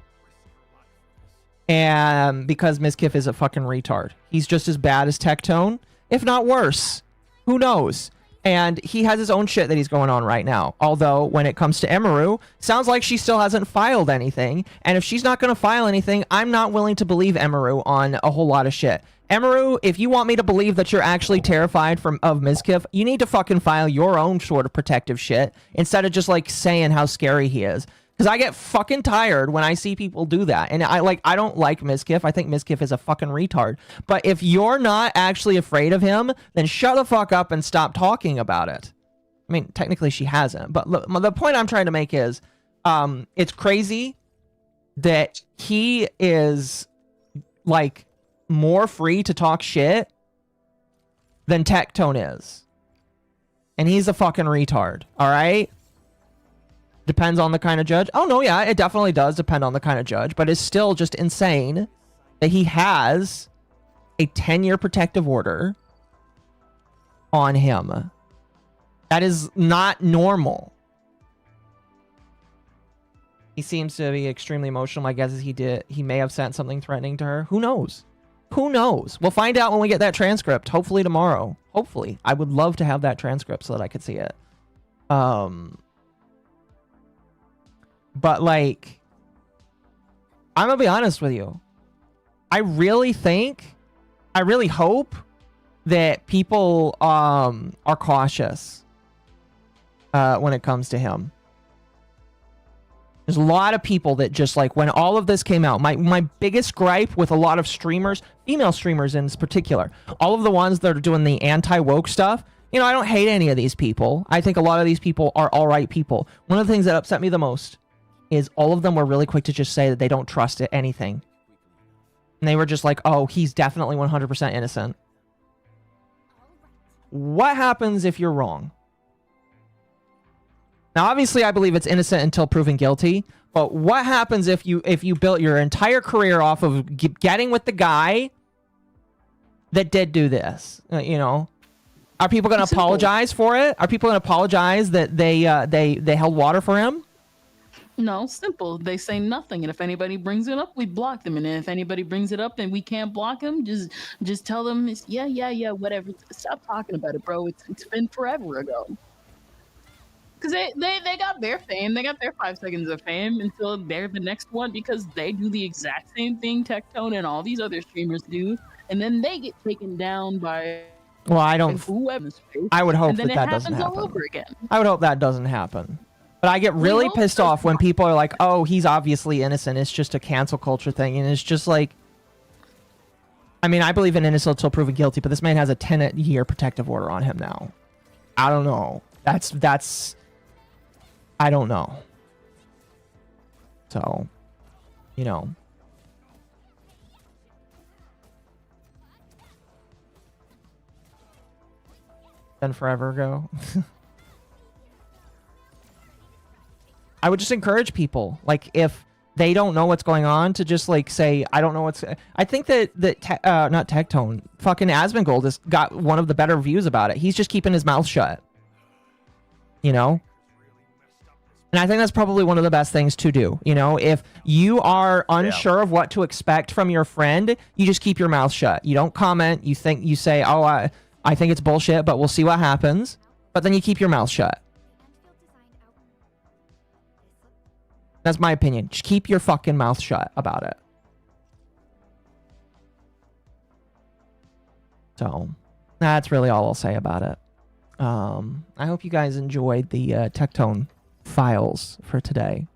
And because Mizkif is a fucking retard. He's just as bad as Tectone, if not worse. Who knows? And he has his own shit that he's going on right now. Although, when it comes to Emiru, sounds like she still hasn't filed anything. And if she's not going to file anything, I'm not willing to believe Emiru on a whole lot of shit. Emiru, if you want me to believe that you're actually terrified of Mizkif, you need to fucking file your own sort of protective shit instead of just, like, saying how scary he is. Because I get fucking tired when I see people do that. And I don't like Mizkif. I think Mizkif is a fucking retard. But if you're not actually afraid of him, then shut the fuck up and stop talking about it. I mean, technically she hasn't. But look, the point I'm trying to make is, it's crazy that he is, like, more free to talk shit than Tectone is. And he's a fucking retard. All right? Depends on the kind of judge. Oh, no, yeah, it definitely does depend on the kind of judge, but it's still just insane that he has a 10-year protective order on him. That is not normal. He seems to be extremely emotional. My guess is he may have sent something threatening to her. Who knows? Who knows? We'll find out when we get that transcript, hopefully tomorrow. Hopefully. I would love to have that transcript so that I could see it. But, like, I'm going to be honest with you. I really hope that people are cautious when it comes to him. There's a lot of people that just, like, when all of this came out, my biggest gripe with a lot of streamers, female streamers in particular, all of the ones that are doing the anti-woke stuff, you know, I don't hate any of these people. I think a lot of these people are all right people. One of the things that upset me the most is all of them were really quick to just say that they don't trust anything. And they were just like, oh, he's definitely 100% innocent. What happens if you're wrong? Now, obviously, I believe it's innocent until proven guilty. But what happens if you built your entire career off of getting with the guy that did do this? You know, are people going to apologize for it? Are people going to apologize that they held water for him? No, simple. They say nothing, and if anybody brings it up, we block them. And if anybody brings it up and we can't block them, just tell them, it's, yeah, whatever. Stop talking about it, bro. It's been forever ago. Because they got their fame, they got their 5 seconds of fame until they're the next one, because they do the exact same thing Tectone and all these other streamers do, and then they get taken down by. Well, I don't. I would hope that that doesn't all happen. over again. I would hope that doesn't happen. But I get really pissed off when people are like, "Oh, he's obviously innocent. It's just a cancel culture thing," and it's just like. I mean, I believe in innocent until proven guilty, but this man has a 10-year protective order on him now. I don't know. That's. I don't know. So, you know. Then forever ago. I would just encourage people, like, if they don't know what's going on, to just like say, I don't know what's. I think that not Tectone, fucking Asmongold has got one of the better views about it. He's just keeping his mouth shut. You know. And I think that's probably one of the best things to do. You know, if you are unsure of what to expect from your friend, you just keep your mouth shut. You don't comment. You say, oh, I think it's bullshit, but we'll see what happens. But then you keep your mouth shut. That's my opinion. Just keep your fucking mouth shut about it. So that's really all I'll say about it. I hope you guys enjoyed the Tectone files for today.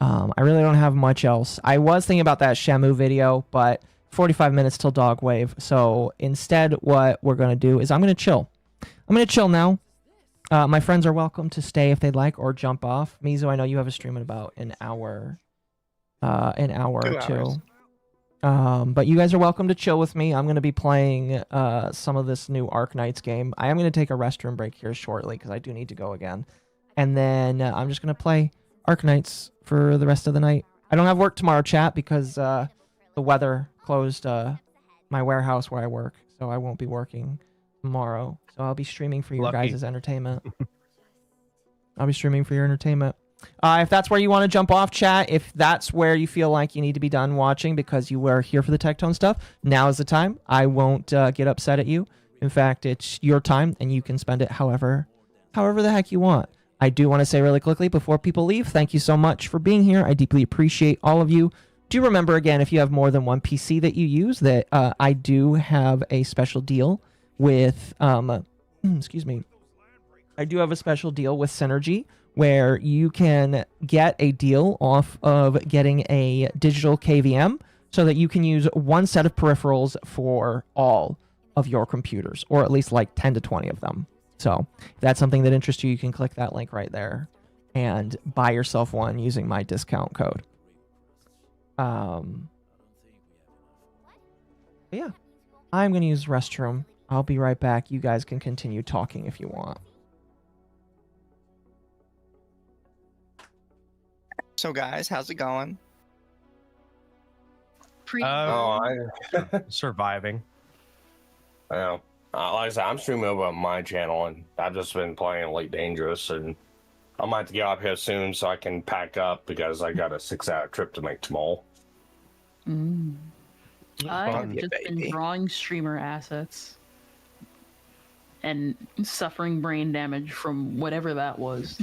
I really don't have much else. I was thinking about that Shamu video, but 45 minutes till Dog Wave. So instead, what we're going to do is I'm going to chill. I'm going to chill now. My friends are welcome to stay if they'd like, or jump off. Mizo, I know you have a stream in about an hour or two. But you guys are welcome to chill with me. I'm going to be playing some of this new Arknights game. I am going to take a restroom break here shortly because I do need to go again. And then I'm just going to play Arknights for the rest of the night. I don't have work tomorrow, chat, because the weather closed my warehouse where I work. So I won't be working tomorrow. So I'll be streaming for your guys' entertainment. I'll be streaming for your entertainment. If that's where you want to jump off, chat, if that's where you feel like you need to be done watching because you were here for the Tectone stuff, now is the time. I won't get upset at you. In fact, it's your time, and you can spend it however the heck you want. I do want to say really quickly before people leave, thank you so much for being here. I deeply appreciate all of you. Do remember, again, if you have more than one PC that you use, that I do have a special deal with, excuse me, I do have a special deal with Synergy where you can get a deal off of getting a digital KVM so that you can use one set of peripherals for all of your computers, or at least like 10 to 20 of them. So if that's something that interests you, you can click that link right there and buy yourself one using my discount code. Yeah, I'm going to use the restroom. I'll be right back. You guys can continue talking if you want. So guys, how's it going? Surviving. Well, like I said, I'm streaming over on my channel, and I've just been playing Elite Dangerous, and I might have to get up here soon so I can pack up because I got a 6-hour trip to make tomorrow. I have just been drawing streamer assets and suffering brain damage from whatever that was.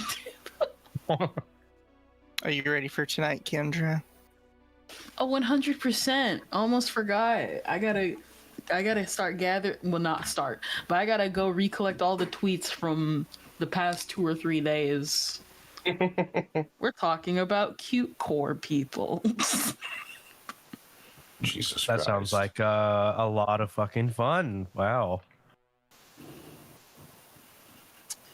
Are you ready for tonight, Kendra? Oh, 100%. Almost forgot. I gotta start gathering. Well, not start, but I gotta go recollect all the tweets from the past 2 or 3 days. We're talking about cute core people. Jesus That Christ. sounds like a lot of fucking fun. Wow.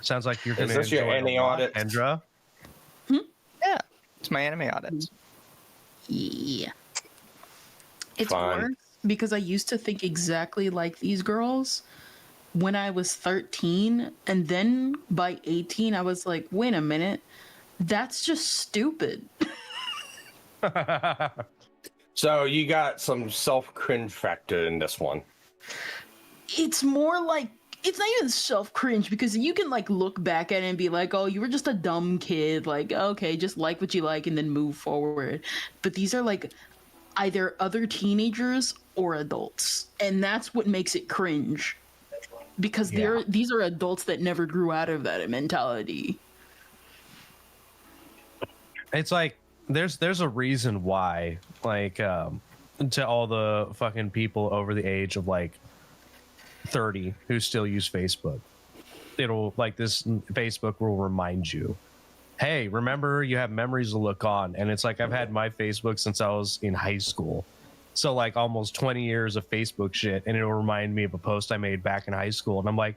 Sounds like you're going to enjoy your anime audit, Kendra? Yeah, it's my anime audits. Yeah. It's Fine. worse because I used to think exactly like these girls when I was 13, and then by 18 I was like, wait a minute, that's just stupid. So you got some self-cringe factor in this one. It's more like it's not even self cringe because you can like look back at it and be like, oh, you were just a dumb kid. Like, okay, just like what you like and then move forward. But these are like either other teenagers or adults, and that's what makes it cringe because these are adults that never grew out of that mentality. It's like there's a reason why, like, to all the fucking people over the age of like 30 who still use Facebook, it'll like this Facebook will remind you, hey, remember you have memories to look on. And it's like I've had my Facebook since I was in high school, so like almost 20 years of Facebook shit, and it'll remind me of a post I made back in high school, and I'm like,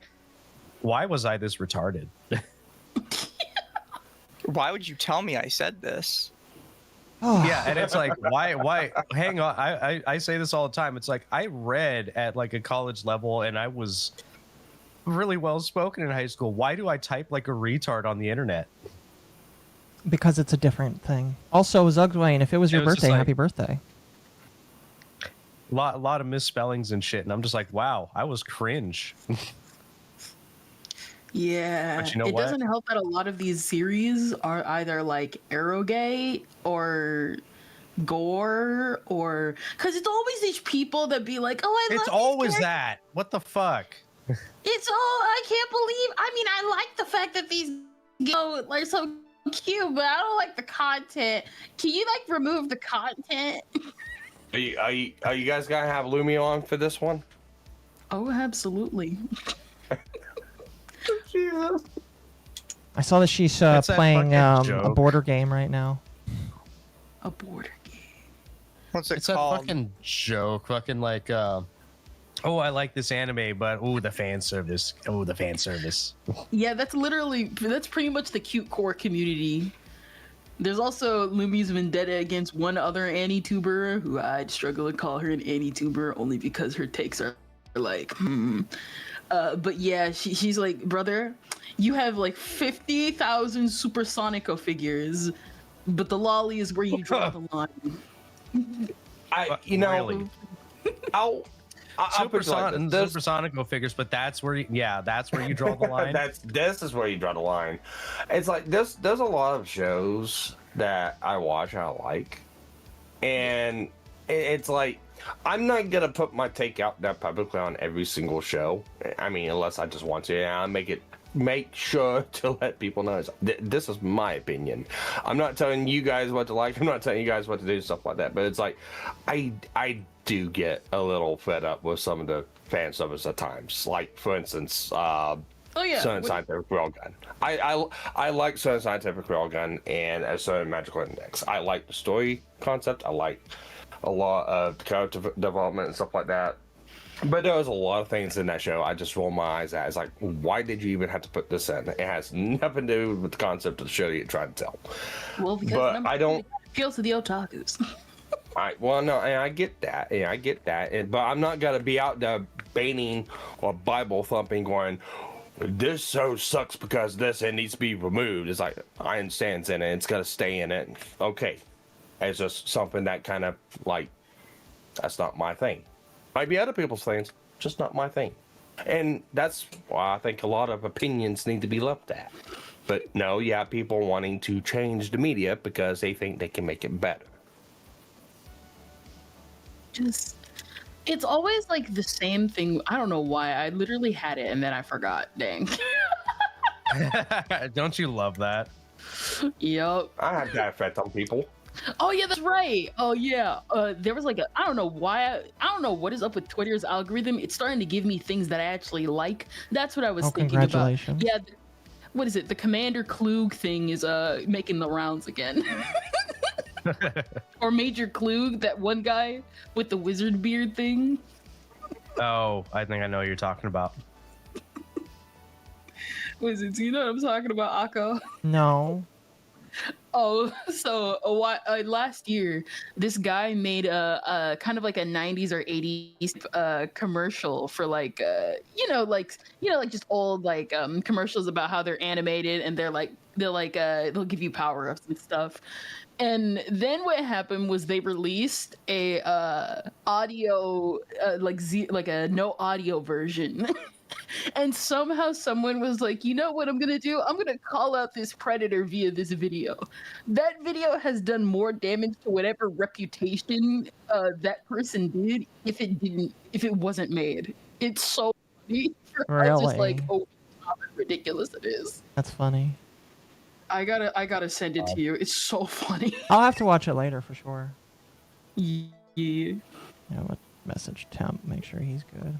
why was I this retarded? Why would you tell me I said this? Yeah, and it's like, why hang on, I say this all the time. It's like I read at like a college level and I was really well spoken in high school. Why do I type like a retard on the internet? Because it's a different thing. Also, Zugdwayne, if it was your birthday, like, happy birthday. A lot of misspellings and shit, and I'm just like, wow, I was cringe. Yeah, But you know it what? doesn't help that a lot of these series are either like Arrowgate or gore, or because it's always these people that be like, oh, It's always that. What the fuck? It's I can't believe. I mean, I like the fact that these go like so cute, but I don't like the content. Can you like remove the content? Are you guys gonna have Lumi on for this one? Oh, absolutely. I saw that she's It's that playing fucking a joke. border game right now. A border game. What's it It's called? that fucking joke. Fucking like, oh, I like this anime, but oh, the fan service. Oh, the fan service. Yeah, that's pretty much the cute core community. There's also Lumi's vendetta against one other Annie-tuber, who I'd struggle to call her an Annie-tuber only because her takes are like, but yeah, she's like, brother, you have like 50,000 Supersonico figures, but the lolly is where you draw the line. Really? I'll put it like this. Supersonico figures, but that's where that's where you draw the line. This is where you draw the line. It's like there's a lot of shows that I watch I like, and it's like I'm not gonna put my take out there publicly on every single show. I mean, unless I just want to. I make sure to let people know this is my opinion. I'm not telling you guys what to like. I'm not telling you guys what to do, stuff like that. But it's like I do get a little fed up with some of the fan service at times. Like, for instance, Sun and Scientific Railgun. I like Sun and Scientific Railgun and a certain Magical Index. I like the story concept. I like a lot of character development and stuff like that. But there was a lot of things in that show I just rolled my eyes at. It's like, why did you even have to put this in? It has nothing to do with the concept of the show that you're trying to tell. Well, because I don't appeal to the otakus. I get that. Yeah, I get that. But I'm not gonna be out there baiting or Bible thumping, going, "This show sucks because this it needs to be removed." It's like, I understand it's in it. It's gonna stay in it. Okay, it's just something that kind of like, that's not my thing. Might be other people's things, just not my thing. And that's why I think a lot of opinions need to be looked at. But no, you have people wanting to change the media because they think they can make it better. It's always like the same thing. I don't know why. I literally had it and then I forgot. Dang. Don't you love that? Yep. I have that effect on people. Oh yeah, that's right. Oh yeah. There was like I don't know why. I don't know what is up with Twitter's algorithm. It's starting to give me things that I actually like. That's what I was thinking about. Congratulations. Yeah. What is it? The Commander Klug thing is making the rounds again. Or Major Klug, that one guy with the wizard beard thing. Oh, I think I know what you're talking about. Wizards, you know what I'm talking about, Akko? No. Oh, so last year, this guy made a kind of like a 90s or 80s commercial for like just old like commercials about how they're animated and they'll give you power ups and stuff. And then what happened was they released a audio like a no audio version. And somehow someone was like, you know what I'm gonna do? I'm gonna call out this predator via this video. That video has done more damage to whatever reputation that person did if it wasn't made. It's so funny. I was just like, Really? oh, how ridiculous it is. That's funny. I gotta send it to you. It's so funny. I'll have to watch it later for sure. Yeah. Yeah, what message temp? Make sure he's good.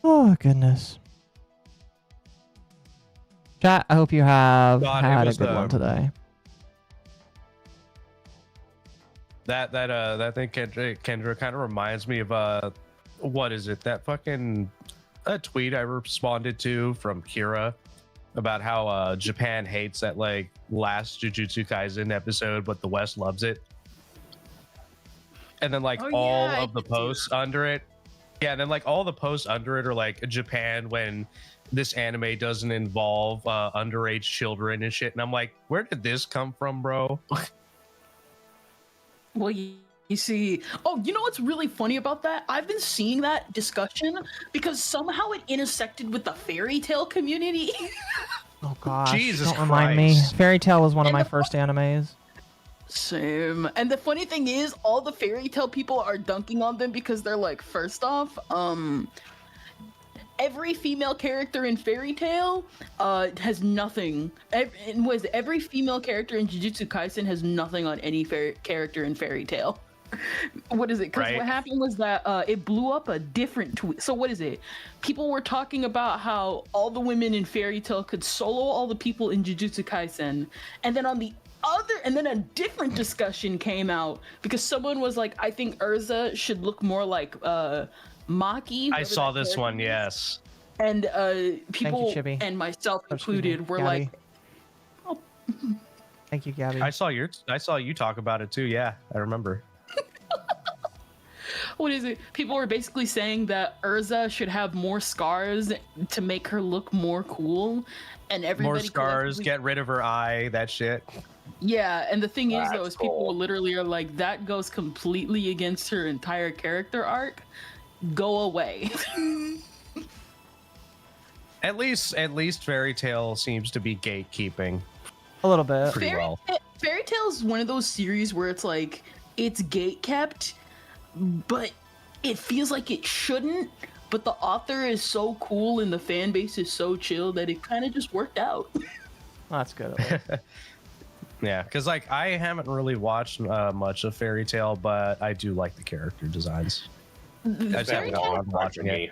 Oh goodness. Chat, I hope you have had a good one today. That thing, Kendra kind of reminds me of what is it? That fucking tweet I responded to from Kira about how Japan hates that like last Jujutsu Kaisen episode, but the West loves it. And then like all of the posts under it, and then like all the posts under it are like Japan when this anime doesn't involve underage children and shit. And I'm like, where did this come from, bro? Well, you see, oh, you know what's really funny about that? I've been seeing that discussion because somehow it intersected with the fairy tale community. Oh gosh, Jesus don't remind me. Christ. Fairy Tail was one of my first animes. Same. And the funny thing is, all the fairy tale people are dunking on them because they're like, first off, every female character in Fairy Tail has nothing. Every female character in Jujutsu Kaisen has nothing on any character in Fairy Tail. What is it? Because what happened was that it blew up a different tweet. So what is it? People were talking about how all the women in Fairy Tail could solo all the people in Jujutsu Kaisen, and then then a different discussion came out because someone was like, I think Urza should look more like Maki. I saw this one, yes. And people, Chibi. and myself included, were Gabby. like, oh. Thank you, Gabby. I saw you talk about it too. Yeah, I remember. What is it? People were basically saying that Urza should have more scars to make her look more cool, and everybody More scars, get rid of her eye, that shit. Yeah, and the thing is, though, That's is people literally are like, that goes completely against her entire character arc. Go away. At least Fairy Tail seems to be gatekeeping. A little bit. Pretty well. Fairy Tail is one of those series where it's like, it's gate kept, but it feels like it shouldn't. But the author is so cool and the fan base is so chill that it kind of just worked out. That's good. Yeah, because like I haven't really watched much of Fairy Tail, but I do like the character designs. I just haven't gotten around to watching it.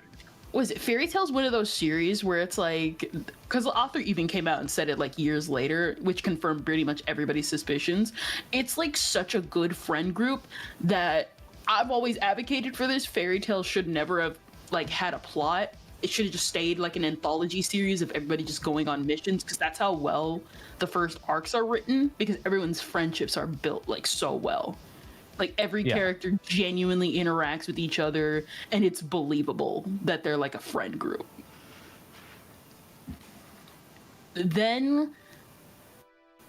Was it Fairy Tail's one of those series where it's like, because the author even came out and said it like years later, which confirmed pretty much everybody's suspicions. It's like such a good friend group that I've always advocated for this. Fairy Tail should never have like had a plot. It should have just stayed like an anthology series of everybody just going on missions, because that's how well the first arcs are written, because everyone's friendships are built like so well. Like every character genuinely interacts with each other, and it's believable that they're like a friend group. Then,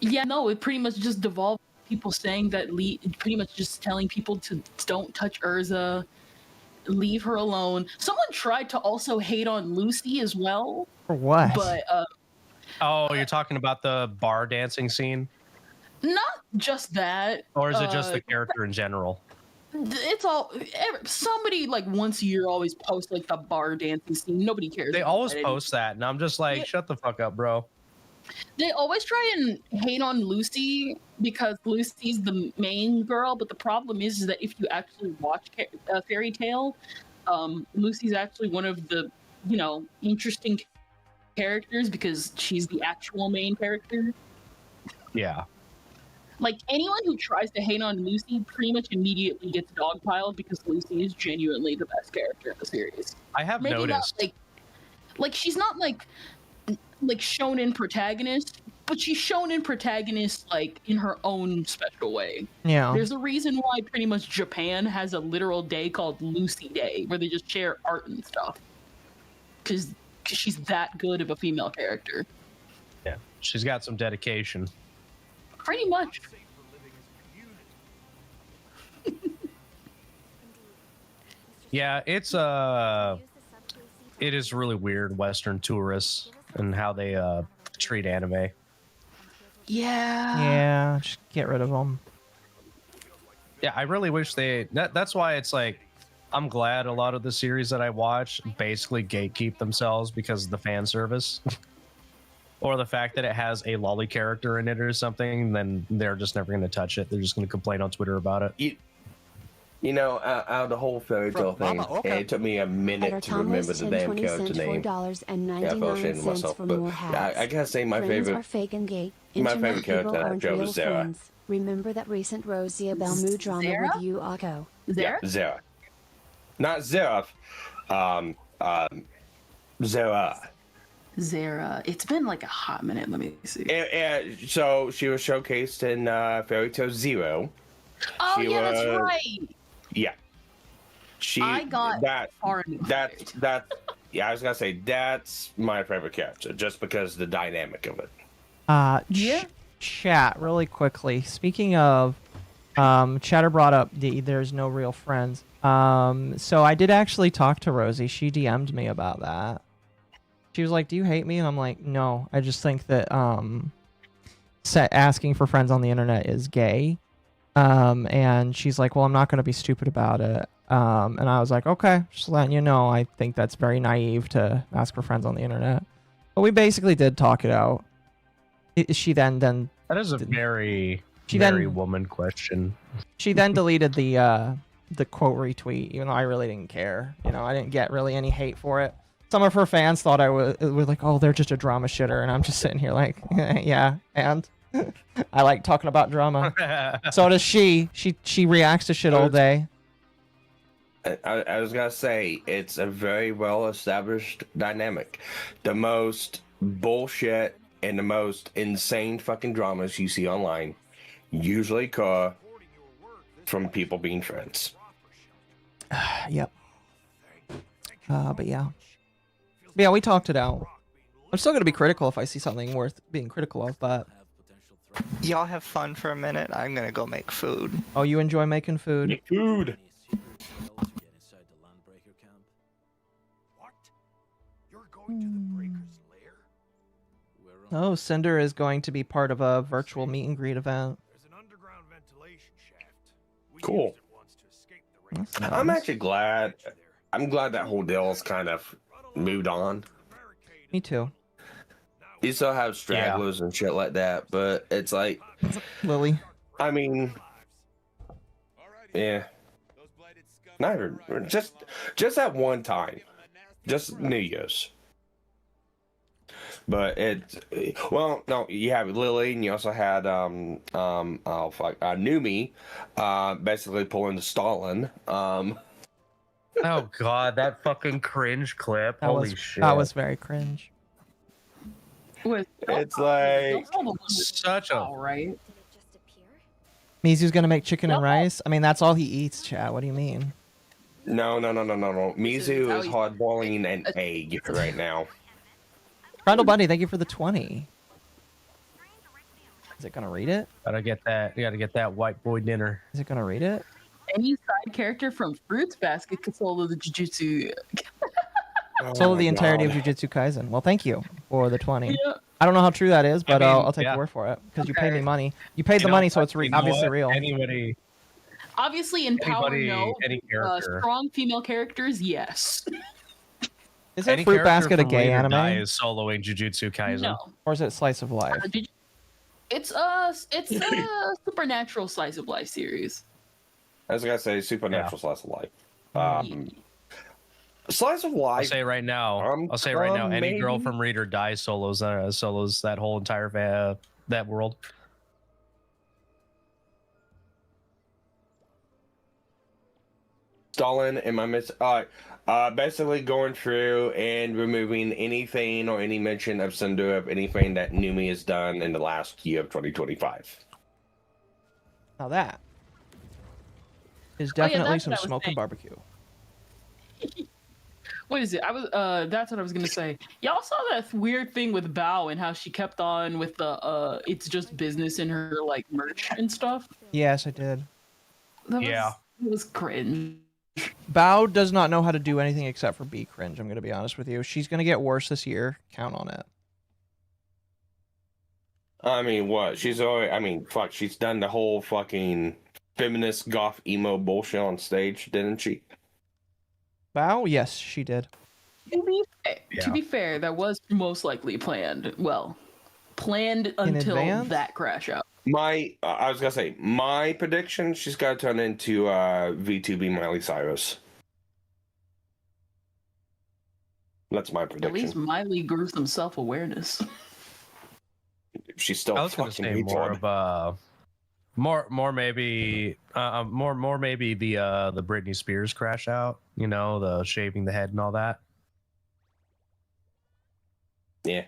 it pretty much just devolved people saying that pretty much just telling people to don't touch Urza, leave her alone. Someone tried to also hate on Lucy as well. For what? But you're talking about the bar dancing scene? Not just that. Or is it just the character in general? It's all somebody like once a year always posts like the bar dancing scene. Nobody cares. They always post that, and I'm just like, shut the fuck up, bro. They always try and hate on Lucy because Lucy's the main girl, but the problem is that if you actually watch Fairy Tail, Lucy's actually one of the interesting characters because she's the actual main character. Yeah. Like, anyone who tries to hate on Lucy pretty much immediately gets dogpiled because Lucy is genuinely the best character in the series. I have noticed. Not, like she's not like shonen protagonist, but she's shonen protagonist like in her own special way. Yeah. There's a reason why pretty much Japan has a literal day called Lucy Day, where they just share art and stuff. Because she's that good of a female character. Yeah. She's got some dedication. Pretty much. Yeah, it is really weird, Western tourists and how they treat anime. Yeah. Yeah, just get rid of them. Yeah, I really wish that's why it's like I'm glad a lot of the series that I watch basically gatekeep themselves because of the fan service. Or the fact that it has a lolly character in it or something, then they're just never going to touch it. They're just going to complain on Twitter about it. You know, out of the whole fairy tale thing, it took me a minute to remember the damn character name. Yeah, I felt ashamed of myself. But I gotta say, my favorite character in that show was Zara. Remember that recent Rosie Belmu drama with you, Occo? Zara. Not Zara. Zara. Zara. It's been like a hot minute. Let me see. So she was showcased in Fairy Tale Zero. Oh, she yeah, that's right. Yeah. I got far into that. Yeah, I was gonna say that's my favorite character, just because the dynamic of it. Yeah. Chat really quickly. Speaking of, Chatter brought up there's no real friends. So I did actually talk to Rosie. She DM'd me about that. She was like, "Do you hate me?" And I'm like, "No, I just think that asking for friends on the internet is gay." And she's like, "Well, I'm not going to be stupid about it." And I was like, "Okay, just letting you know, I think that's very naive to ask for friends on the internet." But we basically did talk it out. She then that is a very woman question. She then deleted the quote retweet, even though I really didn't care. You know, I didn't get really any hate for it. Some of her fans thought I was like, "Oh, they're just a drama shitter," and I'm just sitting here like, "Yeah, and I like talking about drama." So does she. She reacts to shit all day. I was gonna say it's a very well established dynamic. The most bullshit and the most insane fucking dramas you see online usually occur from people being friends. Yep. But yeah. Yeah, we talked it out. I'm still gonna be critical if I see something worth being critical of, but y'all have fun for a minute. I'm gonna go make food. Oh, you enjoy making food? Make food. Oh, Cinder is going to be part of a virtual meet and greet event. Cool. I'm actually glad. I'm glad that whole deal's kind of moved on. Me too. You still have stragglers and shit like that, but it's like Lily. I mean, yeah. Not even, just at one time, just New Year's. But well, no, you have Lily, and you also had Numi, basically pulling the Stalin. Oh god, that fucking cringe clip! Holy shit, that was very cringe. It's like such a right. Mizu's gonna make chicken and rice. I mean, that's all he eats, chat. What do you mean? No. Mizu is hard boiling an egg right now. Randall Bundy, thank you for the 20. Is it gonna read it? Gotta get that white boy dinner. Is it gonna read it? Any side character from Fruits Basket could solo the Jujutsu. Solo the entirety of Jujutsu Kaisen. Well, thank you for the 20. Yeah. I don't know how true that is, but I'll take your word for it because you paid me money. You paid the money, so it's obviously real. Anybody? Obviously, in Power, no. Any character. Strong female characters, yes. Is it Fruit Basket a gay anime? Is soloing Jujutsu Kaisen? No. Or is it Slice of Life? It's a supernatural slice of life series. I was gonna say supernatural slice of life. Slice of life. I'll say right now. Any girl from Read or Die solos that whole entire that world. Stalin, am I miss? Basically going through and removing anything or any mention of Cinder of anything that Numi has done in the last year of 2025. Now that is definitely some smoke and barbecue. What is it? That's what I was gonna say. Y'all saw that weird thing with Bao and how she kept on with the it's just business in her like merch and stuff. Yes, I did. It was cringe. Bao does not know how to do anything except for be cringe. I'm going to be honest with you. She's going to get worse this year. Count on it. I mean, what? She's already. I mean, fuck. She's done the whole fucking feminist goth emo bullshit on stage, didn't she? Bao? Yes, she did. To be fair, that was most likely planned. Well, planned until advance? that crash out. I was gonna say my prediction. She's got to turn into V2B Miley Cyrus. That's my prediction. At least Miley grew some self-awareness. She's still. I was gonna say more of more maybe the Britney Spears crash out. You know, the shaving the head and all that. Yeah.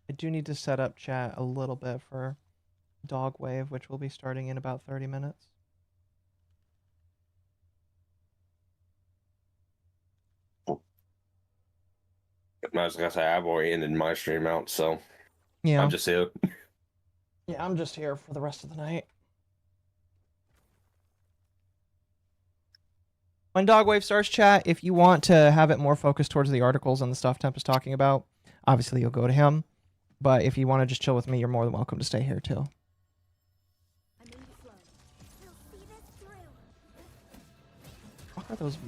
I do need to set up chat a little bit for Dog Wave, which will be starting in about 30 minutes. I was gonna say I've already ended my stream out, so yeah, I'm just here. Yeah, I'm just here for the rest of the night. When Dogwave starts chat, if you want to have it more focused towards the articles and the stuff Temp is talking about, obviously you'll go to him. But if you want to just chill with me, you're more than welcome to stay here too. What are those?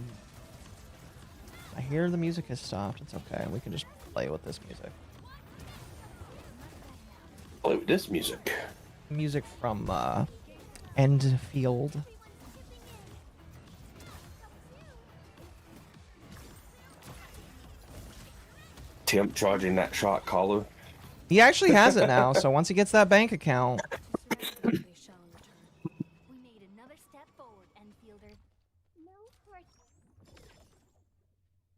I hear the music has stopped. It's okay. We can just play with this music. Play with this music. Music from Endfield. Temp charging that shot caller. He actually has it now, so once he gets that bank account.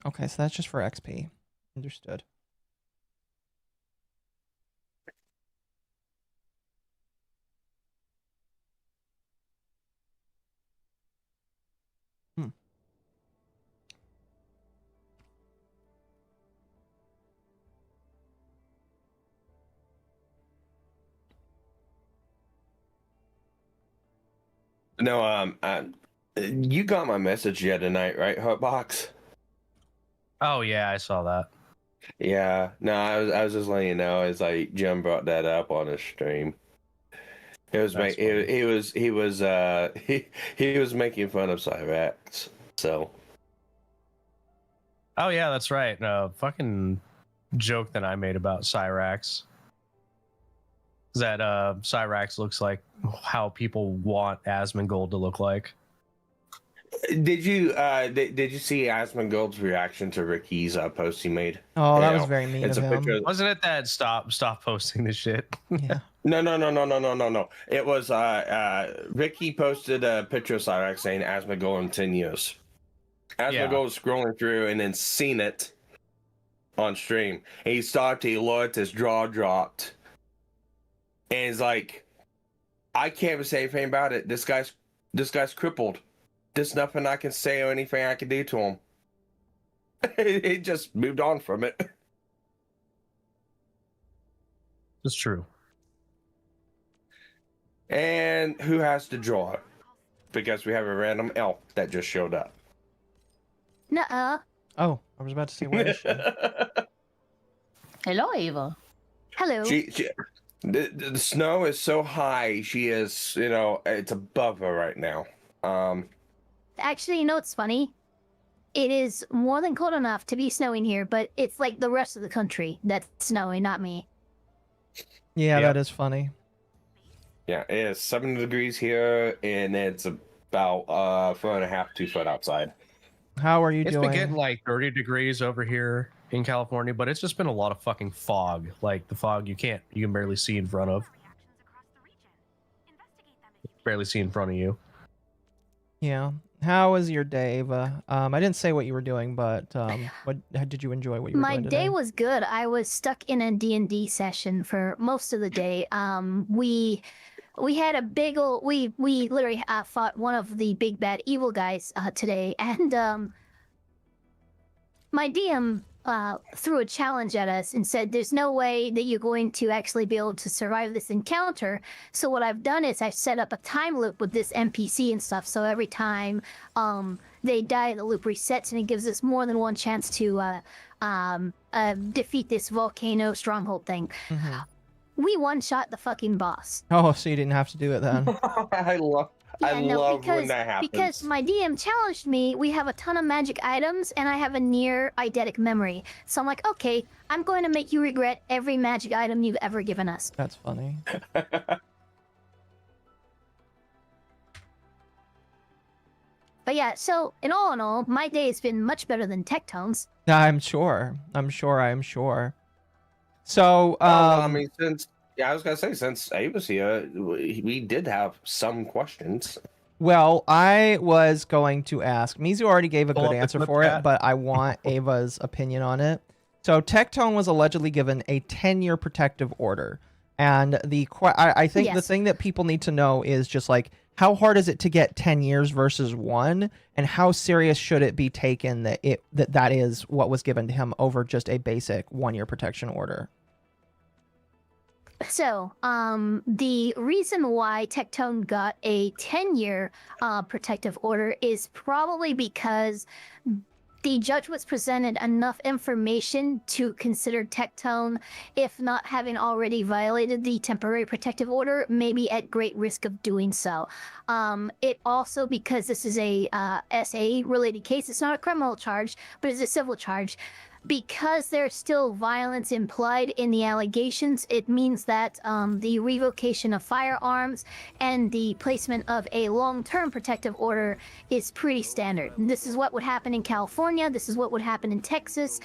Okay, so that's just for XP. Understood. No, you got my message the other night, right, Hotbox? Oh yeah, I saw that. Yeah, no, I was just letting you know. It's like Jim brought that up on his stream. It was he was making fun of Cyrax. So. Oh yeah, that's right. No fucking joke that I made about Cyrax. That Cyrax looks like how people want Asmongold to look like. Did you see Asmongold's reaction to Ricky's post he made? Oh, that was very mean of him. Wasn't it that stop posting this shit? Yeah. No. It was Ricky posted a picture of Cyrax saying Asmongold in 10 years. Asmongold was scrolling through and then seen it on stream. And he stopped, he looked, his jaw dropped. And he's like, I can't even say anything about it. This guy's crippled. There's nothing I can say or anything I can do to him. He just moved on from it. It's true. And who has to draw it? Because we have a random elf that just showed up. Nuh-uh. Oh, I was about to say, where is she? Hello, Ava. Hello. The snow is so high, she is, it's above her right now. Actually, you know what's funny? It is more than cold enough to be snowing here, but it's like the rest of the country that's snowing, not me. Yeah, that is funny. Yeah, it is 7 degrees here, and it's about 4.5, 2 foot outside. How are you doing? It's been getting like 30 degrees over here in California, but it's just been a lot of fucking fog. Like the fog you can barely see in front of. Barely see in front of you. Yeah. How was your day, Ava? I didn't say what you were doing, but what did you enjoy? What you were doing today? My day was good. I was stuck in a D&D session for most of the day. We had a big old we literally fought one of the big bad evil guys today, and my DM threw a challenge at us and said, there's no way that you're going to actually be able to survive this encounter. So what I've done is I've set up a time loop with this NPC and stuff. So every time they die, the loop resets and it gives us more than one chance to defeat this volcano stronghold thing. Mm-hmm. We one-shot the fucking boss. Oh, so you didn't have to do it then. I love when that happens. Because my DM challenged me, we have a ton of magic items, and I have a near eidetic memory. So I'm like, okay, I'm going to make you regret every magic item you've ever given us. That's funny. But yeah, so in all, my day has been much better than Tectone's. I'm sure. So, I mean, I was gonna say, since Ava's here, we did have some questions. Well, I was going to ask. Mizu already gave a Pull good up the answer clip for chat. it, but I want Ava's opinion on it. So, Tectone was allegedly given a 10-year protective order, and I think the Yes. thing that people need to know is just like, how hard is it to get 10 years versus 1, and how serious should it be taken that that is what was given to him over just a basic 1-year protection order? So, the reason why Tectone got a 10-year protective order is probably because the judge was presented enough information to consider Tectone, if not having already violated the temporary protective order, maybe at great risk of doing so. It also, because this is a SA-related case, it's not a criminal charge, but it's a civil charge. Because there's still violence implied in the allegations, it means that the revocation of firearms and the placement of a long-term protective order is pretty standard. This is what would happen in California. This is what would happen in Texas.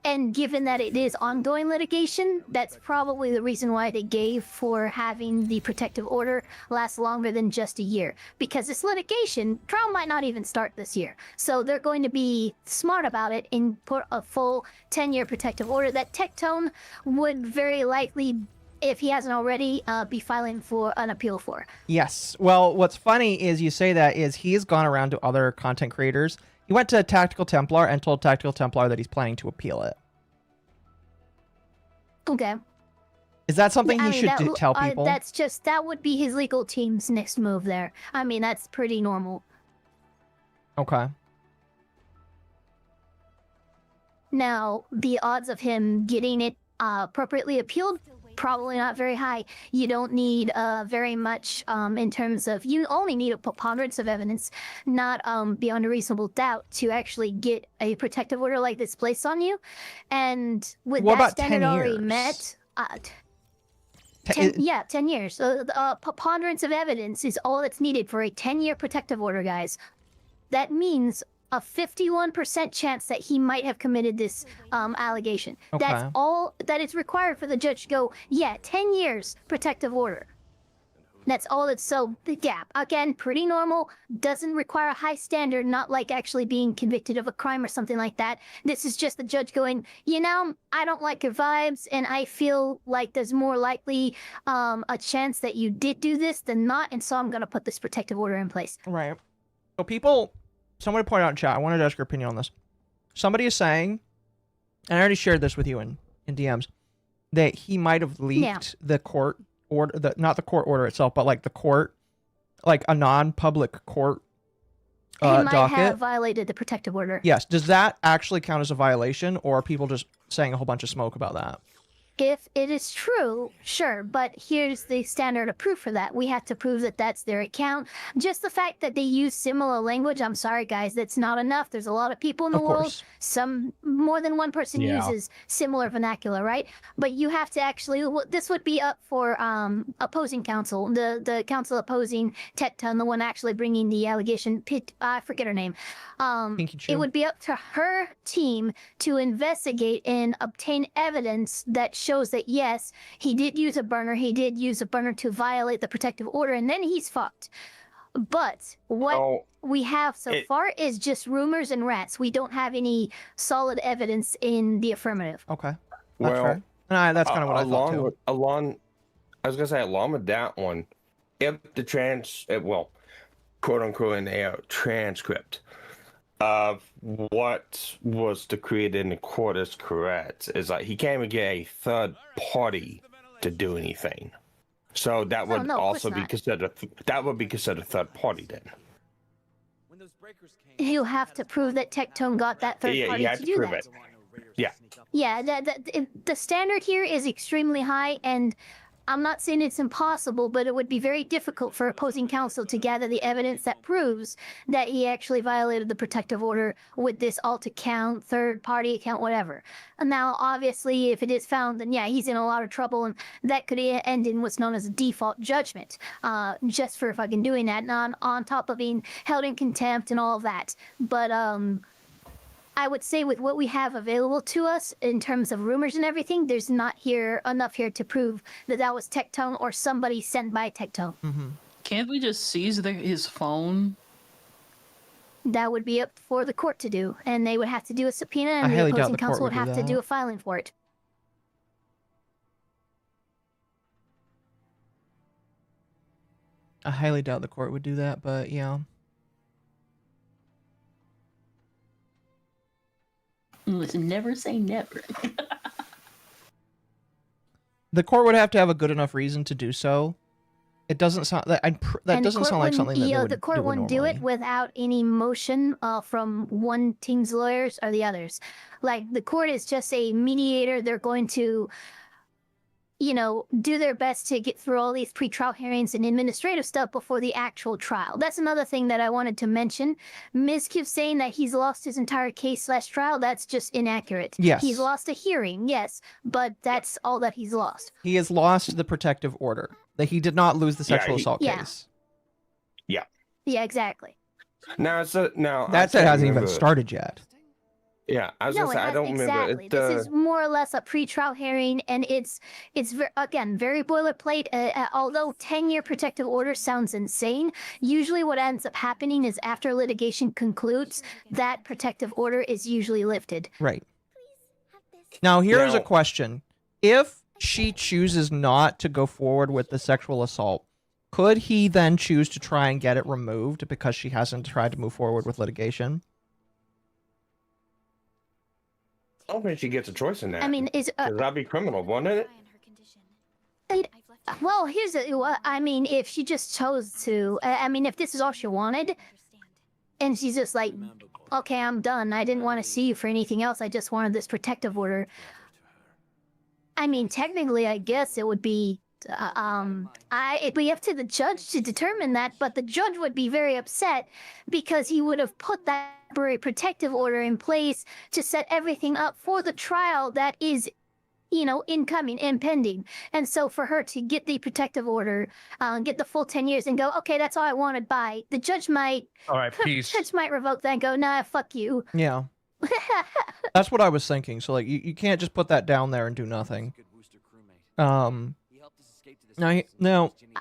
And given that it is ongoing litigation, that's probably the reason why they gave for having the protective order last longer than just a year. Because this litigation, trial might not even start this year. So they're going to be smart about it and put a full 10-year protective order that Tectone would very likely, if he hasn't already, be filing for an appeal for. Yes. Well, what's funny is you say that is he's gone around to other content creators. He went to Tactical Templar and told Tactical Templar that he's planning to appeal it. Okay. Is that something I he mean, should tell people? That would be his legal team's next move there. I mean, that's pretty normal. Okay. Now, the odds of him getting it appropriately appealed, probably not very high. You don't need very much in terms of, you only need a preponderance of evidence, not beyond a reasonable doubt, to actually get a protective order like this placed on you. And with What that about 10 standard already years? met, 10 years. So the preponderance of evidence is all that's needed for a 10-year protective order, guys. That means a 51% chance that he might have committed this allegation. Okay. That's all that is required for the judge to go, yeah, 10 years protective order. That's all it's, so the gap, again, pretty normal, doesn't require a high standard, not like actually being convicted of a crime or something like that. This is just the judge going, you know, I don't like your vibes, and I feel like there's more likely a chance that you did do this than not, and so I'm going to put this protective order in place. Right. So somebody pointed out in chat, I wanted to ask your opinion on this. Somebody is saying, and I already shared this with you in DMs, that he might have leaked the court order, not the court order itself, but like the court, like a non-public court He might docket. have violated the protective order. Yes. Does that actually count as a violation, or are people just saying a whole bunch of smoke about that? If it is true, sure, but here's the standard of proof for that. We have to prove that that's their account. Just the fact that they use similar language, I'm sorry, guys, that's not enough. There's a lot of people in the world. More than one person uses similar vernacular, right? But you have to actually, this would be up for opposing counsel, the counsel opposing Tectone, the one actually bringing the allegation, I forget her name. It would be up to her team to investigate and obtain evidence that shows that, yes, he did use a burner to violate the protective order, and then he's fucked. But what we have so far is just rumors and rats. We don't have any solid evidence in the affirmative. Okay. Well, fair. That's kind of what I thought too. I was gonna say, along with that one, if the quote unquote in the transcript what was decreed in the court is correct. Is like he can't even get a third party to do anything. So that would no, of also course be not. considered third party then. He'll have to prove that Tectone got that third Yeah, party you have to to do prove that. it. Yeah. Yeah, the standard here is extremely high, and I'm not saying it's impossible, but it would be very difficult for opposing counsel to gather the evidence that proves that he actually violated the protective order with this alt account, third party account, whatever. And now, obviously, if it is found, then yeah, he's in a lot of trouble, and that could end in what's known as a default judgment, just for fucking doing that, and on top of being held in contempt and all of that. But I would say with what we have available to us in terms of rumors and everything, there's not enough here to prove that that was Tectone or somebody sent by Tectone. Can't we just seize his phone? That would be up for the court to do, and they would have to do a subpoena, and the opposing counsel would have to do a filing for it. I highly doubt the court would do that, but yeah. Listen, never say never. The court would have to have a good enough reason to do so. It doesn't sound that doesn't sound like something that they would the court wouldn't do it without any motion from one team's lawyers or the others. Like the court is just a mediator. They're going to, do their best to get through all these pretrial hearings and administrative stuff before the actual trial. That's another thing that I wanted to mention. Ms. keeps saying that he's lost his entire case/trial. That's just inaccurate. Yes. He's lost a hearing, yes, but that's all that he's lost. He has lost the protective order. That he did not lose the sexual assault Yeah. case. Yeah. Yeah, exactly. Now That hasn't even started yet. Yeah, I was gonna say I don't remember. Exactly. This is more or less a pretrial hearing, and it's again very boilerplate. Although 10-year protective order sounds insane, usually what ends up happening is after litigation concludes, that protective order is usually lifted. Right. Now here's a question: if she chooses not to go forward with the sexual assault, could he then choose to try and get it removed because she hasn't tried to move forward with litigation? I don't think she gets a choice in that. I mean, that'd be criminal, wouldn't it? Well, if she just chose to, if this is all she wanted, and she's just like, okay, I'm done. I didn't want to see you for anything else. I just wanted this protective order. I mean, technically, I guess it would be, it'd be up to the judge to determine that, but the judge would be very upset because he would have put that temporary protective order in place to set everything up for the trial that is, incoming, impending. And so for her to get the protective order, get the full 10 years and go, okay, that's all I wanted, bye. The judge might, all right, peace. The judge might revoke that and go, nah, fuck you. Yeah. That's what I was thinking. So like you can't just put that down there and do nothing. Now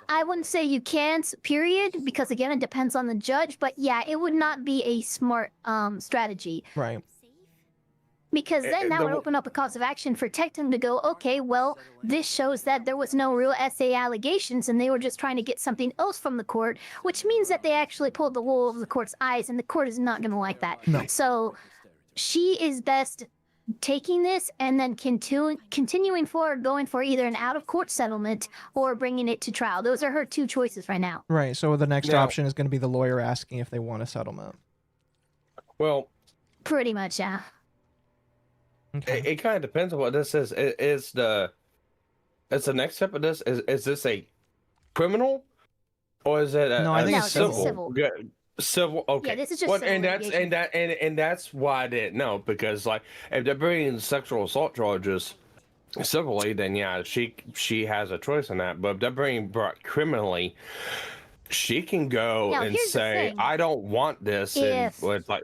I wouldn't say you can't, period, because again it depends on the judge, but yeah, it would not be a smart strategy. Right. Because then that would open up a cause of action for Tectone to go, okay, well, this shows that there was no real SA allegations and they were just trying to get something else from the court, which means that they actually pulled the wool over the court's eyes, and the court is not going to like that. No. So she is best taking this and then continuing forward, going for either an out-of-court settlement or bringing it to trial. Those are her two choices right now. Right. So the next option is going to be the lawyer asking if they want a settlement. Well, pretty much, yeah. Okay. It kind of depends on what this is. Is the next step of this? Is this a criminal, or is it a, no? I think it's civil. Civil. Good. Civil. Okay. Yeah, this is just civil and that's why I didn't know, because like if they're bringing sexual assault charges civilly, then yeah, she has a choice in that. But if they're bringing criminally, she can go now, and say, I don't want this, and it's like.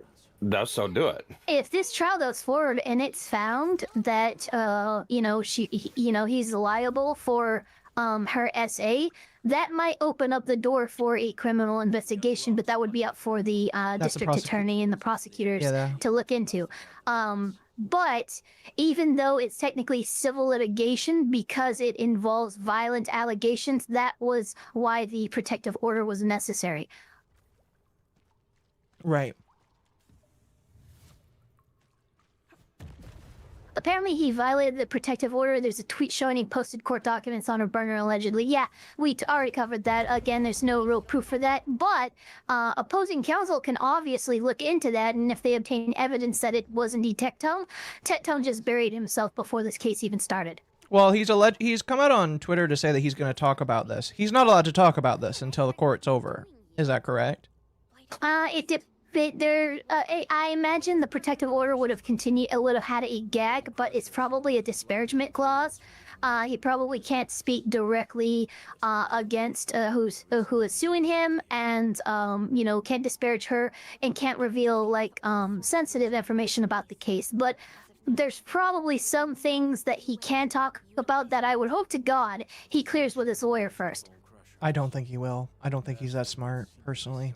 Does so do it. If this trial goes forward and it's found that he's liable for her SA, that might open up the door for a criminal investigation, but that would be up for the district attorney and the prosecutors to look into. But even though it's technically civil litigation, because it involves violent allegations, that was why the protective order was necessary. Right. apparently he violated the protective order. There's a tweet showing he posted court documents on a burner allegedly. Yeah, we already covered that. Again, there's no real proof for that, but opposing counsel can obviously look into that, and if they obtain evidence that it was indeed Tectone, Tectone just buried himself before this case even started. Well, he's come out on Twitter to say that he's going to talk about this. He's not allowed to talk about this until the court's over. Is that correct? I imagine the protective order would have continued. It would have had a gag, but it's probably a disparagement clause. He probably can't speak directly against who is suing him, and can't disparage her, and can't reveal like sensitive information about the case. But there's probably some things that he can talk about that I would hope to God he clears with his lawyer first. I don't think he will. I don't think he's that smart, personally.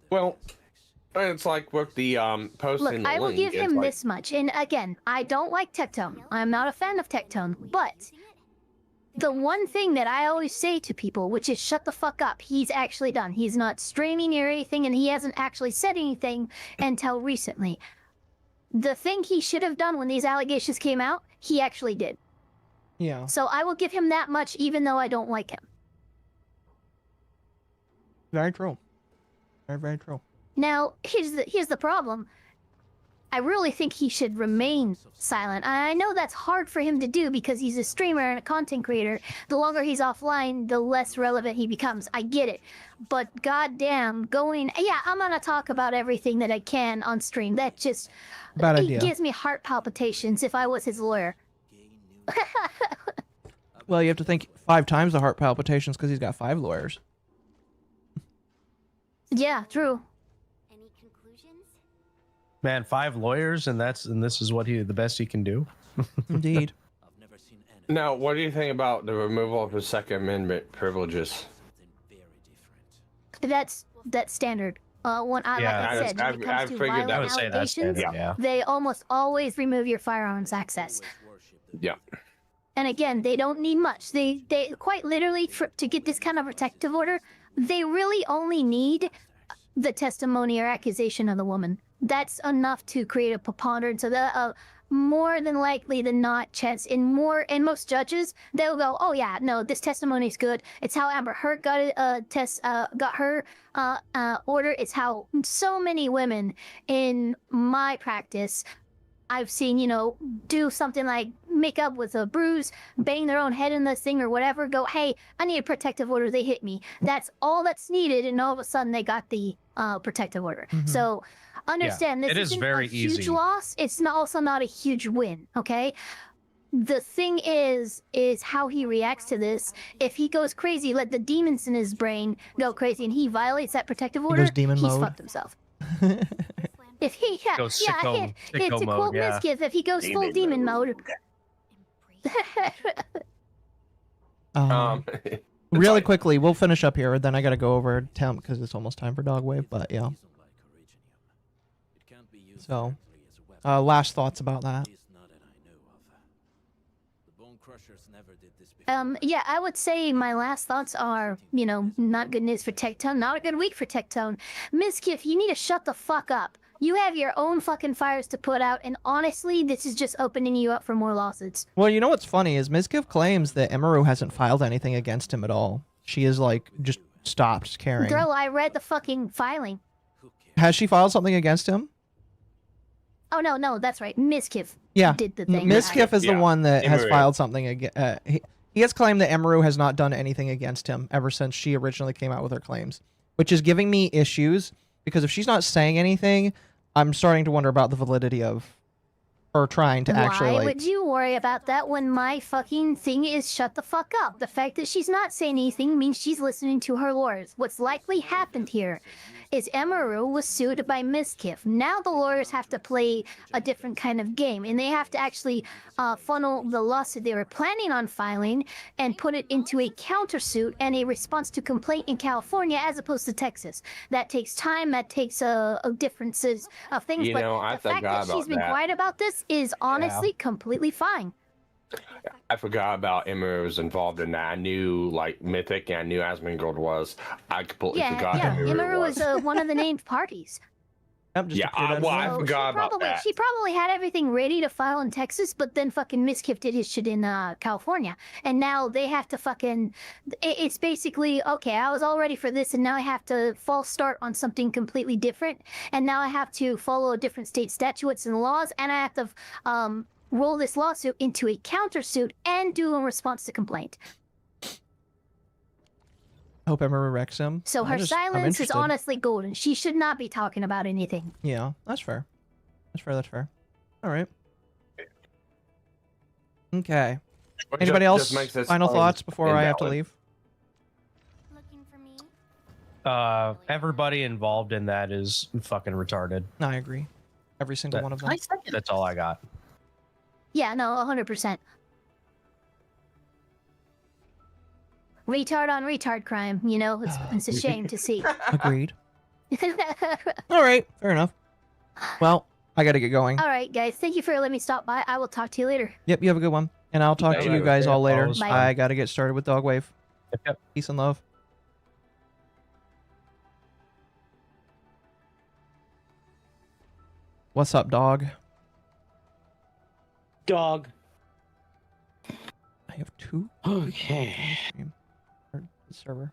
Well, it's like with the posting. Look, I will give him this much. And again, I don't like Tectone. I'm not a fan of Tectone. But the one thing that I always say to people, which is shut the fuck up, he's actually done. He's not streaming or anything, and he hasn't actually said anything until recently. The thing he should have done when these allegations came out, he actually did. Yeah. So I will give him that much, even though I don't like him. Very true. Very, very true. Now, here's the problem. I really think he should remain silent. I know that's hard for him to do because he's a streamer and a content creator. The longer he's offline, the less relevant he becomes. I get it. But goddamn, I'm gonna talk about everything that I can on stream. That just... Bad idea. It gives me heart palpitations if I was his lawyer. Well, you have to think 5 times the heart palpitations because he's got 5 lawyers. Yeah, true. Man, 5 lawyers, and this is what the best he can do. Indeed. Now, what do you think about the removal of his Second Amendment privileges? That's standard. Like I said, when it comes to violent allegations, they almost always remove your firearms access. Yeah. And again, they don't need much. They quite literally, to get this kind of protective order, they really only need the testimony or accusation of the woman. That's enough to create a preponderance of the more than likely than not chance. And most judges, they'll go, oh yeah, no, this testimony is good. It's how Amber Heard got her order. It's how so many women in my practice I've seen, do something like make up with a bruise, bang their own head in this thing or whatever, go, hey, I need a protective order, they hit me. That's all that's needed, and all of a sudden they got the protective order. Mm-hmm. So understand, this isn't very a huge easy. loss. It's also not a huge win, okay? The thing is how he reacts to this. If he goes crazy, let the demons in his brain go crazy, and he violates that protective order, goes demon he's mode. fucked himself. If he, Sicko to mode, quote yeah. Miskiff, if he goes full demon mode. Really quickly, we'll finish up here. Then I gotta go over temp because it's almost time for dog wave. But yeah. So, last thoughts about that. Yeah, I would say my last thoughts are, not good news for Tectone, not a good week for Tectone. Miskiff, you need to shut the fuck up. You have your own fucking fires to put out, and honestly, this is just opening you up for more lawsuits. Well, you know what's funny is Miskiff claims that Emaru hasn't filed anything against him at all. She is just stopped caring. Girl, I read the fucking filing. Has she filed something against him? Oh, no, that's right. Miskiff did the thing. Miskiff is the one that has filed something against... He has claimed that Emaru has not done anything against him ever since she originally came out with her claims, which is giving me issues, because if she's not saying anything, I'm starting to wonder about the validity of her trying to actually, Why would you worry about that when my fucking thing is shut the fuck up? The fact that she's not saying anything means she's listening to her lawyers. What's likely happened here is Emaru was sued by Miskiff. Now the lawyers have to play a different kind of game, and they have to actually funnel the lawsuit they were planning on filing and put it into a countersuit and a response to complaint in California as opposed to Texas. That takes time, that takes differences of things, but the fact that she's been quiet about this is honestly completely fine. I forgot about Emma was involved in that. I knew Mythic and I knew Asmongold was. I completely forgot Emaru was. was one of the named parties. Yep, just Yeah, appeared out of I nowhere. forgot about Probably, that. she probably had everything ready to file in Texas, but then fucking Miskiff did his shit in California, and now they have to fucking. It's basically okay. I was all ready for this, and now I have to false start on something completely different, and now I have to follow different state statutes and laws, and I have to roll this lawsuit into a countersuit and do a response to complaint. Hope Emma wrecks him. So her I'm silence is interested. honestly golden. She should not be talking about anything. Yeah, that's fair. That's fair. All right. Okay. Anybody else? Final thoughts before I have to leave? Everybody involved in that is fucking retarded. I agree. Every single one of them. That's all I got. Yeah, no, 100%. Retard on retard crime, you know, it's a shame to see. Agreed. All right, fair enough. Well, I gotta get going. All right, guys, thank you for letting me stop by. I will talk to you later. Yep, you have a good one. And I'll talk to you guys all later. Bye. I gotta get started with Dog Wave. Yep. Peace and love. What's up, dog? Dog. I have two. Okay. The server.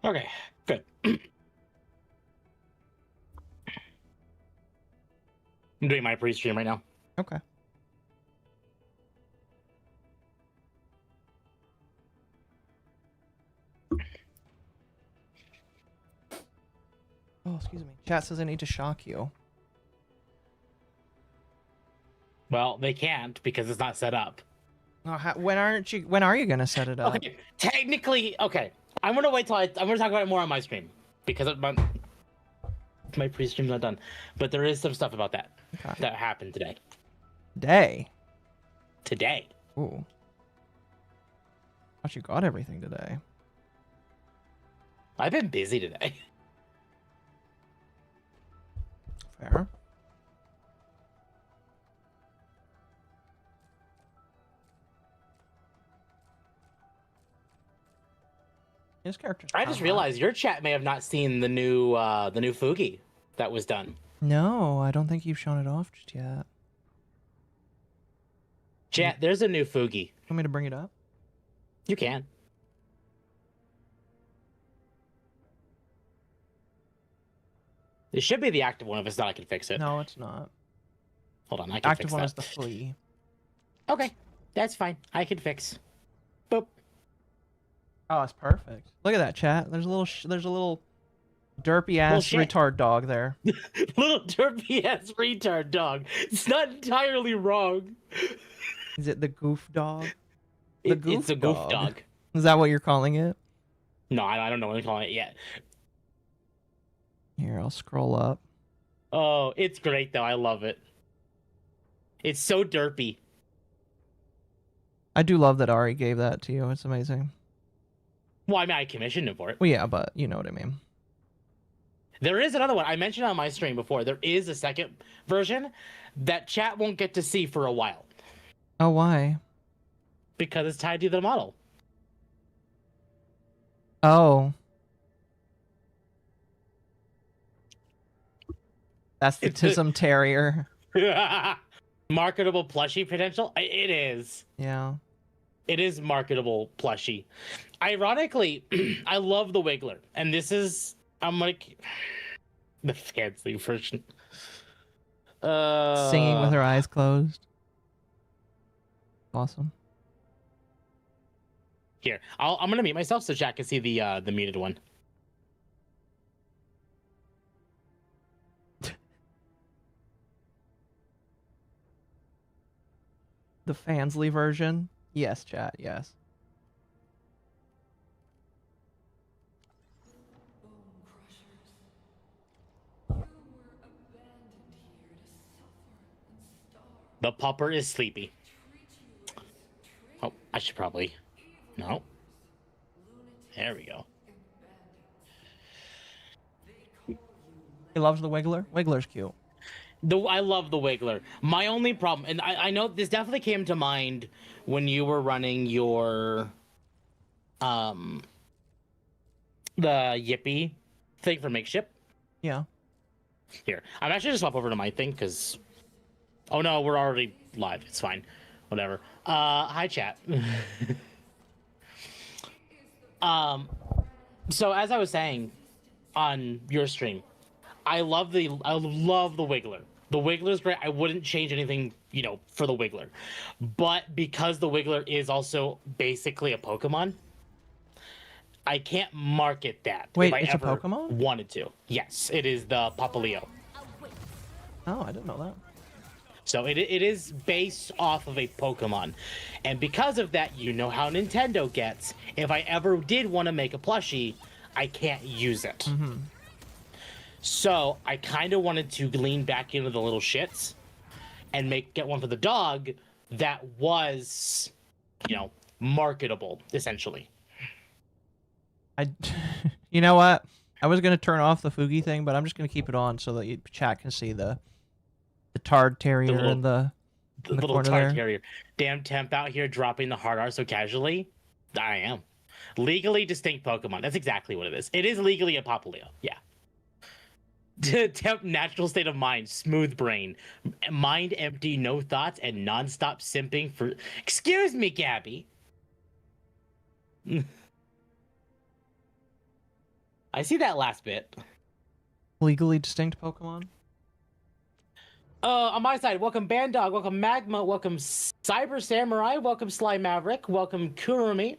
Okay, good. I'm doing my pre-stream right now. Okay. Oh, excuse me. Chat says I need to shock you. Well, they can't because it's not set up. Oh, when are you gonna set it up? Okay, technically, okay. I'm gonna wait till I'm gonna talk about it more on my stream because my pre-stream's not done. But there is some stuff about that that happened today. Today. Ooh. Thought you got everything today. I've been busy today. Fair. His character's I just realized your chat may have not seen the new Fugi that was done. No, I don't think you've shown it off just yet. Chat, there's a new Fugi. Want me to bring it up? You can. It should be the active one if it's not. I can fix it. No, it's not. Hold on, I can Active fix one that. is the flea. Okay, that's fine. I can fix. Boop. Oh, it's perfect. Look at that, chat. There's a little derpy ass shit. retard dog there. Little derpy ass retard dog. It's not entirely wrong. Is it the goof dog? It's a goof dog. Is that what you're calling it? No, I don't know what I'm calling it yet. Here, I'll scroll up. Oh, it's great though. I love it. It's so derpy. I do love that Ari gave that to you. It's amazing. Well, I mean, I commissioned him for it. Well, yeah, but you know what I mean. There is another one I mentioned on my stream before. There is a second version that chat won't get to see for a while Oh, why? because it's tied to the model. Oh. That's the Tism Terrier. Marketable plushie potential? It is. Yeah. It is marketable plushie. Ironically, I love the Wiggler, and this is the fancy version. Singing with her eyes closed. Awesome. Here, I'm gonna mute myself so chat can see the muted one. The Fansley version? Yes, chat, yes. The pupper is sleepy. Oh, I should probably. No. There we go. He loves the Wiggler? Wiggler's cute. I love the Wiggler. My only problem, and I know this definitely came to mind when you were running your the Yippee thing for Makeship. Yeah. Here, I'm actually just swap over to my thing because. Oh no, we're already live. It's fine. Whatever. Hi chat. So as I was saying on your stream, I love the Wiggler. The Wiggler's great. I wouldn't change anything, for the Wiggler. But because the Wiggler is also basically a Pokemon, I can't market that. Wait, if I it's ever a Pokemon? wanted to. Yes, it is the Papaleo. Oh, I didn't know that. So it is based off of a Pokemon. And because of that, you know how Nintendo gets. If I ever did want to make a plushie, I can't use it. Mm-hmm. So I kind of wanted to lean back into the little shits and get one for the dog that was, marketable, essentially. You know what? I was gonna turn off the Fugi thing, but I'm just gonna keep it on so that chat can see the Tard Terrier in the little corner Tard there. Terrier. Damn Temp out here dropping the hard R so casually. I am. Legally distinct Pokemon. That's exactly what it is. It is legally a Papaleo. Yeah. Temp natural state of mind, smooth brain, mind empty, no thoughts, and non-stop simping for. Excuse me, Gabby. I see that last bit. Legally distinct Pokemon. On my side, welcome Bandog, welcome Magma, welcome Cyber Samurai, welcome Sly Maverick, welcome Kurumi,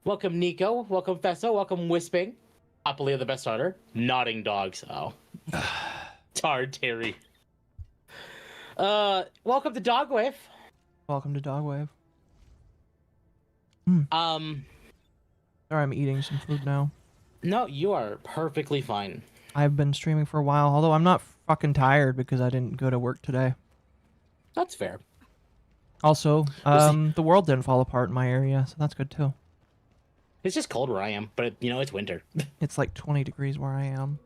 welcome Nico, welcome Fesso, welcome Wisping. Papaleo the best starter. Nodding dogs. Oh. Tard Terry. Welcome to Dogwave. Welcome to Dogwave. Sorry, I'm eating some food now. No, you are perfectly fine. I've been streaming for a while, although I'm not fucking tired because I didn't go to work today. That's fair. Also, the world didn't fall apart in my area, so that's good too. It's just cold where I am, but it's winter. It's like 20 degrees where I am.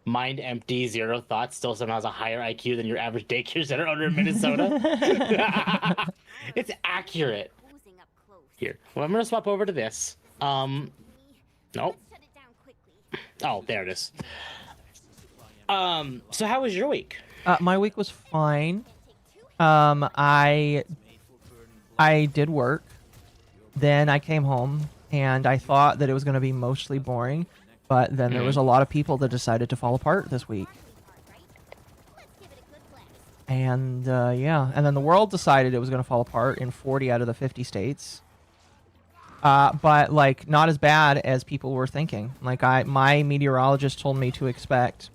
Mind empty, zero thoughts, still somehow has a higher IQ than your average daycare center owner in Minnesota. It's accurate. Here, well, I'm gonna swap over to this. Nope. Oh, there it is. So how was your week? My week was fine. I did work. Then I came home, and I thought that it was going to be mostly boring, but then there was a lot of people that decided to fall apart this week. And, yeah. And then the world decided it was going to fall apart in 40 out of the 50 states. But, like, not as bad as people were thinking. Like, my meteorologist told me to expect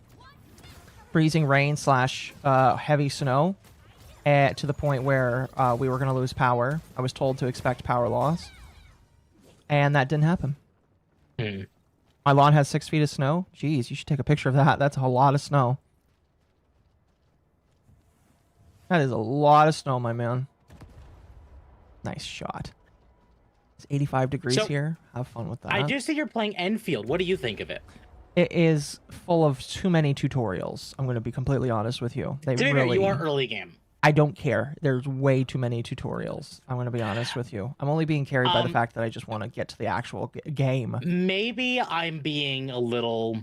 freezing rain / heavy snow to the point where we were going to lose power. I was told to expect power loss. And that didn't happen. My lawn has 6 feet of snow. Jeez, you should take a picture of that. That's a lot of snow. That is a lot of snow, my man. Nice shot. It's 85 degrees here. Have fun with that. I do see you're playing Enfield. What do you think of it? It is full of too many tutorials. I'm going to be completely honest with you. They To be really... fair, you are early game. I don't care. There's way too many tutorials. I'm going to be honest with you. I'm only being carried by the fact that I just want to get to the actual game. Maybe I'm being a little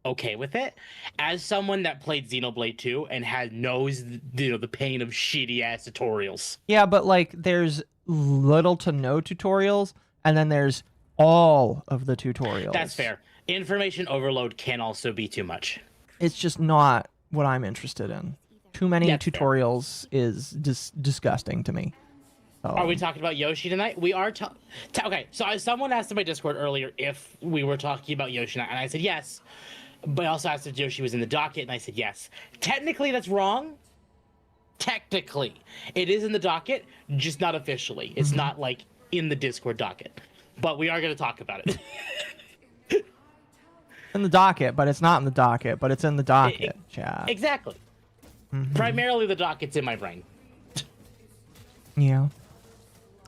okay with it. As someone that played Xenoblade 2 and knows the pain of shitty ass tutorials. Yeah, but like there's little to no tutorials, and then there's all of the tutorials. That's fair. Information overload can also be too much. It's just not what I'm interested in. Too many tutorials is just disgusting to me. Are we talking about Yoshi tonight? We are. Okay, so someone asked in my Discord earlier if we were talking about Yoshi tonight, and I said yes. But I also asked if Yoshi was in the docket, and I said yes. Technically, that's wrong. Technically, it is in the docket, just not officially. It's not like in the Discord docket. But we are going to talk about it. In the docket, but it's not in the docket, but it's in the docket, chat. Exactly. Primarily, the docket's in my brain. Yeah.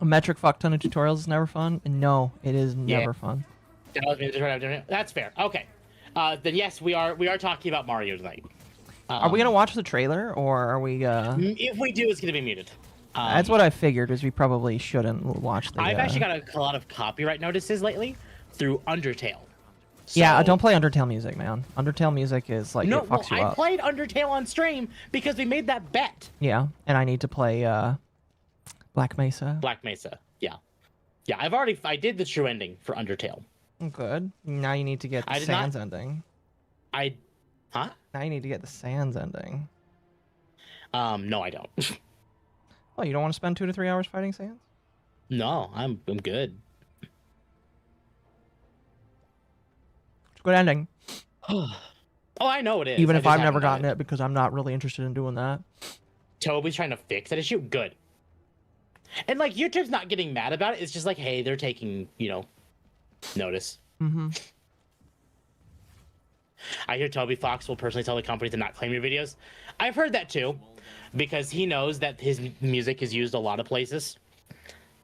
A metric fuck ton of tutorials is never fun? No, it is never fun. That's fair. Okay. Then yes, we are talking about Mario tonight. Are we gonna watch the trailer, or are we? If we do, it's gonna be muted. That's what I figured. Is we probably shouldn't watch the. I've actually got a lot of copyright notices lately through Undertale. Yeah, don't play Undertale music, man. Undertale music is like it fucks you I up. played Undertale on stream because we made that bet. Yeah, and I need to play Black Mesa. Black Mesa, yeah. Yeah, I did the true ending for Undertale. Good. Now you need to get the Sans ending. Huh? Now you need to get the Sans ending. No, I don't. Oh, you don't want to spend 2 to 3 hours fighting Sans? No, I'm good. It's a good ending. Oh, I know it is. Even if I've never gotten it because I'm not really interested in doing that. Toby's trying to fix that issue. Good. And like YouTube's not getting mad about it. It's just like, hey, they're taking, notice. Mm-hmm. I hear Toby Fox will personally tell the company to not claim your videos. I've heard that too, because he knows that his music is used a lot of places.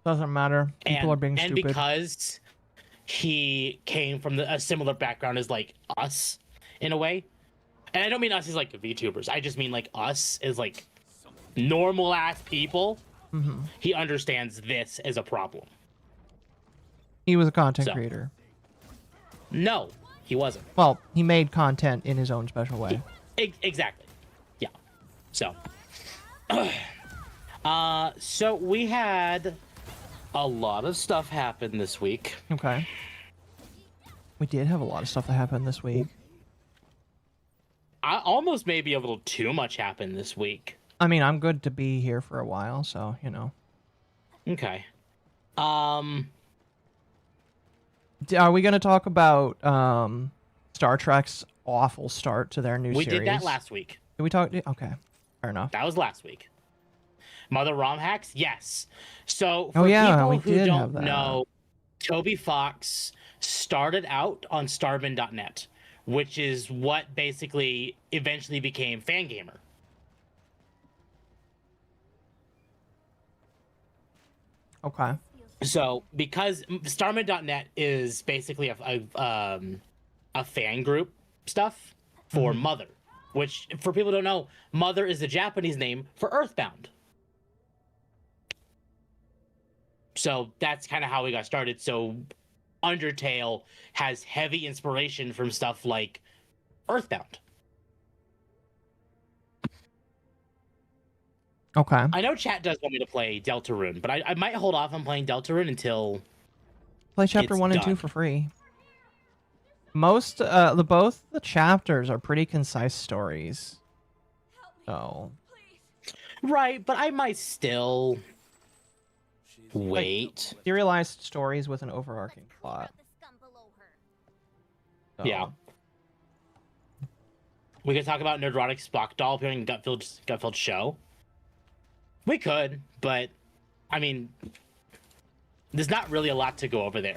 Doesn't matter. People are being stupid. And because he came from a similar background as like us, in a way. And I don't mean us as like VTubers. I just mean like us as like normal ass people. Mm-hmm. He understands this as a problem. He was a content creator. No, he wasn't. Well, he made content in his own special way. Exactly. Yeah. So. So we had a lot of stuff happen this week. Okay. We did have a lot of stuff that happened this week. I almost maybe a little too much happened this week. I mean, I'm good to be here for a while, so, Okay. Are we going to talk about Star Trek's awful start to their new series? We did that last week. Did we talk? Okay. Fair enough. That was last week. Mother ROM hacks? Yes. So, for people who don't know, Toby Fox started out on Starbin.net, which is what basically eventually became Fangamer. Okay. So, because Starman.net is basically a fan group stuff for Mother, which, for people who don't know, Mother is the Japanese name for Earthbound. So, that's kind of how we got started. So, Undertale has heavy inspiration from stuff like Earthbound. Okay. I know chat does want me to play Deltarune, but I might hold off on playing Deltarune until play chapter 1 and 2 for free. Both the chapters are pretty concise stories. So. Right, but I might still wait. Like, serialized stories with an overarching plot. So. Yeah. We could talk about Nerdrotic Spock doll appearing in Gutfield's show. We could, but I mean, there's not really a lot to go over there.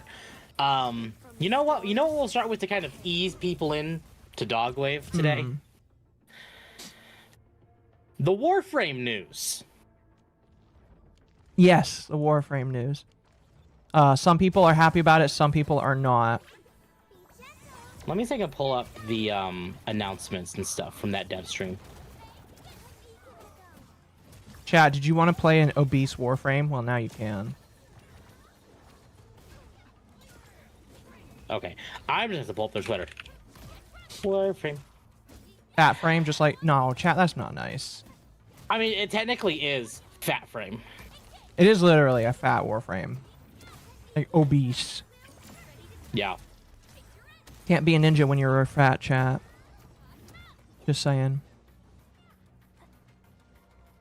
You know what? We'll start with to kind of ease people in to Dogwave today. The Warframe news. Yes, the Warframe news. Some people are happy about it. Some people are not. Let me see if I can pull up the announcements and stuff from that dev stream. Chad, did you want to play an obese Warframe? Well, now you can. Okay, I'm just gonna pull up their Twitter. Warframe. Fat frame, just like no, chat. That's not nice. I mean, it technically is fat frame. It is literally a fat Warframe, like obese. Yeah. Can't be a ninja when you're a fat, chat. Just saying.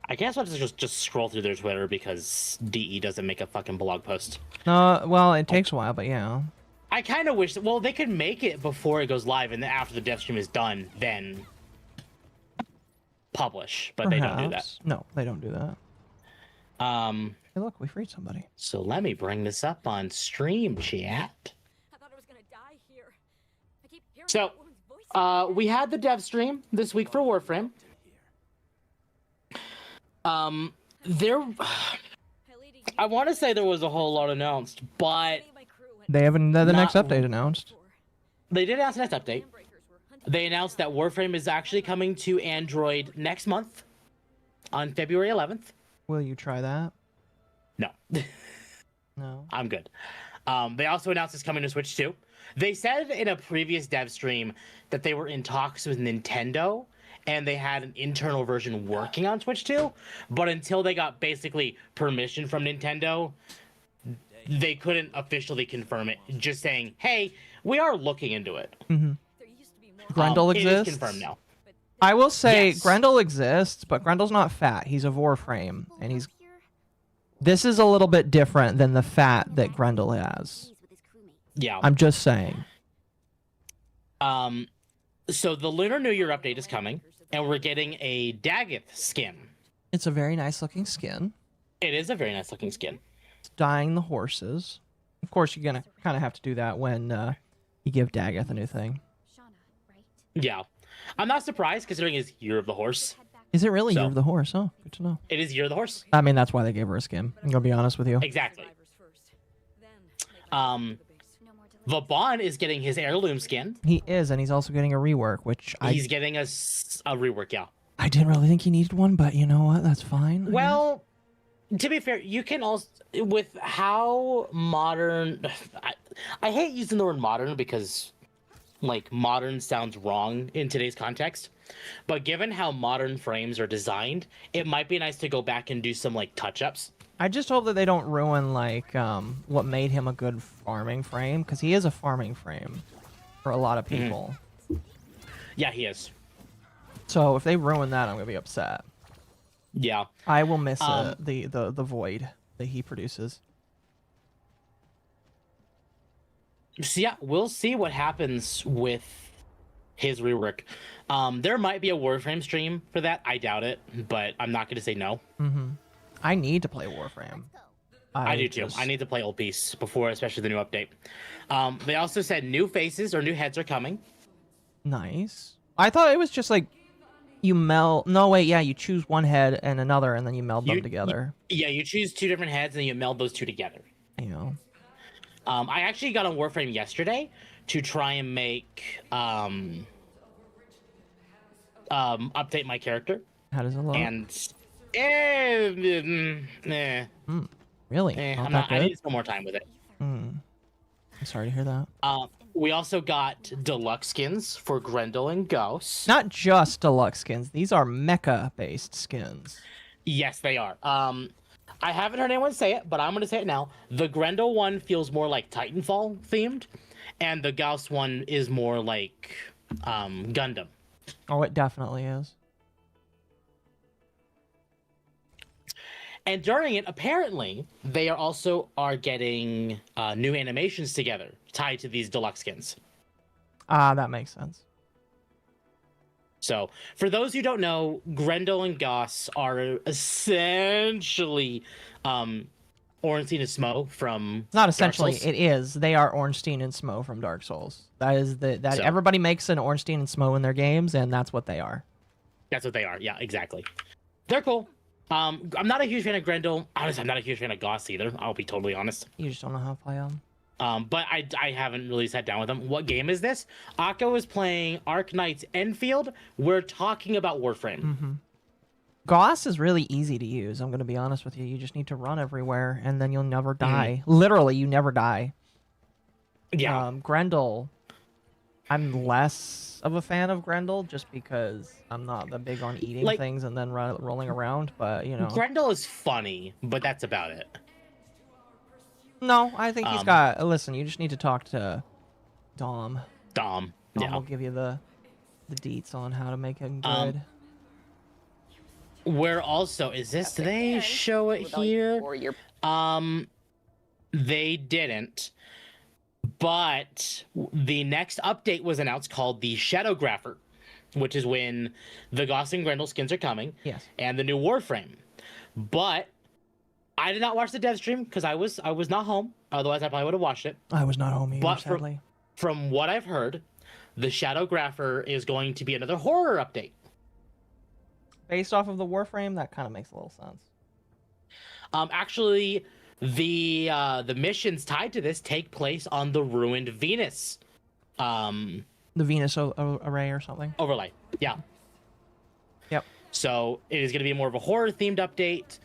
I guess I'll just scroll through their Twitter because DE doesn't make a fucking blog post. Well, it takes a while, but yeah. I kind of wish well they could make it before it goes live, and then after the dev stream is done, then publish. But Perhaps. they don't do that. No, they don't do that. Hey, look, we freed somebody. So let me bring this up on stream chat. So, we had the dev stream this week for Warframe. I want to say there was a whole lot announced, but They haven't the next update announced. They did announce the next update. They announced that Warframe is actually coming to Android next month on February 11th. Will you try that? No. No. I'm good. They also announced it's coming to Switch too. They said in a previous dev stream that they were in talks with Nintendo and they had an internal version working on Switch 2, but until they got basically permission from Nintendo, they couldn't officially confirm it, just saying, hey, we are looking into it. Mm-hmm. Grendel exists? It is confirmed now. I will say Grendel exists, but Grendel's not fat. He's a Warframe, and he's... This is a little bit different than the fat that Grendel has. Yeah. I'm just saying. So the Lunar New Year update is coming, and we're getting a Daggett skin. It's a very nice looking skin. It is a very nice looking skin. It's dyeing the horses. Of course, you're gonna kind of have to do that when you give Daggett a new thing. Yeah. I'm not surprised considering it's Year of the Horse. Is it really Year of the Horse? Oh, good to know. It is Year of the Horse. I mean, that's why they gave her a skin. I'm gonna be honest with you. Exactly. Vaughn is getting his heirloom skin. He is, and he's also getting a rework, which He's getting a rework, yeah. I didn't really think he needed one, but you know what? That's fine. Well, to be fair, you can also, with how modern... I hate using the word modern because, like, modern sounds wrong in today's context. But given how modern frames are designed, it might be nice to go back and do some, like, touch-ups. I just hope that they don't ruin, like, what made him a good farming frame, because he is a farming frame for a lot of people. Yeah, he is. So if they ruin that, I'm going to be upset. Yeah. I will miss the void that he produces. So yeah, we'll see what happens with his rework. There might be a Warframe stream for that. I doubt it, but I'm not going to say no. Mm-hmm. I need to play Warframe. I do too. I need to play Old Peace before, especially the new update. They also said new faces or new heads are coming. Nice. I thought it was just like you meld. No, wait, yeah, you choose one head and another, and then you meld them together. You choose two different heads and you meld those two together. You know. I actually got on Warframe yesterday to try and make update my character. How does it look? And really? I need some more time with it. I'm sorry to hear that. We also got deluxe skins for Grendel and Gauss. Not just deluxe skins. These are mecha-based skins. Yes, they are. I haven't heard anyone say it, but I'm going to say it now. The Grendel one feels more like Titanfall themed, and the Gauss one is more like Gundam. Oh, it definitely is. And during it, apparently, they are getting new animations together tied to these deluxe skins. That makes sense. So, for those who don't know, Grendel and Gauss are essentially Ornstein and Smo from Not essentially, Dark Souls. it is. They are Ornstein and Smo from Dark Souls. That is So- everybody makes an Ornstein and Smo in their games, and that's what they are. That's what they are. Yeah, exactly. They're cool. I'm not a huge fan of Grendel. Honestly, I'm not a huge fan of Gauss either. I'll be totally honest. You just don't know how to play them. But I haven't really sat down with them. What game is this? Occo is playing Ark Knights Enfield. We're talking about Warframe. Mm-hmm. Gauss is really easy to use. I'm going to be honest with you. You just need to run everywhere, and then you'll never die. Literally, you never die. Yeah. Grendel, I'm less of a fan of Grendel just because I'm not that big on eating things and then rolling around. But you know, Grendel is funny, but that's about it. No, I think he's got. Listen, you just need to talk to Dom. Dom, yeah. Will give you the deets on how to make him good. We're also did they show it here? They didn't. But the next update was announced called the Shadowgrapher, which is when the Gauss and Grendel skins are coming. Yes. And the new Warframe. But I did not watch the dev stream because I was not home. Otherwise, I probably would have watched it. I was not home either, But sadly. From what I've heard, the Shadowgrapher is going to be another horror update. Based off of the Warframe, that kind of makes a little sense. Actually, the missions tied to this take place on the ruined Venus The Venus array or something. Overlay. Yeah. Yep. So it is going to be more of a horror themed update.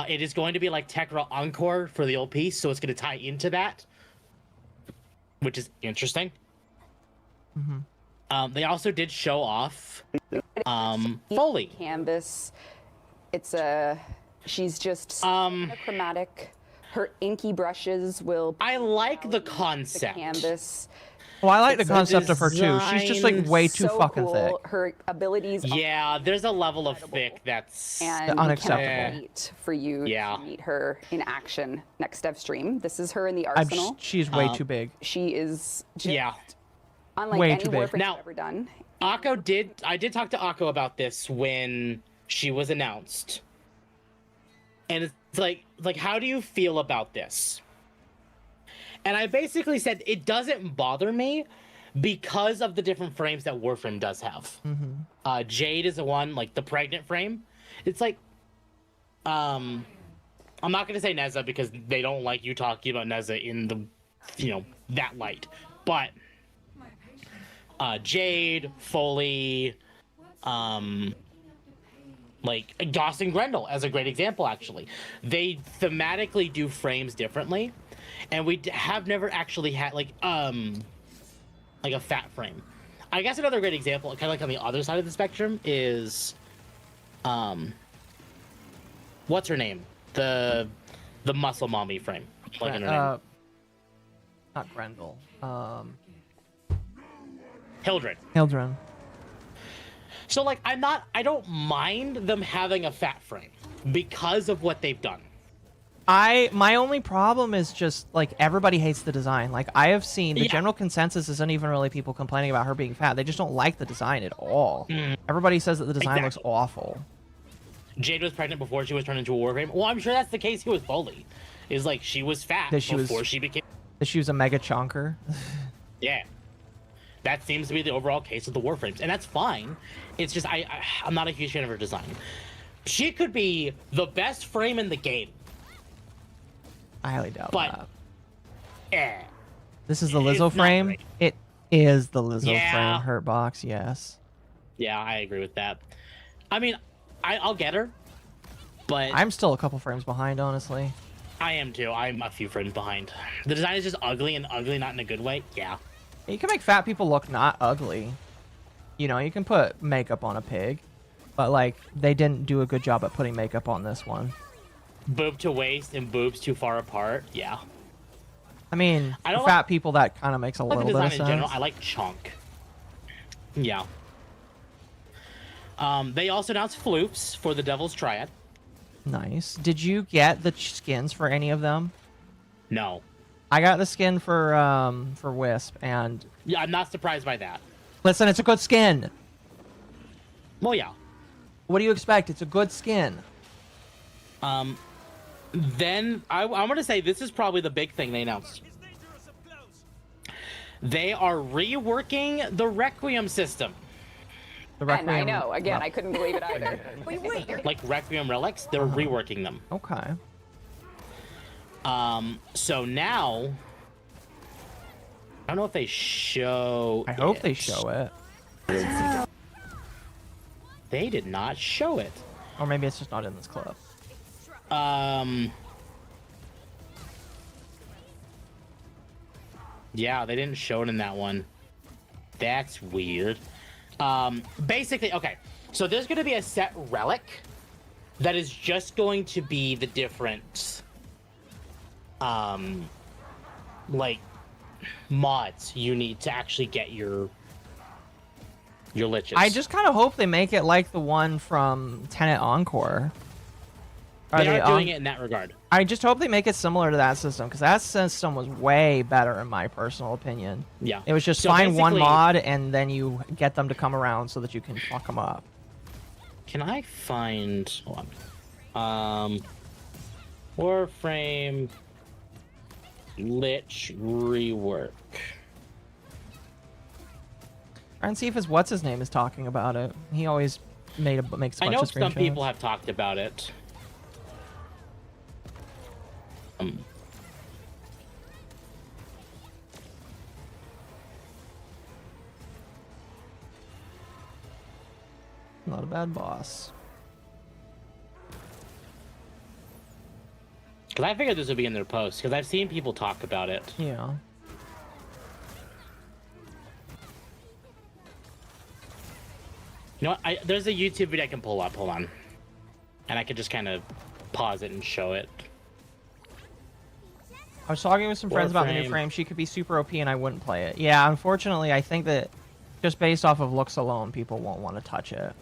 It is going to be like Tekra Encore for the old piece, so it's going to tie into that, which is interesting. They also did show off Foley. Canvas. It's she's just chromatic. Her inky brushes will. I like the concept. The canvas. Well, I like the concept of her too. She's just like way too so fucking cool. thick. Her abilities. Yeah, there's a level of thick that's and unacceptable. We cannot wait for you to meet her in action next dev stream. This is her in the arsenal. She's way too big. She is. Just yeah. Unlike Way any too big. Warframe Now, I've ever done. I did talk to Akko about this when she was announced. And it's like how do you feel about this? And I basically said it doesn't bother me because of the different frames that Warframe does have. Jade is the one, like the pregnant frame. It's like, I'm not gonna say Neza because they don't like you talking about Neza in the, that light. But Jade, Foley, like Goss and Grendel as a great example. Actually, they thematically do frames differently, and we have never actually had like a fat frame. I guess another great example, kind of like on the other side of the spectrum, is what's her name? The muscle mommy frame. Like her name. Not Grendel. Hildren. So like I don't mind them having a fat frame because of what they've done. My only problem is just like everybody hates the design. Like I have seen the general consensus isn't even really people complaining about her being fat. They just don't like the design at all. Everybody says that the design looks awful. Jade was pregnant before she was turned into a Warframe. Well, I'm sure that's the case here with Foley. Is like she was fat before she became. That she was a mega chonker. Yeah. That seems to be the overall case of the Warframes, and that's fine. It's just I'm not a huge fan of her design. She could be the best frame in the game. I highly doubt that. This is the Lizzo frame. It is the Lizzo frame. Hurt box, yes. Yeah, I agree with that. I mean, I'll get her, but I'm still a couple frames behind, honestly. I am too. I'm a few frames behind. The design is just ugly, and ugly not in a good way. Yeah. You can make fat people look not ugly. You know, you can put makeup on a pig, but like they didn't do a good job at putting makeup on this one. Boob to waist and boobs too far apart. Yeah. I mean, I don't for fat people that kind of makes a like little the bit design of in sense. general. I like chunk. Yeah. They also announced floops for the Devil's Triad. Nice. Did you get the skins for any of them? No. I got the skin for Wisp, and yeah, I'm not surprised by that. Listen, it's a good skin. Well, yeah. What do you expect? It's a good skin. Then I'm gonna say this is probably the big thing they announced. They are reworking the Requiem system. The And I know. Again, I couldn't believe it either. Wait. Like Requiem relics, they're reworking them. Okay. So now, I don't know if they show. I hope they show it. They did not show it. Or maybe it's just not in this clip. Yeah, they didn't show it in that one. That's weird. Basically, okay. So there's going to be a set relic that is just going to be the different, like, mods you need to actually get your liches. I just kind of hope they make it like the one from Tenet Encore. They are doing it in that regard. I just hope they make it similar to that system, because that system was way better in my personal opinion. Yeah. It was just So find one basically- mod and then you get them to come around so that you can fuck them up. Can I find... Hold on. Warframe... Lich rework. Try and see if his what's-his-name is talking about it. He always makes a bunch I know of some screenshots. people have talked about it. Not a bad boss. Because I figured this would be in their post, because I've seen people talk about it. Yeah. You know what? There's a YouTube video I can pull up. Hold on. And I could just kind of pause it and show it. I was talking with some friends about the new frame. She could be super OP and I wouldn't play it. Yeah, unfortunately, I think that just based off of looks alone, people won't want to touch it.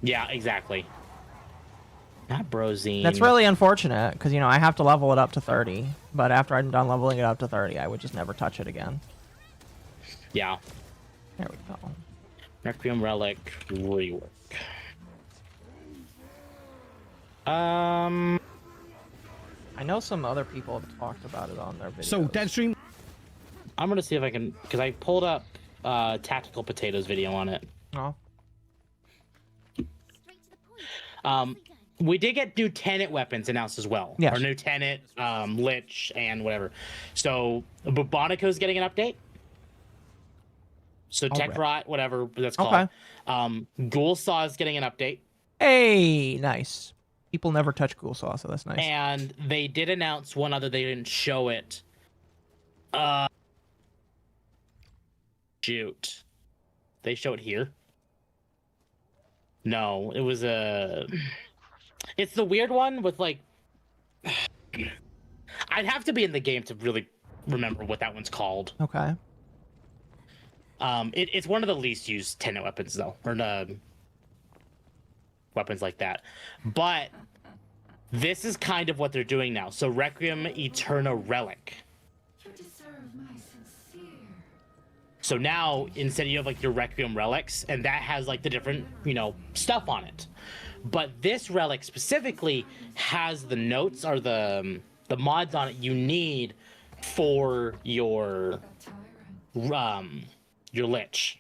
Yeah, exactly. Not Brozine. That's really unfortunate because, you know, I have to level it up to 30. But after I'm done leveling it up to 30, I would just never touch it again. Yeah. There we go. Requiem Relic rework. I know some other people have talked about it on their videos. So Deadstream. I'm gonna see if I can, because I pulled up Tactical Potatoes video on it. Oh. We did get new Tenet weapons announced as well. Yes. Or new Tenet, Lich, and whatever. So MommaOcco's getting an update. So Tech Rot, whatever that's called. Okay. Ghoul Saw is getting an update. Hey, nice. People never touch Ghoul Saw, so that's nice. And they did announce one other, they didn't show it. Shoot. They show it here? No, it was a... It's the weird one with, like... I'd have to be in the game to really remember what that one's called. Okay. It's one of the least used Tenet weapons, though. Or weapons like that. But this is kind of what they're doing now. So Requiem Eterna Relic. So now, instead you have like your Requiem relics, and that has like the different, you know, stuff on it. But this relic specifically has the notes or the mods on it you need for your Lich.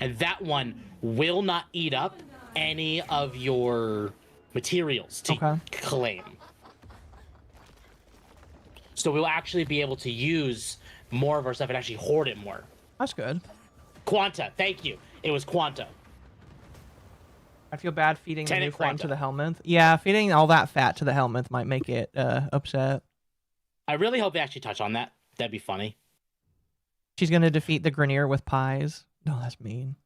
And that one will not eat up any of your materials to claim. So we'll actually be able to use more of our stuff and actually hoard it more. That's good. Quanta, thank you. It was Quanta. I feel bad feeding the new frame Quanta. to the Helminth. Yeah, feeding all that fat to the Helminth might make it upset. I really hope they actually touch on that. That'd be funny. She's going to defeat the Grenier with pies. No, that's mean.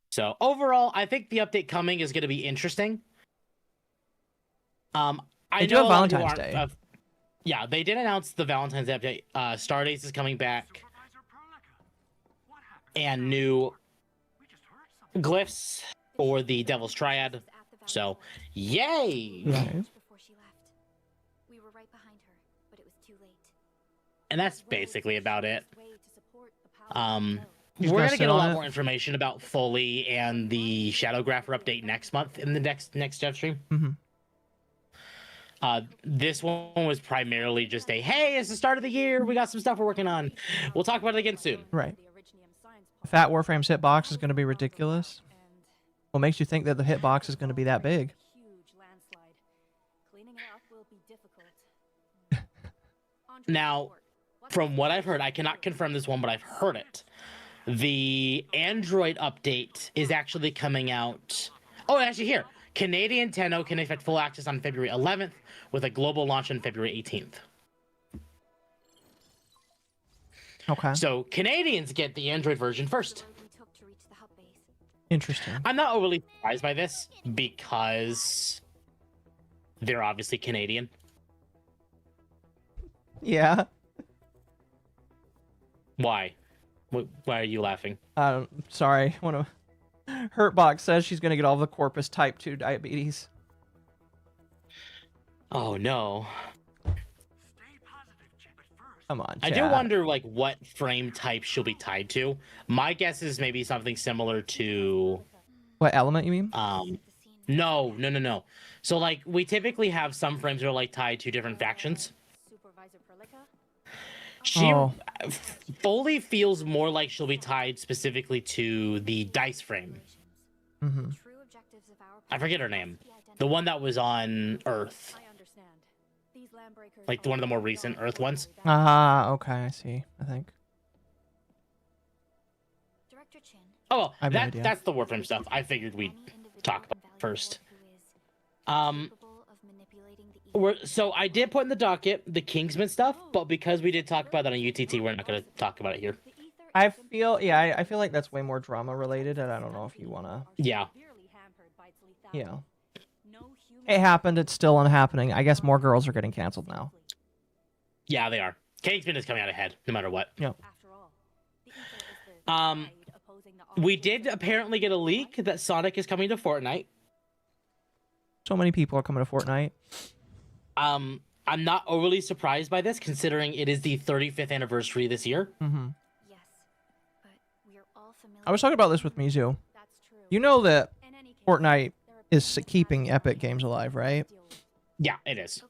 So overall, I think the update coming is going to be interesting. I They do know have a lot of people Valentine's aren't- Day. Yeah, they did announce the Valentine's Day update. Stardate is coming back. And new glyphs for the Devil's Triad. So, yay! Nice. And that's basically about it. You We're just gonna sit get a on lot it? more information about Foley and the Shadowgrapher update next month in the next dev stream. Mm-hmm. This one was primarily just a, hey, it's the start of the year. We got some stuff we're working on. We'll talk about it again soon. Right. The Fat Warframe's hitbox is going to be ridiculous. What makes you think that the hitbox is going to be that big? Now, from what I've heard, I cannot confirm this one, but I've heard it. The Android update is actually coming out. Oh, actually, here. Canadian Tenno can expect full access on February 11th with a global launch on February 18th. Okay. So Canadians get the Android version first. Interesting. I'm not overly surprised by this because they're obviously Canadian. Yeah. Why? Why are you laughing? Sorry. One of Hurtbox says she's going to get all the Corpus type 2 diabetes. Oh no. Come on, I do wonder like what frame type she'll be tied to. My guess is maybe something similar to What element you mean? No. So like we typically have some frames that are like tied to different factions. Foley feels more like she'll be tied specifically to the dice frame. Mm-hmm. I forget her name. The one that was on Earth. Like one of the more recent Earth ones. Okay, I see, I think. Oh, I have no idea. that's the Warframe stuff. I figured we'd talk about it first. So I did put in the docket the Kingsman stuff, but because we did talk about that on UTT, we're not going to talk about it here. I feel like that's way more drama related, and I don't know if you wanna. Yeah. Yeah. It happened. It's still unhappening. I guess more girls are getting canceled now. Yeah, they are. Kingsman is coming out ahead, no matter what. Yeah. We did apparently get a leak that Sonic is coming to Fortnite. So many people are coming to Fortnite. I'm not overly surprised by this, considering it is the 35th anniversary this year. Mm-hmm. I was talking about this with Mizu. You know that Fortnite is keeping Epic Games alive, right? Yeah, it is.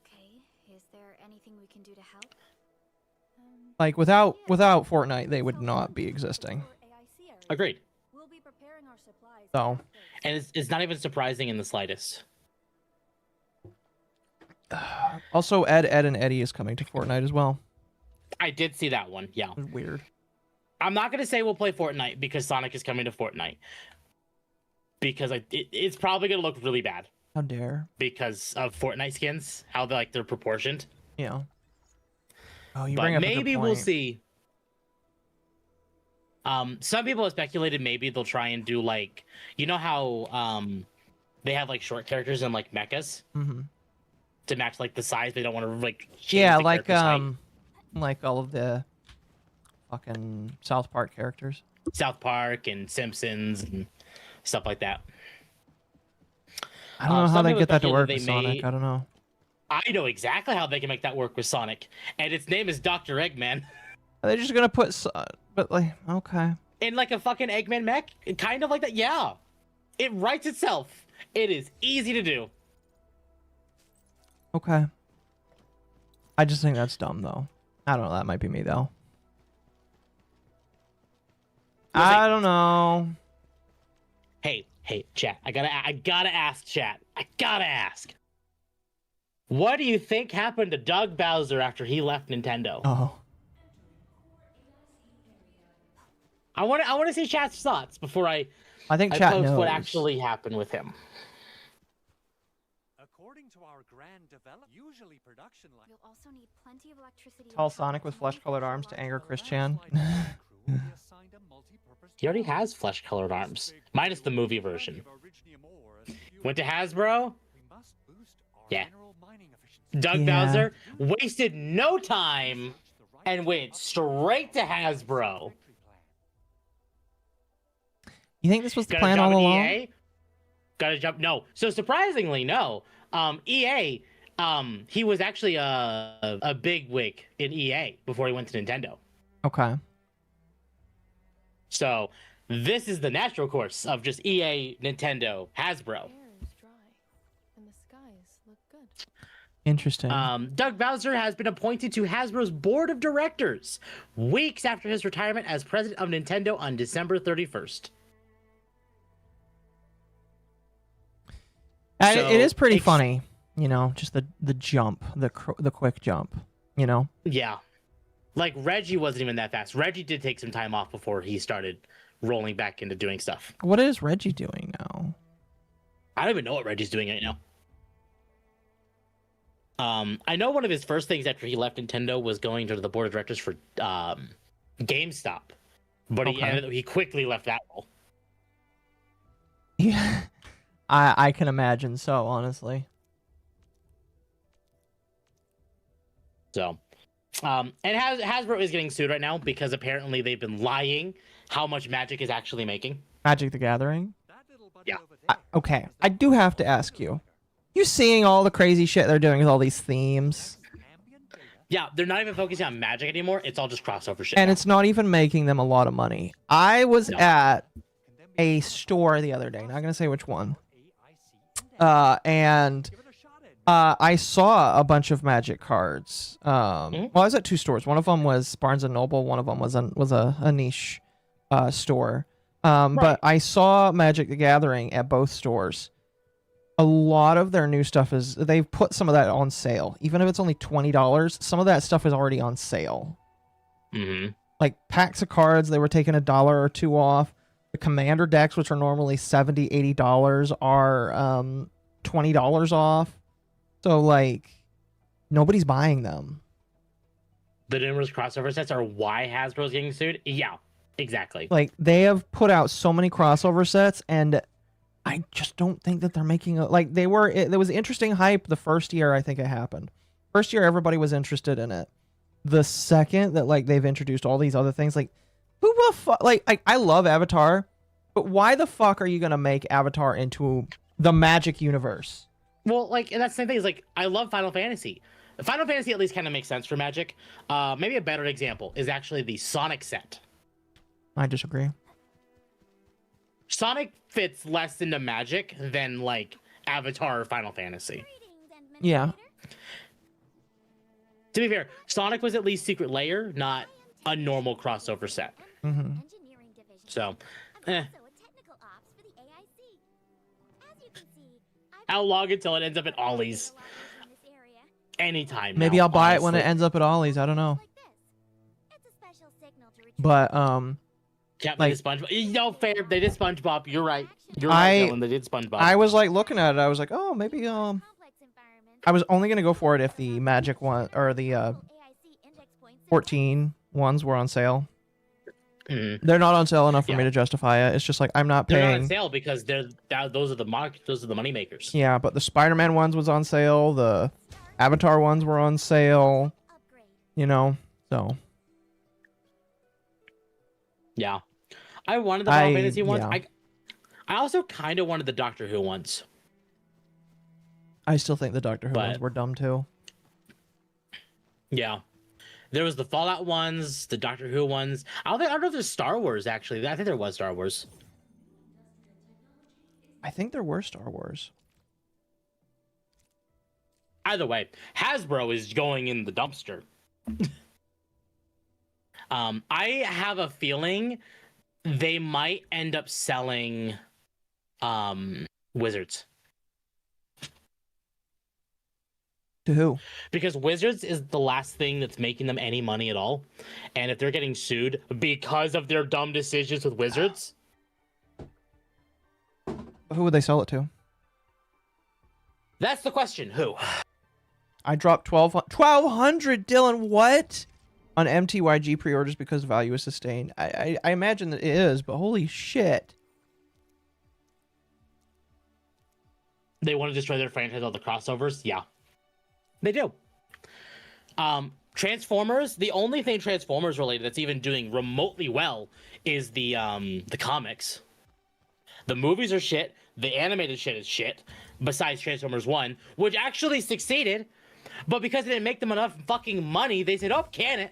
Is there anything we can do to help? Like without Fortnite, they would not be existing. Agreed. So, and it's not even surprising in the slightest. Also, Ed, and Eddie is coming to Fortnite as well. I did see that one. Yeah. Weird. I'm not gonna say we'll play Fortnite because Sonic is coming to Fortnite. Because it's probably gonna look really bad. How dare? Because of Fortnite skins, how they're proportioned. Yeah. Oh, you but bring up maybe a good we'll point. see. Some people have speculated maybe they'll try and do like, you know how they have like short characters and like mechas to match like the size. They don't want to like change the like character's height. like all of the fucking South Park characters. South Park and Simpsons and stuff like that. I don't know how some they people get that to work speculated with they Sonic. may- I don't know. I know exactly how they can make that work with Sonic, and its name is Dr. Eggman. Are they just gonna put? But like, okay. In like a fucking Eggman mech, kind of like that. Yeah, it writes itself. It is easy to do. Okay. I just think that's dumb, though. I don't know. That might be me, though. I don't know. Hey, chat. I gotta ask, chat. I gotta ask. What do you think happened to Doug Bowser after he left Nintendo? Oh. I want to see chat's thoughts before I think chat post knows. what actually happened with him. According to our grand develop, usually production line. You'll also need plenty of electricity. Tall Sonic with flesh-colored arms to anger Chris Chan. He already has flesh-colored arms, minus the movie version. Went to Hasbro. Yeah. Doug Bowser wasted no time and went straight to Hasbro. You think this was the Got a plan job all at along? EA? Got a job? No. So surprisingly, no. EA. He was actually a big wig in EA before he went to Nintendo. Okay. So this is the natural course of just EA, Nintendo, Hasbro. And the skies look good. Interesting. Doug Bowser has been appointed to Hasbro's board of directors weeks after his retirement as president of Nintendo on December 31st. It is pretty funny, you know, just the jump, the quick jump, you know. Yeah, like Reggie wasn't even that fast. Reggie did take some time off before he started rolling back into doing stuff. What is Reggie doing now? I don't even know what Reggie's doing right now. I know one of his first things after he left Nintendo was going to the board of directors for GameStop, but he quickly left that role. Yeah, I can imagine so, honestly. So, and Hasbro is getting sued right now because apparently they've been lying how much Magic is actually making. Magic the Gathering? Yeah. Okay, I do have to ask you. You seeing all the crazy shit they're doing with all these themes? Yeah, they're not even focusing on Magic anymore. It's all just crossover shit. And it's not even making them a lot of money. I was at a store the other day, not gonna say which one. And I saw a bunch of Magic cards. Well, I was at two stores. One of them was Barnes and Noble. One of them was a niche store. But I saw Magic the Gathering at both stores. A lot of their new stuff is they've put some of that on sale, even if it's only $20. Some of that stuff is already on sale. Mm-hmm. Like packs of cards, they were taking $1 or $2 off. The Commander decks, which are normally $70, $80, are $20 off. So like, nobody's buying them. The numerous crossover sets are why Hasbro's getting sued? Yeah, exactly. Like, they have put out so many crossover sets, and I just don't think that they're making a... Like, there was interesting hype the first year I think it happened. First year, everybody was interested in it. The second that, like, they've introduced all these other things, like, who the fuck... Like, I love Avatar, but why the fuck are you gonna make Avatar into the Magic universe? Well, like, and that's the same thing. Is like, I love Final Fantasy. Final Fantasy at least kind of makes sense for Magic. Maybe a better example is actually the Sonic set. I disagree. Sonic fits less into Magic than like Avatar or Final Fantasy. Yeah. To be fair, Sonic was at least Secret Layer, not a normal crossover set. Mm-hmm. So, How long until it ends up at Ollie's? Anytime. Maybe now, I'll buy honestly. it when it ends up at Ollie's. I don't know. But Yeah, like, they did SpongeBob. No, fair. They did SpongeBob. You're right. You're right, Dylan. They did SpongeBob. I was like looking at it. I was like, oh, maybe I was only gonna go for it if the Magic one or the 14 ones were on sale. Mm-hmm. They're not on sale enough for me to justify it. It's just like I'm not They're paying. not on sale because those are the money makers. Yeah, but the Spider-Man ones was on sale. The Avatar ones were on sale. You know, so. Yeah, I wanted the Final Fantasy ones. Yeah. I also kind of wanted the Doctor Who ones. I still think the Doctor Who ones were dumb too. Yeah, there was the Fallout ones, the Doctor Who ones. I don't know if there's Star Wars actually. I think there was Star Wars. I think there were Star Wars. Either way, Hasbro is going in the dumpster. I have a feeling they might end up selling Wizards. To who? Because Wizards is the last thing that's making them any money at all. And if they're getting sued because of their dumb decisions with Wizards... Who would they sell it to? That's the question. Who? I dropped 1,200, Dylan. What? On MTYG pre-orders because value is sustained. I imagine that it is, but holy shit. They want to destroy their franchise, all the crossovers? Yeah. They do. Transformers, the only thing Transformers related that's even doing remotely well is the comics. The movies are shit. The animated shit is shit. Besides Transformers 1, which actually succeeded, but because it didn't make them enough fucking money, they said, "Oh, can it?"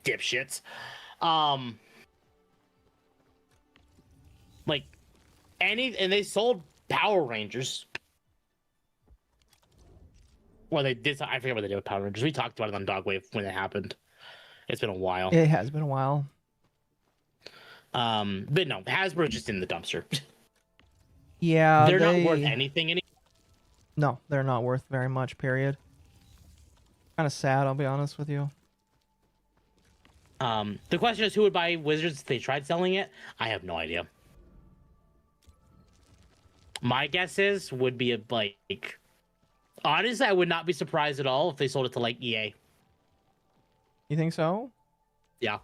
Dipshits. Like and they sold Power Rangers. Well, they did. I forget what they did with Power Rangers. We talked about it on Dogwave when it happened. It's been a while. It has been a while. But no, Hasbro's just in the dumpster. Yeah, they're not worth anything anymore. No, they're not worth very much, period. Kind of sad, I'll be honest with you. The question is, who would buy Wizards if they tried selling it? I have no idea. My guess would be like... Honestly, I would not be surprised at all if they sold it to, like, EA. You think so? Yeah.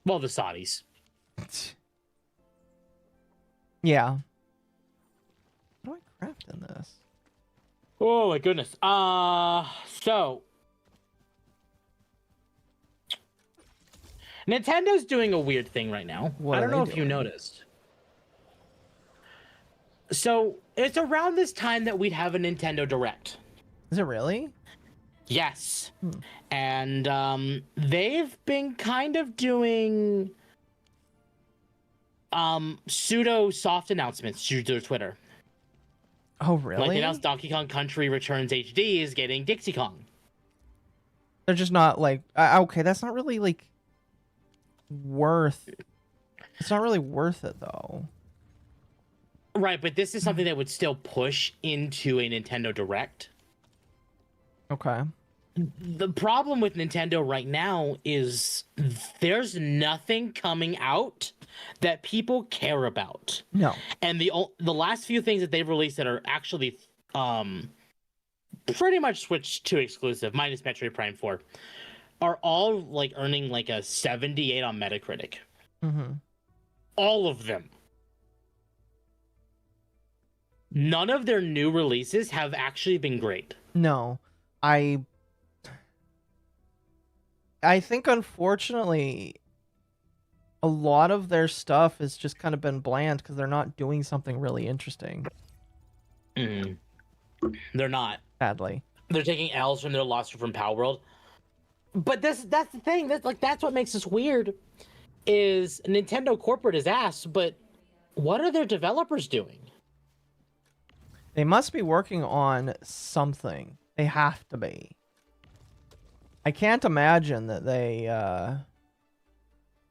Well, the Saudis. Yeah. How do I craft in this? Oh my goodness. So Nintendo's doing a weird thing right now. I don't know if you noticed. So it's around this time that we'd have a Nintendo Direct. Is it really? Yes. And they've been kind of doing pseudo soft announcements through their Twitter. Oh, really? Like they announced Donkey Kong Country Returns HD is getting Dixie Kong. They're just not like okay, that's not really like worth. It's not really worth it though. Right, but this is something that would still push into a Nintendo Direct. Okay. The problem with Nintendo right now is there's nothing coming out that people care about. No. And the last few things that they've released that are actually pretty much Switch 2 exclusive, minus Metroid Prime 4, are all like earning like a 78 on Metacritic. Mm-hmm. All of them. None of their new releases have actually been great. No. I think, unfortunately, a lot of their stuff has just kind of been bland because they're not doing something really interesting. They're not. Sadly. They're taking L's from their loss from Power World. But that's the thing. That's what makes this weird. Is Nintendo corporate is ass, but what are their developers doing? They must be working on something. They have to be. I can't imagine that they... I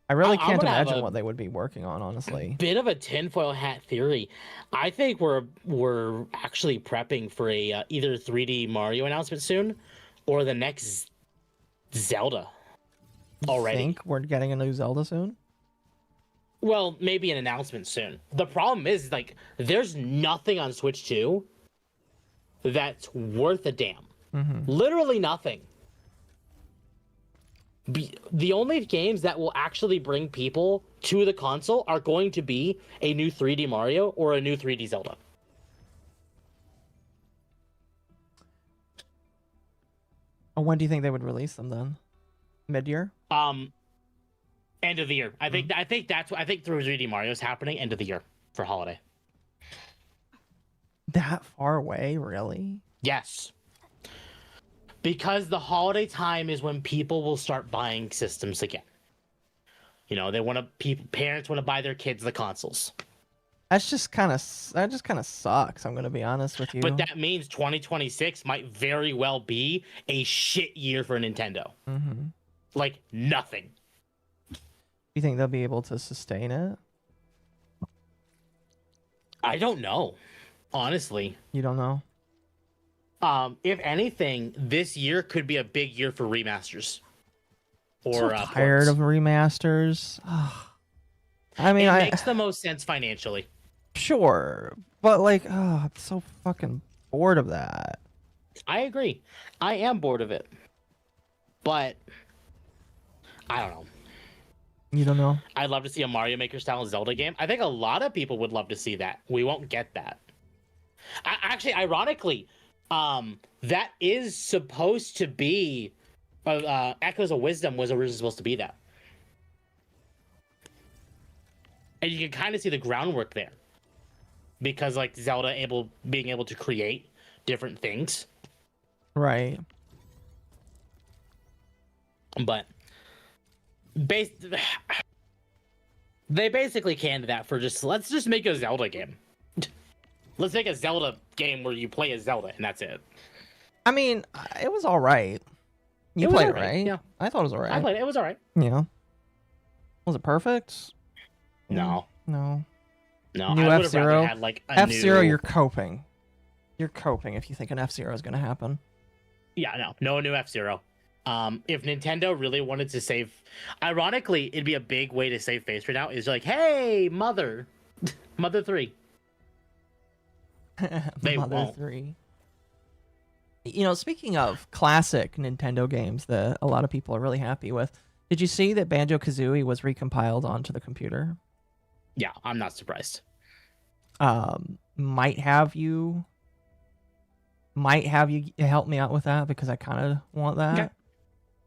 really can't imagine what they would be working on, honestly. Bit of a tinfoil hat theory. I think we're actually prepping for a either 3D Mario announcement soon, or the next Zelda. Already. You think we're getting a new Zelda soon? Well, maybe an announcement soon. The problem is, like, there's nothing on Switch 2 that's worth a damn. Mm-hmm. Literally nothing. The only games that will actually bring people to the console are going to be a new 3D Mario or a new 3D Zelda. When do you think they would release them then? Mid-year? End of the year. I think through 3D Mario is happening end of the year for holiday. That far away, really? Yes. Because the holiday time is when people will start buying systems again. You know, parents want to buy their kids the consoles. That just kind of sucks. I'm gonna be honest with you. But that means 2026 might very well be a shit year for Nintendo. Mm-hmm. Like nothing. You think they'll be able to sustain it? I don't know. Honestly. You don't know? If anything, this year could be a big year for remasters. Or I'm so tired of remasters. I mean, it makes the most sense financially. Sure, but like, I'm so fucking bored of that. I agree. I am bored of it, but I don't know. You don't know? I'd love to see a Mario Maker style Zelda game. I think a lot of people would love to see that. We won't get that. Actually, ironically, that is supposed to be Echoes of Wisdom was originally supposed to be that. And you can kind of see the groundwork there. Because like Zelda being able to create different things. Right. But they basically canned that for let's just make a Zelda game. Let's make a Zelda game where you play as Zelda and that's it. I mean, it was all right. You played it, right? Yeah. I thought it was all right. I played it. It was all right. Yeah. Was it perfect? No. No. No. New I would have rather F-Zero. had like a F-Zero, new... you're coping. You're coping if you think an F-Zero is going to happen. Yeah, no new F-Zero. If Nintendo really wanted to save... Ironically, it'd be a big way to save face right now. Is like, hey, Mother 3. They Mother won't. 3. You know, speaking of classic Nintendo games that a lot of people are really happy with, did you see that Banjo-Kazooie was recompiled onto the computer? Yeah, I'm not surprised. Might have you help me out with that because I kind of want that. Okay.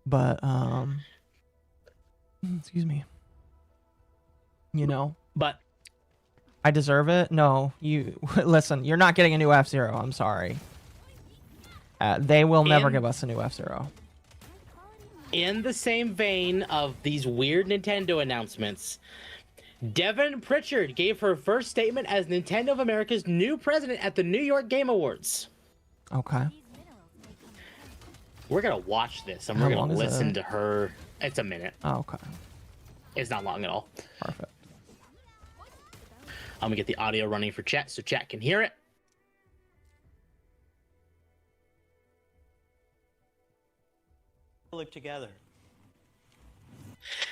But excuse me. You know, but I deserve it. No, you listen. You're not getting a new F-Zero. I'm sorry. They will never give us a new F-Zero. In the same vein of these weird Nintendo announcements, Devin Pritchard gave her first statement as Nintendo of America's new president at the New York Game Awards. Okay. We're going to watch this and we're going to listen to her. It's a minute. Oh, okay. It's not long at all. Perfect. I'm going to get the audio running for chat so chat can hear it. Look together.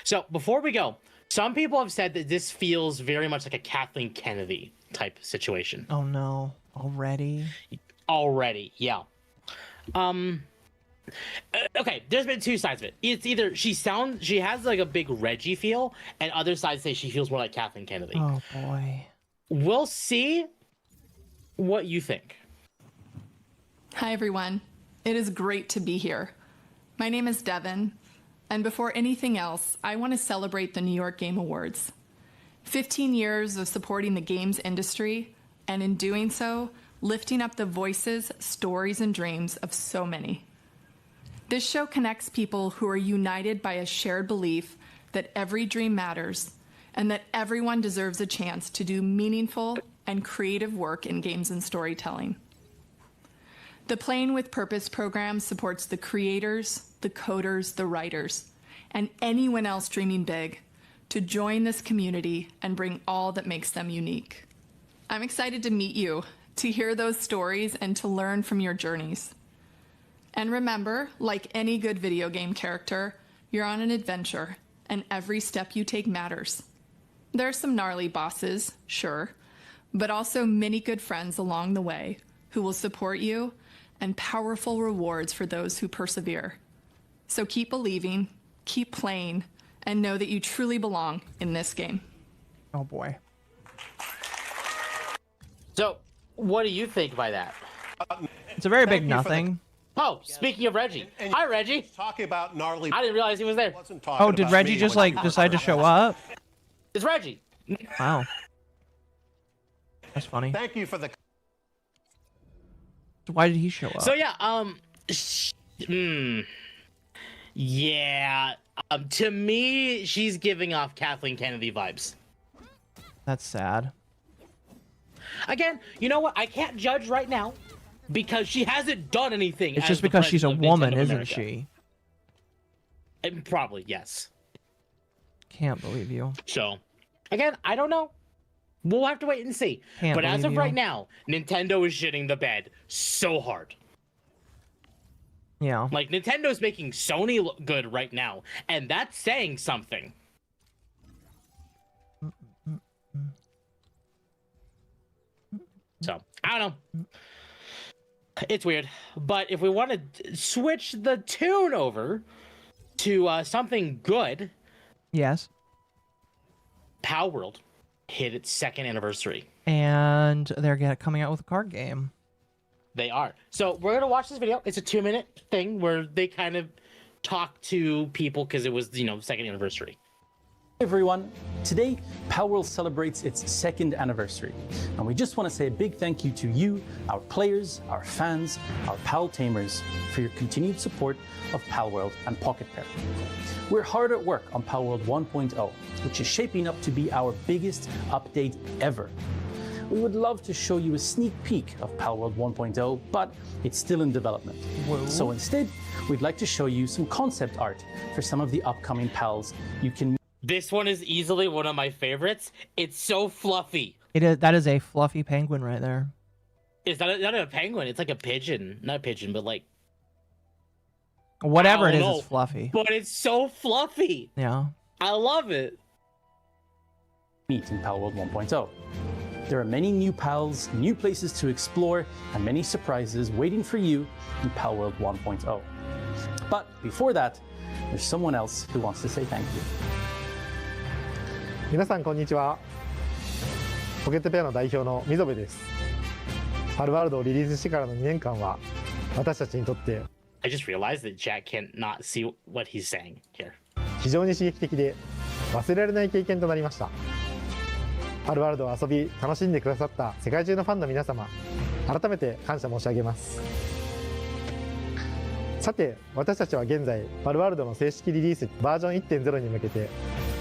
So before we go, some people have said that this feels very much like a Kathleen Kennedy type situation. Oh no, already? Already, yeah. Okay, there's been two sides of it. It's either she has like a big Reggie feel, and other sides say she feels more like Kathleen Kennedy. Oh boy. We'll see what you think. Hi everyone. It is great to be here. My name is Devin, and before anything else, I want to celebrate the New York Game Awards. 15 years of supporting the games industry, and in doing so, lifting up the voices, stories, and dreams of so many. This show connects people who are united by a shared belief that every dream matters and that everyone deserves a chance to do meaningful and creative work in games and storytelling. The Playing with Purpose program supports the creators, the coders, the writers, and anyone else dreaming big to join this community and bring all that makes them unique. I'm excited to meet you, to hear those stories, and to learn from your journeys. And remember, like any good video game character, you're on an adventure, and every step you take matters. There are some gnarly bosses, sure, but also many good friends along the way who will support you, and powerful rewards for those who persevere. So keep believing, keep playing, and know that you truly belong in this game. Oh boy. So, what do you think by that? It's a very big nothing. Oh, speaking of Reggie. Hi, Reggie. Talking about gnarly. I didn't realize he was there. Oh, did Reggie just like decide to show up? It's Reggie. Wow. That's funny. Thank you for the. Why did he show up? So yeah, yeah. To me, she's giving off Kathleen Kennedy vibes. That's sad. Again, you know what? I can't judge right now because she hasn't done anything. It's just because she's a woman, isn't she? Probably, yes. Can't believe you. So, again, I don't know. We'll have to wait and see. But as of right now, Nintendo is shitting the bed so hard. Yeah. Like, Nintendo's making Sony look good right now, and that's saying something. So, I don't know. It's weird. But if we want to switch the tune over to something good... Yes. Power World hit its 2nd anniversary. And they're coming out with a card game. They are. So we're going to watch this video. It's a 2-minute thing where they kind of talk to people because it was, 2nd anniversary. Hey everyone, today Power World celebrates its 2nd anniversary, and we just want to say a big thank you to you, our players, our fans, our PAL tamers, for your continued support of Power World and Pocket Pair. We're hard at work on Power World 1.0, which is shaping up to be our biggest update ever. We would love to show you a sneak peek of Power World 1.0, but it's still in development. Whoa. So instead, we'd like to show you some concept art for some of the upcoming PALs you can. This one is easily one of my favorites. It's so fluffy. It is. That is a fluffy penguin right there. It's not a penguin. It's like a pigeon. Not a pigeon, but like... Whatever it is, it's fluffy. But it's so fluffy. Yeah. I love it. Meet in Power World 1.0. There are many new pals, new places to explore, and many surprises waiting for you in Power World 1.0. But before that, there's someone else who wants to say thank you. 皆さんこんにちは。ポケットペアの代表の溝部です。パルワールドをリリースしてからの2年間は私たちにとって I just realized that Jack can't not see what he's saying here. 非常に刺激的で忘れられない経験となりました。パルワールドを遊び楽しんでくださった世界中のファンの皆様、改めて感謝申し上げます。さて、私たちは現在パルワールドの正式リリースバージョン 1.0 に向けて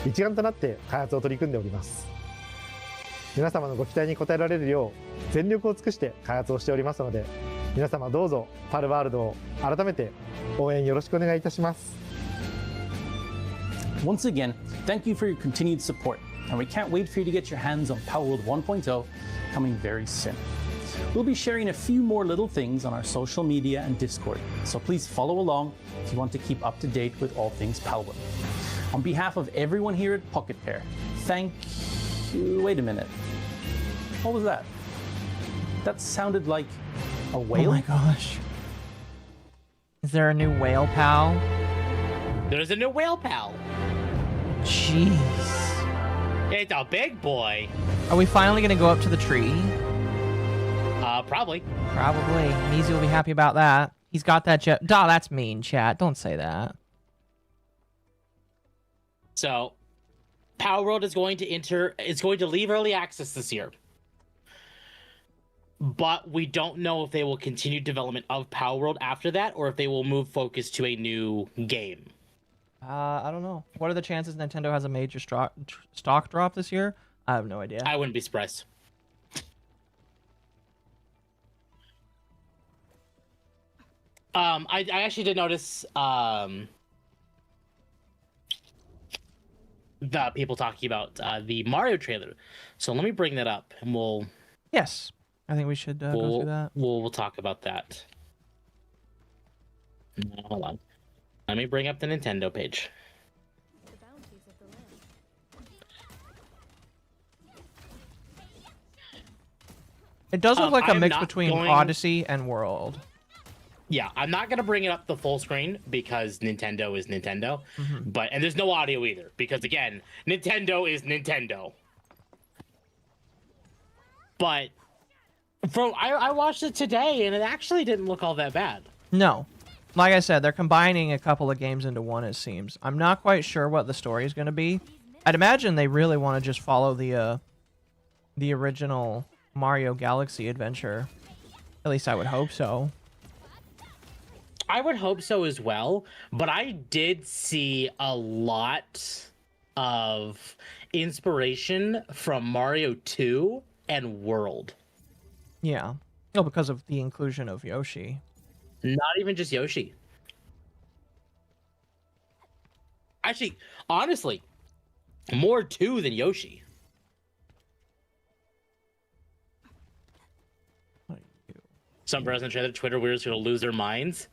一丸となって開発を取り組んでおります。皆様のご期待に応えられるよう全力を尽くして開発をしておりますので、皆様どうぞパルワールドを改めて応援よろしくお願いいたします。Once again, thank you for your continued support, and we can't wait for you to get your hands on Power World 1.0 coming very soon. We'll be sharing a few more little things on our social media and Discord, so please follow along if you want to keep up to date with all things Palworld. On behalf of everyone here at Pocket Pair, thank you. Wait a minute. What was that? That sounded like a whale? Oh my gosh. Is there a new whale pal? There's a new whale pal. Jeez. It's a big boy. Are we finally going to go up to the tree? Probably. Probably. Measy will be happy about that. He's got that jet. Duh, that's mean, chat. Don't say that. So, Palworld is going to leave early access this year. But we don't know if they will continue development of Palworld after that, or if they will move focus to a new game. I don't know. What are the chances Nintendo has a major stock drop this year? I have no idea. I wouldn't be surprised. I actually did notice the people talking about the Mario trailer. So let me bring that up, and we'll. Yes, I think we should go through that. We'll talk about that. No, hold on. Let me bring up the Nintendo page. It does look like a mix between Odyssey and World. Yeah, I'm not gonna bring it up the full screen because Nintendo is Nintendo, and there's no audio either because again, Nintendo is Nintendo. But I watched it today and it actually didn't look all that bad. No, like I said, they're combining a couple of games into one. It seems. I'm not quite sure what the story is going to be. I'd imagine they really want to just follow the original Mario Galaxy adventure. At least I would hope so. I would hope so as well, but I did see a lot of inspiration from Mario 2 and World. Yeah. Oh, because of the inclusion of Yoshi. Not even just Yoshi. Actually, honestly, more 2 than Yoshi. Some person in the Twitter weirdos are going to lose their minds.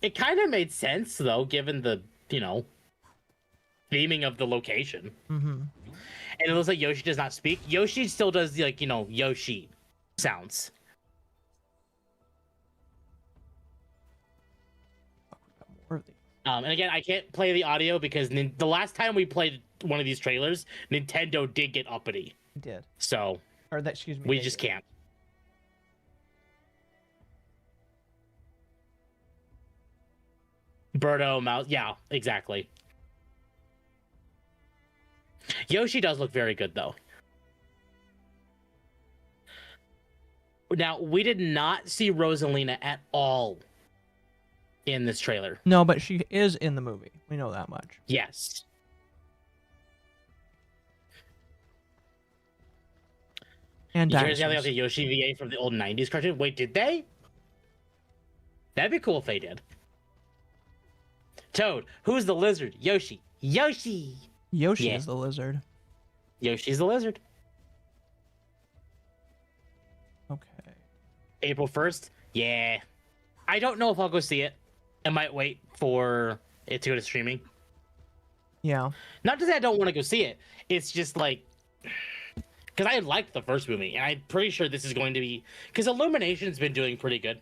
It kind of made sense, though, given the, theming of the location. And it looks like Yoshi does not speak. Yoshi still does, Yoshi sounds. And again, I can't play the audio because the last time we played one of these trailers, Nintendo did get uppity. It did. So, we just can't. Birdo, Mouse. Yeah, exactly. Yoshi does look very good, though. Now, we did not see Rosalina at all in this trailer. No, but she is in the movie. We know that much. Yes. And you guys have the Yoshi VA from the old 90s cartoon? Wait, did they? That'd be cool if they did. Toad, who's the lizard? Yoshi. Yoshi! Yoshi is the lizard. Yoshi's the lizard. Okay. April 1st? Yeah. I don't know if I'll go see it. I might wait for it to go to streaming. Yeah. Not to say I don't want to go see it. It's just like... Because I liked the first movie, and I'm pretty sure this is going to be... Because Illumination's been doing pretty good.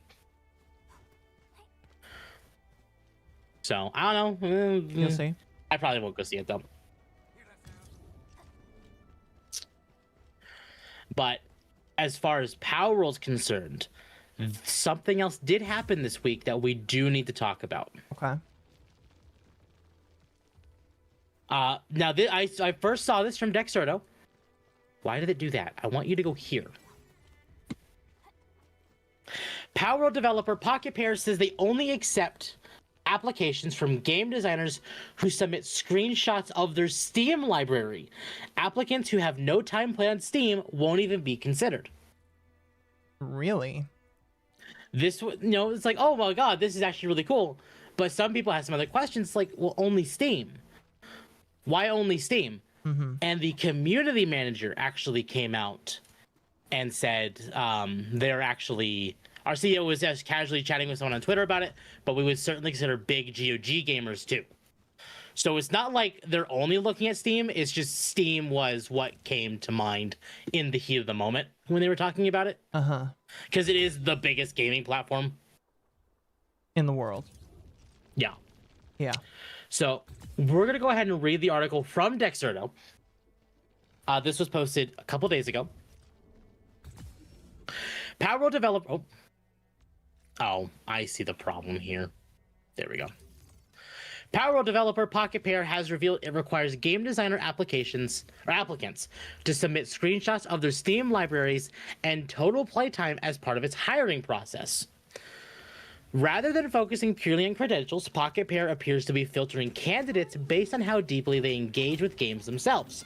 So, I don't know. You'll see. I probably won't go see it, though. But as far as Palworld's concerned, something else did happen this week that we do need to talk about. Okay. Now, I first saw this from Dexerto. Why did it do that? I want you to go here. Palworld developer Pocket Pair says they only accept applications from game designers who submit screenshots of their Steam library. Applicants who have no time play on Steam won't even be considered. Really? This, it's like, oh my god, this is actually really cool. But some people have some other questions, like, well, only Steam. Why only Steam? And the community manager actually came out and said they're actually. Our CEO was just casually chatting with someone on Twitter about it, but we would certainly consider big GOG gamers too. So it's not like they're only looking at Steam. It's just Steam was what came to mind in the heat of the moment when they were talking about it. Because it is the biggest gaming platform in the world. Yeah. Yeah. So we're going to go ahead and read the article from Dexerto. This was posted a couple days ago. Power developer... Oh, I see the problem here. There we go. Power developer Pocket Pair has revealed it requires game designer applicants to submit screenshots of their Steam libraries and total playtime as part of its hiring process. Rather than focusing purely on credentials, Pocket Pair appears to be filtering candidates based on how deeply they engage with games themselves.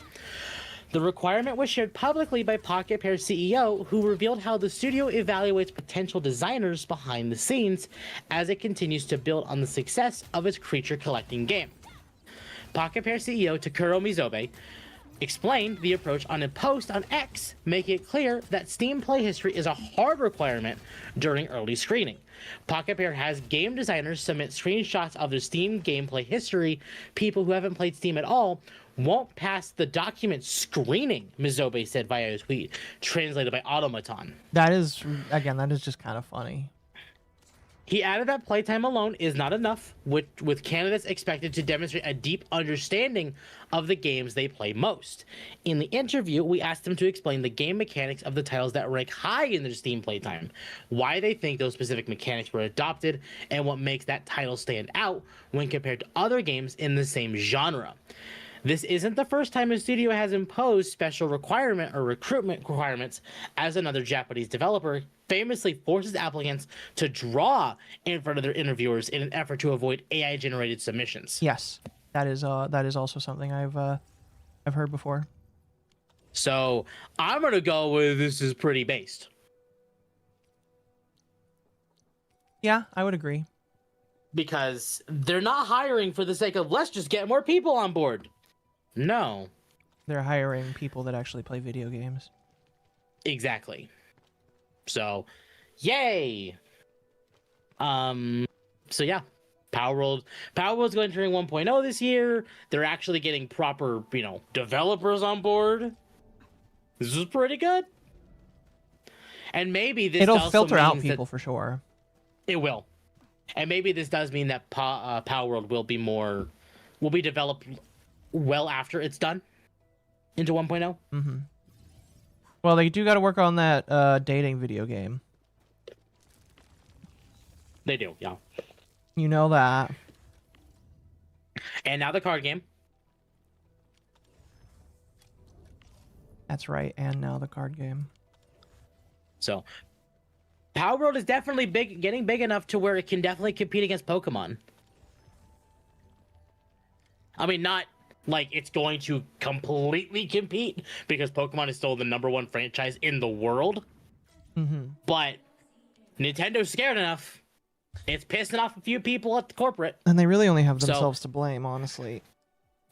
The requirement was shared publicly by Pocket Pair's CEO, who revealed how the studio evaluates potential designers behind the scenes as it continues to build on the success of its creature collecting game. Pocket Pair CEO Takuro Mizobe explained the approach on a post on X, making it clear that Steam play history is a hard requirement during early screening. Pocket Pair has game designers submit screenshots of their Steam gameplay history. People who haven't played Steam at all won't pass the document screening, Mizobe said via a tweet, translated by Automaton. That is, again, that is just kind of funny. He added that playtime alone is not enough, with candidates expected to demonstrate a deep understanding of the games they play most. In the interview, we asked them to explain the game mechanics of the titles that rank high in their Steam playtime, why they think those specific mechanics were adopted, and what makes that title stand out when compared to other games in the same genre. This isn't the first time a studio has imposed special requirement or recruitment requirements, as another Japanese developer famously forces applicants to draw in front of their interviewers in an effort to avoid AI-generated submissions. Yes, that is also something I've heard before. So I'm gonna go with this is pretty based. Yeah, I would agree. Because they're not hiring for the sake of let's just get more people on board. No. They're hiring people that actually play video games. Exactly. So, yay! So yeah, Power World's going to turn 1.0 this year. They're actually getting proper, developers on board. This is pretty good. And maybe this it'll also filter out means people for sure. It will. And maybe this does mean that Power World will be developed well after it's done into 1.0. Mm-hmm. Well, they do got to work on that dating video game. They do, yeah. You know that. And now the card game. That's right, and now the card game. So, Power World is definitely getting big enough to where it can definitely compete against Pokemon. I mean, not like it's going to completely compete, because Pokemon is still the #1 franchise in the world. Mm-hmm. But Nintendo's scared enough. It's pissing off a few people at the corporate. And they really only have themselves to blame, honestly.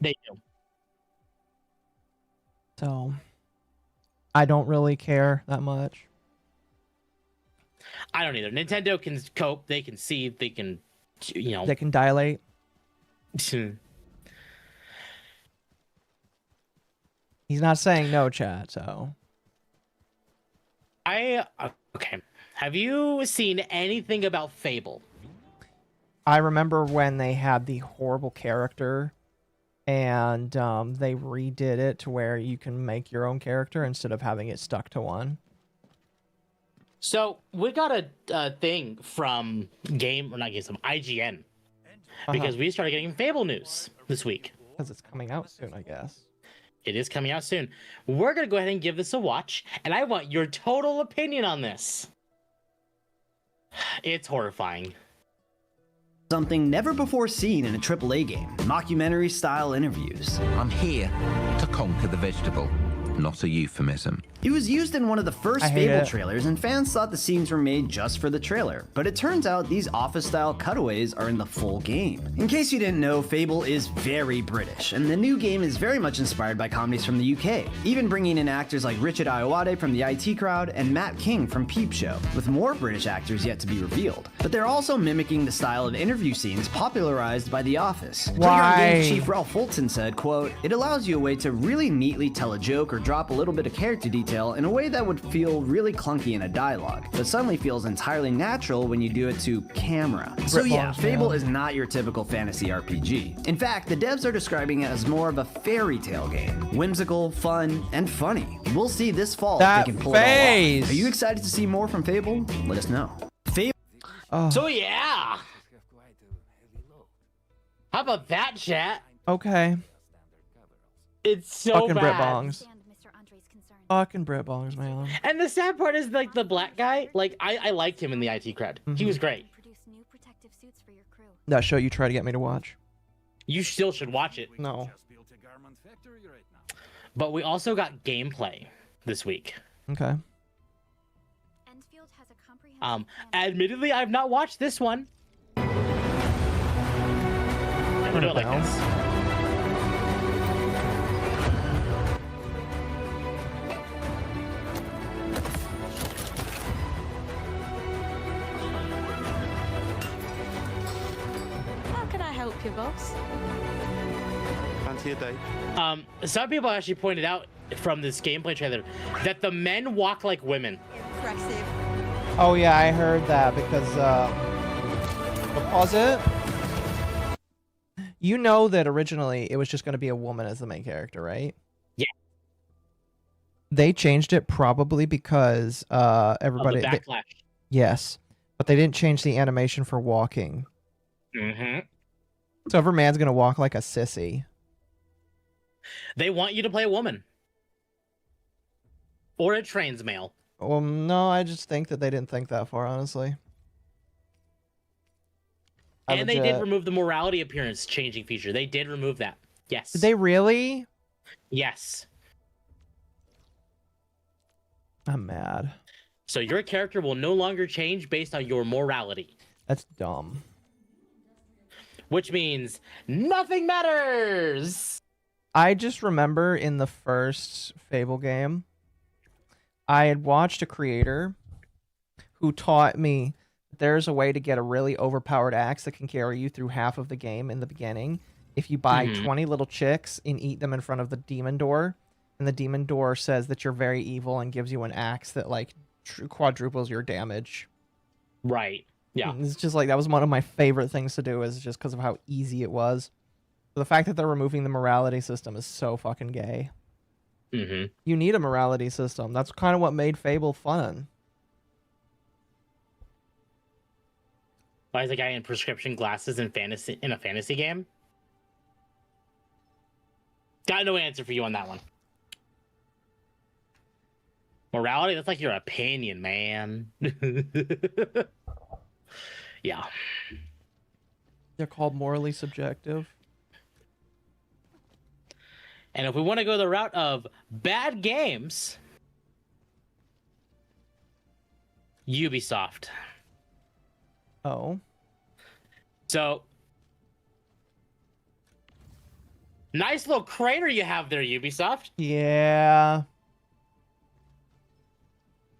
They do. So, I don't really care that much. I don't either. Nintendo can cope. They can see. They can, They can dilate. He's not saying no, chat, so. Okay. Have you seen anything about Fable? I remember when they had the horrible character and they redid it to where you can make your own character instead of having it stuck to one. So we got a thing from IGN, because we started getting Fable news this week. Because it's coming out soon, I guess. It is coming out soon. We're going to go ahead and give this a watch, and I want your total opinion on this. It's horrifying. Something never before seen in a AAA game. Mockumentary-style interviews. I'm here to conquer the vegetable. not a euphemism. It was used in one of the first Fable trailers, and fans thought the scenes were made just for the trailer, but it turns out these office-style cutaways are in the full game. In case you didn't know, Fable is very British, and the new game is very much inspired by comedies from the UK, even bringing in actors like Richard Ayoade from the IT Crowd and Matt King from Peep Show, with more British actors yet to be revealed. But they're also mimicking the style of interview scenes popularized by The Office. Playground Games chief Ralph Fulton said, quote, "It allows you a way to really neatly tell a joke or drop a little bit of character detail in a way that would feel really clunky in a dialogue, but suddenly feels entirely natural when you do it to camera." So yeah, Fable is not your typical fantasy RPG. In fact, the devs are describing it as more of a fairy tale game. Whimsical, fun, and funny. We'll see this fall if they can pull it all off. Are you excited to see more from Fable? Let us know. Fable. So yeah. How about that, chat? Okay. It's so fucking bad. Brit Bongs. Fucking Brit Bongs, man. And the sad part is, like, the black guy, like, I liked him in the IT Crowd. He was great. That show you try to get me to watch. You still should watch it. No. But we also got gameplay this week. Okay. Admittedly, I've not watched this one. I'm gonna do it like this. How can I help you, boss? Fancy a date? Some people actually pointed out from this gameplay trailer that the men walk like women. Impressive. Oh yeah, I heard that because pause it. You know that originally it was just going to be a woman as the main character, right? Yeah. They changed it probably because everybody. Of the backlash. Yes, but they didn't change the animation for walking. Mm-hmm. So every man's going to walk like a sissy. They want you to play a woman. Or a trans male. Well, no, I just think that they didn't think that far, honestly. And they did remove the morality appearance changing feature. They did remove that. Yes. Did they really? Yes. I'm mad. So your character will no longer change based on your morality. That's dumb. Which means nothing matters. I just remember in the first Fable game, I had watched a creator who taught me there's a way to get a really overpowered axe that can carry you through half of the game in the beginning. If you buy 20 little chicks and eat them in front of the demon door, and the demon door says that you're very evil and gives you an axe that like quadruples your damage. Right. Yeah. It's just like, that was one of my favorite things to do, is just because of how easy it was. The fact that they're removing the morality system is so fucking gay. Mm-hmm. You need a morality system. That's kind of what made Fable fun. Why is the guy in prescription glasses in a fantasy game? Got no answer for you on that one. Morality? That's like your opinion, man. Yeah. They're called morally subjective. And if we want to go the route of bad games, Ubisoft. Oh. So, nice little crater you have there, Ubisoft. Yeah.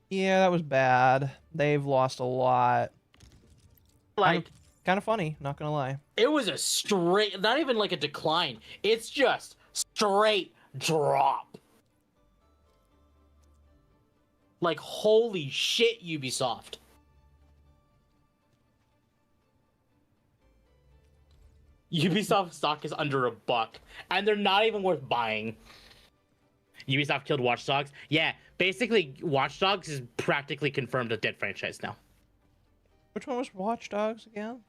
Yeah, that was bad. They've lost a lot. Like, kind of funny, not gonna lie. It was a straight, not even like a decline. It's just straight drop. Like, holy shit, Ubisoft. Ubisoft stock is under $1, and they're not even worth buying. Ubisoft killed Watch Dogs. Yeah, basically, Watch Dogs is practically confirmed a dead franchise now. Which one was Watch Dogs again?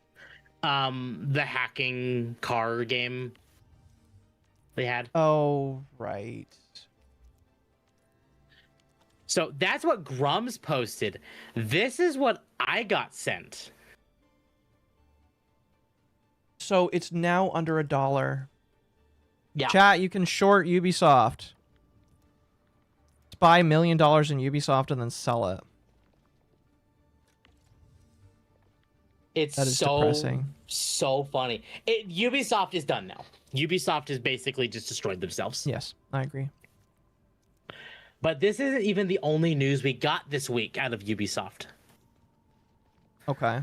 The hacking car game they had. Oh, right. So that's what Grum's posted. This is what I got sent. So it's now under $1. Yeah. Chat, you can short Ubisoft. buy $1 million in Ubisoft and then sell it. It's That is so depressing. so funny. Ubisoft is done now. Ubisoft has basically just destroyed themselves. Yes, I agree. But this isn't even the only news we got this week out of Ubisoft. Okay.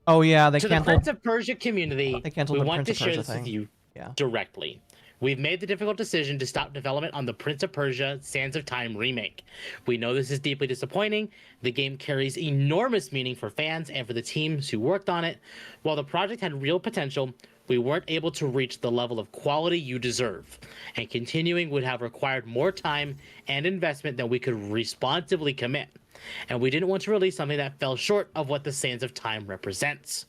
Oh yeah, they to canceled. the Prince of Persia community. They canceled we the want Prince to of share Persia this thing. with you Yeah. directly. We've made the difficult decision to stop development on the Prince of Persia Sands of Time remake. We know this is deeply disappointing. The game carries enormous meaning for fans and for the teams who worked on it. While the project had real potential, we weren't able to reach the level of quality you deserve. And continuing would have required more time and investment than we could responsibly commit. And we didn't want to release something that fell short of what the Sands of Time represents.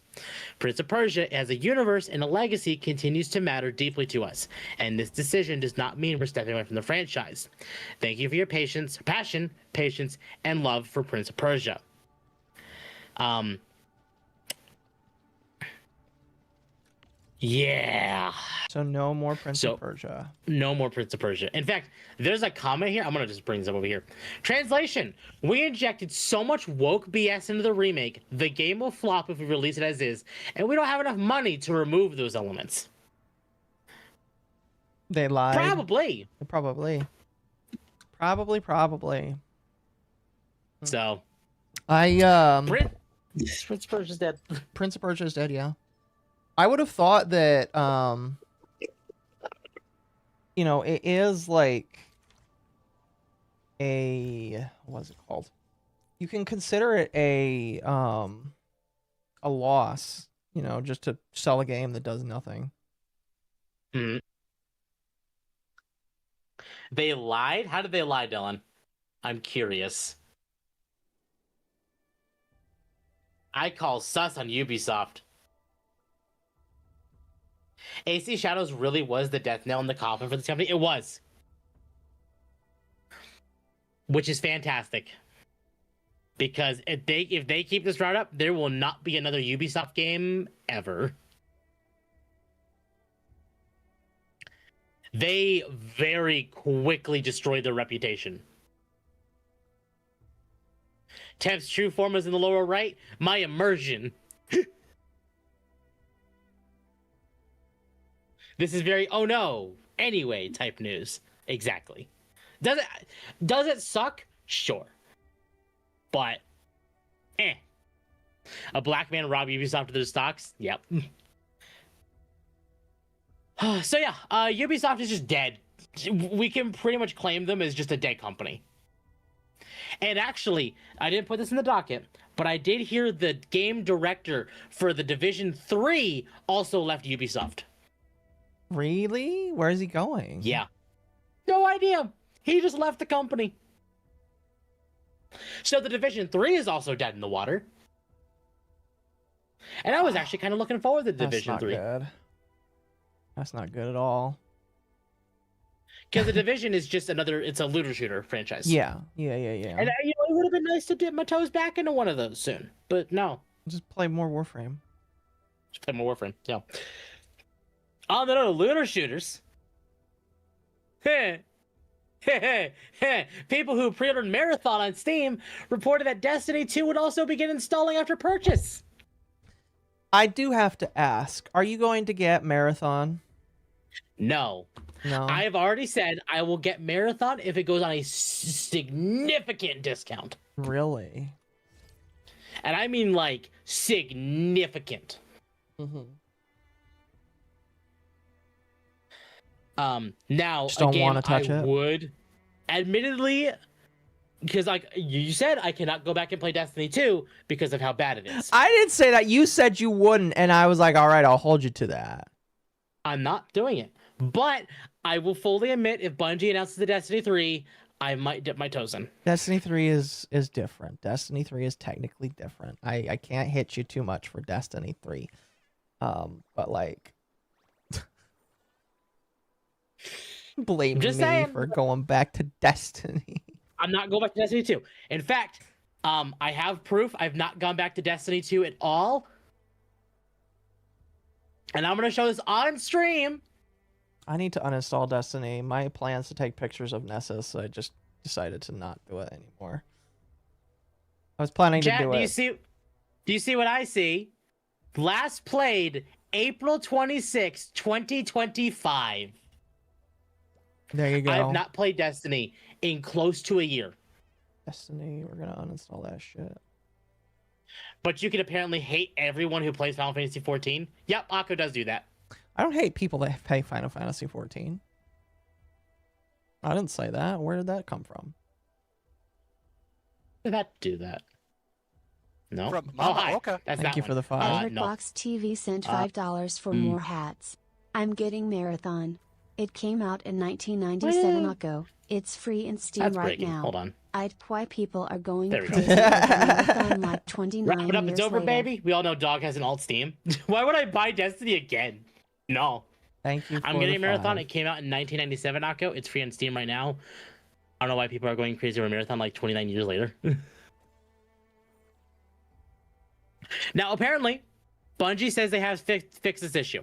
Prince of Persia as a universe and a legacy continues to matter deeply to us, and this decision does not mean we're stepping away from the franchise. Thank you for your passion, patience, and love for Prince of Persia. Yeah. So no more Prince of Persia. No more Prince of Persia. In fact, there's a comment here. I'm going to just bring this up over here. Translation. We injected so much woke BS into the remake, the game will flop if we release it as is, and we don't have enough money to remove those elements. They lied. Probably. Probably. So. Prince of Persia's dead. Prince of Persia is dead, yeah. I would have thought that, you know, it is like what's it called? You can consider it a loss, you know, just to sell a game that does nothing. Mm-hmm. They lied? How did they lie, Dylan? I'm curious. I call sus on Ubisoft. AC Shadows really was the death knell in the coffin for this company. It was. Which is fantastic. Because if they keep this route up, there will not be another Ubisoft game ever. They very quickly destroyed their reputation. Tev's true form is in the lower right. My immersion. This is very oh no anyway type news. Exactly. Does it suck? Sure. But a black man robbed Ubisoft of their stocks? Yep. So yeah, Ubisoft is just dead. We can pretty much claim them as just a dead company. And actually, I didn't put this in the docket, but I did hear the game director for The Division 3 also left Ubisoft. Really? Where is he going? Yeah. No idea. He just left the company. So The Division 3 is also dead in the water. And I was actually kind of looking forward to The Division 3. Good. That's not good at all. Because The Division is just it's a looter shooter franchise. Yeah. And it would have been nice to dip my toes back into one of those soon. But no. Just play more Warframe. Yeah. On the note of looter shooters. People who pre-ordered Marathon on Steam reported that Destiny 2 would also begin installing after purchase. I do have to ask, are you going to get Marathon? No. I've already said I will get Marathon if it goes on a significant discount. Really? And I mean like significant. Mm-hmm. Now, just don't want to touch I it. Would, admittedly, because like you said, I cannot go back and play Destiny 2 because of how bad it is. I didn't say that. You said you wouldn't, and I was like, all right, I'll hold you to that. I'm not doing it. But I will fully admit, if Bungie announces the Destiny 3, I might dip my toes in. Destiny 3 is different. Destiny 3 is technically different. I can't hit you too much for Destiny 3. But like... Blame me for going back to Destiny. I'm not going back to Destiny 2. In fact, I have proof I've not gone back to Destiny 2 at all. And I'm going to show this on stream. I need to uninstall Destiny. My plans to take pictures of Nessus, so I just decided to not do it anymore. I was planning to do it. Do you see what I see? Last played April 26, 2025. There you go. I have not played Destiny in close to a year. Destiny, we're gonna uninstall that shit. But you can apparently hate everyone who plays Final Fantasy 14. Yep, Akko does do that. I don't hate people that play Final Fantasy 14. I didn't say that. Where did that come from? Did that do that? No. From hi. MommaOcco. That's Thank you for the $5. Box TV sent $5 for more hats. I'm getting Marathon. It came out in 1997 Occo. It's free in Steam That's right breaking. now. Hold on. I'd why people are going There we go. crazy with Marathon like 29 Wrap it up, years it's over, later. baby. We all know Dog has an alt Steam. Why would I buy Destiny again? No. Thank you for I'm getting the Marathon. $5. It came out in 1997, Akko. It's free on Steam right now. I don't know why people are going crazy over Marathon like 29 years later. Now, apparently, Bungie says they have fixed this issue.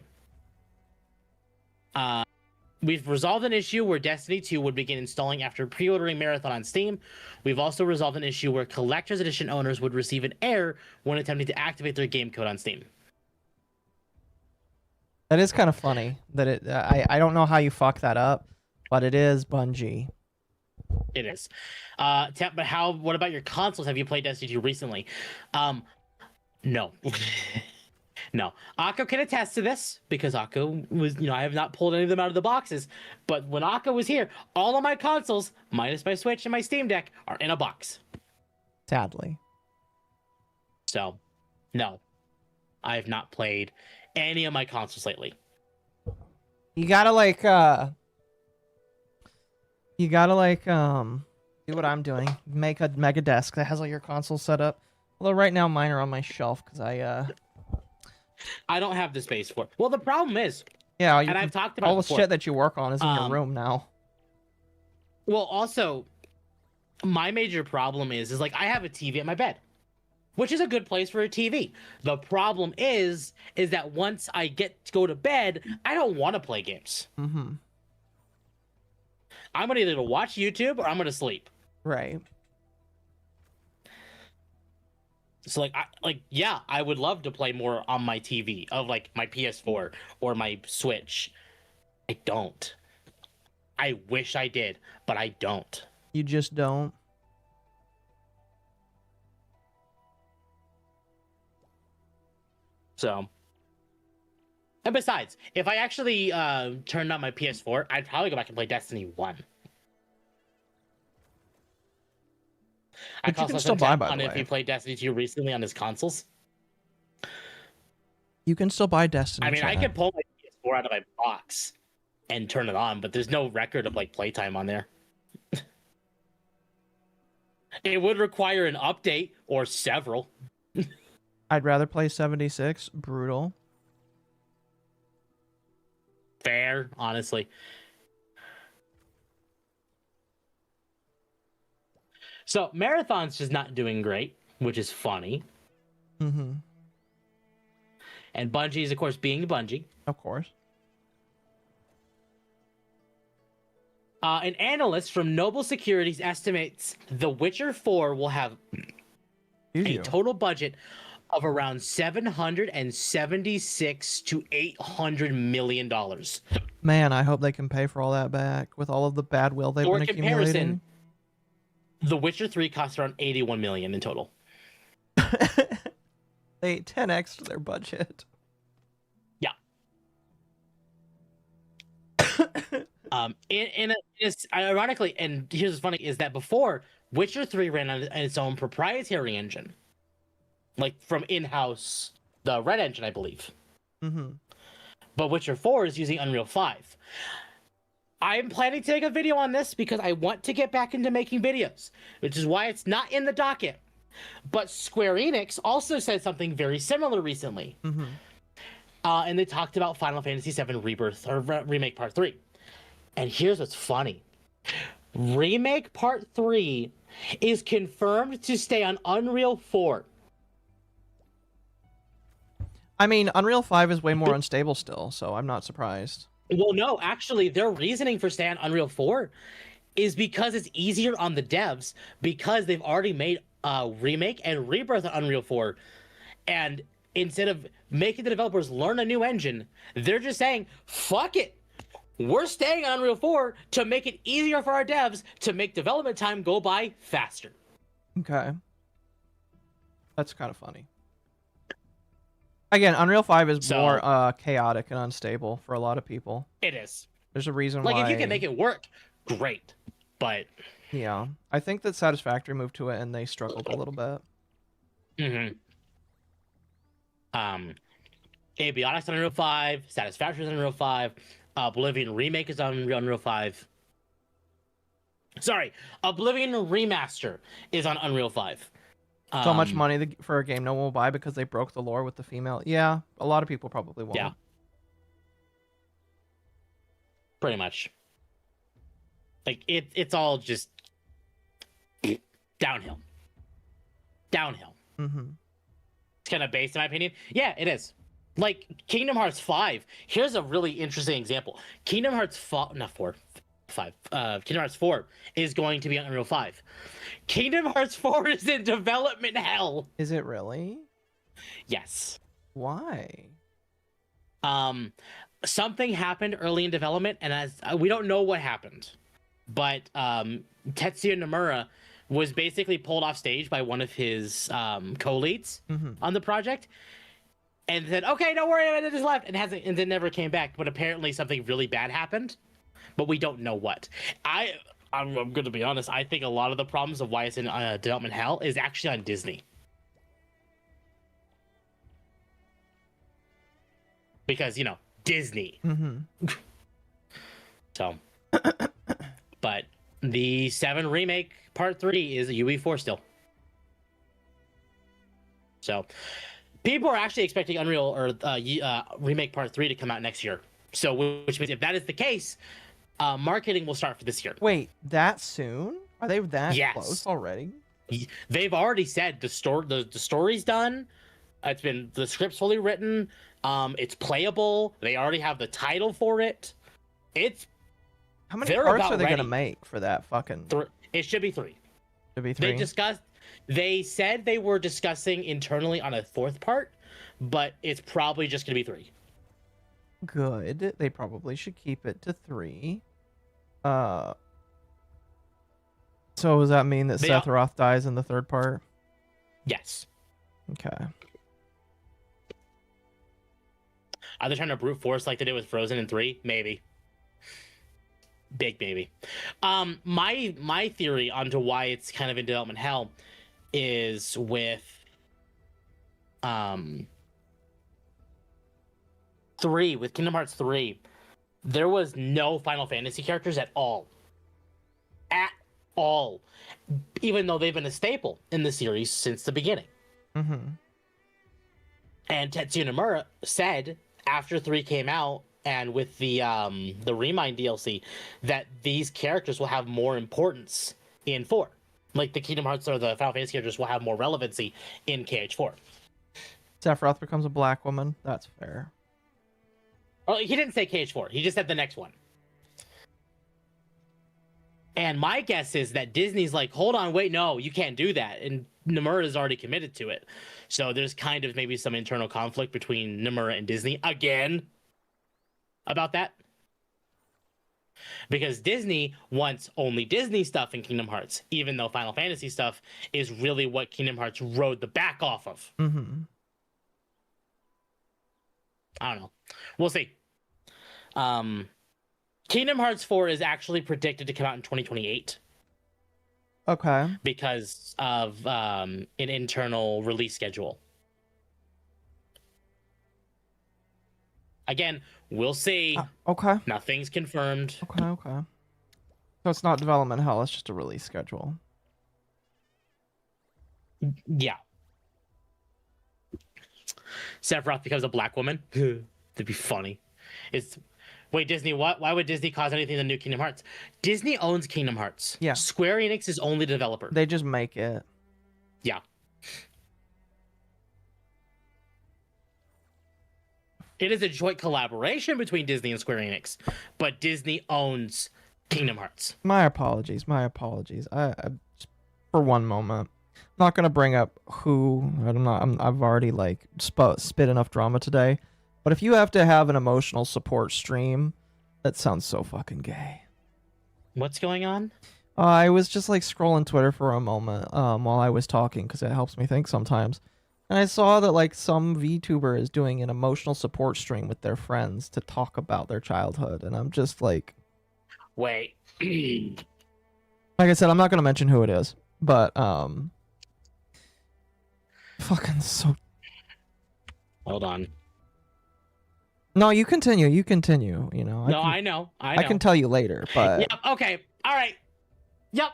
We've resolved an issue where Destiny 2 would begin installing after pre-ordering Marathon on Steam. We've also resolved an issue where Collector's Edition owners would receive an error when attempting to activate their game code on Steam. That is kind of funny. That it. I don't know how you fuck that up, but it is Bungie. It is. But what about your consoles? Have you played Destiny 2 recently? No. No. Akko can attest to this because Akko was, I have not pulled any of them out of the boxes. But when Akko was here, all of my consoles, minus my Switch and my Steam Deck, are in a box. Sadly. So, no. I have not played any of my consoles lately. You gotta do what I'm doing. Make a mega desk that has all your consoles set up. Although right now mine are on my shelf because I don't have the space for it. Well, the problem is, and I've talked about all the before. shit that you work on is in your room now. Well, also, my major problem is like I have a TV at my bed, which is a good place for a TV. The problem is that once I get to go to bed, I don't want to play games. Mm-hmm. I'm gonna either watch YouTube or I'm gonna sleep. Right. So I would love to play more on my TV of like my PS4 or my Switch. I don't. I wish I did, but I don't. You just don't. So, and besides, if I actually turned on my PS4, I'd probably go back and play Destiny 1. But you can still buy, by the way. If he played Destiny 2 recently on his consoles. You can still buy Destiny. I mean, I could pull my PS4 out of my box and turn it on, but there's no record of like playtime on there. It would require an update or several. I'd rather play 76. Brutal. Fair, honestly. So, Marathon's just not doing great, which is funny. Mm-hmm. And Bungie is, of course, being Bungie. Of course. An analyst from Noble Securities estimates The Witcher 4 will have a total budget of around $776 to $800 million. Man, I hope they can pay for all that back with all of the bad will they've been accumulating. The Witcher 3 cost around $81 million in total. They 10x their budget. Yeah. Ironically, and here's what's funny, is that before, Witcher 3 ran on its own proprietary engine. Like from in-house, the Red Engine, I believe. Mm-hmm. But Witcher 4 is using Unreal 5. I'm planning to make a video on this because I want to get back into making videos, which is why it's not in the docket. But Square Enix also said something very similar recently. Mm-hmm. And they talked about Final Fantasy VII Rebirth, or Remake Part 3. And here's what's funny. Remake Part 3 is confirmed to stay on Unreal 4. I mean, Unreal 5 is way more unstable still, so I'm not surprised. Well, no, actually, their reasoning for staying on Unreal 4 is because it's easier on the devs because they've already made a remake and rebirth on Unreal 4. And instead of making the developers learn a new engine, they're just saying, fuck it. We're staying on Unreal 4 to make it easier for our devs to make development time go by faster. Okay. That's kind of funny. Again, Unreal 5 is more chaotic and unstable for a lot of people. It is. There's a reason like why. If you can make it work, great. But yeah, I think that Satisfactory moved to it and they struggled a little bit. Avionics on Unreal 5, Satisfactory is on Unreal 5, Oblivion Remake is on Unreal 5. Sorry, Oblivion Remaster is on Unreal 5. So much money for a game no one will buy because they broke the lore with the female. Yeah, a lot of people probably won't. Yeah. Pretty much. Like, it's all just downhill. Downhill. It's kind of based, in my opinion. Yeah, it is. Like, Kingdom Hearts 5. Here's a really interesting example. Kingdom Hearts 5 Kingdom Hearts 4 is going to be on Unreal 5. Kingdom Hearts 4 is in development hell. Is it really? Yes. Why? Something happened early in development, and as we don't know what happened, but Tetsuya Nomura was basically pulled off stage by one of his co-leads on the project, and said, "Okay, don't worry about it," just left, and then never came back. But apparently, something really bad happened. But we don't know what. I'm going to be honest. I think a lot of the problems of why it's in development hell is actually on Disney. Because, Disney. So, but the 7 Remake Part 3 is a UE4 still. So, people are actually expecting Unreal or Remake Part 3 to come out next year. So, which means if that is the case, marketing will start for this year. Wait, that soon? Are they that close already? They've already said the story's done. The script's fully written. It's playable. They already have the title for it. How many parts are they gonna make for that fucking? It should be 3. Should be 3. They said they were discussing internally on a 4th part, but it's probably just gonna be 3. Good. They probably should keep it to 3. So does that mean that Sephiroth dies in the 3rd part? Yes. Okay. Are they trying to brute force like they did with Frozen in 3? Maybe. Big maybe. My theory onto why it's kind of in development hell is with 3, with Kingdom Hearts 3, there was no Final Fantasy characters at all. At all. Even though they've been a staple in the series since the beginning. And Tetsuya Nomura said after 3 came out and with the Remind DLC that these characters will have more importance in 4. Like the Kingdom Hearts or the Final Fantasy characters will have more relevancy in KH4. Sephiroth becomes a black woman. That's fair. Well, he didn't say KH4. He just said the next one. And my guess is that Disney's like, hold on, wait, no, you can't do that. And Nomura is already committed to it. So there's kind of maybe some internal conflict between Nomura and Disney again about that. Because Disney wants only Disney stuff in Kingdom Hearts, even though Final Fantasy stuff is really what Kingdom Hearts rode the back off of. I don't know. We'll see. Kingdom Hearts 4 is actually predicted to come out in 2028. Okay. Because of an internal release schedule. Again, we'll see. Okay. Nothing's confirmed. Okay. So it's not development hell, it's just a release schedule. Yeah. Sephiroth becomes a black woman. That'd be funny. Wait, Disney, what? Why would Disney cause anything in the new Kingdom Hearts? Disney owns Kingdom Hearts. Yeah. Square Enix is only the developer. They just make it. Yeah. It is a joint collaboration between Disney and Square Enix, but Disney owns Kingdom Hearts. My apologies. My apologies. I for one moment, I'm not gonna bring up who. I've already like spit enough drama today. But if you have to have an emotional support stream, that sounds so fucking gay. What's going on? I was just like scrolling Twitter for a moment while I was talking because it helps me think sometimes. And I saw that like some VTuber is doing an emotional support stream with their friends to talk about their childhood. And I'm just like... Wait. Like I said, I'm not going to mention who it is. But, fucking so... Hold on. No, you continue. You continue. You know. I know. I can tell you later, but... Yep. Okay. All right. Yep.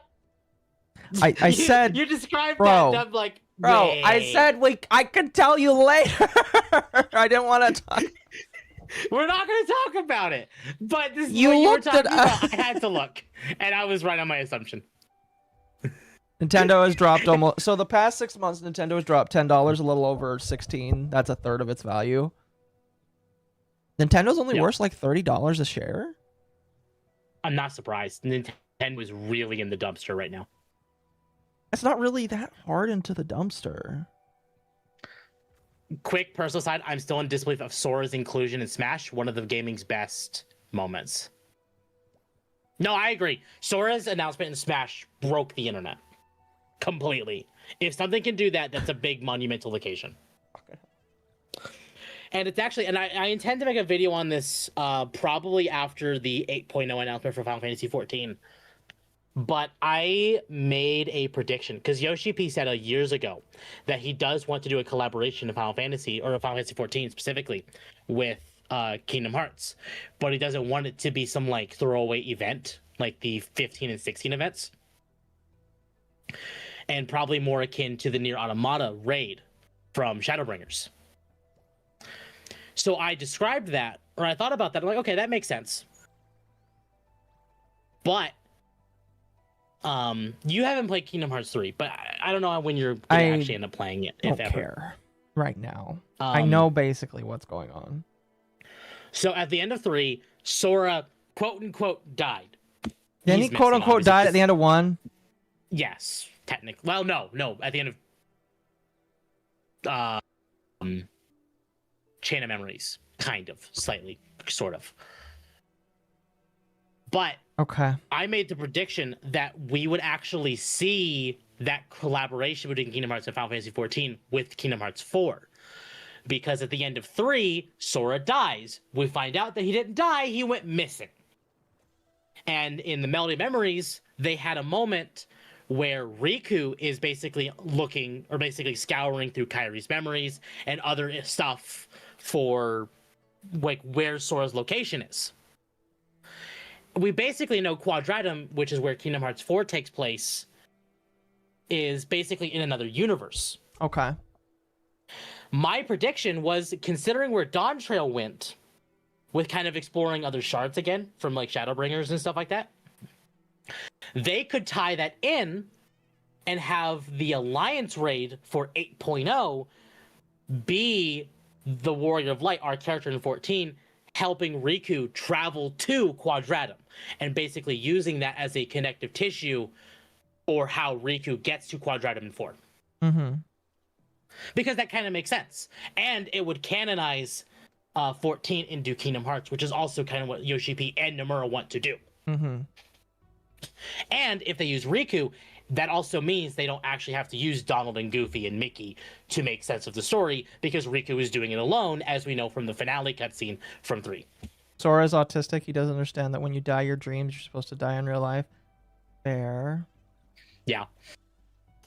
I said... You described bro, that, and I'm like... Bro, wait. I said I could tell you later. I didn't want to talk. We're not going to talk about it. But this is You what you were looked talking it about. I had to look. And I was right on my assumption. Nintendo has dropped almost... So the past 6 months, Nintendo has dropped $10, a little over 16. That's a third of its value. Nintendo's only worth like $30 a share? I'm not surprised. Nintendo is really in the dumpster right now. It's not really that hard into the dumpster. Quick personal side, I'm still in disbelief of Sora's inclusion in Smash, one of the gaming's best moments. No, I agree. Sora's announcement in Smash broke the internet. Completely. If something can do that, that's a big monumental occasion. And it's actually, and I intend to make a video on this probably after the 8.0 announcement for Final Fantasy XIV. But I made a prediction because Yoshi P said years ago that he does want to do a collaboration in Final Fantasy or Final Fantasy XIV specifically with Kingdom Hearts, but he doesn't want it to be some like throwaway event like the 15 and 16 events, and probably more akin to the Nier Automata raid from Shadowbringers. So I described that, or I thought about that. I'm like, okay, that makes sense. But you haven't played Kingdom Hearts 3, but I don't know when you're gonna actually end up playing it. If I don't care right now. I know basically what's going on. So at the end of 3, Sora quote unquote died. Then he quote unquote died at the end of 1. Yes, technically. Well, no, at the end of Chain of Memories, kind of, slightly, sort of. But okay, I made the prediction that we would actually see that collaboration between Kingdom Hearts and Final Fantasy XIV with Kingdom Hearts 4. Because at the end of 3, Sora dies. We find out that he didn't die, he went missing. And in the Melody of Memories, they had a moment where Riku is basically looking, or basically scouring through Kairi's memories and other stuff for like where Sora's location is. We basically know Quadratum, which is where Kingdom Hearts 4 takes place, is basically in another universe. Okay. My prediction was, considering where Dawn Trail went, with kind of exploring other shards again, from like Shadowbringers and stuff like that, they could tie that in and have the Alliance raid for 8.0 be the Warrior of Light, our character in 14, helping Riku travel to Quadratum and basically using that as a connective tissue for how Riku gets to Quadratum in 4. Mm-hmm. Because that kind of makes sense. And it would canonize 14 into Kingdom Hearts, which is also kind of what Yoshi P and Nomura want to do. Mm-hmm. And if they use Riku, that also means they don't actually have to use Donald and Goofy and Mickey to make sense of the story, because Riku is doing it alone, as we know from the finale cutscene from 3. Sora's autistic. He doesn't understand that when you die your dreams, you're supposed to die in real life. Fair. Yeah.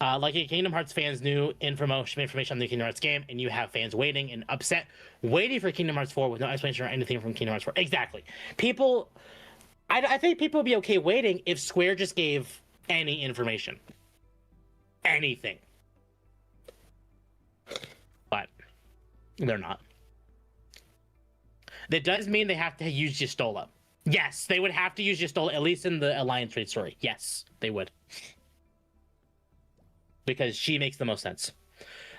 Like Kingdom Hearts fans knew information on the Kingdom Hearts game, and you have fans waiting and upset, waiting for Kingdom Hearts 4 with no explanation or anything from Kingdom Hearts 4. Exactly. People... I think people would be okay waiting if Square just gave any information. Anything. But they're not. That does mean they have to use Gistola. Yes, they would have to use Gistola, at least in the Alliance raid story. Yes, they would. Because she makes the most sense.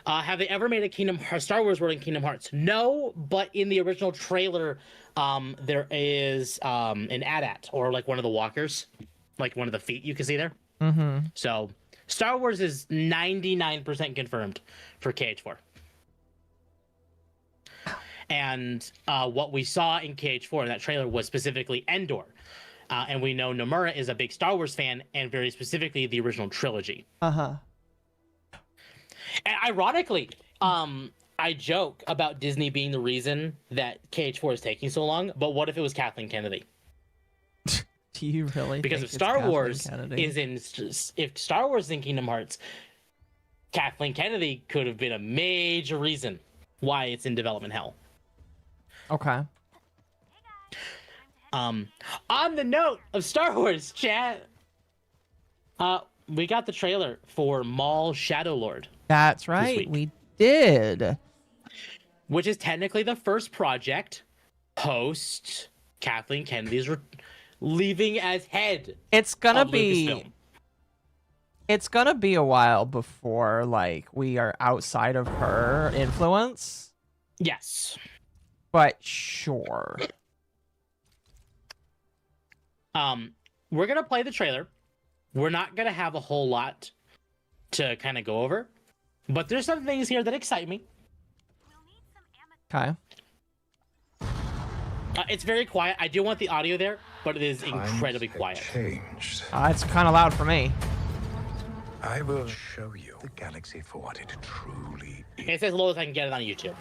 Have they ever made a Star Wars world in Kingdom Hearts? No, but in the original trailer, there is an AT-AT, or like one of the walkers, like one of the feet you can see there. Mm-hmm. So Star Wars is 99% confirmed for KH4. And what we saw in KH4 in that trailer was specifically Endor. And we know Nomura is a big Star Wars fan, and very specifically the original trilogy. Uh-huh. And ironically, I joke about Disney being the reason that KH4 is taking so long, but what if it was Kathleen Kennedy? Do you really? Because think if Star Kathleen Wars Kennedy? if Star Wars is in Kingdom Hearts, Kathleen Kennedy could have been a major reason why it's in development hell. Okay. On the note of Star Wars, chat, we got the trailer for Maul Shadow Lord. That's right, we did. Which is technically the first project post Kathleen Kennedy's leaving as head. It's gonna of be. Lucasfilm. It's gonna be a while before like we are outside of her influence. Yes. But sure. We're gonna play the trailer. We're not gonna have a whole lot to kind of go over, but there's some things here that excite me. Okay. It's very quiet. I do want the audio there, but it is incredibly quiet. Changed. It's kind of loud for me. I will show you the galaxy for what it truly is. It's as low as I can get it on YouTube.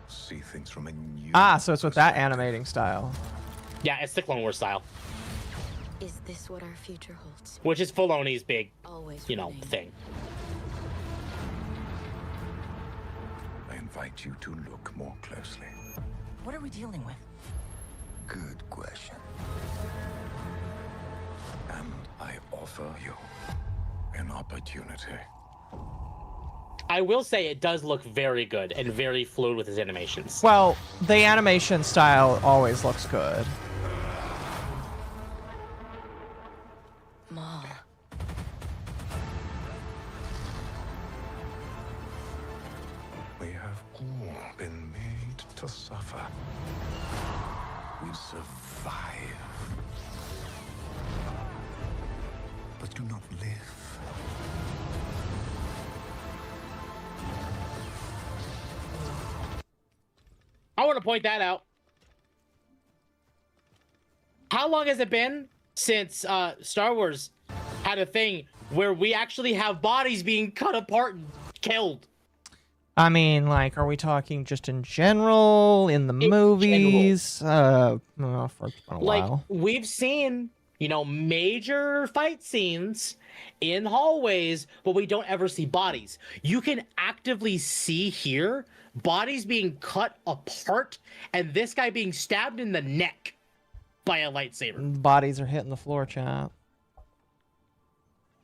See things from a new. So it's with that animating style. Yeah, it's the Clone Wars style. Is this what our future holds? Which is Filoni's big, Always thing. I invite you to look more closely. What are we dealing with? Good question. And I offer you an opportunity. I will say it does look very good and very fluid with his animations. Well, the animation style always looks good. Mom. We have all been made to suffer. We survive, but do not live. I want to point that out. How long has it been since Star Wars had a thing where we actually have bodies being cut apart and killed? I mean, like, are we talking just in general, in the movies? For a while. We've seen, major fight scenes in hallways, but we don't ever see bodies. You can actively see here bodies being cut apart and this guy being stabbed in the neck by a lightsaber. Bodies are hitting the floor, chat.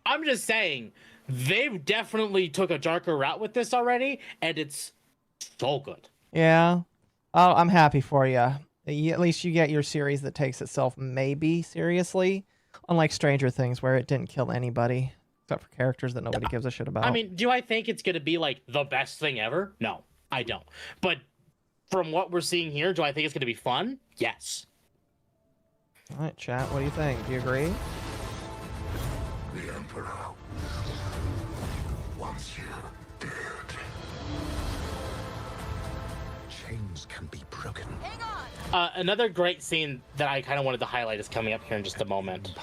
I'm just saying, they've definitely took a darker route with this already, and it's so good. Yeah. Oh, I'm happy for you. At least you get your series that takes itself maybe seriously, unlike Stranger Things, where it didn't kill anybody except for characters that nobody gives a shit about. I mean, do I think it's going to be like the best thing ever? No, I don't. But from what we're seeing here, do I think it's going to be fun? Yes. All right, chat. What do you think? Do you agree? The Emperor wants you dead. Chains can be broken. Another great scene that I kind of wanted to highlight is coming up here in just a moment.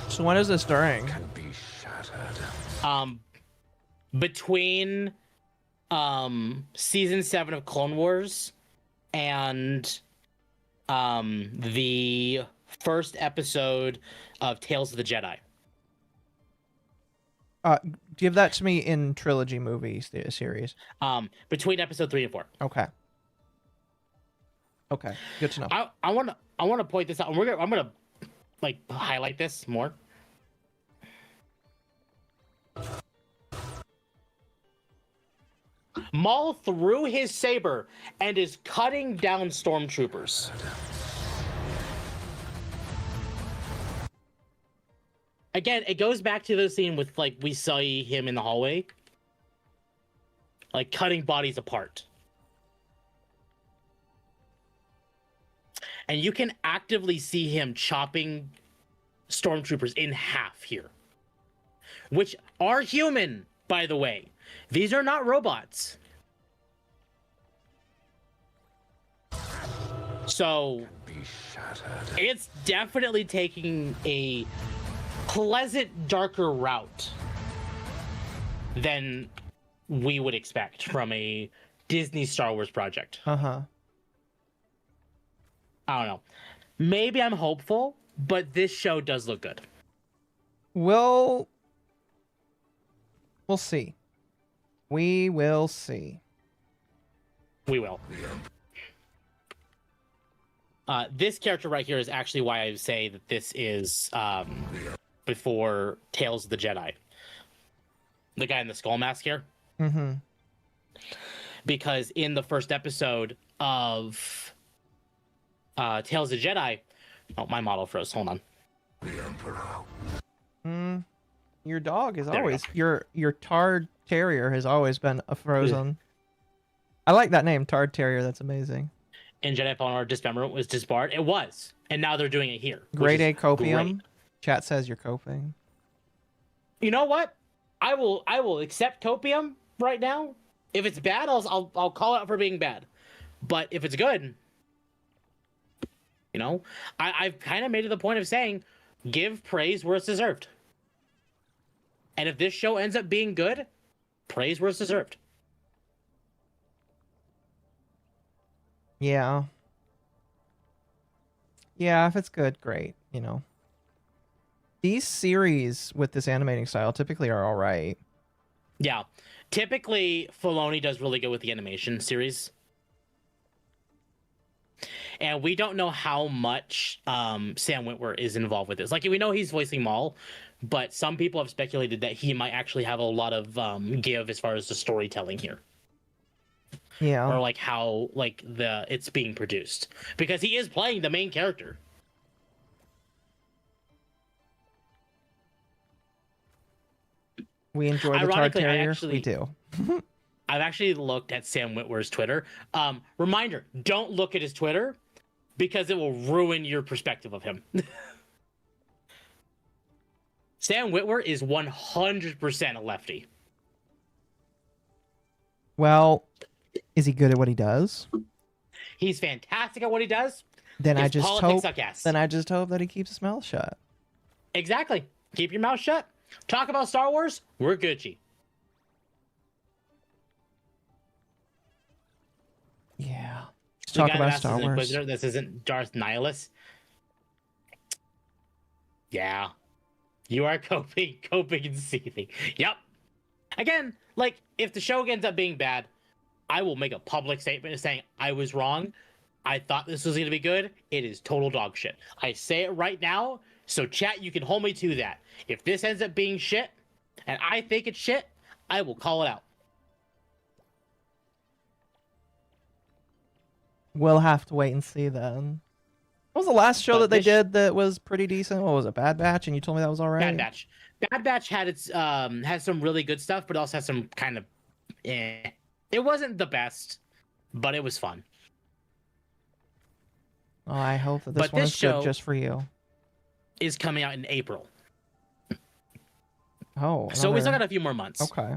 So when is this during? Can be shattered. Between season 7 of Clone Wars and the first episode of Tales of the Jedi. Give that to me in trilogy movies series. Between episode 3 and 4. Okay. Okay, good to know. I want to point this out. And I'm gonna like highlight this more. Maul threw his saber and is cutting down stormtroopers. again, it goes back to the scene with like we saw him in the hallway, like cutting bodies apart. And you can actively see him chopping stormtroopers in half here, which are human, by the way. These are not robots. So it's definitely taking a pleasant, darker route than we would expect from a Disney Star Wars project. Uh-huh. I don't know. Maybe I'm hopeful, but this show does look good. We'll see. We will see. We will. This character right here is actually why I say that this is before Tales of the Jedi. The guy in the skull mask here. Mm-hmm. Because in the first episode of Tales of the Jedi... Oh, my model froze. Hold on. Your dog is always... Your Tard Terrier has always been a frozen. I like that name, Tard Terrier. That's amazing. In Jedi Fallen Order, Dismemberment was disbarred. It was. And now they're doing it here. Grade A copium. Great. Chat says you're coping. You know what? I will accept copium right now. If it's bad, I'll call it out for being bad. But if it's good, you know, I've kind of made it the point of saying, give praise where it's deserved. And if this show ends up being good, praise where it's deserved. Yeah. Yeah, if it's good, great, you know. These series with this animating style typically are all right. Yeah. Typically, Filoni does really good with the animation series. And we don't know how much Sam Witwer is involved with this. Like, we know he's voicing Maul, but some people have speculated that he might actually have a lot of give as far as the storytelling here. Yeah. Or like how like it's being produced. Because he is playing the main character. We enjoy the Tard Terrier. We do. I've actually looked at Sam Witwer's Twitter. Reminder, don't look at his Twitter because it will ruin your perspective of him. Sam Witwer is 100% a lefty. Well, is he good at what he does? He's fantastic at what he does. Then His I just politics hope. suck ass. Then I just hope that he keeps his mouth shut. Exactly. Keep your mouth shut. Talk about Star Wars. We're Gucci. Yeah. Let's The talk guy about that Star asks, Wars. Inquisitor, this isn't Darth Nihilus. Yeah. You are coping and seething. Yep. Again, like, if the show ends up being bad, I will make a public statement saying I was wrong. I thought this was going to be good. It is total dog shit. I say it right now, so chat, you can hold me to that. If this ends up being shit, and I think it's shit, I will call it out. We'll have to wait and see then. What was the last show that they did that was pretty decent? What was it? Bad Batch? And you told me that was all right? Bad Batch. Bad Batch had its had some really good stuff, but also had some kind of It wasn't the best, but it was fun. Oh, I hope that this one is good just for you. Is coming out in April. Oh. So we still got a few more months. Okay.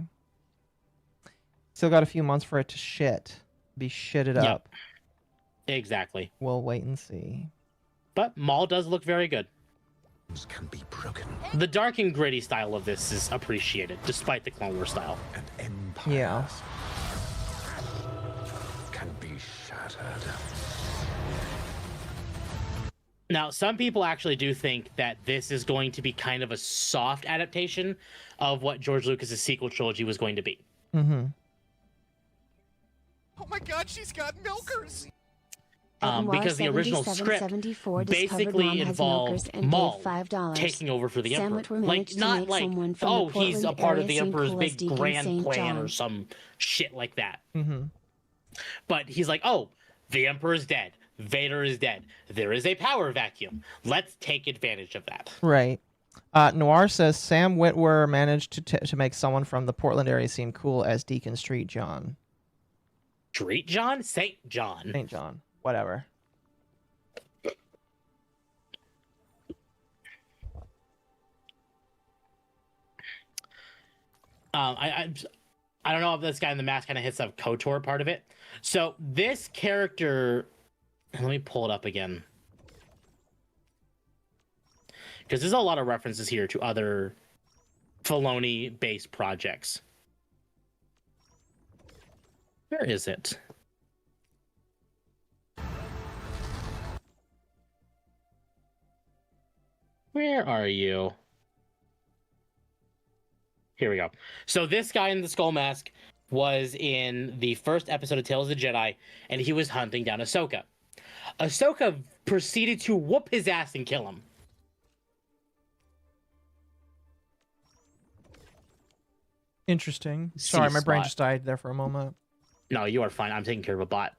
Still got a few months for it to be shitted up. Exactly. We'll wait and see. But Maul does look very good. Can be broken. The dark and gritty style of this is appreciated, despite the Clone Wars style. And empires Yeah. can be shattered. Now, some people actually do think that this is going to be kind of a soft adaptation of what George Lucas's sequel trilogy was going to be. Mm-hmm. Oh my god, she's got milkers! Because the original script basically involved Maul taking over for the Emperor. Like, not like, oh, he's a part of the Emperor's big grand plan or some shit like that. Mm-hmm. But he's like, oh, the Emperor is dead. Vader is dead. There is a power vacuum. Let's take advantage of that. Right. Noir says Sam Witwer managed to make someone from the Portland area seem cool as Deacon Street John. Street John? St. John. St. John. Whatever. I don't know if this guy in the mask kind of hits the KOTOR part of it. So this character, let me pull it up again, because there's a lot of references here to other Filoni-based projects. Where is it? Where are you? Here we go. So this guy in the skull mask was in the first episode of Tales of the Jedi, and he was hunting down Ahsoka. Ahsoka proceeded to whoop his ass and kill him. Interesting. Sorry, my brain just died there for a moment. No, you are fine. I'm taking care of a bot.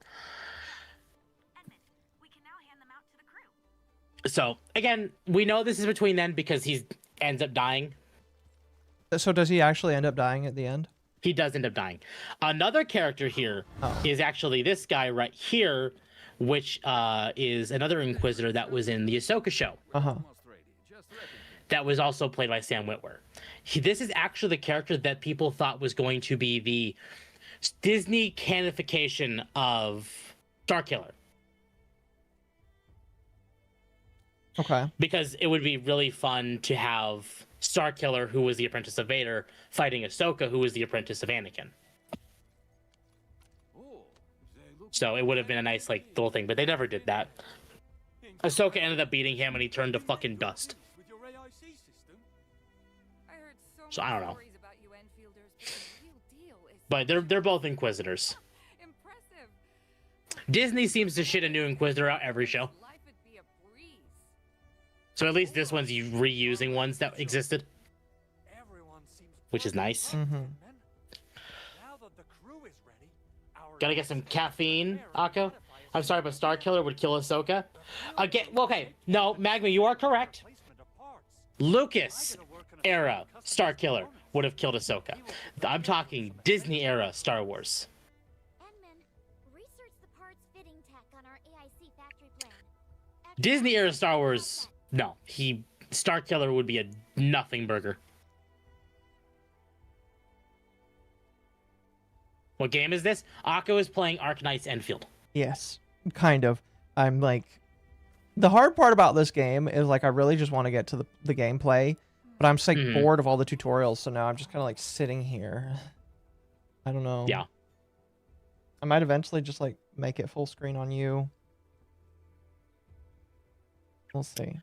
So, again, we know this is between them because he ends up dying. So does he actually end up dying at the end? He does end up dying. Another character here is actually this guy right here, which is another Inquisitor that was in the Ahsoka show. That was also played by Sam Witwer. This is actually the character that people thought was going to be the Disney canification of Starkiller. Okay. Because it would be really fun to have Starkiller, who was the apprentice of Vader, fighting Ahsoka, who was the apprentice of Anakin. So it would have been a nice little thing, but they never did that. Ahsoka ended up beating him, and he turned to fucking dust. So I don't know. But they're both Inquisitors. Disney seems to shit a new Inquisitor out every show. So at least this one's reusing ones that existed, which is nice. Gotta get some caffeine, Akko. I'm sorry, but Starkiller would kill Ahsoka. Again, okay, no, Magma, you are correct. Lucas era Starkiller would have killed Ahsoka. I'm talking Disney era Star Wars. Disney era Star Wars. No, Starkiller would be a nothing burger. What game is this? Akko is playing Arknights Enfield. Yes, kind of. I'm the hard part about this game is I really just want to get to the gameplay, but I'm just bored of all the tutorials, so now I'm just kind of sitting here. I don't know. Yeah. I might eventually just make it full screen on you. We'll see.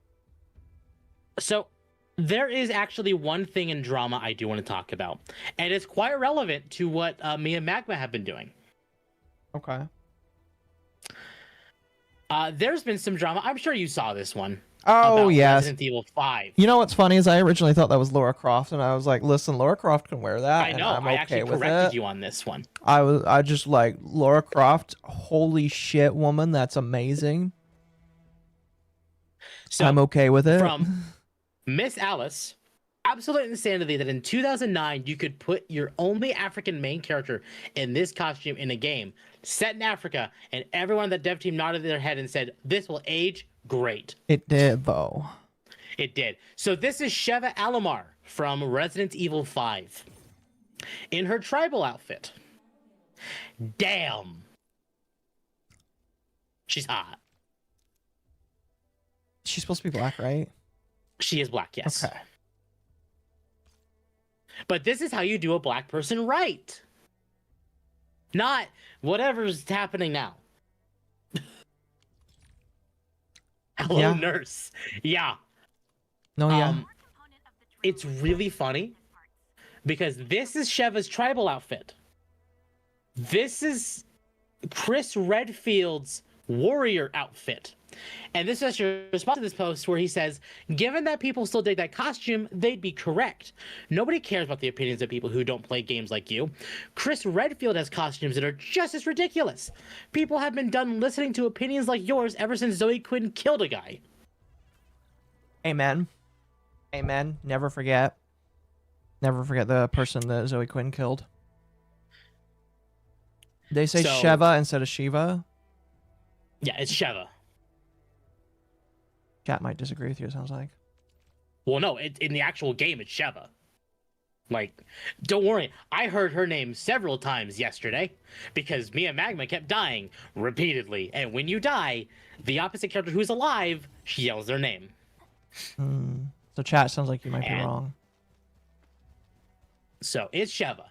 So there is actually one thing in drama I do want to talk about, and it's quite relevant to what me and Magma have been doing. Okay. There's been some drama. I'm sure you saw this one. Oh, yes. Resident Evil 5. You know what's funny is I originally thought that was Lara Croft, and I was like, listen, Lara Croft can wear that. I know. I'm I okay actually with corrected it. you on this one. I just Lara Croft, holy shit, woman, that's amazing. So, I'm okay with it. From Miss Alice, absolute insanity that in 2009 you could put your only African main character in this costume in a game set in Africa, and everyone on the dev team nodded their head and said, this will age great. It did, though. It did. So this is Sheva Alomar from Resident Evil 5 in her tribal outfit. Damn. She's hot. She's supposed to be black, right? She is black, yes. Okay. But this is how you do a black person right. Not whatever's happening now. Hello, nurse. Yeah. No, yeah. It's really funny because this is Sheva's tribal outfit. This is Chris Redfield's warrior outfit. And this is your response to this post where he says, given that people still dig that costume, they'd be correct. Nobody cares about the opinions of people who don't play games like you. Chris Redfield has costumes that are just as ridiculous. People have been done listening to opinions like yours ever since Zoe Quinn killed a guy. Amen. Amen. Never forget. Never forget the person that Zoe Quinn killed. They say Sheva instead of Shiva. Yeah, it's Sheva. Cat might disagree with you, it sounds like. Well, no, in the actual game, it's Sheva. Like, don't worry. I heard her name several times yesterday because Mia Magma kept dying repeatedly. And when you die, the opposite character who's alive, she yells their name. So chat sounds like you might be wrong. So it's Sheva.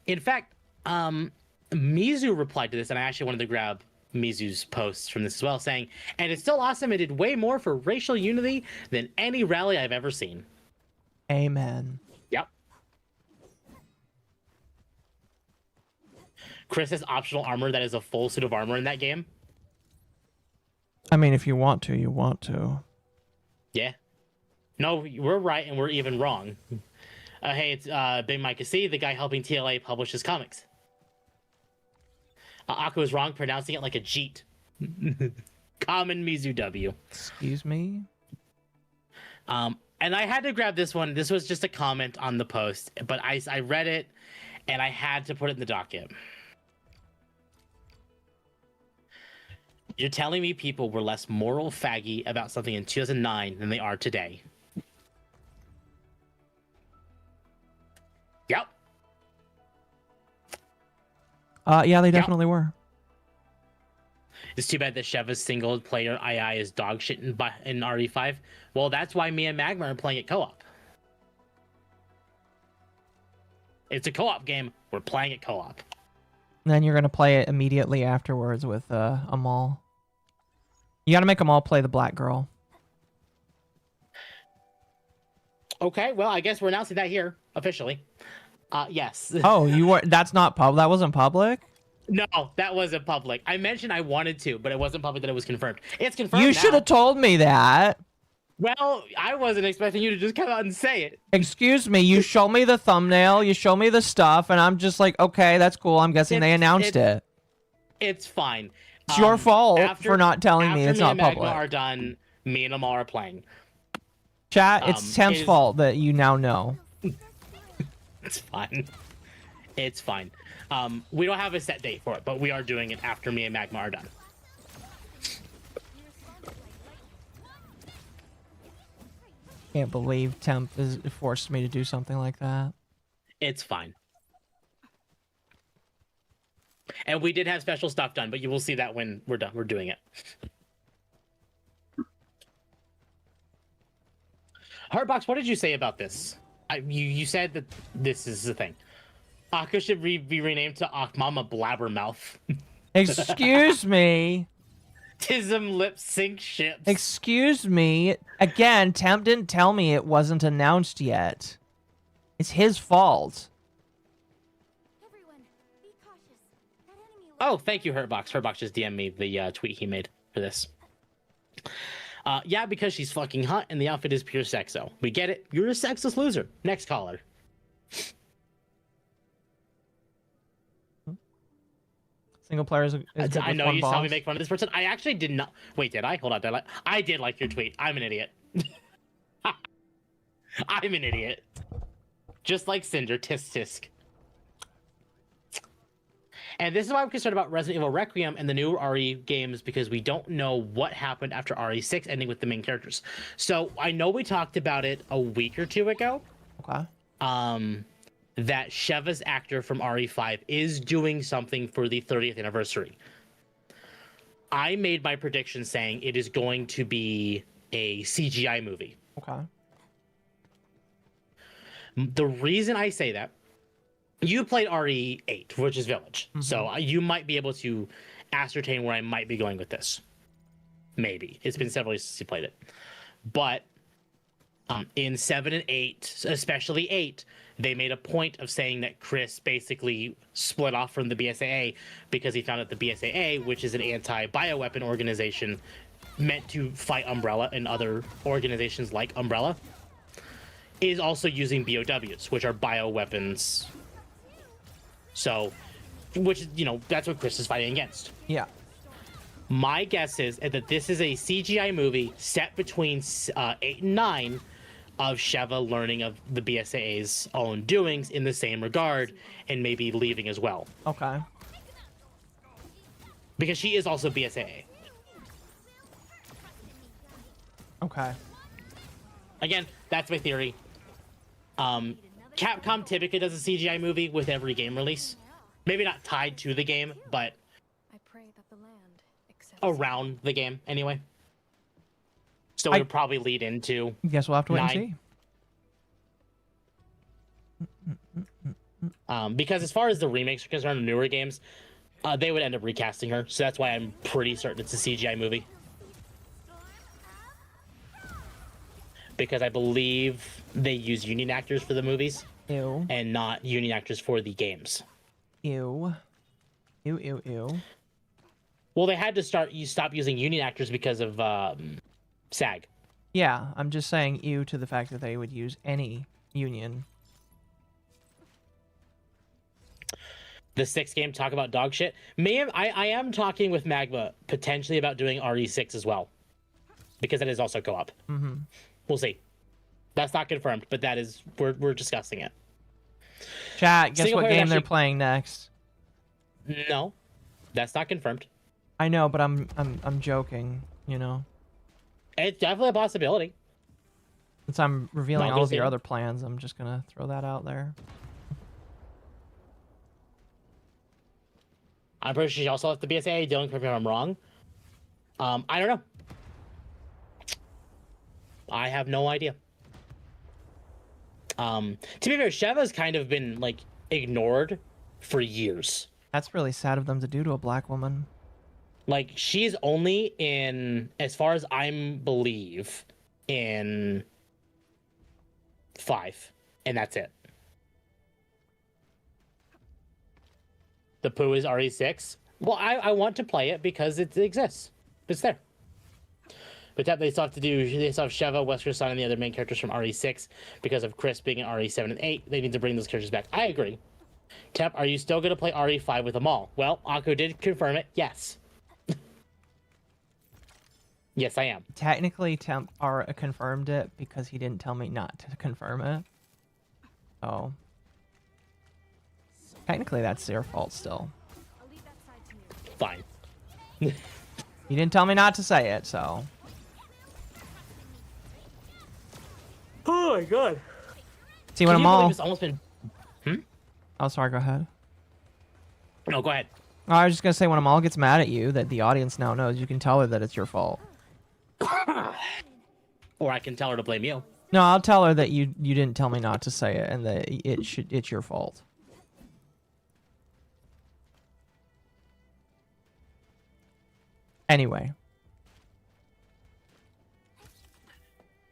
In fact, Mizu replied to this, and I actually wanted to grab Mizu's posts from this as well, saying, and it's still awesome. It did way more for racial unity than any rally I've ever seen. Amen. Yep. Chris has optional armor that is a full suit of armor in that game. I mean, if you want to, you want to. Yeah. No, we're right and we're even wrong. Hey, it's Big Mike C, the guy helping TLA publish his comics. Akko is wrong, pronouncing it like a jeet. Common Mizu W. Excuse me? And I had to grab this one. This was just a comment on the post, but I read it, and I had to put it in the docket. You're telling me people were less moral faggy about something in 2009 than they are today? Yep. Yeah, they definitely were. It's too bad that Sheva's single player II is dog shit in RE5. Well, that's why me and Magma are playing it co-op. It's a co-op game. We're playing it co-op. And then you're going to play it immediately afterwards with Amal. You got to make Amal play the black girl. Okay, well, I guess we're announcing that here, officially. Yes. Oh, you were? That's not public? That wasn't public? No, that wasn't public. I mentioned I wanted to, but it wasn't public that it was confirmed. It's confirmed. You should have told me that. Well, I wasn't expecting you to just come out and say it. Excuse me, you show me the thumbnail, you show me the stuff, and I'm just like, okay, that's cool. I'm guessing they announced it. It's fine. It's your fault for not telling me it's not public. public. After me and Magma are done, me and Amal are playing. Chat, it's Temp's fault that you now know. It's fine. It's fine. We don't have a set date for it, but we are doing it after me and Magma are done. Can't believe Temp has forced me to do something like that. It's fine. And we did have special stuff done, but you will see that when we're done. We're doing it. Heartbox, what did you say about this? You said that this is the thing. Akko should be renamed to Mama Blabbermouth. Excuse me. Tism lip sync ships. Excuse me. Again, Temp didn't tell me it wasn't announced yet. It's his fault. Oh, thank you, Hurtbox. Hurtbox just DM'd me the tweet he made for this. Yeah, because she's fucking hot and the outfit is pure sexo. We get it. You're a sexist loser. Next caller. Single player is I know you saw me make fun of this person. I actually did not. Wait, did I? Hold on. I did like your tweet. I'm an idiot. I'm an idiot. Just like Cinder. Tisk tisk. And this is why I'm concerned about Resident Evil Requiem and the new RE games, because we don't know what happened after RE6 ending with the main characters. So I know we talked about it a week or two ago. Okay. That Sheva's actor from RE5 is doing something for the 30th anniversary. I made my prediction saying it is going to be a CGI movie. Okay. The reason I say that, you played RE8, which is Village. Mm-hmm. So you might be able to ascertain where I might be going with this. Maybe. It's been several years since you played it. But in 7 and 8, especially 8, they made a point of saying that Chris basically split off from the BSAA because he found out the BSAA, which is an anti-bioweapon organization meant to fight Umbrella and other organizations like Umbrella, is also using BOWs, which are bioweapons. So, which, you know, that's what Chris is fighting against. Yeah. My guess is that this is a CGI movie set between 8 and 9 of Sheva learning of the BSAA's own doings in the same regard and maybe leaving as well. Okay. Because she is also BSAA. Okay. Again, that's my theory. Capcom typically does a CGI movie with every game release. Maybe not tied to the game, but around the game anyway. So it would probably lead into. Guess we'll have to wait and see. Because as far as the remakes are concerned, the newer games, they would end up recasting her. So that's why I'm pretty certain it's a CGI movie. Because I believe they use union actors for the movies. Ew. And not union actors for the games. Ew. Ew, ew, ew. Well, they had to stop using union actors because of SAG. Yeah, I'm just saying ew to the fact that they would use any union. The 6th game, talk about dog shit. I am talking with Magma potentially about doing RE6 as well. Because that is also co-op. Mm-hmm. We'll see. That's not confirmed, but that is we're discussing it. Chat, guess what game actually... they're playing next? No. That's not confirmed. I know, but I'm joking, you know. It's definitely a possibility. Since I'm revealing all of your other plans, I'm just gonna throw that out there. I'm pretty sure she also left the BSAA. Don't correct me if I'm wrong. I don't know. I have no idea. To be fair, Sheva's kind of been like ignored for years. That's really sad of them to do to a black woman. Like, she's only in, as far as I believe, in 5, and that's it. The Pooh is RE6. Well, I want to play it because it exists. It's there. But they still have Sheva, Wesker Sun, and the other main characters from RE6 because of Chris being in RE7 and 8. They need to bring those characters back. I agree. Temp, are you still going to play RE5 with them all? Well, Akko did confirm it. Yes. Yes, I am. Technically, Temp confirmed it because he didn't tell me not to confirm it. Oh. Technically, that's their fault still. Fine. You didn't tell me not to say it, so. Oh my god. See, when I'm all... It's almost been... Oh, sorry, go ahead. No, go ahead. Oh, I was just going to say, when Amal gets mad at you, that the audience now knows, you can tell her that it's your fault. Or I can tell her to blame you. No, I'll tell her that you didn't tell me not to say it, and that it's your fault. Anyway.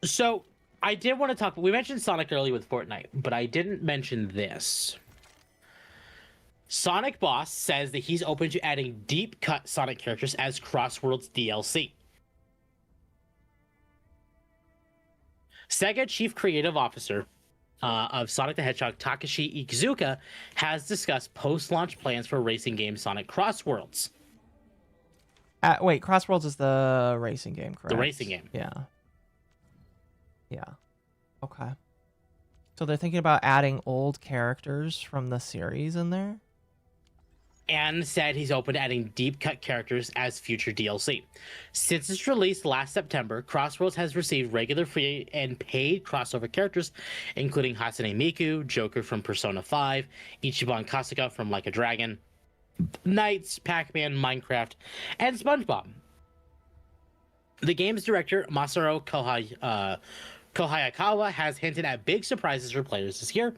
So, I did want to talk... We mentioned Sonic earlier with Fortnite, but I didn't mention this. Sonic Boss says that he's open to adding deep-cut Sonic characters as Crossworlds DLC. Sega Chief Creative Officer of Sonic the Hedgehog, Takashi Iizuka, has discussed post-launch plans for racing game Sonic Crossworlds. Wait, Crossworlds is the racing game, correct? The racing game. Yeah. Yeah. Okay. So they're thinking about adding old characters from the series in there? And said he's open to adding deep-cut characters as future DLC. Since its release last September, Crossworlds has received regular free and paid crossover characters, including Hatsune Miku, Joker from Persona 5, Ichiban Kasuga from Like a Dragon, Knights, Pac-Man, Minecraft, and SpongeBob. The game's director, Masaru Kohayakawa, has hinted at big surprises for players this year,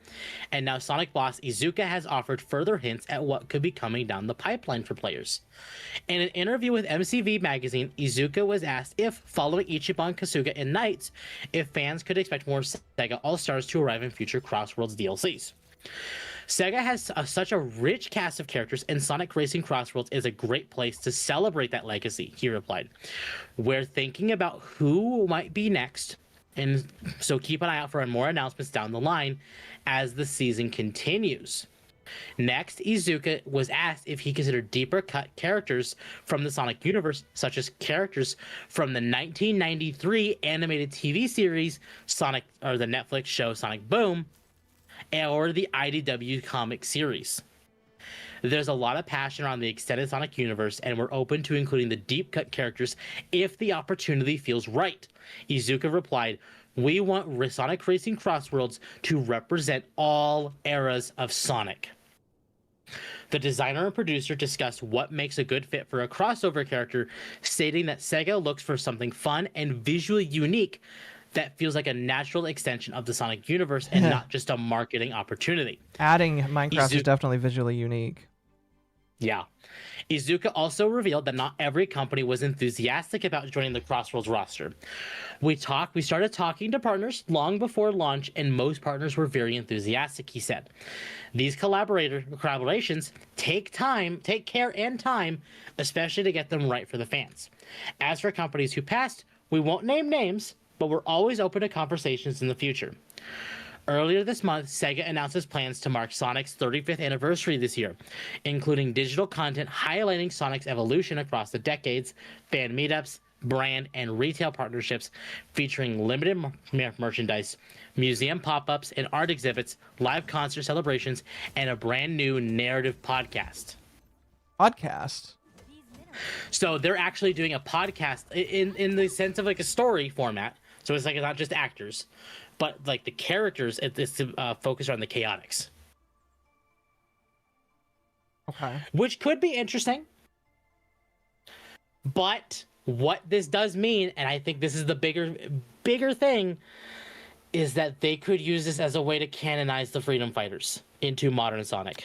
and now Sonic boss Iizuka has offered further hints at what could be coming down the pipeline for players. In an interview with MCV magazine, Iizuka was asked if, following Ichiban Kasuga and Knights, if fans could expect more Sega All-Stars to arrive in future Crossworlds DLCs. Sega has such a rich cast of characters, and Sonic Racing Crossworlds is a great place to celebrate that legacy, he replied. We're thinking about who might be next, and so keep an eye out for more announcements down the line as the season continues. Next, Iizuka was asked if he considered deeper cut characters from the Sonic universe, such as characters from the 1993 animated TV series Sonic, or the Netflix show Sonic Boom, or the IDW comic series. There's a lot of passion around the extended Sonic universe, and we're open to including the deep cut characters if the opportunity feels right. Iizuka replied, "We want Sonic Racing Crossworlds to represent all eras of Sonic." The designer and producer discussed what makes a good fit for a crossover character, stating that Sega looks for something fun and visually unique that feels like a natural extension of the Sonic universe and not just a marketing opportunity. Adding Minecraft is definitely visually unique. Yeah. Iizuka also revealed that not every company was enthusiastic about joining the Crossworlds roster. We started talking to partners long before launch, and most partners were very enthusiastic, he said. These collaborations take care and time, especially to get them right for the fans. As for companies who passed, we won't name names, but we're always open to conversations in the future. Earlier this month, Sega announced its plans to mark Sonic's 35th anniversary this year, including digital content highlighting Sonic's evolution across the decades, fan meetups, brand and retail partnerships featuring limited merchandise, museum pop-ups and art exhibits, live concert celebrations, and a brand new narrative podcast. Podcast? So they're actually doing a podcast in the sense of like a story format. So it's like it's not just actors, but like the characters, it's focused on the chaotics. Okay. Which could be interesting. But what this does mean, and I think this is the bigger thing, is that they could use this as a way to canonize the Freedom Fighters into modern Sonic.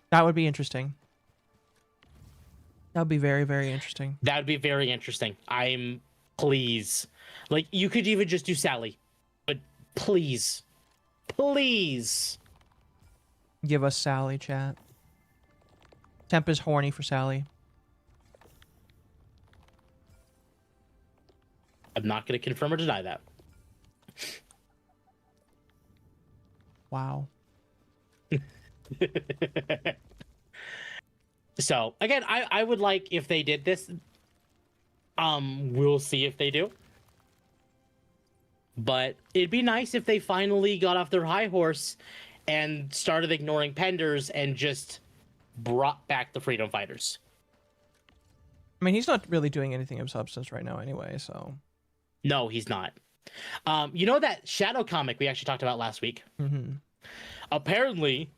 That would be interesting. That would be very, very interesting. That would be very interesting. Please. Like, you could even just do Sally. But please. Please. Give us Sally, chat. Temp is horny for Sally. I'm not going to confirm or deny that. Wow. So, again, I would like if they did this. We'll see if they do. But it'd be nice if they finally got off their high horse and started ignoring Penders and just brought back the Freedom Fighters. I mean, he's not really doing anything of substance right now anyway, so... No, he's not. You know that Shadow comic we actually talked about last week? Mm-hmm. Apparently,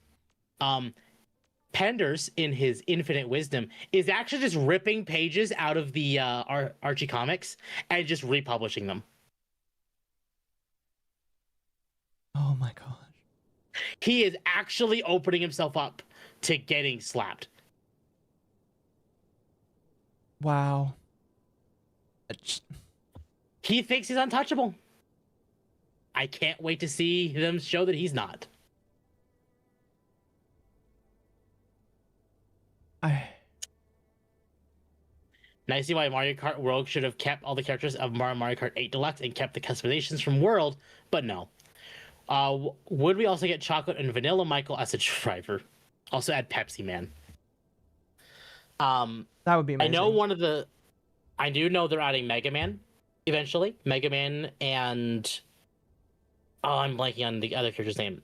Penders, in his infinite wisdom, is actually just ripping pages out of the Archie comics and just republishing them. Oh my gosh. He is actually opening himself up to getting slapped. Wow. He thinks he's untouchable. I can't wait to see them show that he's not. Now you see why Mario Kart World should have kept all the characters of Mario Kart 8 Deluxe and kept the customizations from World, but no. Would we also get Chocolate and Vanilla Michael as a driver? Also add Pepsi Man. That would be amazing. I do know they're adding Mega Man eventually. Mega Man and... Oh, I'm blanking on the other character's name.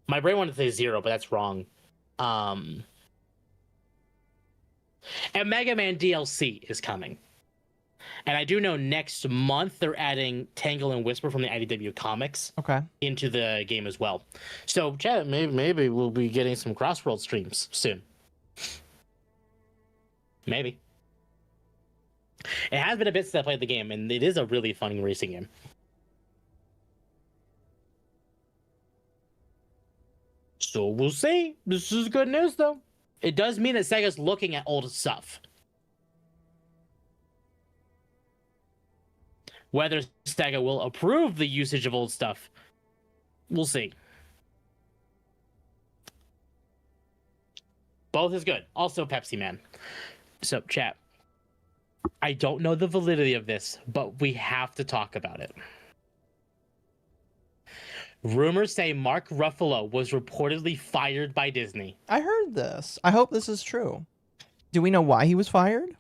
My brain wanted to say Zero, but that's wrong. And Mega Man DLC is coming. And I do know next month they're adding Tangle and Whisper from the IDW comics into the game as well. So, chat, maybe we'll be getting some Crossworld streams soon. Maybe. It has been a bit since I played the game, and it is a really fun racing game. So we'll see. This is good news, though. It does mean that Sega's looking at old stuff. Whether Sega will approve the usage of old stuff, we'll see. Both is good. Also Pepsi Man. So, chat. I don't know the validity of this, but we have to talk about it. Rumors say Mark Ruffalo was reportedly fired by Disney. I heard this. I hope this is true. Do we know why he was fired?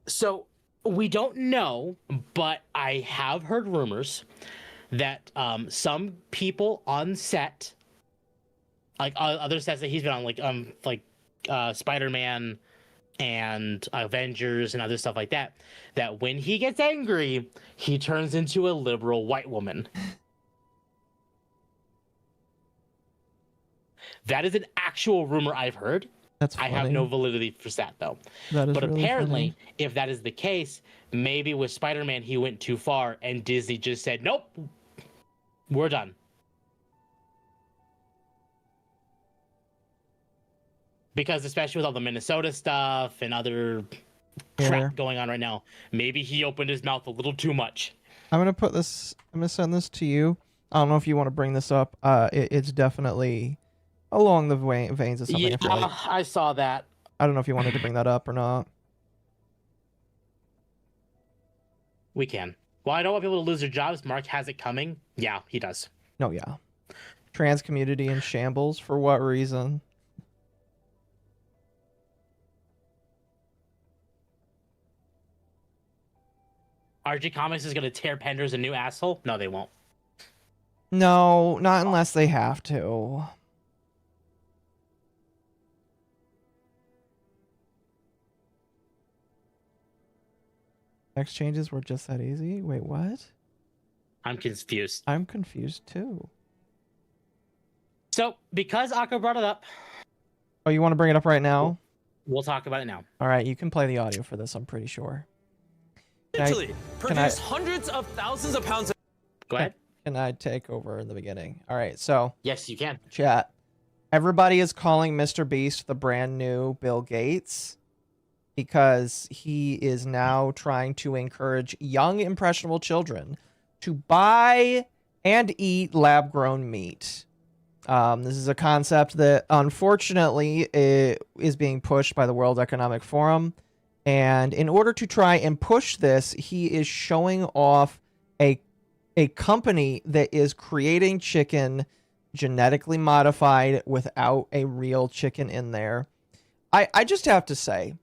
So we don't know, but I have heard rumors that some people on set, like other sets that he's been on, like Spider-Man and Avengers and other stuff like that, that when he gets angry, he turns into a liberal white woman. That is an actual rumor I've heard. That's funny. I have no validity for that though. That is but really apparently, funny. if that is the case, maybe with Spider-Man he went too far and Disney just said, "Nope, we're done." Because especially with all the Minnesota stuff and other crap going on right now, maybe he opened his mouth a little too much. I'm gonna put this. I'm gonna send this to you. I don't know if you want to bring this up. It's definitely along the veins of something. Yeah, I saw that. I don't know if you wanted to bring that up or not. We can. Well, I don't want people to lose their jobs. Mark has it coming. Yeah, he does. No, yeah. Trans community in shambles. For what reason? RG Comics is going to tear Penders a new asshole? No, they won't. No, not unless they have to. Text changes were just that easy? Wait, what? I'm confused. I'm confused too. So, because Akko brought it up... Oh, you want to bring it up right now? We'll talk about it now. All right, you can play the audio for this, I'm pretty sure. Literally produced hundreds of thousands of pounds of... Go ahead. Can I take over in the beginning? All right, so... Yes, you can. Chat. Everybody is calling Mr. Beast the brand new Bill Gates because he is now trying to encourage young, impressionable children to buy and eat lab-grown meat. This is a concept that, unfortunately, is being pushed by the World Economic Forum. And in order to try and push this, he is showing off a company that is creating chicken genetically modified without a real chicken in there. I just have to say,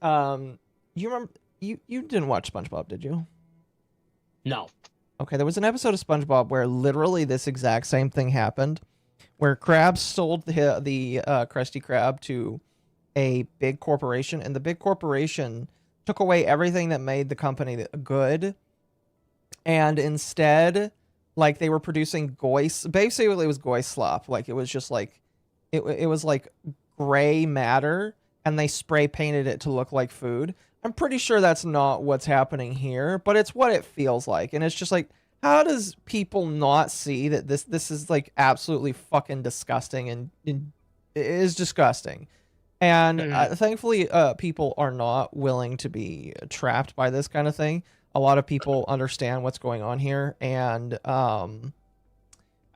you remember you didn't watch SpongeBob, did you? No. Okay, there was an episode of SpongeBob where literally this exact same thing happened, where Krabs sold the Krusty Krab to a big corporation, and the big corporation took away everything that made the company good, and instead, like, they were producing basically it was goy slop. Like, it was just like it was like gray matter, and they spray painted it to look like food. I'm pretty sure that's not what's happening here, but it's what it feels like. And it's just like, how does people not see that this is like absolutely fucking disgusting, and it is disgusting. And thankfully, people are not willing to be trapped by this kind of thing. A lot of people understand what's going on here, and I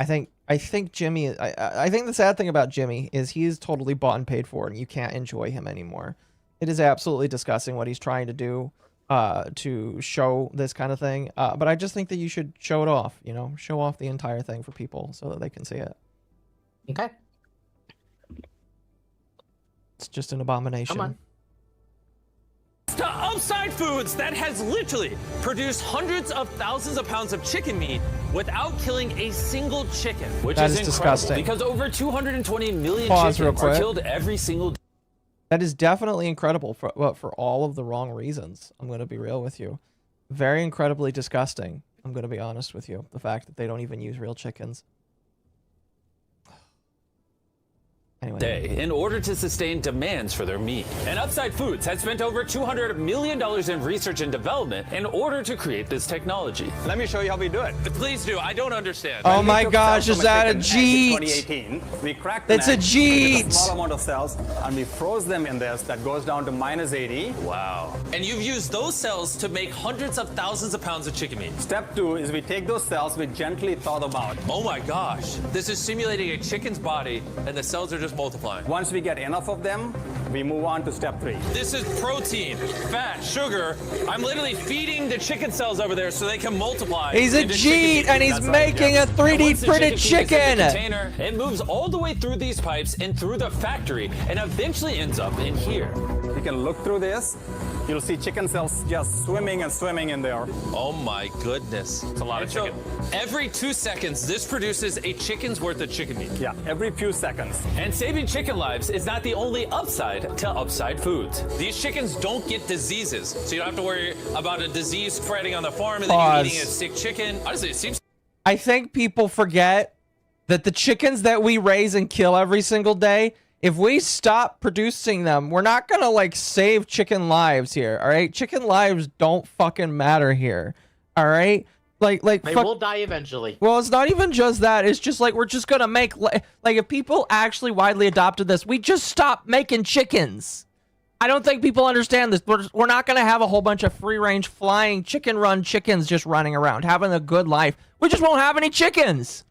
think Jimmy. I think the sad thing about Jimmy is he's totally bought and paid for, and you can't enjoy him anymore. It is absolutely disgusting what he's trying to do to show this kind of thing. But I just think that you should show it off. You know, show off the entire thing for people so that they can see it. Okay. It's just an abomination. Come on. To Upside Foods that has literally produced hundreds of thousands of pounds of chicken meat without killing a single chicken, which That is is incredible disgusting. because over 220 million Pause real chickens are quick. killed every single day. That is definitely incredible for all of the wrong reasons. I'm going to be real with you. Very incredibly disgusting. I'm going to be honest with you. The fact that they don't even use real chickens. Anyway. In order to sustain demands for their meat. And Upside Foods has spent over $200 million in research and development in order to create this technology. Let me show you how we do it. Please do. I don't understand. Oh my gosh, is that a jeet? 2018, we cracked the It's a egg with jeet. a small amount of cells, and we froze them in this. That goes down to -80. Wow. And you've used those cells to make hundreds of thousands of pounds of chicken meat. Step 2 is we take those cells, we gently thaw them out. Oh my gosh. This is simulating a chicken's body, and the cells are just starts multiplying. Once we get enough of them, we move on to step 3. This is protein, fat, sugar. I'm literally feeding the chicken cells over there so they can multiply. He's a cheat, and he's making a 3D printed chicken. Container, it moves all the way through these pipes and through the factory, and eventually ends up in here. You can look through this. You'll see chicken cells just swimming and swimming in there. Oh my goodness. It's a lot of chicken. Every 2 seconds, this produces a chicken's worth of chicken meat. Yeah, every few seconds. And saving chicken lives is not the only upside to Upside Foods. These chickens don't get diseases, so you don't have to worry about a disease spreading on the farm and then you're eating a sick chicken. Honestly, it seems... I think people forget that the chickens that we raise and kill every single day, if we stop producing them, we're not gonna like save chicken lives here, all right? Chicken lives don't fucking matter here, all right? Like they will die eventually. Well, it's not even just that. It's just like we're just gonna make like if people actually widely adopted this, we just stop making chickens. I don't think people understand this. We're not gonna have a whole bunch of free-range flying chicken run chickens just running around having a good life. We just won't have any chickens.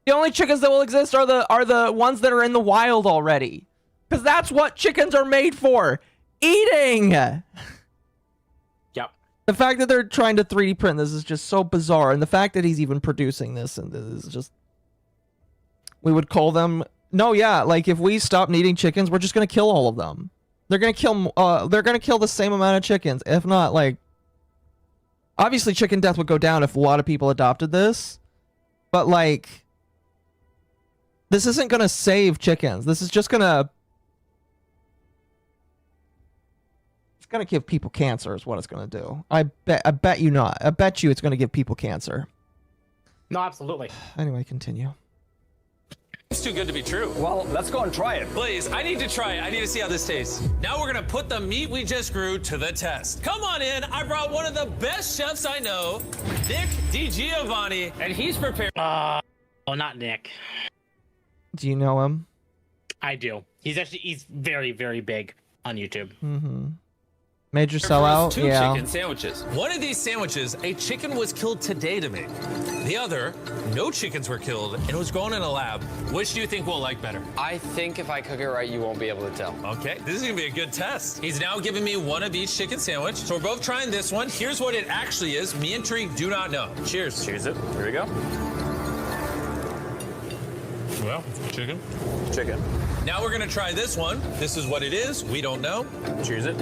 The only chickens that will exist are the ones that are in the wild already. Because that's what chickens are made for. Eating! Yep. The fact that they're trying to 3D print this is just so bizarre. And the fact that he's even producing this and this is just... We would call them... No, yeah, like if we stop needing chickens, we're just going to kill all of them. They're going to kill the same amount of chickens. If not, like... Obviously, chicken death would go down if a lot of people adopted this. But, like... This isn't going to save chickens. This is just going to... It's going to give people cancer is what it's going to do. I bet you not. I bet you it's going to give people cancer. No, absolutely. Anyway, continue. It's too good to be true. Well, let's go and try it. Please, I need to try it. I need to see how this tastes. Now we're going to put the meat we just grew to the test. Come on in. I brought one of the best chefs I know, Nick DiGiovanni, and he's prepared... Oh, not Nick. Do you know him? I do. He's very, very big on YouTube. Mm-hmm. Major sellout? Two Yeah. chicken sandwiches. One of these sandwiches, a chicken was killed today to make. The other, no chickens were killed and it was grown in a lab. Which do you think we'll like better? I think if I cook it right, you won't be able to tell. Okay, this is gonna be a good test. He's now giving me one of each chicken sandwich. So we're both trying this one. Here's what it actually is. Me and Tree do not know. Cheers. Cheers it. Here we go. Well, chicken. Chicken. Now we're gonna try this one. This is what it is. We don't know. Cheers it.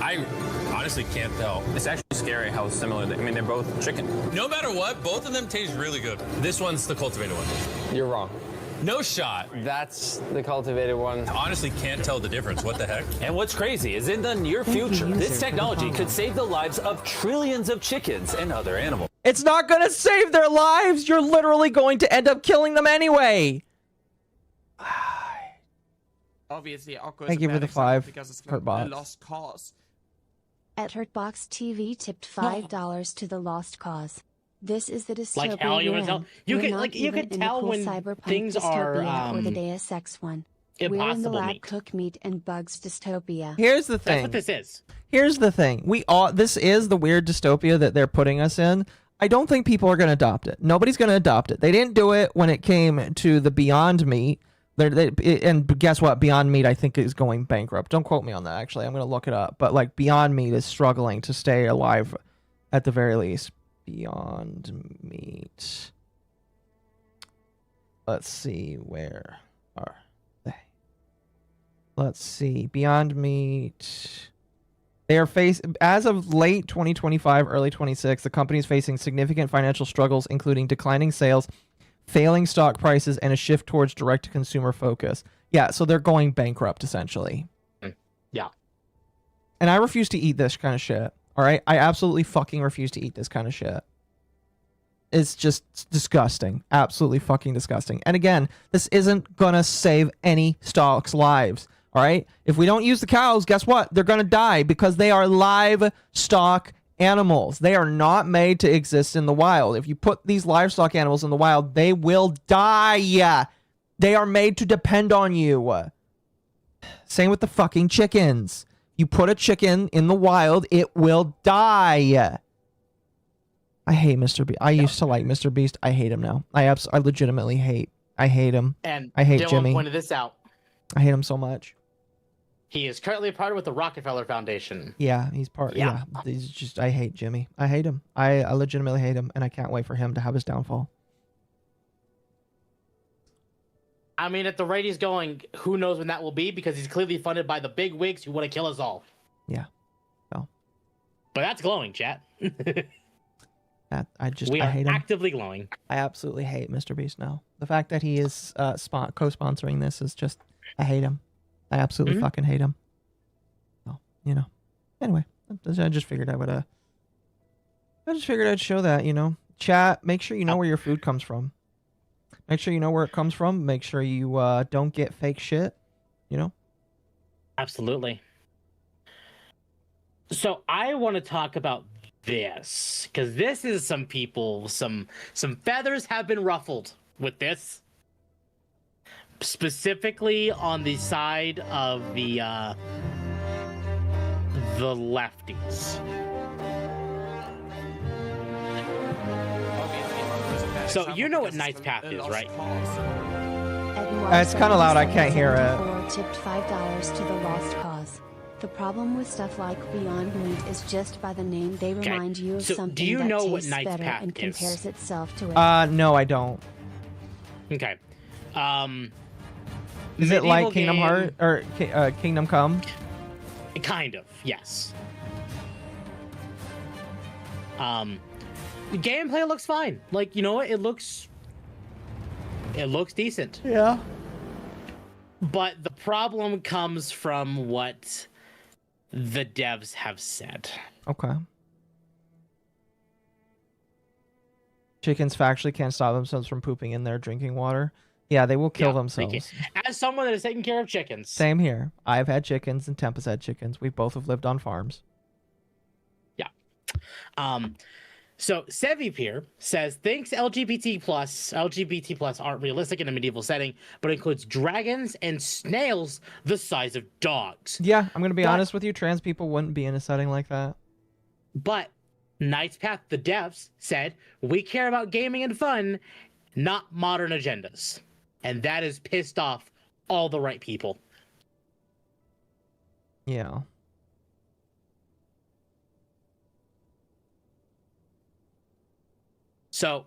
I honestly can't tell. It's actually scary how similar they, I mean, they're both chicken. No matter what, both of them taste really good. This one's the cultivated one. You're wrong. No shot. That's the cultivated one. Honestly can't tell the difference. What the heck? And what's crazy is in the near future, this technology could save the lives of trillions of chickens and other animals. It's not going to save their lives. You're literally going to end up killing them anyway. Obviously, Occo Thank you for the 5. Hurtbox. lost cause. At Hurtbox TV tipped $5 to the lost cause. This is the dystopia Like how you we're would tell in. you We're can not like you even can in the tell cool when cyberpunk things are dystopia or the Deus Ex one. We're in the impossible lab meat. cook meat and bugs dystopia. Here's the thing. That's what this is. Here's the thing. This is the weird dystopia that they're putting us in. I don't think people are going to adopt it. Nobody's going to adopt it. They didn't do it when it came to the Beyond Meat. And guess what? Beyond Meat, I think, is going bankrupt. Don't quote me on that, actually. I'm going to look it up. But, like, Beyond Meat is struggling to stay alive at the very least. Beyond Meat. Let's see. Where are they? Let's see. Beyond Meat... They are as of late 2025, early 26, the company is facing significant financial struggles, including declining sales, failing stock prices, and a shift towards direct-to-consumer focus. Yeah, so they're going bankrupt, essentially. Yeah. And I refuse to eat this kind of shit, all right? I absolutely fucking refuse to eat this kind of shit. It's just disgusting. Absolutely fucking disgusting. And again, this isn't gonna save any stock's lives. All right. If we don't use the cows, guess what? They're going to die because they are livestock animals. They are not made to exist in the wild. If you put these livestock animals in the wild, they will die. They are made to depend on you. Same with the fucking chickens. You put a chicken in the wild, it will die. I hate Mr. Beast. I used to like Mr. Beast. I hate him now. I legitimately hate I hate him. And I hate Dylan Jimmy. pointed this out. I hate him so much. He is currently partnered with the Rockefeller Foundation. Yeah, he's part. Yeah, he's just. I hate Jimmy. I hate him. I legitimately hate him, and I can't wait for him to have his downfall. I mean, at the rate he's going, who knows when that will be? Because he's clearly funded by the big wigs who want to kill us all. Yeah. Well. But that's glowing, chat. That I We hate him. are actively glowing. I absolutely hate Mr. Beast now. The fact that he is co-sponsoring this is just. I hate him. I absolutely fucking hate him. So, you know. Anyway, I just figured I would. I just figured I'd show that. You know, chat. Make sure you know where your food comes from. Make sure you know where it comes from. Make sure you don't get fake shit. You know. Absolutely. So I want to talk about this because this is some people, some feathers have been ruffled with this. Specifically on the side of the lefties. So you know what Knight's Path is, right? It's kind of loud. I can't hear it. Or tipped $5 to the Lost Cause. The problem with stuff like Beyond Meat is just by the name they remind you of something do you that know what tastes Knight's better Path and is? compares itself to it. No, I don't. Okay. Is it like Kingdom game- Heart or Kingdom Come? Kind of, yes. The gameplay looks fine. Like, you know what? It looks decent. Yeah. But the problem comes from what the devs have said. Okay. Chickens factually can't stop themselves from pooping in their drinking water. Yeah, they will kill themselves. As someone that is taking care of chickens. Same here. I've had chickens and Tempa's had chickens. We both have lived on farms. Yeah. So Sevipir says thinks LGBT plus aren't realistic in a medieval setting, but includes dragons and snails the size of dogs. Yeah, I'm gonna be honest with you. Trans people wouldn't be in a setting like that. But Knight's Path, the devs, said we care about gaming and fun, not modern agendas. And that has pissed off all the right people. Yeah. So,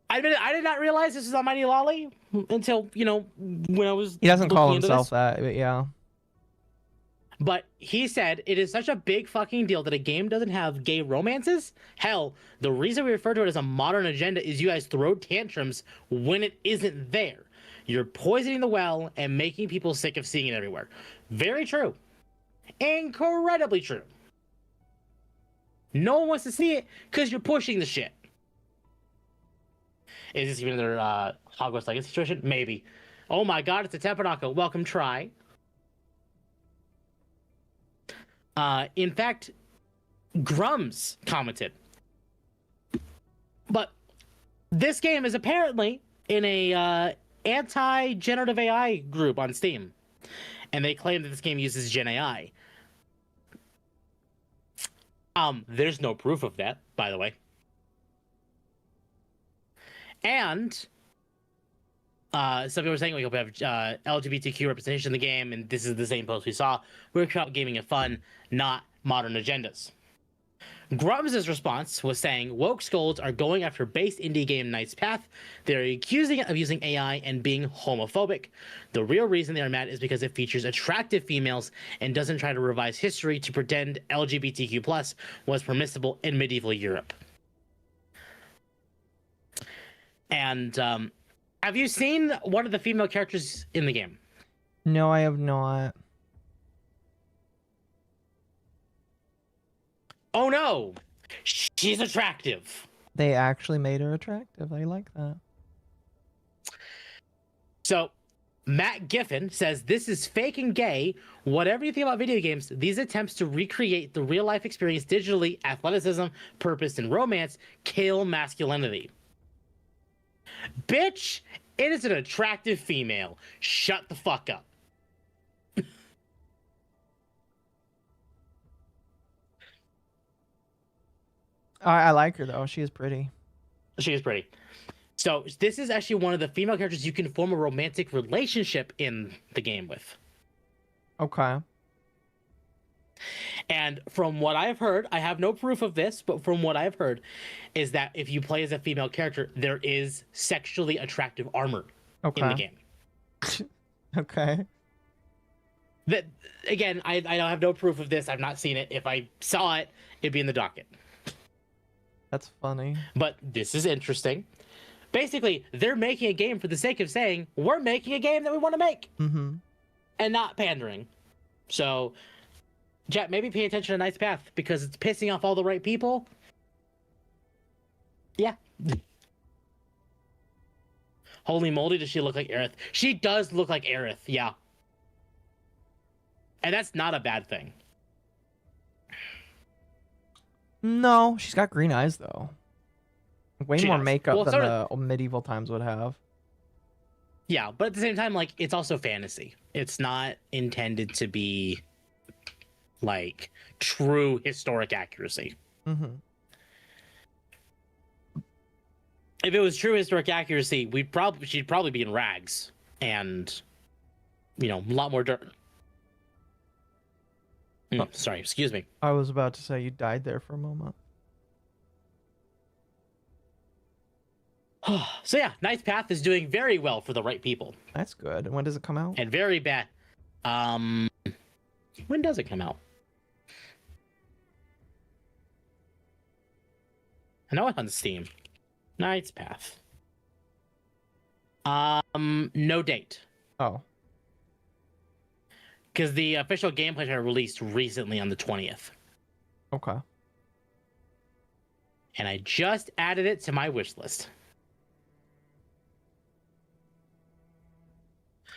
I did not realize this is Almighty Lolly until, you know, when I was He doesn't call looking into himself this. that, but yeah. But he said it is such a big fucking deal that a game doesn't have gay romances. Hell, the reason we refer to it as a modern agenda is you guys throw tantrums when it isn't there. You're poisoning the well and making people sick of seeing it everywhere. Very true. Incredibly true. No one wants to see it because you're pushing the shit. Is this even another Hogwarts Legacy situation? Maybe. Oh my god, it's a Tempanako. Welcome, try. In fact, Grums commented. But this game is apparently in a anti-generative AI group on Steam. And they claim that this game uses Gen AI. There's no proof of that, by the way. And some people were saying we hope we have LGBTQ representation in the game, and this is the same post we saw. We're about gaming and fun, not modern agendas. Grums' response was saying woke scolds are going after base indie game Knight's Path. They're accusing it of using AI and being homophobic. The real reason they are mad is because it features attractive females and doesn't try to revise history to pretend LGBTQ+ was permissible in medieval Europe. And have you seen one of the female characters in the game? No, I have not. Oh no! She's attractive. They actually made her attractive. I like that. So, Matt Giffen says this is fake and gay. Whatever you think about video games, these attempts to recreate the real life experience digitally, athleticism, purpose, and romance kill masculinity. Bitch, it is an attractive female. Shut the fuck up. I like her though. She is pretty. She is pretty. So this is actually one of the female characters you can form a romantic relationship in the game with. Okay. And from what I've heard, I have no proof of this, but from what I've heard, is that if you play as a female character, there is sexually attractive armor in the game. Okay. That again, I have no proof of this. I've not seen it. If I saw it, it'd be in the docket. That's funny. But this is interesting. Basically, they're making a game for the sake of saying, we're making a game that we want to make. Mm-hmm. And not pandering. So, Jet, maybe pay attention to Knight's Path, because it's pissing off all the right people. Yeah. Holy moly, does she look like Aerith? She does look like Aerith, yeah. And that's not a bad thing. No, she's got green eyes, though. Way She more does. makeup Well, than so the medieval times would have. Yeah, but at the same time, like, it's also fantasy. It's not intended to be, like, true historic accuracy. Mm-hmm. If it was true historic accuracy, she'd probably be in rags and, you know, a lot more dirt. Sorry, excuse me. I was about to say you died there for a moment. So yeah, Knight's Path is doing very well for the right people. That's good. And when does it come out? And very bad. When does it come out? I know it's on Steam. Knight's Path. No date. Oh. Because the official gameplay trailer released recently on the 20th. Okay. And I just added it to my wish list.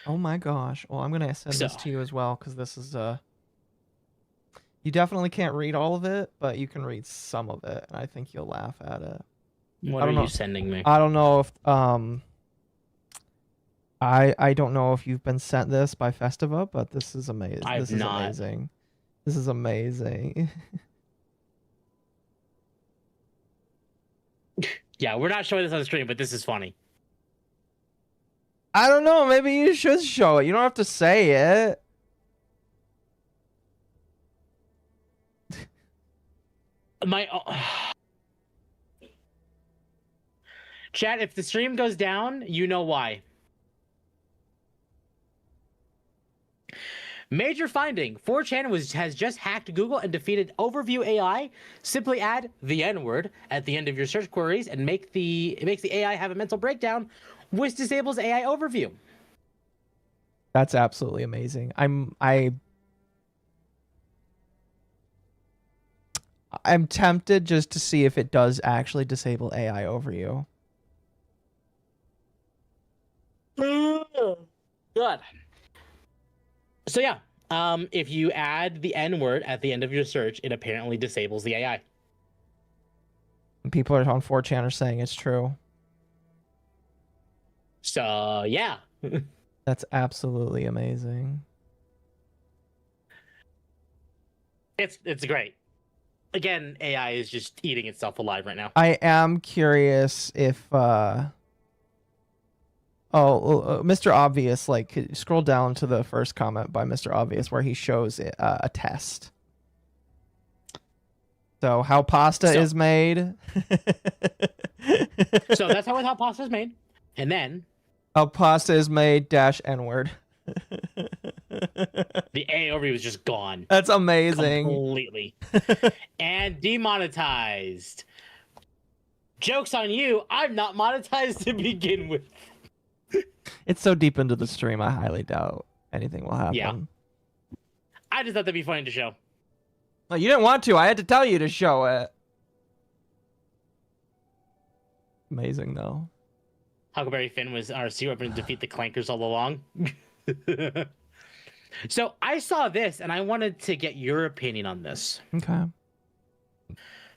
Oh my gosh. Well, I'm gonna send this to you as well, because this is you definitely can't read all of it, but you can read some of it, and I think you'll laugh at it. What are you sending me? I don't know if I don't know if you've been sent this by Festiva, but this is amazing. This is amazing. This is amazing. Yeah, we're not showing this on the stream, but this is funny. I don't know. Maybe you should show it. You don't have to say it. Chat, if the stream goes down, you know why. Major finding: 4chan has just hacked Google and defeated Overview AI. Simply add the N-word at the end of your search queries and it makes the AI have a mental breakdown, which disables AI Overview. That's absolutely amazing. I'm tempted just to see if it does actually disable AI Overview. Good. So yeah, if you add the N-word at the end of your search, it apparently disables the AI. People are on 4chan are saying it's true. So yeah. That's absolutely amazing. It's great. Again, AI is just eating itself alive right now. I am curious if Mr. Obvious, like, scroll down to the first comment by Mr. Obvious where he shows a test. So how pasta is made. So that's how pasta is made. And then how pasta is made - N-word. The AI overview is just gone. That's amazing. Completely. And demonetized. Joke's on you. I'm not monetized to begin with. It's so deep into the stream, I highly doubt anything will happen. Yeah. I just thought that'd be funny to show. Well, you didn't want to. I had to tell you to show it. Amazing, though. Huckleberry Finn was our sea weapon to defeat the clankers all along. So I saw this, and I wanted to get your opinion on this. Okay.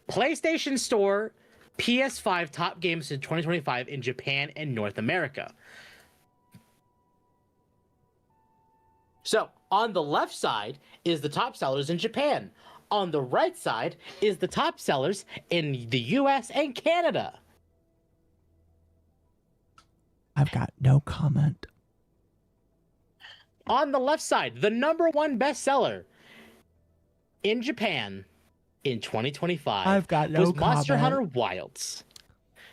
PlayStation Store PS5 top games in 2025 in Japan and North America. So on the left side is the top sellers in Japan. On the right side is the top sellers in the US and Canada. I've got no comment. On the left side, the #1 bestseller in Japan in 2025 I've got no was Monster comment. Hunter Wilds.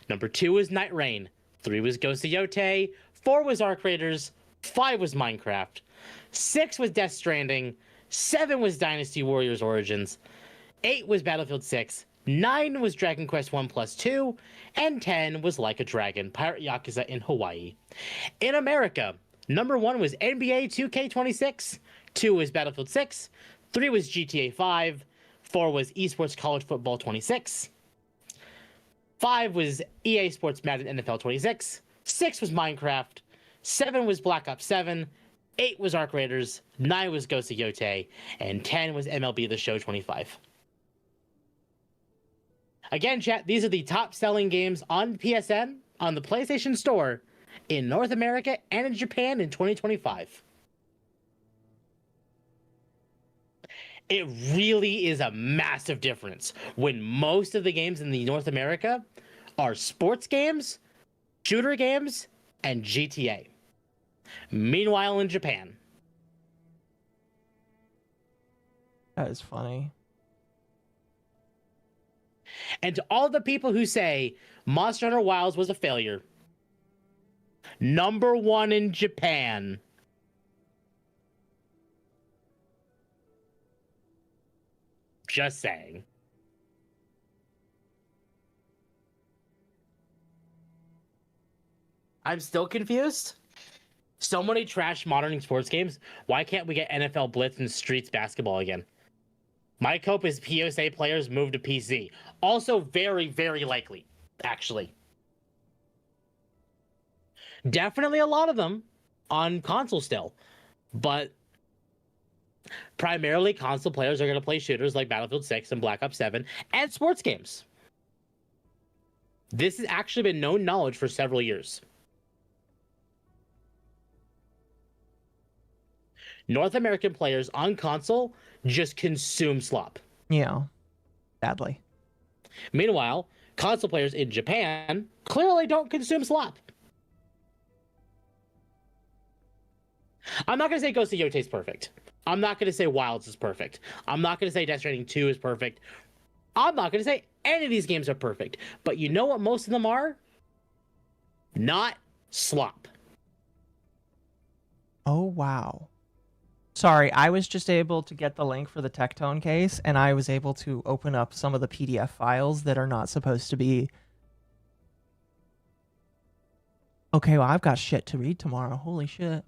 #2 was Night Rain. 3 was Ghost of Yotei. 4 was Arc Raiders. 5 was Minecraft. 6 was Death Stranding. 7 was Dynasty Warriors Origins. 8 was Battlefield 6. 9 was Dragon Quest 1+2. And 10 was Like a Dragon, Pirate Yakuza in Hawaii. In America, #1 was NBA 2K26. 2 was Battlefield 6. 3 was GTA 5. 4 was Esports College Football 26. 5 was EA Sports Madden NFL 26. 6 was Minecraft. 7 was Black Ops 7. 8 was Arc Raiders. 9 was Ghost of Yotei. And 10 was MLB The Show 25. Again, chat, these are the top selling games on PSN, on the PlayStation Store, in North America and in Japan in 2025. It really is a massive difference when most of the games in the North America are sports games, shooter games, and GTA. Meanwhile, in Japan. That is funny. And to all the people who say Monster Hunter Wilds was a failure, #1 in Japan. Just saying. I'm still confused. So many trash modern sports games. Why can't we get NFL Blitz and Streets basketball again? My hope is PSA players move to PC. Also very, very likely, actually. Definitely a lot of them on console still. But primarily console players are going to play shooters like Battlefield 6 and Black Ops 7 and sports games. This has actually been known knowledge for several years. North American players on console just consume slop. Yeah, badly. Meanwhile, console players in Japan clearly don't consume slop. I'm not going to say Ghost of Yotei is perfect. I'm not going to say Wilds is perfect. I'm not going to say Death Stranding 2 is perfect. I'm not going to say any of these games are perfect. But you know what most of them are? Not slop. Oh, wow. Sorry, I was just able to get the link for the Tectone case, and I was able to open up some of the PDF files that are not supposed to be... Okay, well, I've got shit to read tomorrow. Holy shit.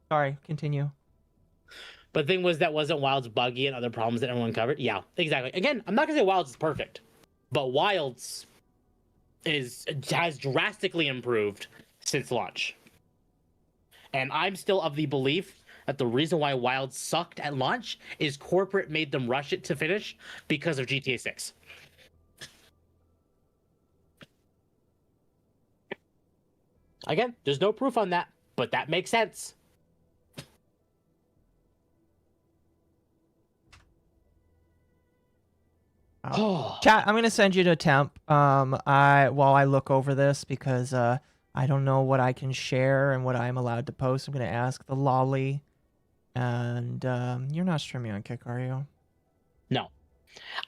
Sorry, continue. But the thing was, that wasn't Wilds buggy and other problems that everyone covered? Yeah, exactly. Again, I'm not going to say Wilds is perfect, but Wilds has drastically improved since launch. And I'm still of the belief that the reason why Wilds sucked at launch is corporate made them rush it to finish because of GTA 6. Again, there's no proof on that, but that makes sense. Chat, I'm gonna send you to temp. While I look over this, because I don't know what I can share and what I'm allowed to post. I'm gonna ask the lolly, and you're not streaming on Kick, are you? No,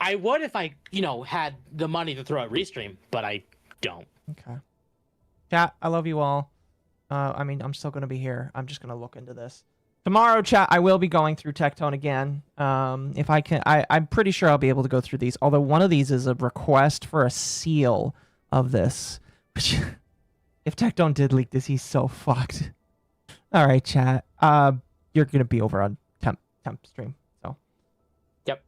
I would if I, had the money to throw a restream, but I don't. Okay. Chat, I love you all. I'm still gonna be here. I'm just gonna look into this. Tomorrow, chat, I will be going through Tectone again. If I can, I'm pretty sure I'll be able to go through these. Although one of these is a request for a seal of this. Which, if Tectone did leak this, he's so fucked. All right, chat. You're gonna be over on temp stream. So. Yep.